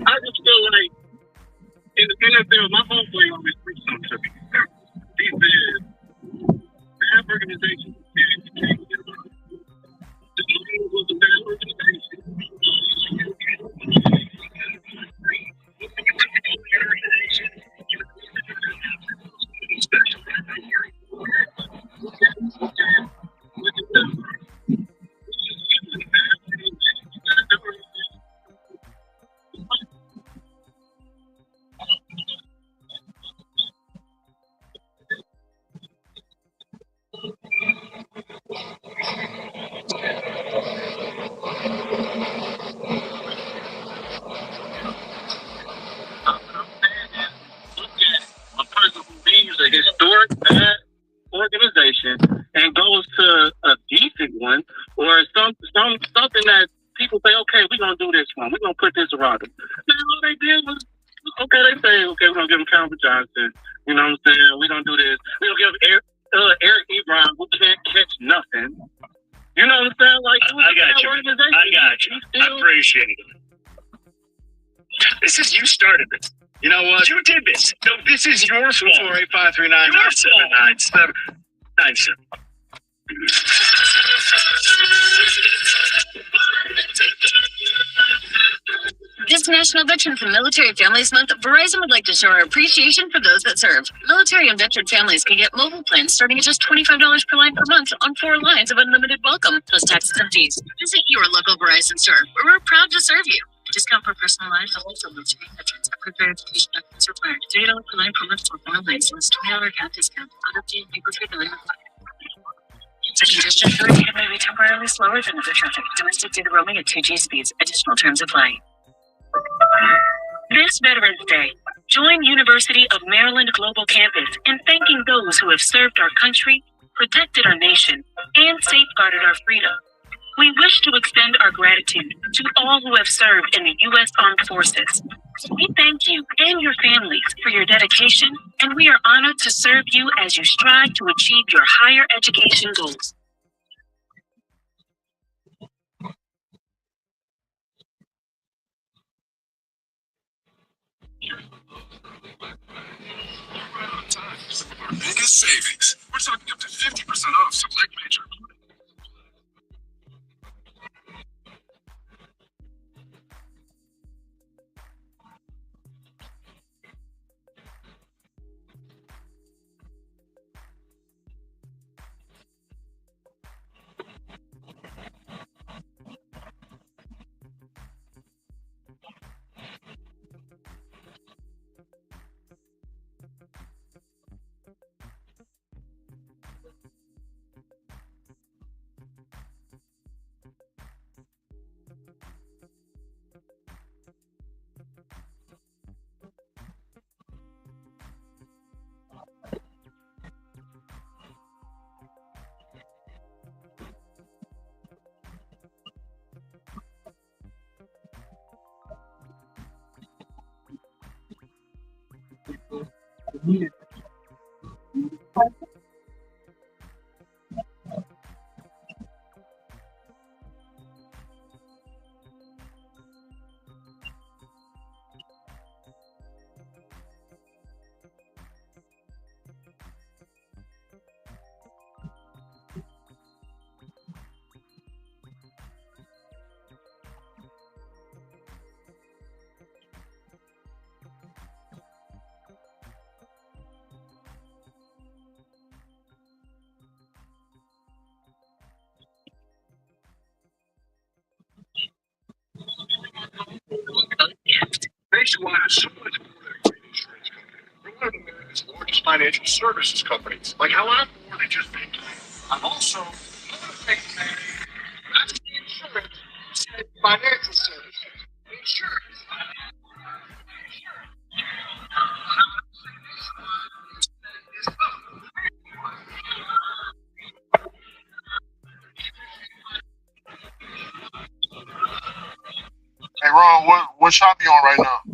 Speaker 15: I just feel like in the NFL, my homeboy always preached something to me. He said, bad organization the Lions was a bad organization. A person who leaves a historic bad organization and goes to a decent one or something that people say, okay, we're gonna do this one, we're gonna put this around them. Now all they did was they say, okay, we're gonna give him Calvin Johnson, you know what I'm saying? We're gonna do this. We're gonna give Eric Ebron, who can't catch nothing. You know what I'm saying? Like
Speaker 17: I got you. I got you. I appreciate it. This is you started this.
Speaker 19: You know what?
Speaker 17: You did this. No, this is your fault.
Speaker 19: 248-539-9797.
Speaker 9: This National Veterans and Military Families Month, Verizon would like to show our appreciation for those that serve. Military and veteran families can get mobile plans starting at just $25 per line per month on 4 lines of unlimited welcome, plus taxes and fees. Visit your local Verizon store, where we're proud to serve you. Discount for personal lines only for military veterans. Separate verification documents required. $3 per line per month for 4 lines, less $20 cap discount. Auto-pay and paper-free billing required. The congestion for the data may be temporarily slower than other traffic. Domestic data roaming at 2G speeds. Additional terms apply. This Veterans Day, join University of Maryland Global Campus in thanking those who have served our country, protected our nation, and safeguarded our freedom. We wish to extend our gratitude to all who have served in the U.S. Armed Forces. We thank you and your families for your dedication, and we are honored to serve you as you strive to achieve your higher education goals.
Speaker 8: Some of our biggest savings. We're talking up to 50% off select major.
Speaker 3: Nationwide is so much more than a great insurance company. We're one of America's largest financial services companies. Like how I'm more than just banking. I'm also motivating that's the insurance and financial services. Insurance. Hey Ron, what shop you on right now?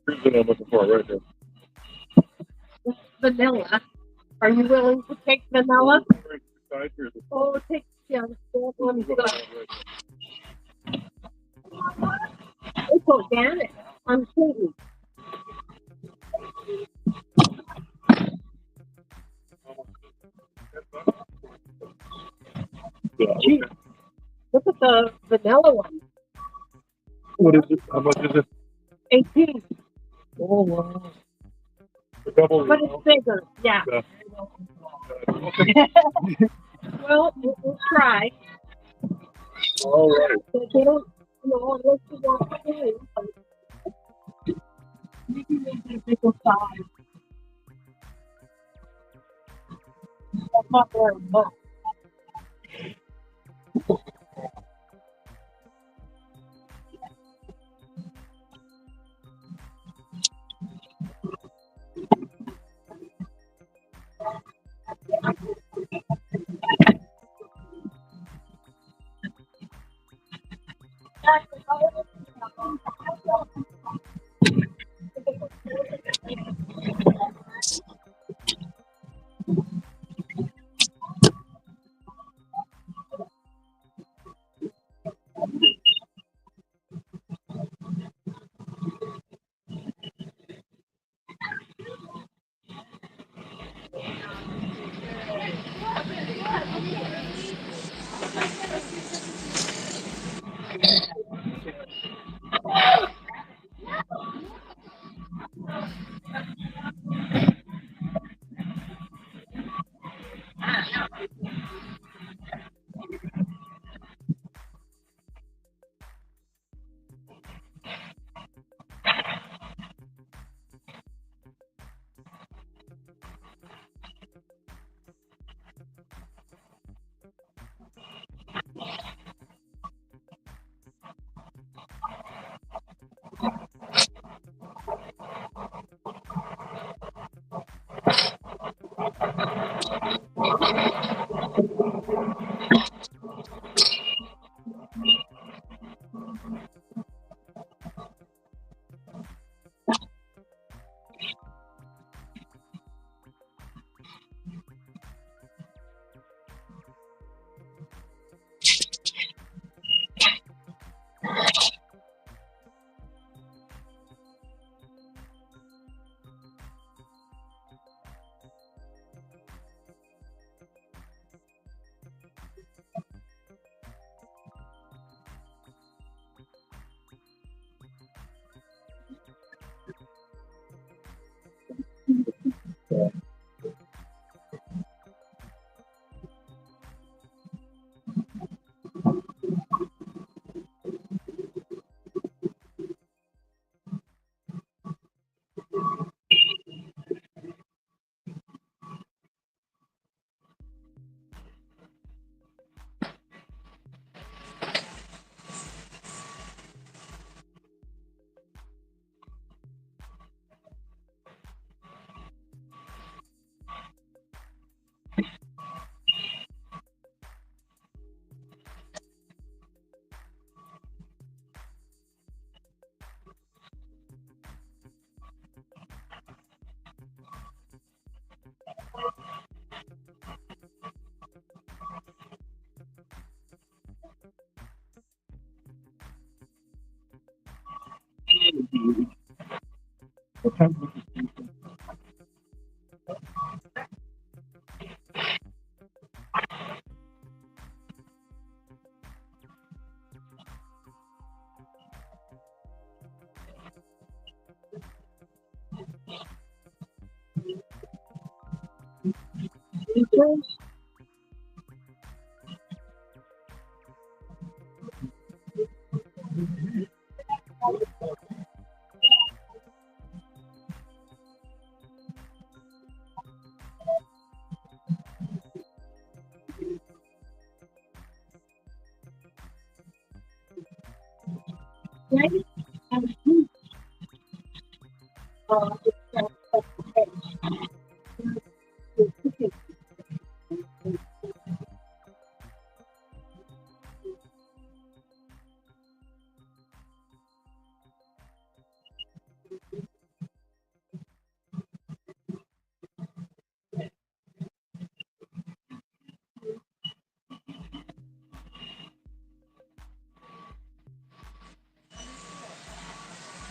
Speaker 16: Here's what I'm looking for right there.
Speaker 11: Vanilla. Are you willing to take vanilla? Oh, take yeah. That one's good. It's organic. I'm kidding. Gee, look at the vanilla one.
Speaker 16: What is it? How much is it?
Speaker 11: 18.
Speaker 16: Oh, wow. The double,
Speaker 11: But it's bigger. Yeah. Well, we'll try.
Speaker 16: All right.
Speaker 11: But they don't, unless you want to. You can make it a bigger size. not very much.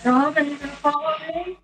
Speaker 11: Dog, are you gonna follow me?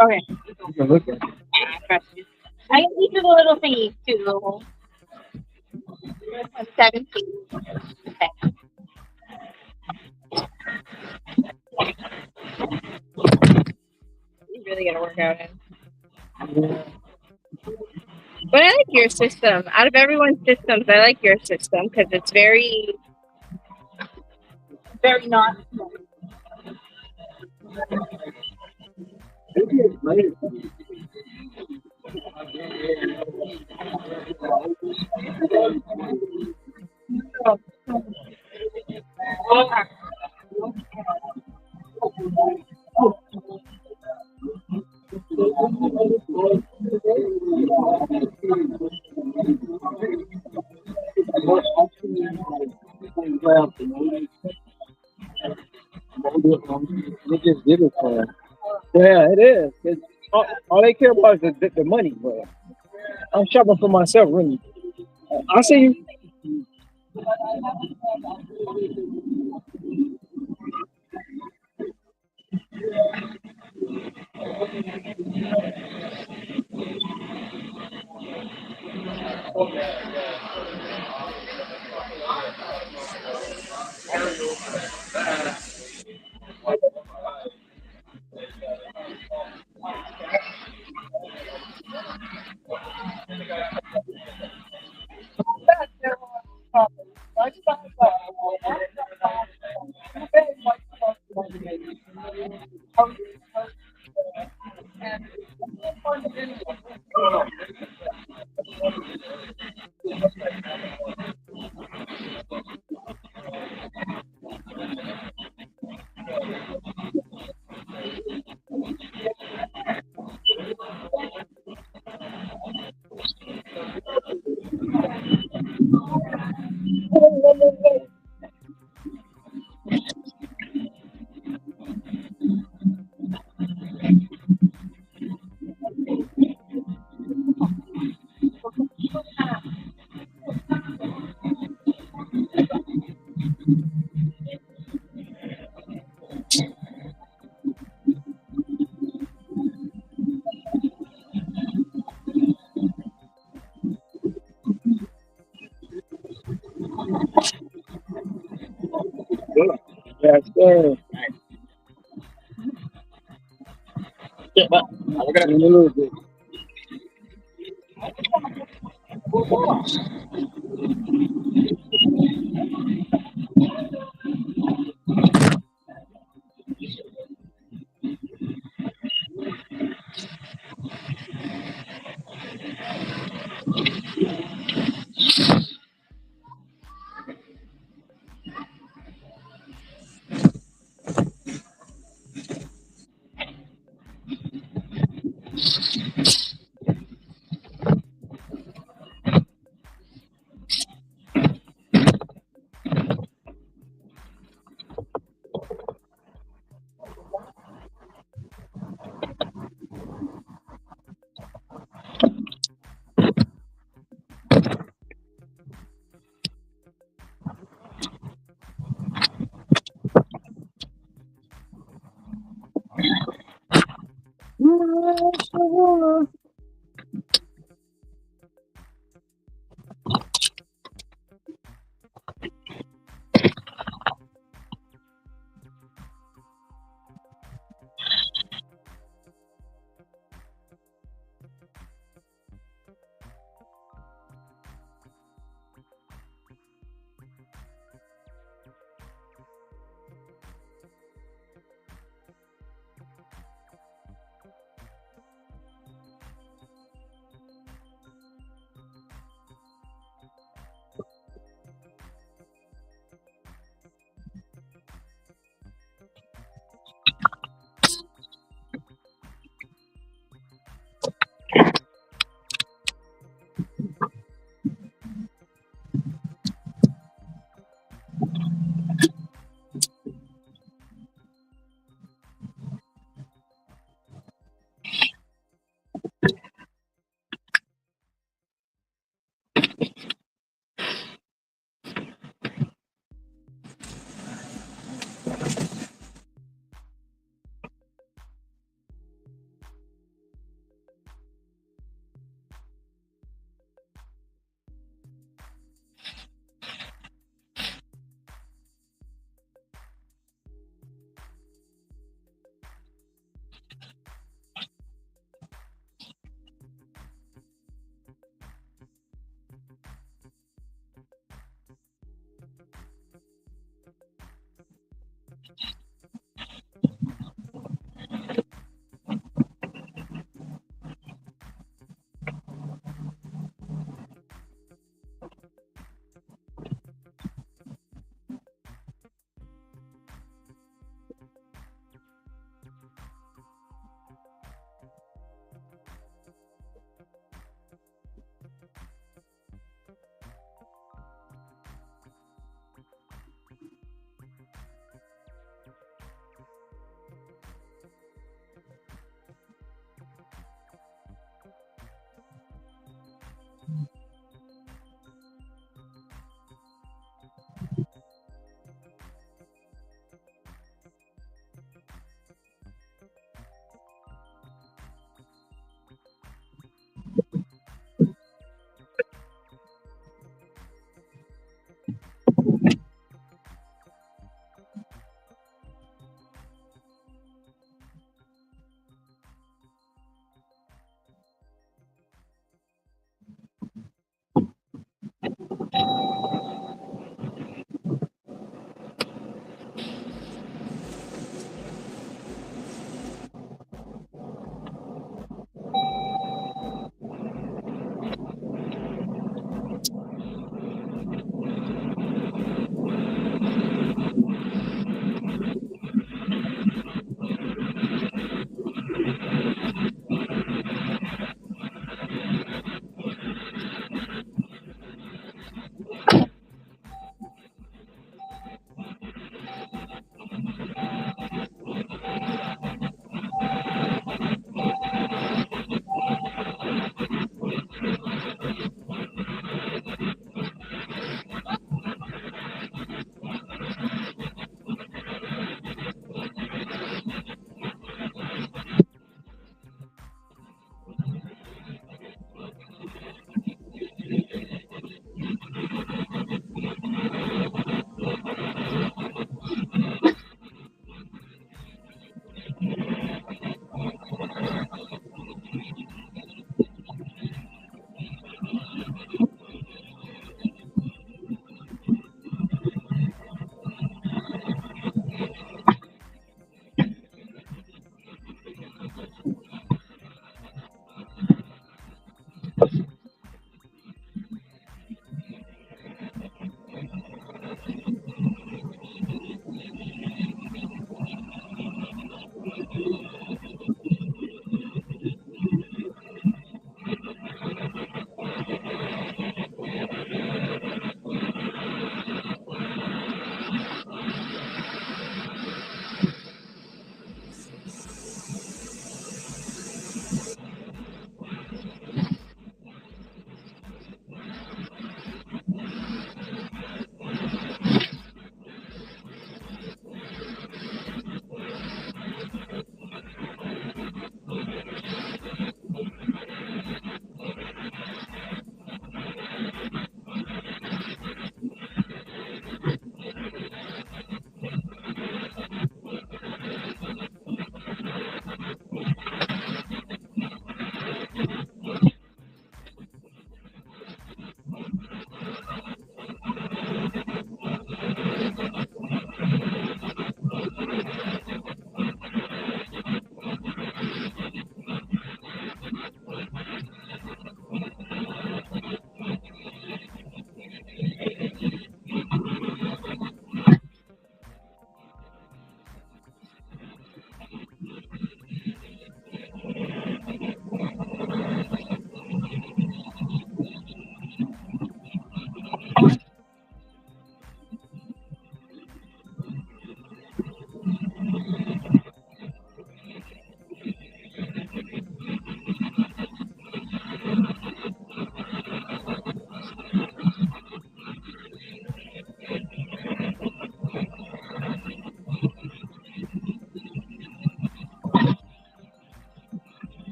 Speaker 11: Okay.
Speaker 2: You can look at it.
Speaker 11: I trust you. I can eat the little thingy too. 17. Okay. You really gotta work out in. But I like your system. Out of everyone's systems, I like your system because it's very, very not.
Speaker 2: They just did it for him. Yeah, it is. All they care about is the money, but I'm shopping for myself, really. I'll see you. Yes, sir. Yeah, but we're gonna in a little bit.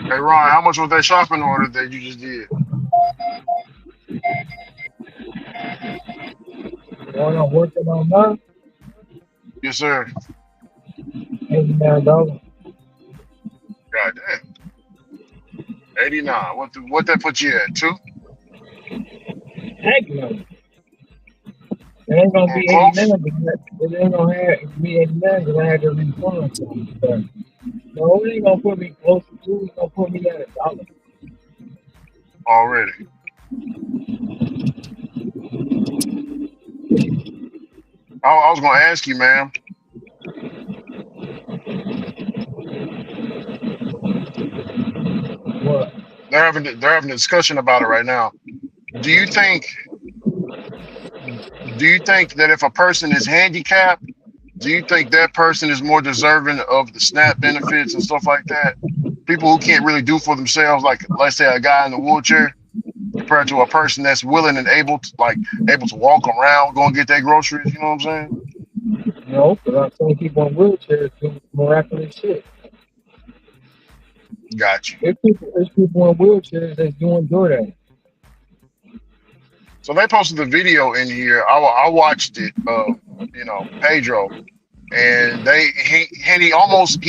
Speaker 3: Hey Ron, how much was that shopping order that you just did?
Speaker 2: While I'm working on that,
Speaker 3: Yes, sir.
Speaker 2: $89.
Speaker 3: God damn. 89. What that put you at? Two?
Speaker 2: Heck no. It ain't gonna be
Speaker 3: Close?
Speaker 2: 89 because it ain't gonna have be 89 because I had to refund something. So, no, it ain't gonna put me close to two. It's gonna put me at $1.
Speaker 3: Already. I was gonna ask you, man.
Speaker 2: What?
Speaker 3: They're having a discussion about it right now. Do you think that if a person is handicapped, do you think that person is more deserving of the SNAP benefits and stuff like that? People who can't really do for themselves, like let's say a guy in a wheelchair, compared to a person that's willing and able to able to walk around, go and get their groceries. You know what I'm saying?
Speaker 2: No, because I've seen people in wheelchairs do miraculous shit.
Speaker 3: Got you.
Speaker 2: There's people in wheelchairs that's doing DoorDash.
Speaker 3: So they posted the video in here. I watched it. Pedro, and he almost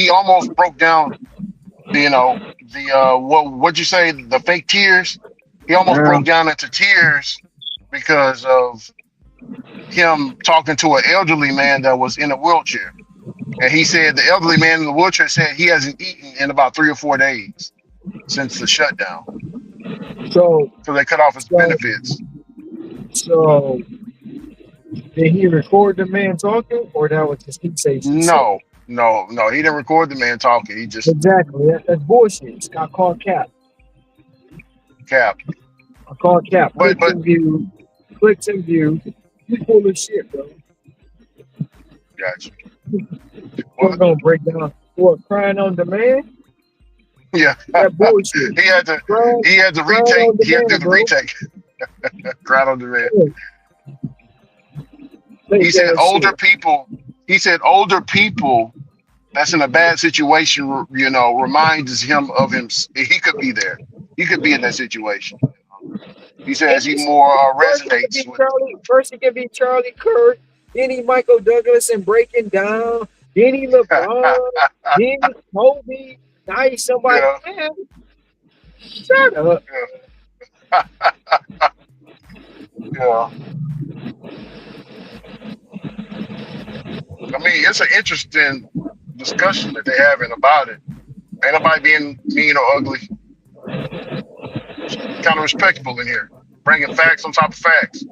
Speaker 3: broke down. What'd you say? The fake tears. He almost broke down into tears because of him talking to an elderly man that was in a wheelchair. And he said the elderly man in the wheelchair said he hasn't eaten in about 3 or 4 days since the shutdown.
Speaker 2: So
Speaker 3: they cut off his benefits.
Speaker 2: So did he record the man talking, or that was just he say?
Speaker 3: No. He didn't record the man talking. He just
Speaker 2: Exactly. That's bullshit. It's got called cap.
Speaker 3: Cap.
Speaker 2: I call cap.
Speaker 3: But
Speaker 2: Clicks and views. You full of shit, bro.
Speaker 3: Gotcha.
Speaker 2: We're gonna break down what crying on demand.
Speaker 3: Yeah.
Speaker 2: That bullshit.
Speaker 3: He had to retake. He had to do the retake. Crying on demand. He said older people. He said older people that's in a bad situation, reminds him of him. He could be there. He could be in that situation. He says he more resonates with.
Speaker 2: First, he could be Charlie Kirk, then he Michael Douglas and Breaking Down, then he LeBron, then he Kobe. Now he's somebody. Man, shut up.
Speaker 3: Yeah. I mean, it's an interesting discussion that they're having about it. Ain't nobody being mean or ugly. Kind of respectable in here, bringing facts on top of facts.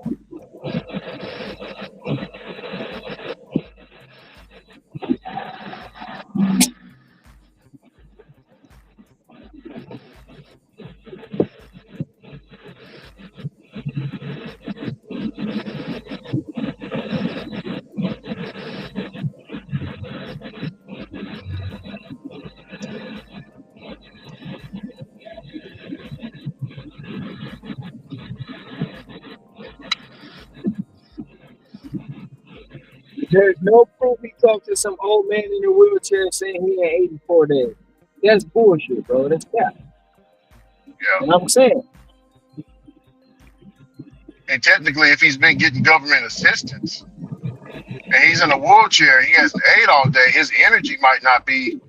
Speaker 2: There's no proof he talked to some old man in a wheelchair saying he had 84 days. That's bullshit, bro. That's that.
Speaker 3: Yeah.
Speaker 2: And I'm saying.
Speaker 3: And technically, if he's been getting government assistance and he's in a wheelchair, he hasn't ate all day, his energy might not be,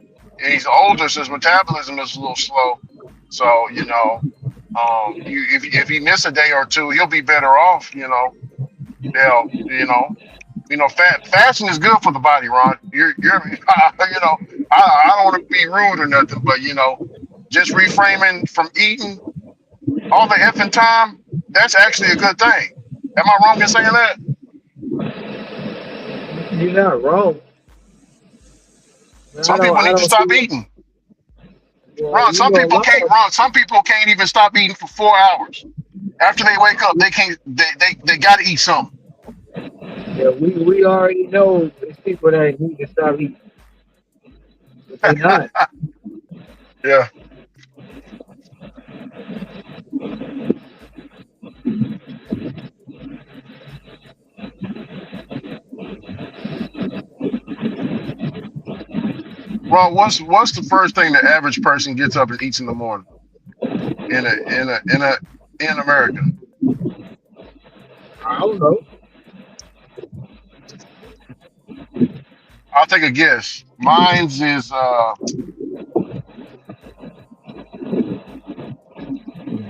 Speaker 3: and he's older, so his metabolism is a little slow. So, if he miss a day or two, he'll be better off, You know, fasting is good for the body, Ron. You're you know, I don't want to be rude or nothing, but you know, just reframing from eating all the effing time, that's actually a good thing. Am I wrong in saying that?
Speaker 2: You're not wrong.
Speaker 3: Some people
Speaker 2: I
Speaker 3: need to
Speaker 2: don't see
Speaker 3: stop
Speaker 2: it.
Speaker 3: eating.
Speaker 2: Well,
Speaker 3: Ron,
Speaker 2: you know, a lot of
Speaker 3: Some people can't even stop eating for 4 hours. After they wake up, they can't they gotta eat something.
Speaker 2: yeah, we already know there's people that need to stop eating, but they not.
Speaker 3: Yeah. Well, what's the first thing the average person gets up and eats in the morning in America?
Speaker 2: I don't know.
Speaker 3: I'll take a guess. Mine's is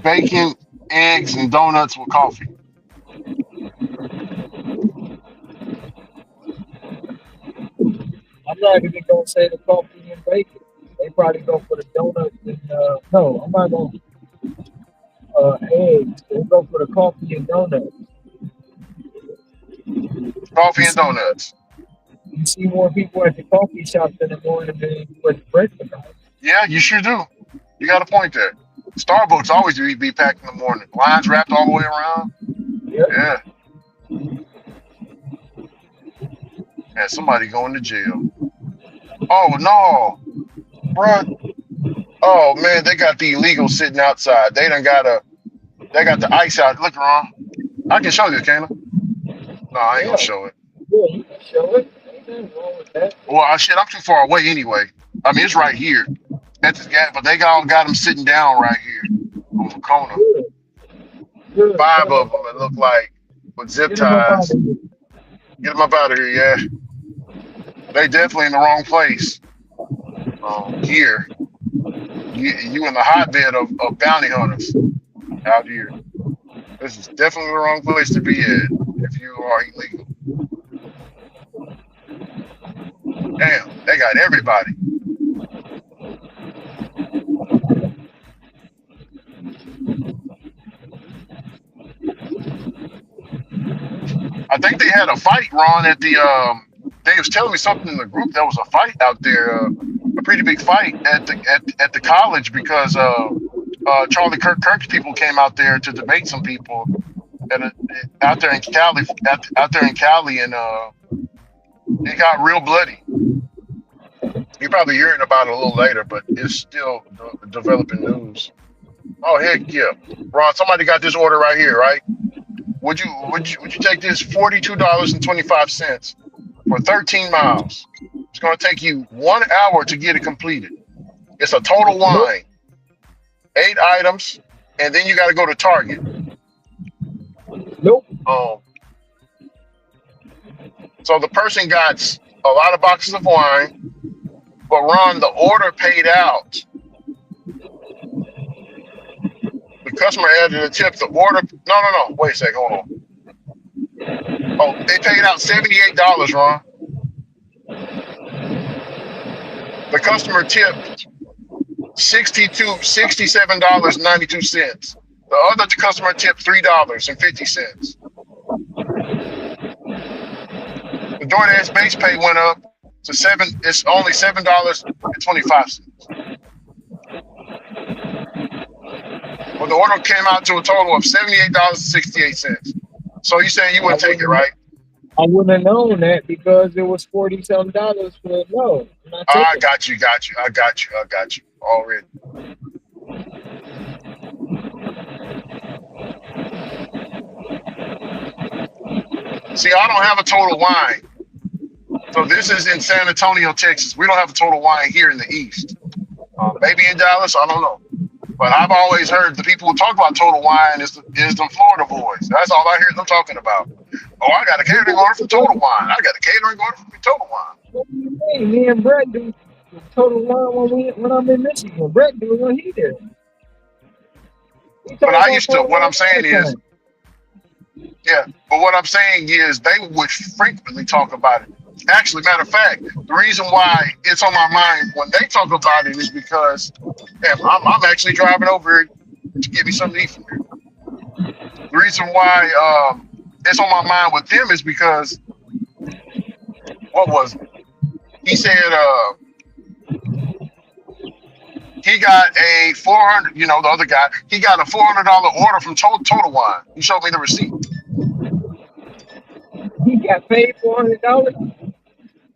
Speaker 3: bacon, eggs, and donuts with coffee.
Speaker 2: I'm not even gonna say the coffee and bacon. They probably go for the donuts and no, I'm not gonna eggs. They go for the coffee and donuts. You
Speaker 3: Coffee and
Speaker 2: see,
Speaker 3: donuts.
Speaker 2: you see more people at the coffee shops in the morning than you do at the breakfast house.
Speaker 3: Yeah, you sure do. You got a point there. Starbucks always be packed in the morning. Lines wrapped all the way around.
Speaker 2: Yep.
Speaker 3: Yeah. And somebody going to jail. Oh no, bruh. Oh man, they got the illegals sitting outside. They got the ice out. Look, Ron. I can show you, can't I? No, I ain't gonna show it.
Speaker 2: Yeah, you can show it. Ain't nothing wrong with that.
Speaker 3: Well, I'm too far away anyway. I mean, it's right here at this gas, but they all got them sitting down right here on the corner.
Speaker 2: Good.
Speaker 3: 5 of them, it look like, with zip
Speaker 2: Get them up out
Speaker 3: ties.
Speaker 2: of here.
Speaker 3: Get them up out of here, yeah. They definitely in the wrong place. Here, you in the hotbed of bounty hunters out here. This is definitely the wrong place to be at if you are illegal. Damn, they got everybody. I think they had a fight, Ron, at the they was telling me something in the group. There was a fight out there, a pretty big fight at the college because Charlie Kirk's people came out there to debate some people out there in Cali, and it got real bloody. You're probably hearing about it a little later, but it's still developing news. Oh heck yeah, Ron! Somebody got this order right here, right? Would you take this $42.25 for 13 miles? It's going to take you 1 hour to get it completed. It's a total wine, 8 items, and then you got to go to Target.
Speaker 2: Nope.
Speaker 3: So the person got a lot of boxes of wine, but Ron, the order paid out. The customer added a tip. The order, no. Wait a second, hold on. Oh, they paid out $78, Ron. The customer tipped $67.92. The other customer tipped $3.50. The DoorDash base pay went up to it's only $7.25. Well, the order came out to a total of $78.68. So you saying you wouldn't take it, right?
Speaker 2: I wouldn't have known that because it was $40-something for no.
Speaker 3: I got you. Already. See, I don't have a total wine. So this is in San Antonio, Texas. We don't have a total wine here in the East. Maybe in Dallas, I don't know. But I've always heard the people who talk about total wine is them Florida boys. That's all I hear them talking about. Oh, I got a catering order for Total Wine. I got a catering order for Total Wine.
Speaker 2: What do you mean? Me and Brett do Total Wine when I'm in Michigan. Brett do it when he did.
Speaker 3: But I used to. What I'm saying is, Yeah, but what I'm saying is they would frequently talk about it. Actually, matter of fact, the reason why it's on my mind when they talk about it is because I'm actually driving over here to get me something to eat from here. The reason why it's on my mind with them is because what was it? He said he got a 400. You know, the other guy, he got a $400 order from Total Wine. He showed me the receipt.
Speaker 2: He got paid $400.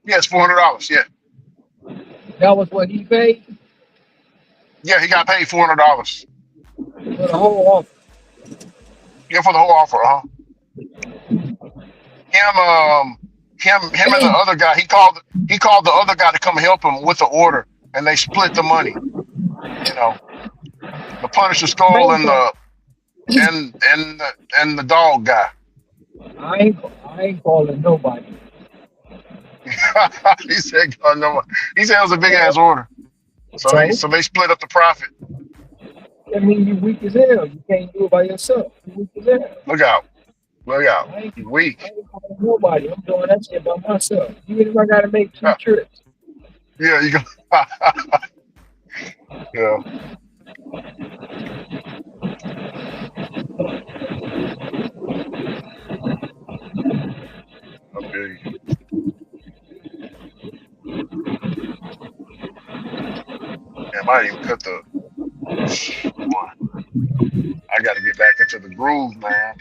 Speaker 3: Yes, $400. Yeah,
Speaker 2: That was what he paid
Speaker 3: yeah, he got paid $400.
Speaker 2: for the whole offer.
Speaker 3: Yeah, for the whole offer, huh? Him and the other guy, he called the other guy to come help him with the order, and they split the money. You know, the Punisher Skull and the dog guy.
Speaker 2: I ain't calling nobody.
Speaker 3: He said, "God, no." He said it was a big ass order, so they split up the profit.
Speaker 2: I mean, you weak as hell. You can't do it by yourself. You weak as hell.
Speaker 3: Look out!
Speaker 2: He's
Speaker 3: Weak.
Speaker 2: I ain't calling nobody. I'm doing that shit by myself. Even if I gotta make 2 trips.
Speaker 3: Yeah, you go. Yeah. I feel you. I might even cut the. I got to get back into the groove, man.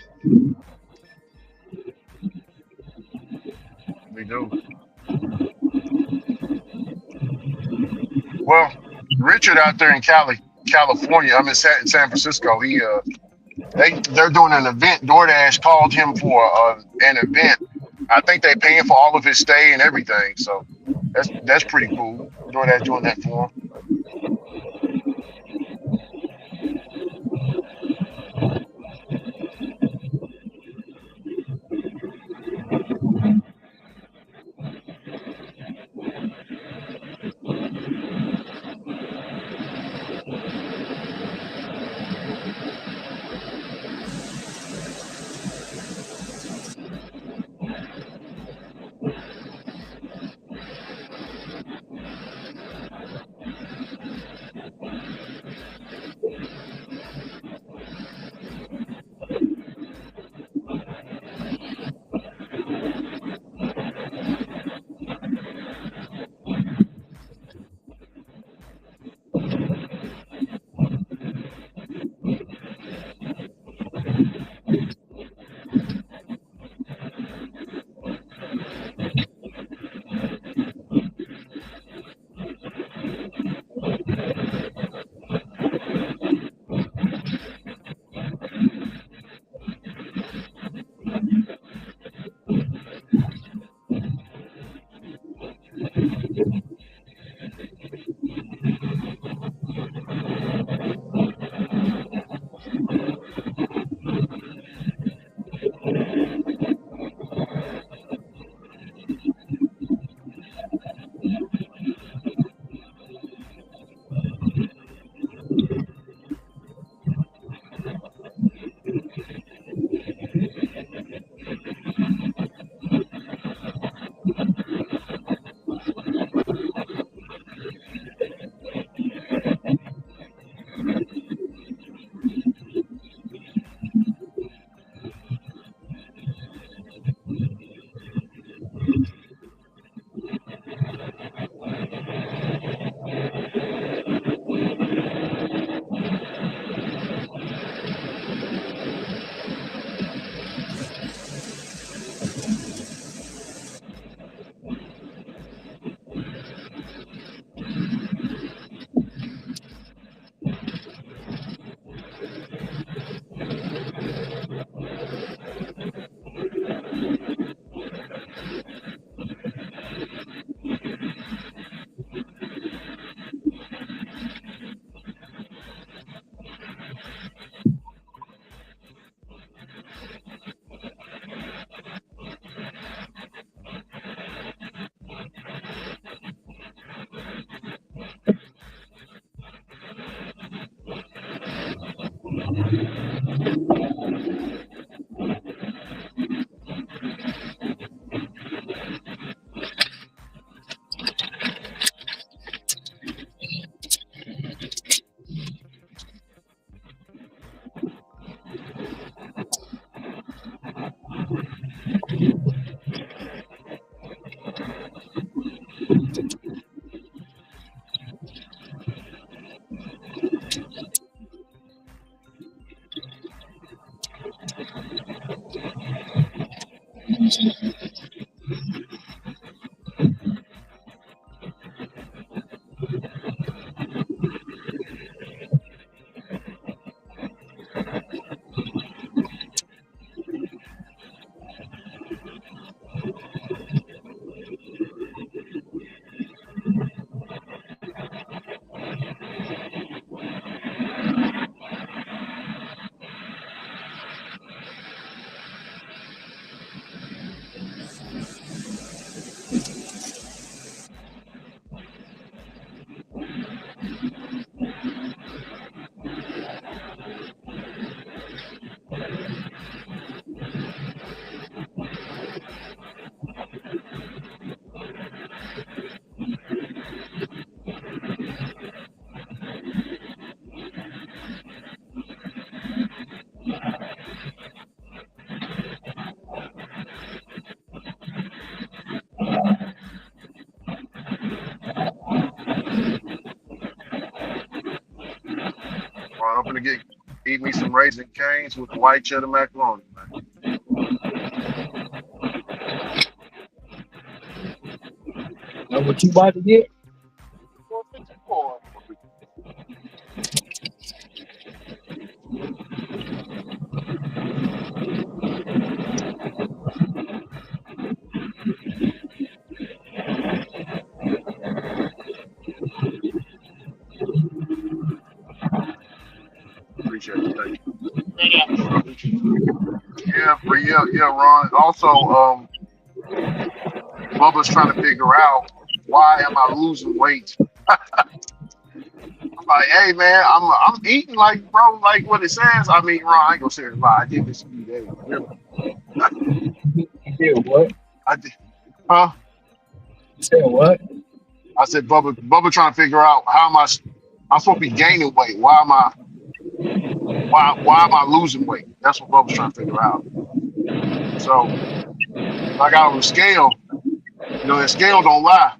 Speaker 3: We do. Well, Richard out there in California. I'm in San Francisco. They're doing an event. DoorDash called him for an event. I think they're paying for all of his stay and everything. So that's pretty cool. DoorDash doing that for him. Well, I'm gonna eat me some Raisin Canes with the white cheddar macaroni, man.
Speaker 2: Now what you about to get?
Speaker 3: 454. Appreciate it. Thank you. Yeah, Ron. Also, Bubba's trying to figure out why am I losing weight. I'm like, hey man, I'm eating like bro, like what it says. I mean, Ron, I ain't gonna say it lie. I did this a few days.
Speaker 2: You did what?
Speaker 3: I did, huh?
Speaker 2: You said what?
Speaker 3: I said, Bubba trying to figure out how am I'm supposed to be gaining weight. Why am I losing weight? That's what Bubba's trying to figure out. So I got on the scale. You know, that scale don't lie.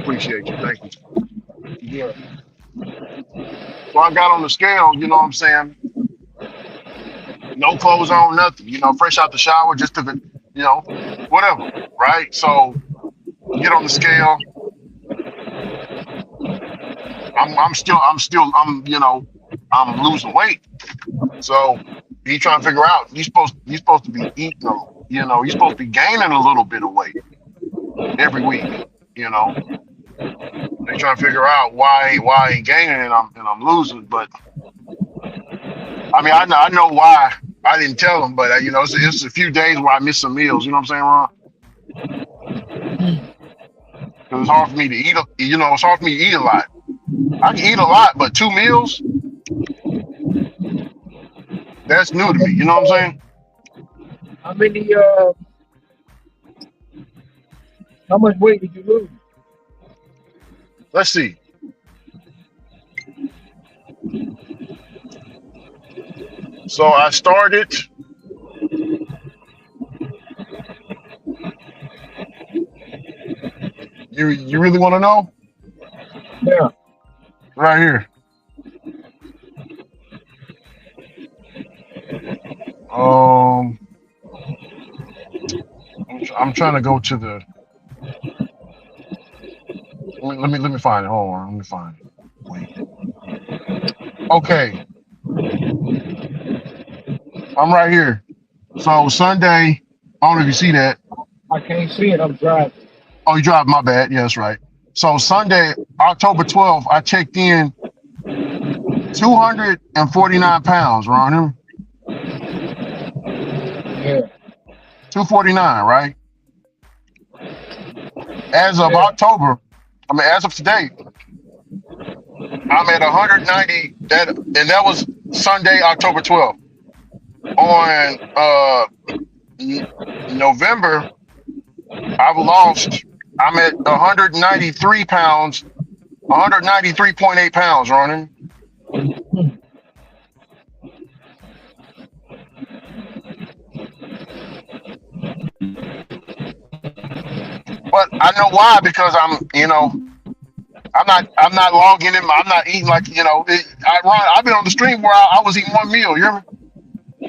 Speaker 3: Appreciate you. Thank you.
Speaker 2: Yeah.
Speaker 3: So I got on the scale, you know what I'm saying? No clothes on, nothing. You know, fresh out the shower, just to, you know, whatever. Right? So get on the scale. I'm losing weight. So he trying to figure out you're supposed to be eating, you know, you're supposed to be gaining a little bit of weight every week, you know. They trying to figure out why I ain't gaining and I'm losing. But I mean, I know why. I didn't tell them, but you know, it's a few days where I miss some meals. You know what I'm saying, Ron? Because it's hard for me to eat. You know, it's hard for me to eat a lot. I can eat a lot, but 2 meals, that's new to me. You know what I'm saying?
Speaker 2: How much weight did you lose?
Speaker 3: Let's see. So I started. You really want to know?
Speaker 2: Yeah.
Speaker 3: Right here. I'm trying to go to the. Let me find it. Hold on. Let me find it. Wait. Okay. I'm right here. So Sunday, I don't know if you see that.
Speaker 2: I can't see it. I'm driving.
Speaker 3: Oh, you drive? My bad. Yeah, that's right. So Sunday, October 12th, I checked in 249 pounds, Ron.
Speaker 2: Yeah.
Speaker 3: 249, right? As of October, as of today, I'm at 190. That was Sunday, October 12th. On November, I'm at 193 pounds, 193.8 pounds, Ronan. But I know why, because I'm not logging in. I'm not eating like I've been on the stream where I was eating one meal. You hear me?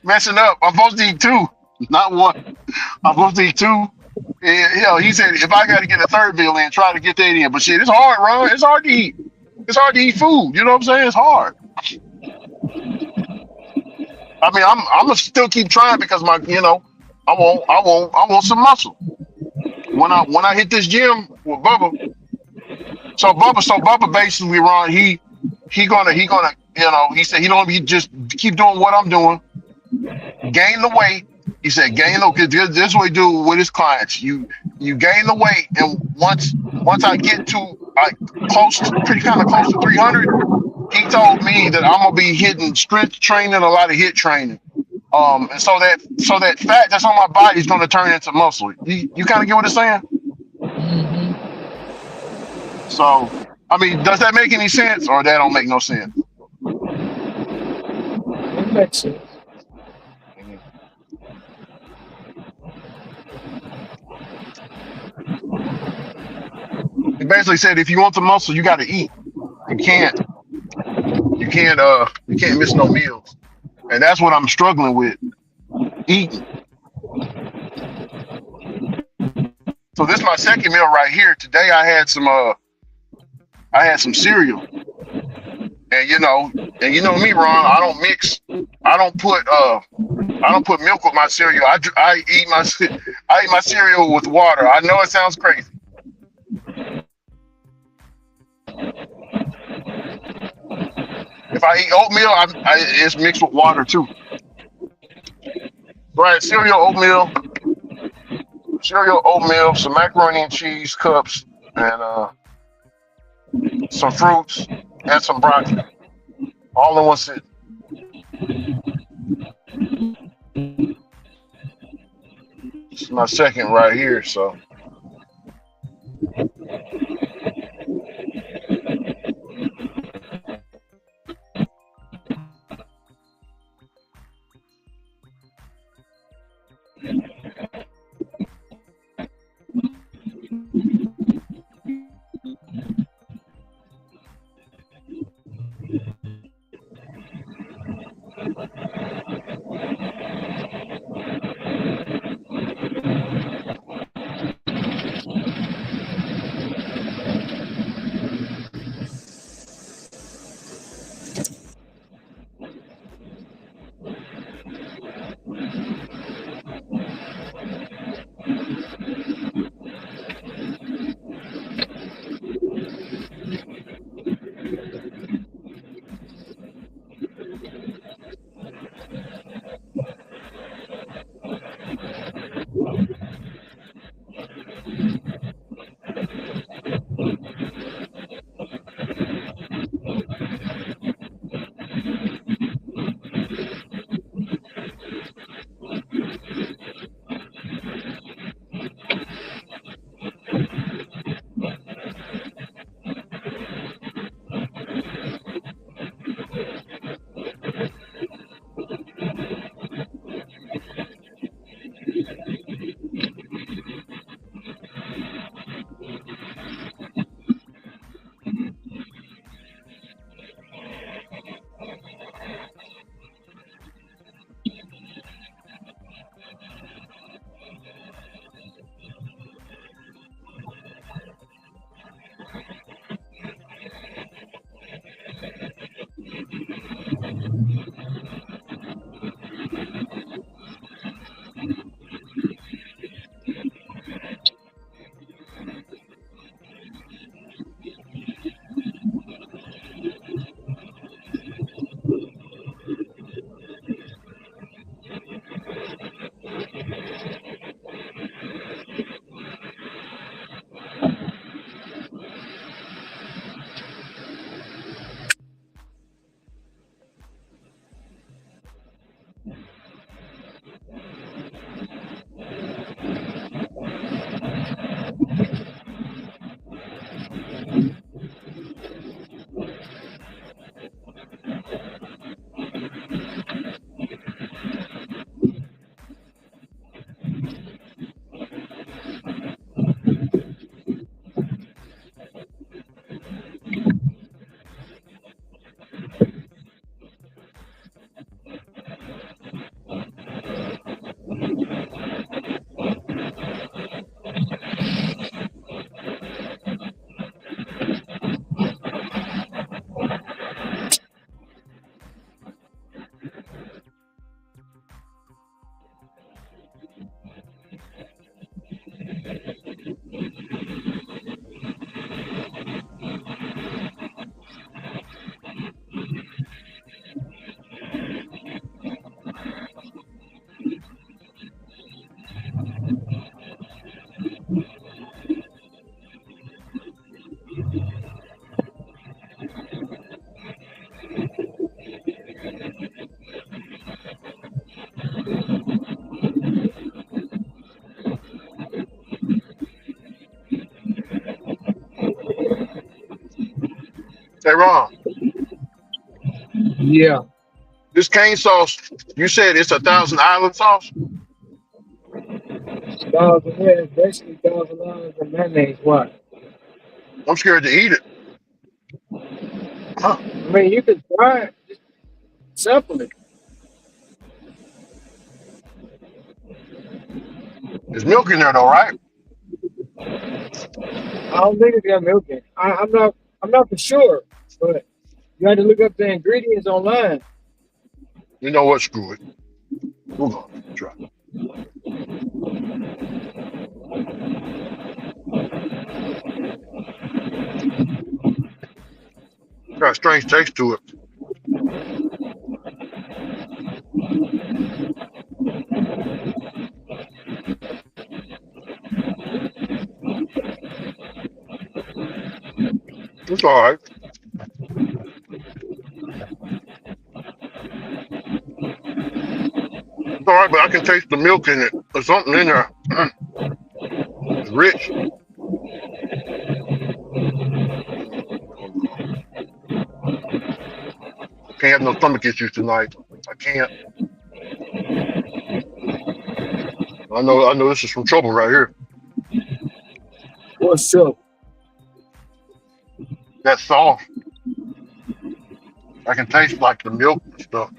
Speaker 3: Messing up. I'm supposed to eat two, not one. I'm supposed to eat two. And, he said if I got to get a third meal in, try to get that in. But shit, it's hard, Ron. It's hard to eat. It's hard to eat food. You know what I'm saying? It's hard. I mean, I'm gonna still keep trying because I want some muscle. When I hit this gym with Bubba, so Bubba basically, Ron, he gonna he said he don't be just keep doing what I'm doing, gain the weight. He said gain the, because this is what he do with his clients. You gain the weight, and once I get to like pretty close to 300, he told me that I'm gonna be hitting strength training, a lot of hit training. And so that fat that's on my body is gonna turn into muscle. You kind of get what I'm saying? So, I mean, does that make any sense, or that don't make no sense?
Speaker 2: It makes sense.
Speaker 3: He basically said if you want the muscle, you got to eat. You can't miss no meals, and that's what I'm struggling with, eating. So this is my second meal right here. Today I had some cereal, and you know me, Ron. I don't put milk with my cereal. I eat my cereal with water. I know it sounds crazy. If I eat oatmeal, it's mixed with water too. Right, cereal, oatmeal, some macaroni and cheese cups, and some fruits and some broccoli, all in one sitting. This is my second right here, so. Hey Ron,
Speaker 2: Yeah.
Speaker 3: this cane sauce, you said it's 1,000 Island sauce?
Speaker 2: Yeah, basically $1,000 and mayonnaise. What?
Speaker 3: I'm scared to eat it. Huh.
Speaker 2: I mean, you could try it. Just sample it.
Speaker 3: There's milk in there though, right?
Speaker 2: I don't think it's got milk in it. I'm not for sure, but you had to look up the ingredients online.
Speaker 3: You know what? Screw it. We're gonna try. Got a strange taste to it. It's all right. It's all right, but I can taste the milk in it. There's something in there. It's rich. Can't have no stomach issues tonight. I can't. I know this is some trouble right here.
Speaker 2: What's up?
Speaker 3: That sauce. I can taste like the milk and stuff.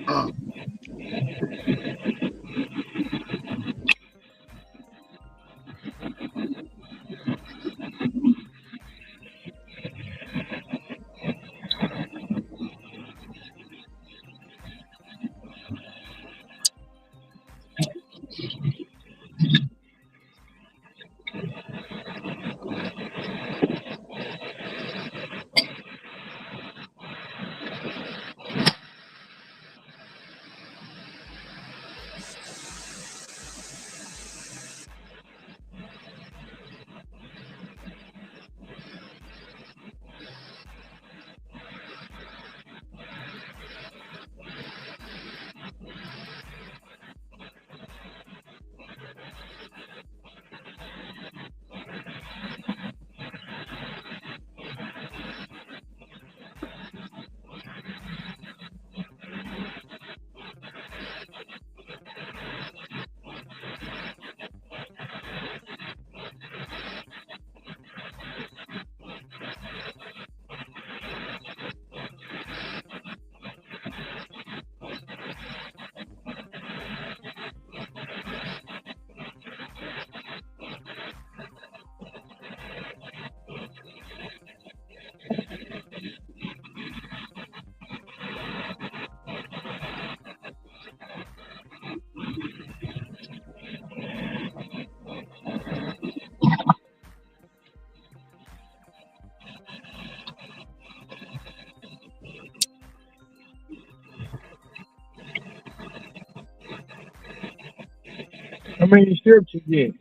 Speaker 2: How many strips you get?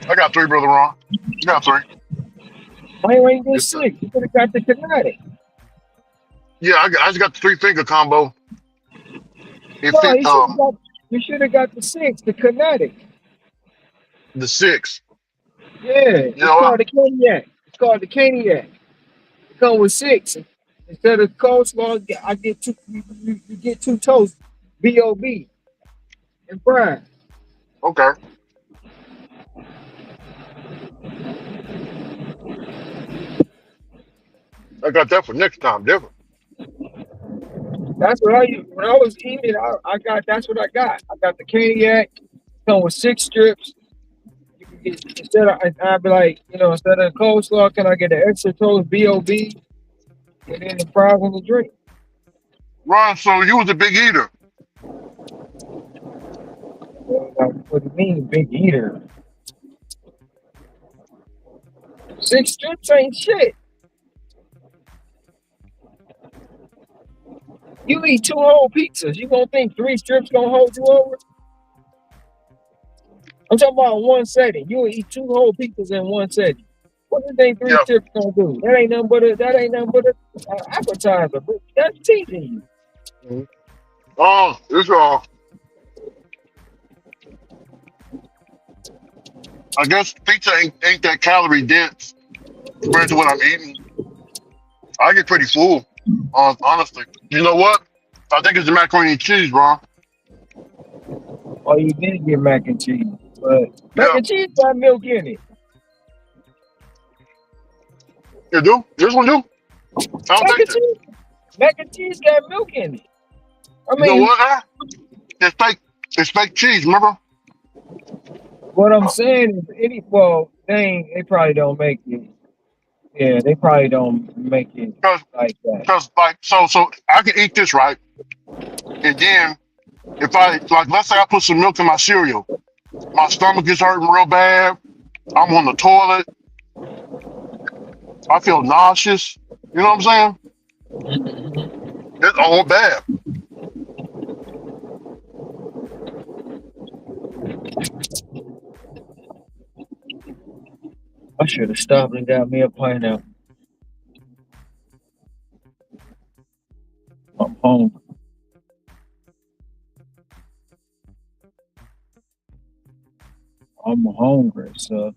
Speaker 3: I got 3, Brother Ron. You got 3.
Speaker 2: Why you ain't get
Speaker 3: Yes, sir.
Speaker 2: 6? You could have got the kinetic.
Speaker 3: Yeah, I just got the 3-finger combo. It
Speaker 2: No,
Speaker 3: fit
Speaker 2: you should have got the 6, the kinetic.
Speaker 3: the 6.
Speaker 2: Yeah,
Speaker 3: You
Speaker 2: it's
Speaker 3: know what?
Speaker 2: called the Caniac. It's called the Caniac. It come with 6. Instead of coleslaw, I get two. You get 2 toasts, B.O.B. and fried.
Speaker 3: Okay. I got that for next time, different.
Speaker 2: That's what when I was eating. I got that's what I got. I got the Caniac. Come with 6 strips. You can get, instead of I'd be like, instead of coleslaw, can I get an extra toast, B.O.B. and then the fries and the drink?
Speaker 3: Ron, so you was a big eater.
Speaker 2: What do you mean, big eater? 6 strips ain't shit. You eat 2 whole pizzas. You gonna think 3 strips gonna hold you over? I'm talking about one setting. You eat 2 whole pizzas in one setting. What do you think 3 strips gonna do? That ain't nothing but a appetizer. But that's teasing you.
Speaker 3: Oh, it's I guess pizza ain't that calorie dense compared to what I'm eating. I get pretty full, honestly. You know what? I think it's the macaroni and cheese, bro.
Speaker 2: Oh, you did get mac and cheese, but mac
Speaker 3: Yeah,
Speaker 2: and cheese got milk in it.
Speaker 3: you do? This one do? I don't
Speaker 2: Mac
Speaker 3: taste
Speaker 2: and
Speaker 3: it.
Speaker 2: cheese, mac and cheese got milk in it. I
Speaker 3: You know
Speaker 2: mean,
Speaker 3: what, huh? It's fake cheese, remember?
Speaker 2: what I'm saying is, they probably don't make it. Yeah, they probably don't make it
Speaker 3: Cause,
Speaker 2: like that.
Speaker 3: cause like, so I can eat this, right? And then if let's say I put some milk in my cereal, my stomach is hurting real bad. I'm on the toilet. I feel nauseous. You know what I'm saying? It's all bad.
Speaker 2: I should have stopped and got me a pineapple. I'm hungry. I'm hungry, so.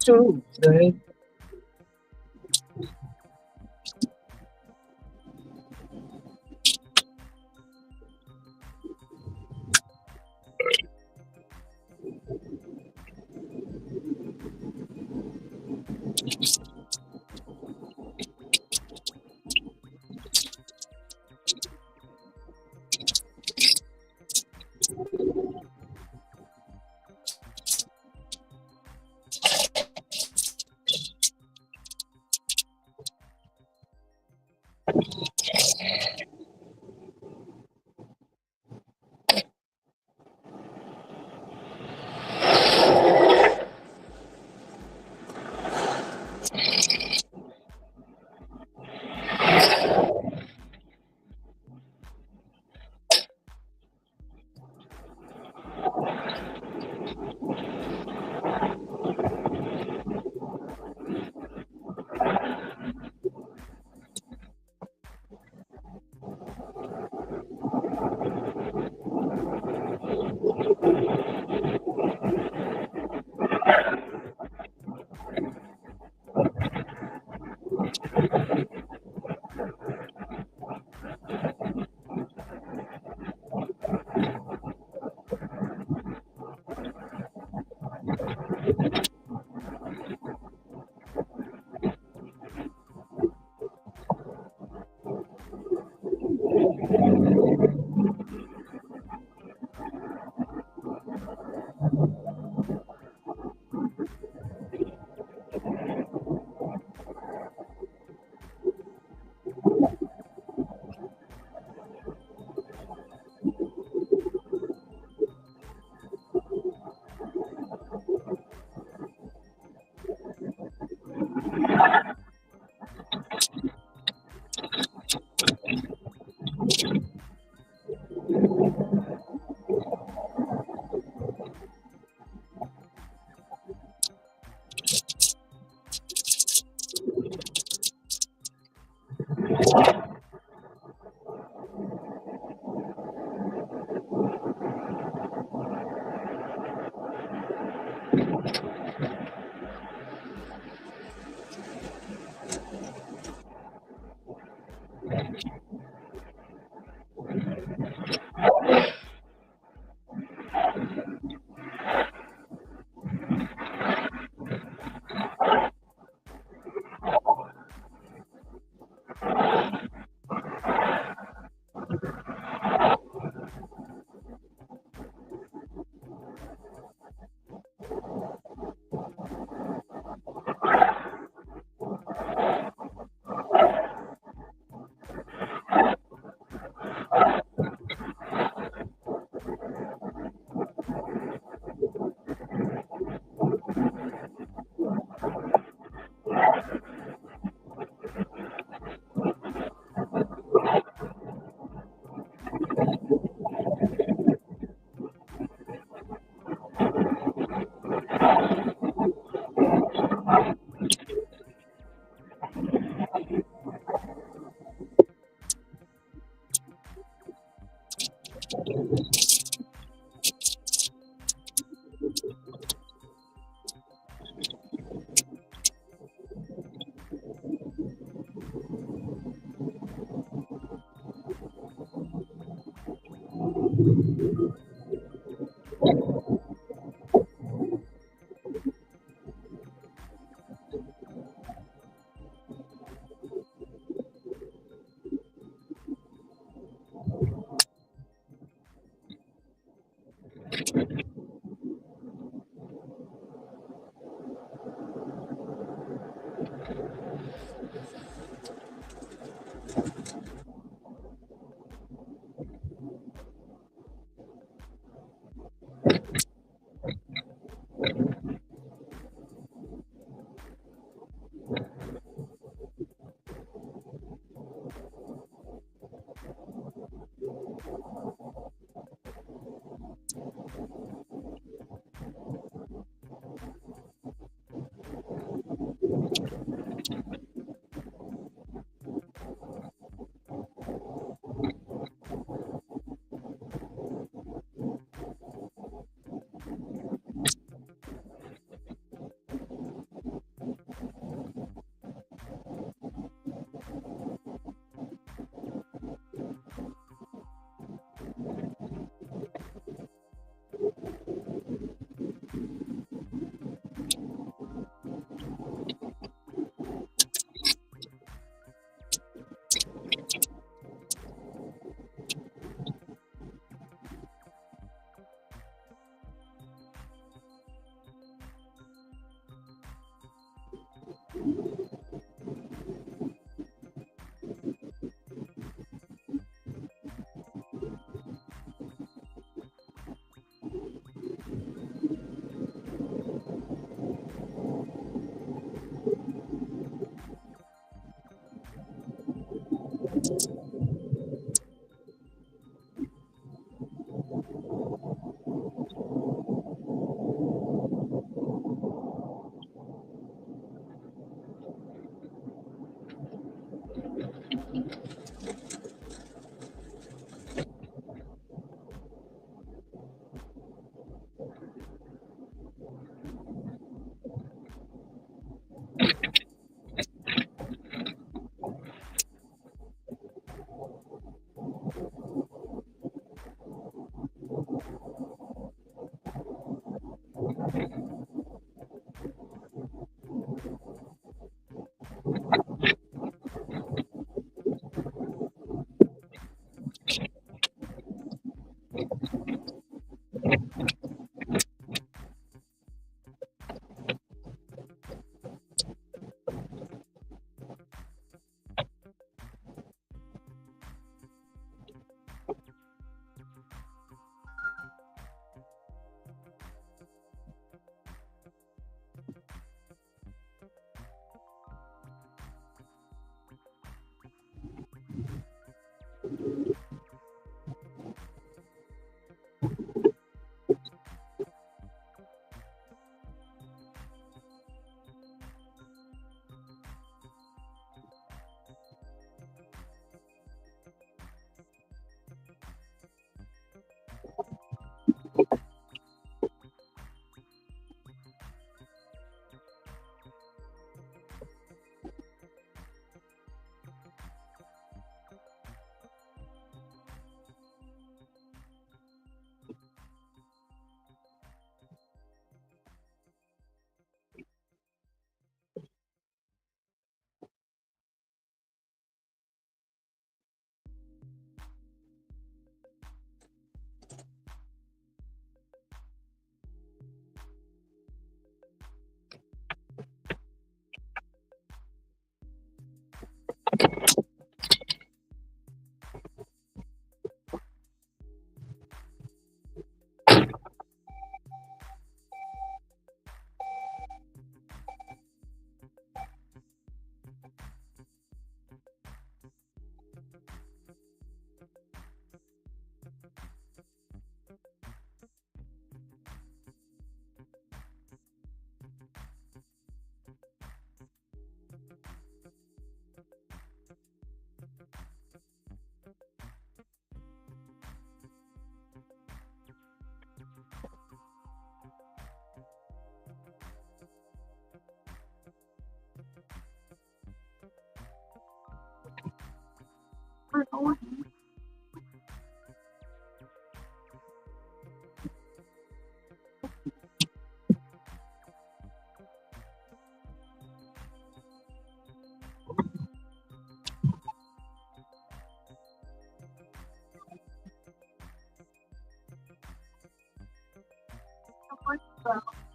Speaker 2: Tuesday.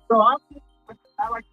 Speaker 11: So I like.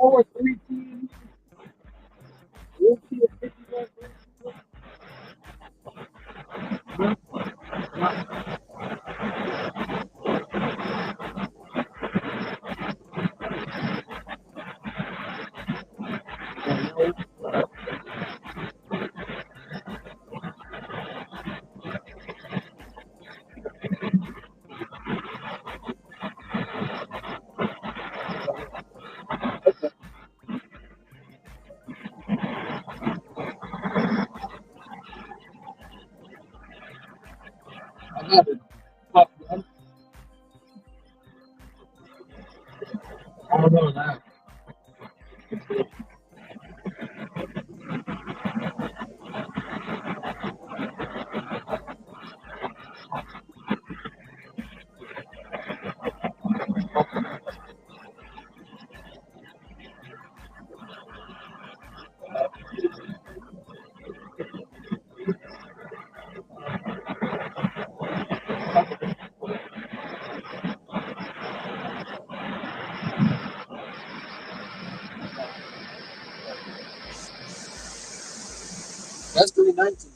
Speaker 2: 4 3 teams. We'll see a 51. I got it. I don't know that. That's 319.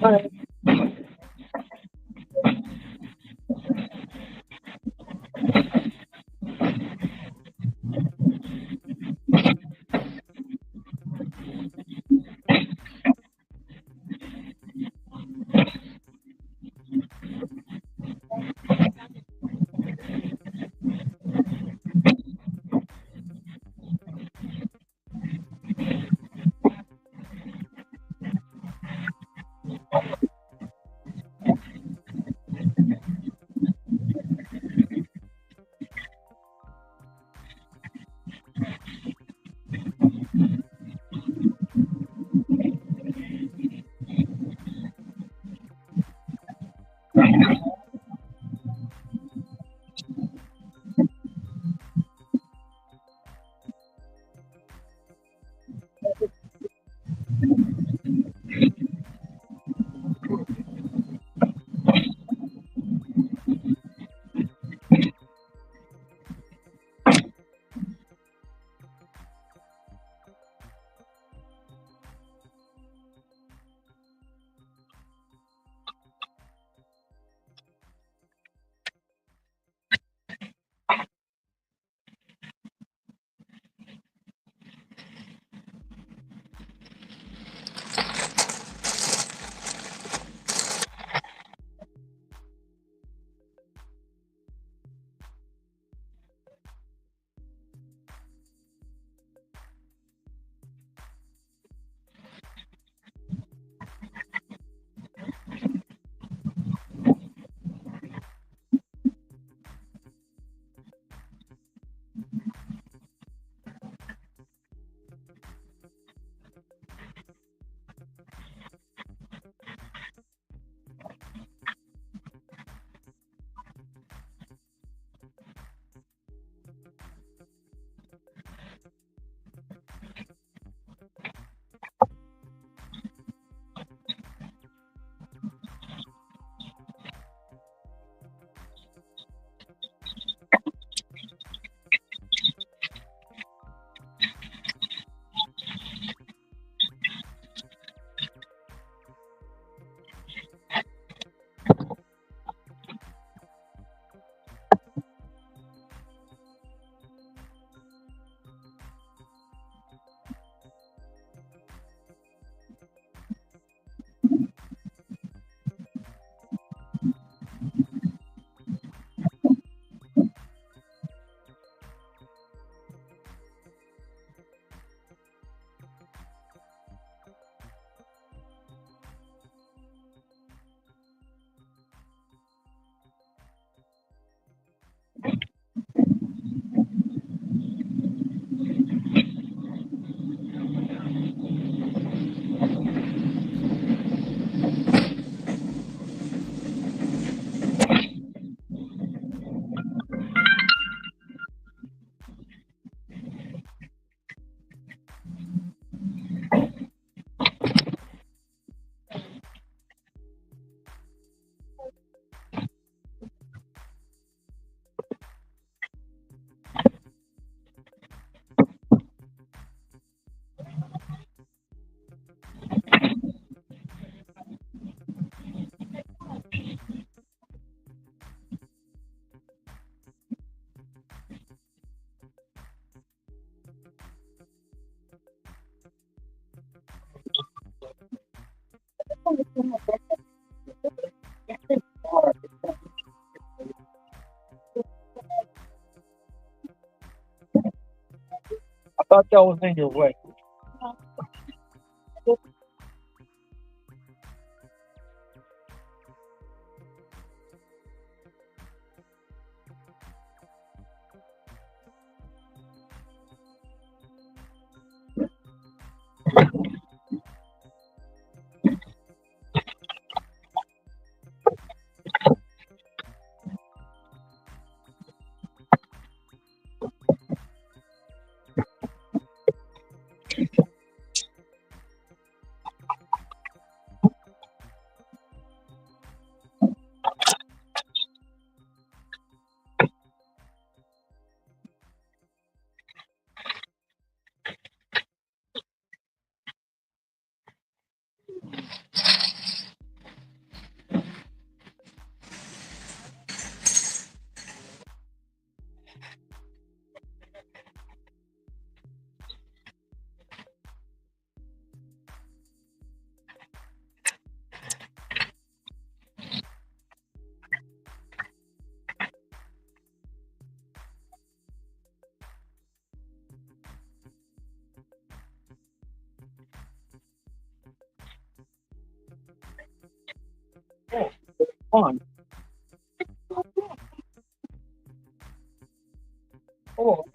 Speaker 2: I thought that was in your way. on. Oh,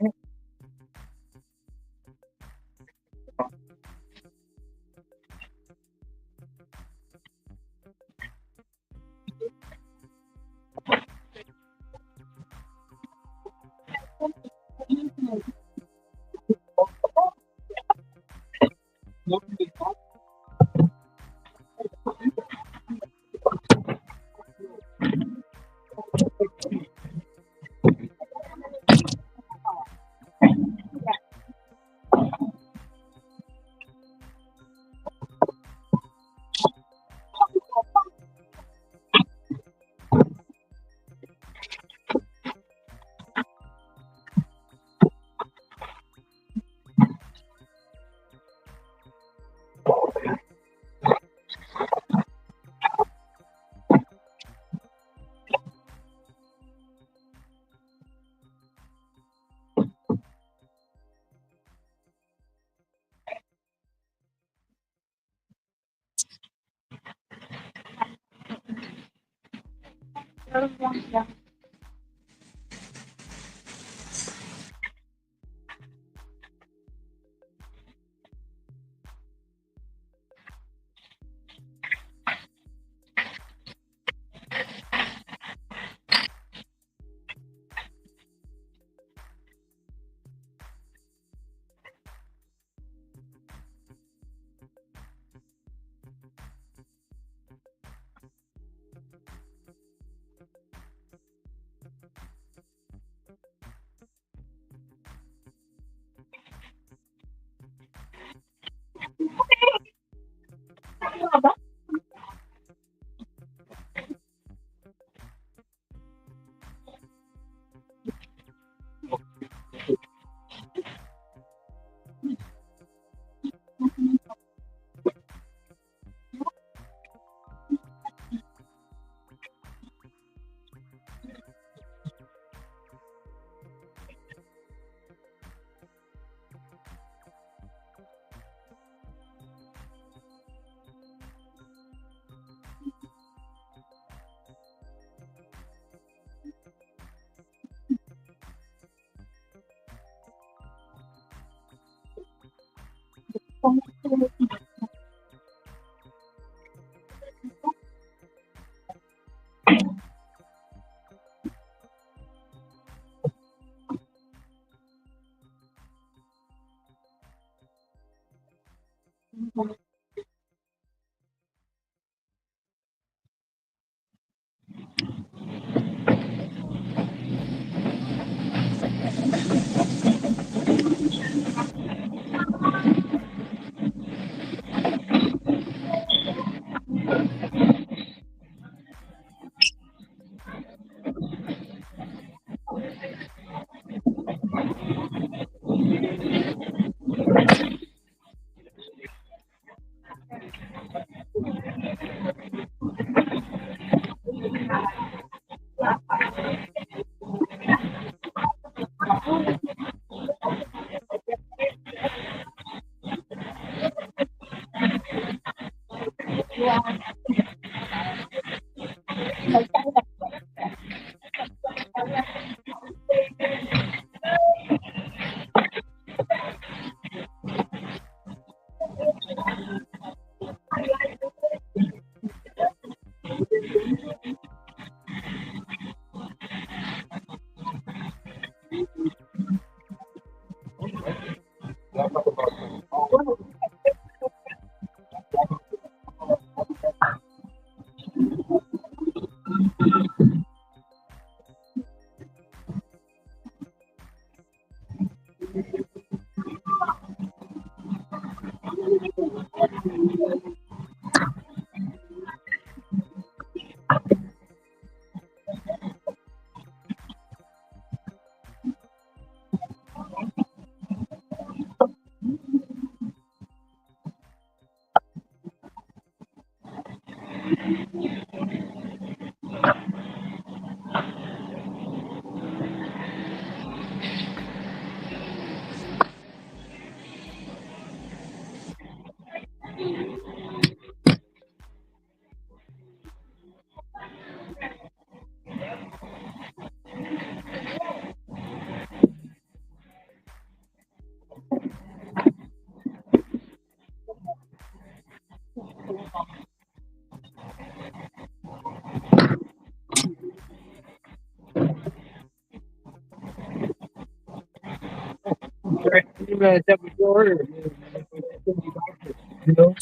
Speaker 2: You man, step with your order. You know.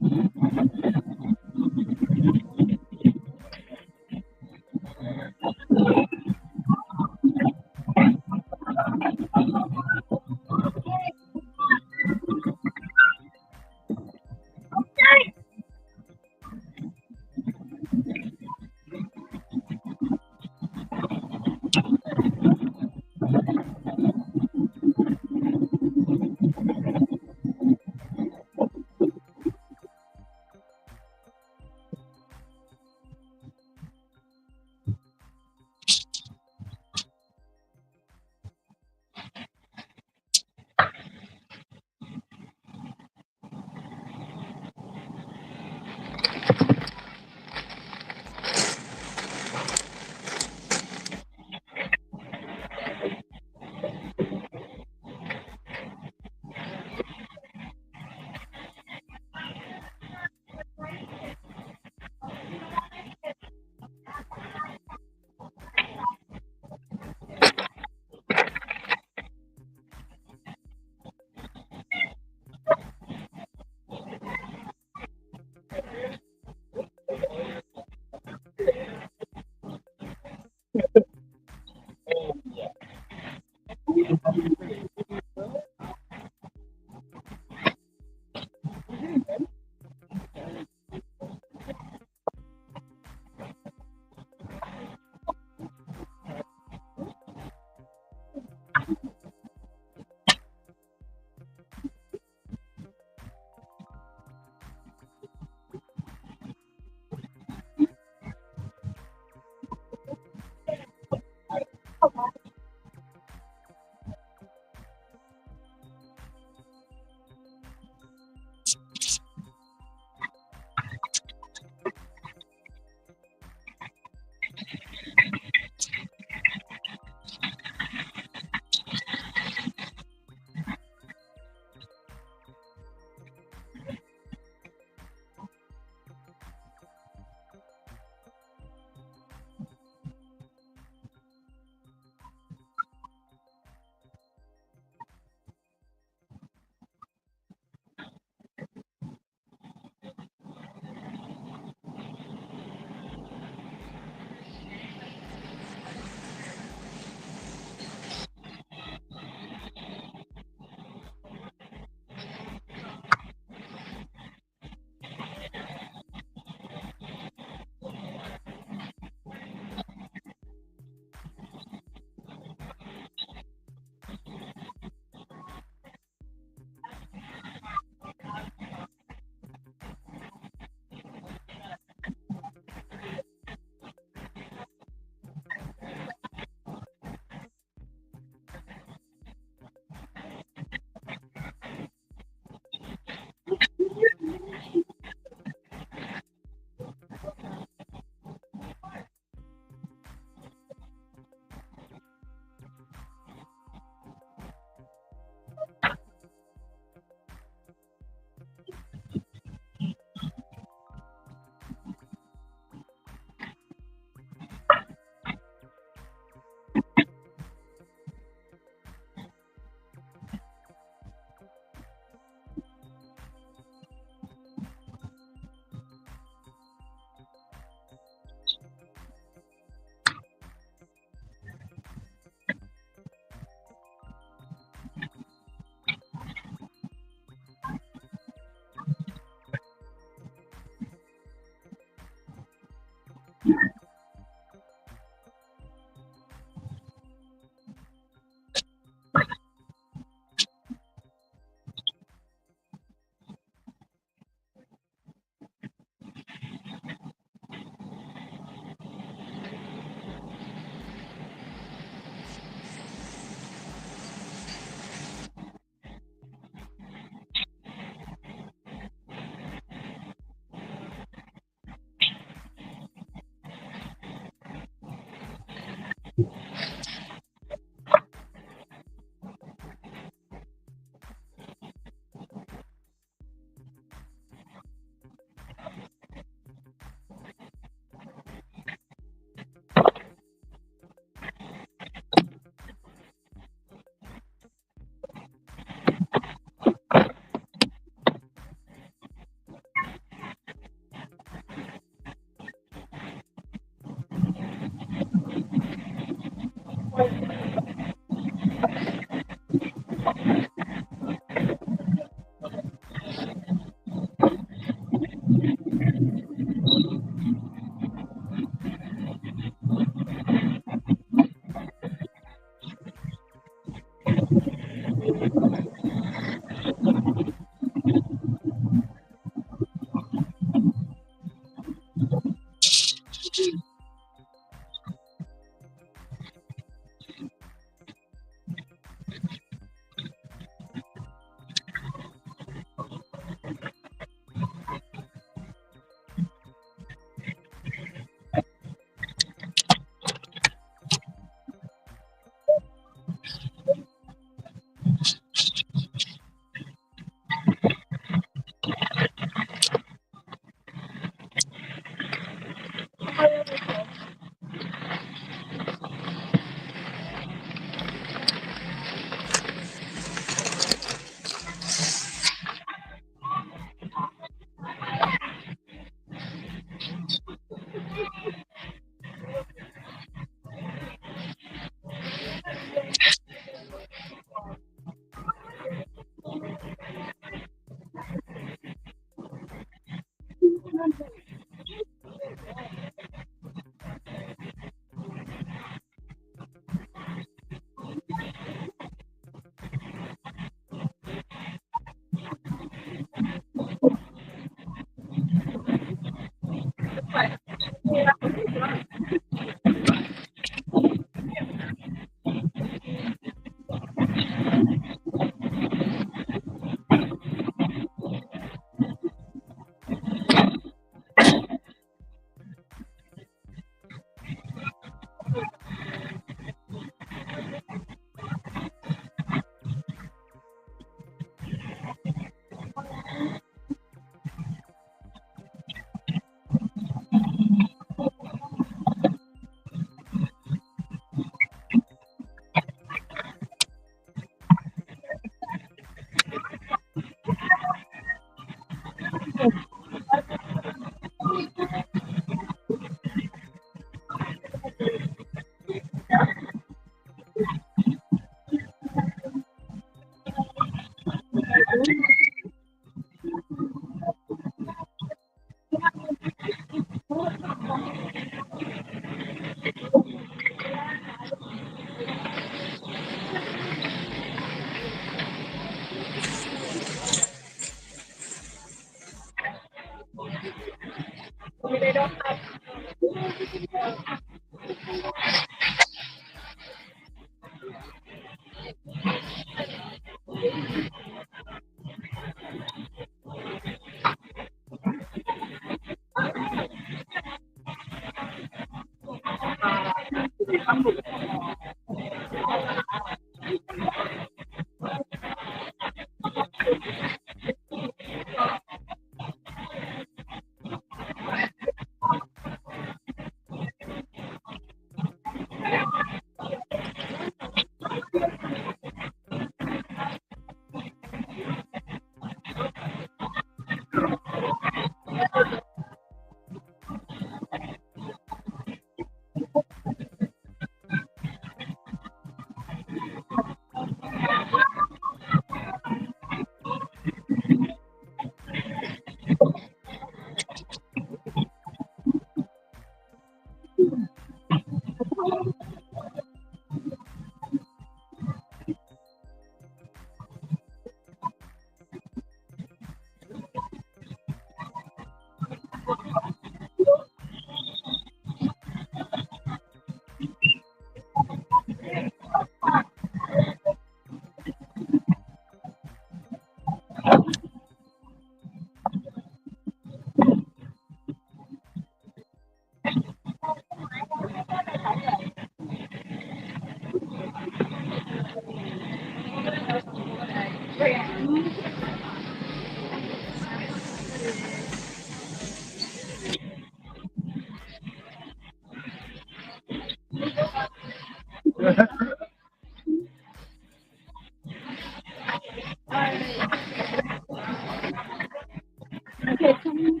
Speaker 11: Okay, can you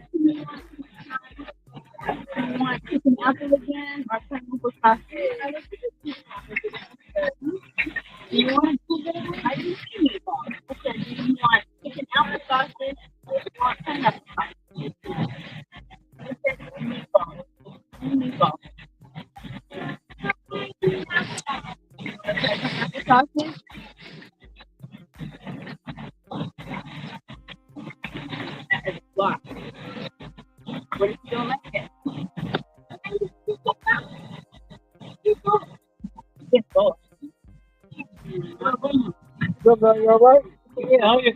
Speaker 11: want chicken apple again or pineapple sausage? Do you want chicken? I do meatballs. I said, do you want chicken apple sausage or pineapple sausage? I said meatballs. Meatballs. Okay, pineapple sausage. That is blocked. What if you don't like it? Get both. Good, you all right? Yeah, how you?